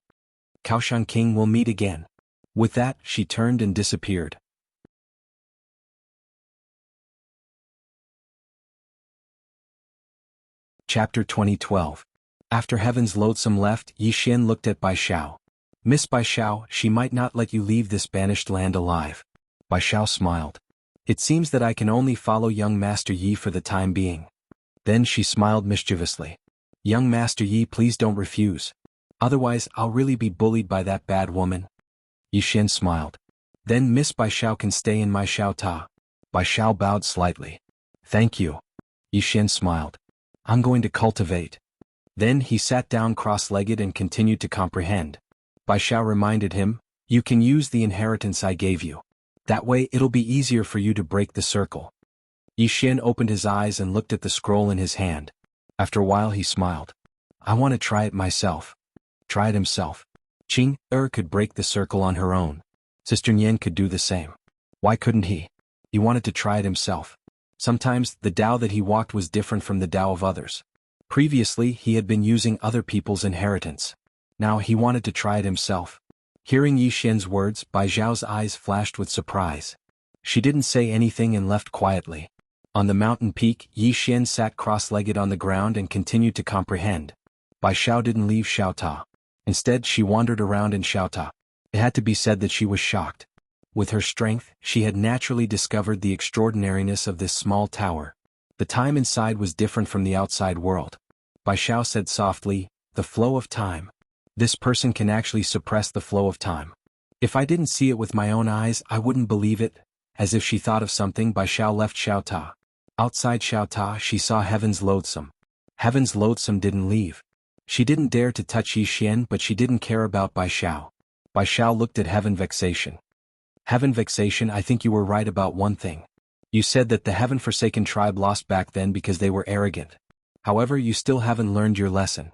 Kaoshan King will meet again. With that, she turned and disappeared. Chapter 2012. After Heaven's Loathsome left, Yi Xian looked at Bai Xiao. Miss Bai Xiao, she might not let you leave this banished land alive. Bai Xiao smiled. It seems that I can only follow young Master Yi for the time being. Then she smiled mischievously. Young Master Yi, please don't refuse. Otherwise, I'll really be bullied by that bad woman. Yi Xian smiled. Then Miss Bai Xiao can stay in my Xiao Ta. Bai Xiao bowed slightly. Thank you. Yi Xian smiled. I'm going to cultivate. Then he sat down cross-legged and continued to comprehend. Bai Xiao reminded him, you can use the inheritance I gave you. That way it'll be easier for you to break the circle. Yi Xian opened his eyes and looked at the scroll in his hand. After a while he smiled. I want to try it myself. Try it himself. Qing could break the circle on her own. Sister Nian could do the same. Why couldn't he? He wanted to try it himself. Sometimes, the Tao that he walked was different from the Tao of others. Previously, he had been using other people's inheritance. Now he wanted to try it himself. Hearing Yi Xian's words, Bai Xiao's eyes flashed with surprise. She didn't say anything and left quietly. On the mountain peak, Yi Xian sat cross-legged on the ground and continued to comprehend. Bai Xiao didn't leave Xiao Ta. Instead, she wandered around in Xiao Ta. It had to be said that she was shocked. With her strength, she had naturally discovered the extraordinariness of this small tower. The time inside was different from the outside world. Bai Xiao said softly, the flow of time. This person can actually suppress the flow of time. If I didn't see it with my own eyes, I wouldn't believe it. As if she thought of something, Bai Xiao left Xiao Ta. Outside Xiao Ta, she saw Heaven's Loathsome. Heaven's Loathsome didn't leave. She didn't dare to touch Yi Xian, but she didn't care about Bai Xiao. Bai Xiao looked at Heaven Vexation. Heaven Vexation, I think you were right about one thing. You said that the Heaven-forsaken tribe lost back then because they were arrogant. However, you still haven't learned your lesson.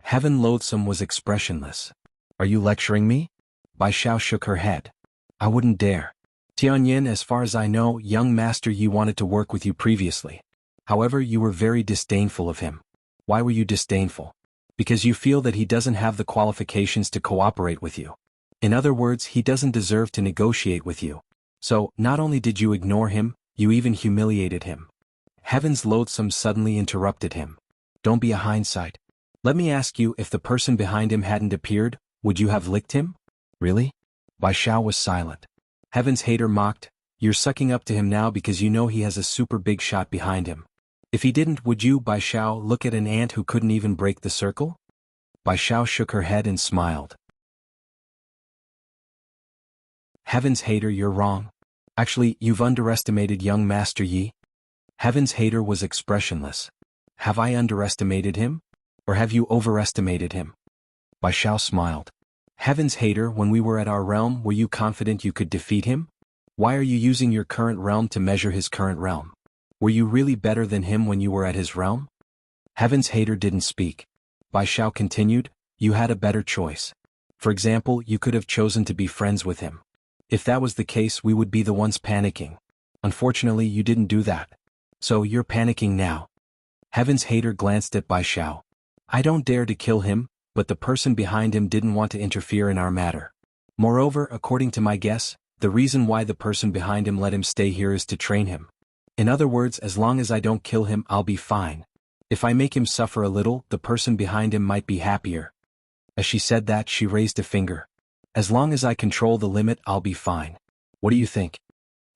Heaven Loathsome was expressionless. Are you lecturing me? Bai Xiao shook her head. I wouldn't dare. Tianyin, as far as I know, young Master Yi wanted to work with you previously. However, you were very disdainful of him. Why were you disdainful? Because you feel that he doesn't have the qualifications to cooperate with you. In other words, he doesn't deserve to negotiate with you. So, not only did you ignore him, you even humiliated him. Heaven's Loathsome suddenly interrupted him. Don't be a hindsight. Let me ask you, if the person behind him hadn't appeared, would you have licked him? Really? Bai Xiao was silent. Heaven's Hater mocked, you're sucking up to him now because you know he has a super big shot behind him. If he didn't, would you, Bai Xiao, look at an ant who couldn't even break the circle? Bai Xiao shook her head and smiled. Heaven's Hater, you're wrong. Actually, you've underestimated young Master Yi. Heaven's Hater was expressionless. Have I underestimated him? Or have you overestimated him? Bai Xiao smiled. Heaven's Hater, when we were at our realm, were you confident you could defeat him? Why are you using your current realm to measure his current realm? Were you really better than him when you were at his realm? Heaven's Hater didn't speak. Bai Xiao continued, you had a better choice. For example, you could have chosen to be friends with him. If that was the case, we would be the ones panicking. Unfortunately, you didn't do that. So you're panicking now. Heaven's hater glanced at Bai Xiao. I don't dare to kill him, but the person behind him didn't want to interfere in our matter. Moreover, according to my guess, the reason why the person behind him let him stay here is to train him. In other words, as long as I don't kill him, I'll be fine. If I make him suffer a little, the person behind him might be happier. As she said that, she raised a finger. As long as I control the limit, I'll be fine. What do you think?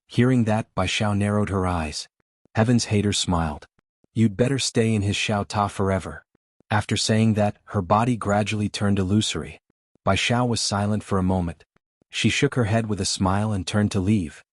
Hearing that, Bai Xiao narrowed her eyes. Heaven's hater smiled. You'd better stay in his Xiao Ta forever. After saying that, her body gradually turned illusory. Bai Xiao was silent for a moment. She shook her head with a smile and turned to leave.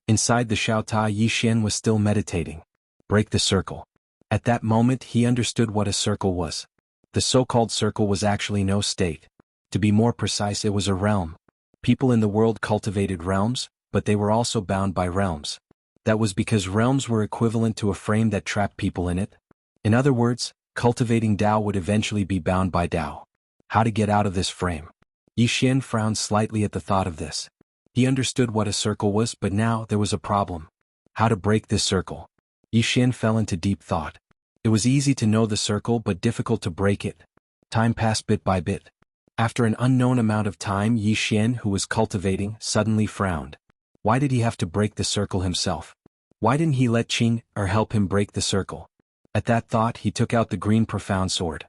Inside the Xiao Ta, Yi Xian was still meditating. Break the circle. At that moment he understood what a circle was. The so-called circle was actually no state. To be more precise, it was a realm. People in the world cultivated realms, but they were also bound by realms. That was because realms were equivalent to a frame that trapped people in it. In other words, cultivating Tao would eventually be bound by Tao. How to get out of this frame? Yi Xian frowned slightly at the thought of this. He understood what a circle was, but now there was a problem. How to break this circle? Yi Xian fell into deep thought. It was easy to know the circle but difficult to break it. Time passed bit by bit. After an unknown amount of time, Yi Xian, who was cultivating, suddenly frowned. Why did he have to break the circle himself? Why didn't he let Qing help him break the circle? At that thought he took out the green profound sword.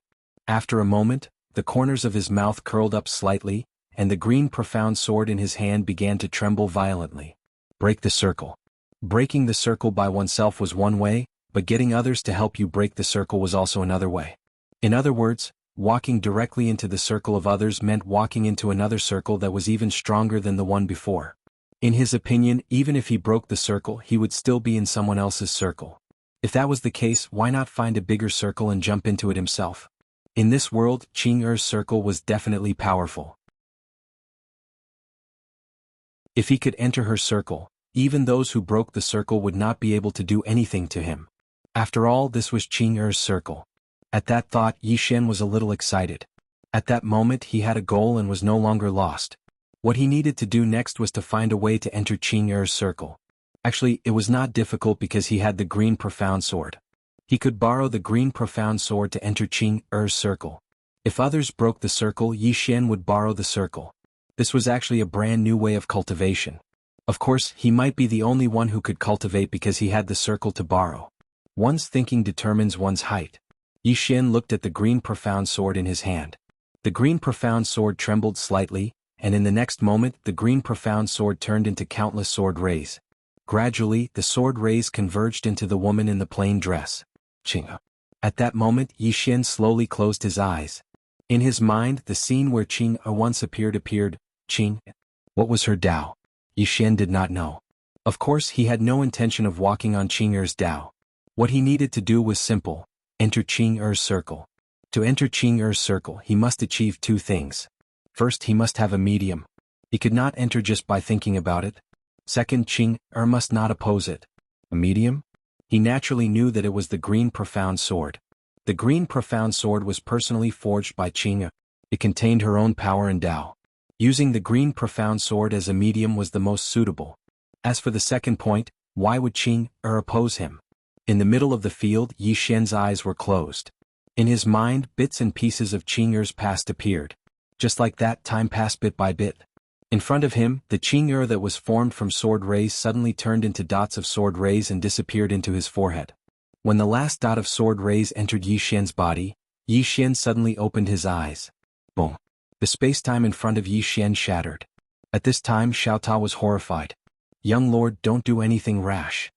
After a moment, the corners of his mouth curled up slightly, and the green profound sword in his hand began to tremble violently. Break the circle. Breaking the circle by oneself was one way, but getting others to help you break the circle was also another way. In other words, walking directly into the circle of others meant walking into another circle that was even stronger than the one before. In his opinion, even if he broke the circle, he would still be in someone else's circle. If that was the case, why not find a bigger circle and jump into it himself? In this world, Qing Er's circle was definitely powerful. If he could enter her circle, even those who broke the circle would not be able to do anything to him. After all, this was Qing Er's circle. At that thought, Yi Xian was a little excited. At that moment he had a goal and was no longer lost. What he needed to do next was to find a way to enter Qing Er's circle. Actually, it was not difficult because he had the green profound sword. He could borrow the green profound sword to enter Qing Er's circle. If others broke the circle, Yi Xian would borrow the circle. This was actually a brand new way of cultivation. Of course, he might be the only one who could cultivate because he had the circle to borrow. One's thinking determines one's height. Yi Xian looked at the green profound sword in his hand. The green profound sword trembled slightly, and in the next moment the green profound sword turned into countless sword rays. Gradually, the sword rays converged into the woman in the plain dress. Qing. At that moment, Yi Xian slowly closed his eyes. In his mind, the scene where Qing once appeared. Qing. What was her Tao? Yi Xian did not know. Of course, he had no intention of walking on Qing Er's Tao. What he needed to do was simple: enter Qing Er's circle. To enter Qing Er's circle, he must achieve two things. First, he must have a medium. He could not enter just by thinking about it. Second, Qing Er must not oppose it. A medium? He naturally knew that it was the green profound sword. The green profound sword was personally forged by Qing Er. It contained her own power and Tao. Using the green profound sword as a medium was the most suitable. As for the second point, why would Qing Er oppose him? In the middle of the field, Yi Xian's eyes were closed. In his mind, bits and pieces of Qing Er's past appeared. Just like that, time passed bit by bit. In front of him, the Qing Er that was formed from sword rays suddenly turned into dots of sword rays and disappeared into his forehead. When the last dot of sword rays entered Yi Xian's body, Yi Xian suddenly opened his eyes. Boom. The space-time in front of Yi Xian shattered. At this time, Xiao Ta was horrified. Young lord, don't do anything rash.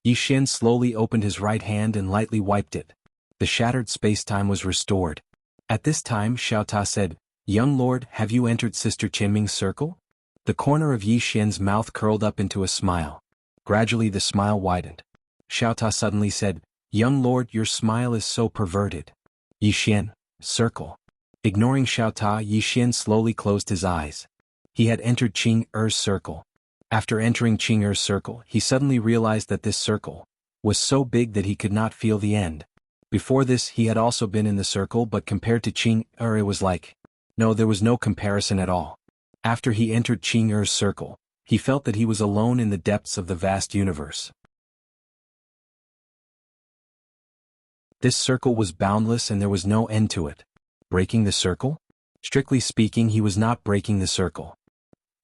Yi Xian slowly opened his right hand and lightly wiped it. The shattered space-time was restored. At this time, Xiao Ta said, Young lord, have you entered Sister Qinming's circle? The corner of Yi Xian's mouth curled up into a smile. Gradually the smile widened. Xiao Ta suddenly said, Young lord, your smile is so perverted. Yi Xian, circle. Ignoring Xiao Ta, Yi Xian slowly closed his eyes. He had entered Qing Er's circle. After entering Qing Er's circle, he suddenly realized that this circle was so big that he could not feel the end. Before this, he had also been in the circle, but compared to Qing Er, it was like, no, there was no comparison at all. After he entered Qing Er's circle, he felt that he was alone in the depths of the vast universe. This circle was boundless and there was no end to it. Breaking the circle? Strictly speaking, he was not breaking the circle.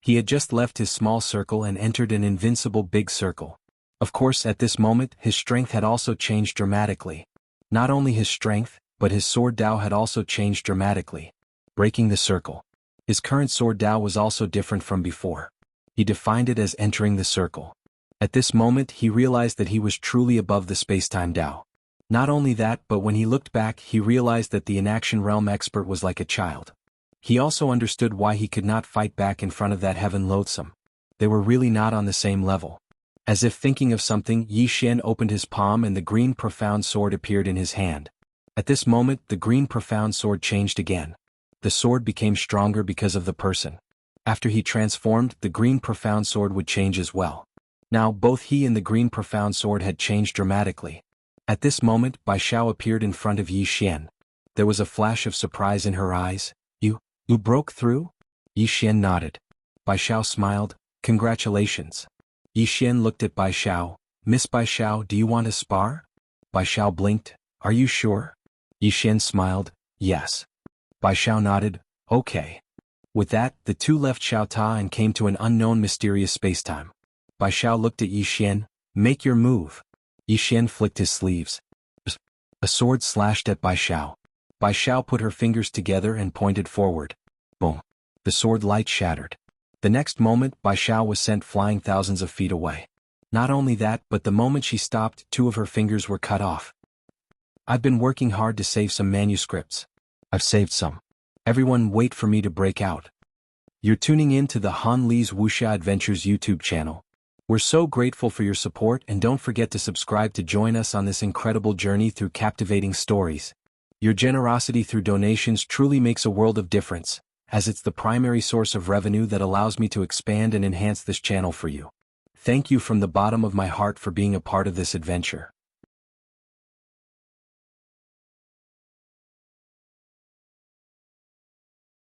He had just left his small circle and entered an invincible big circle. Of course, at this moment, his strength had also changed dramatically. Not only his strength, but his sword Dao had also changed dramatically. Breaking the circle. His current sword Dao was also different from before. He defined it as entering the circle. At this moment, he realized that he was truly above the space-time Dao. Not only that, but when he looked back, he realized that the inaction realm expert was like a child. He also understood why he could not fight back in front of that heaven loathsome. They were really not on the same level. As if thinking of something, Yi Xian opened his palm and the green profound sword appeared in his hand. At this moment, the green profound sword changed again. The sword became stronger because of the person. After he transformed, the green profound sword would change as well. Now, both he and the green profound sword had changed dramatically. At this moment, Bai Xiao appeared in front of Yi Xian. There was a flash of surprise in her eyes. You broke through? Yi Xian nodded. Bai Xiao smiled. Congratulations. Yi Xian looked at Bai Xiao. Miss Bai Xiao, do you want to spar? Bai Xiao blinked. Are you sure? Yi Xian smiled. Yes. Bai Xiao nodded. Okay. With that, the two left Xiao Ta and came to an unknown mysterious spacetime. Bai Xiao looked at Yi Xian. Make your move. Yi Xian flicked his sleeves. A sword slashed at Bai Xiao. Bai Xiao put her fingers together and pointed forward. Boom. The sword light shattered. The next moment, Bai Xiao was sent flying thousands of feet away. Not only that, but the moment she stopped, two of her fingers were cut off. I've been working hard to save some manuscripts. I've saved some. Everyone wait for me to break out. You're tuning in to the Han Li's Wuxia Adventures YouTube channel. We're so grateful for your support and don't forget to subscribe to join us on this incredible journey through captivating stories. Your generosity through donations truly makes a world of difference, as it's the primary source of revenue that allows me to expand and enhance this channel for you. Thank you from the bottom of my heart for being a part of this adventure.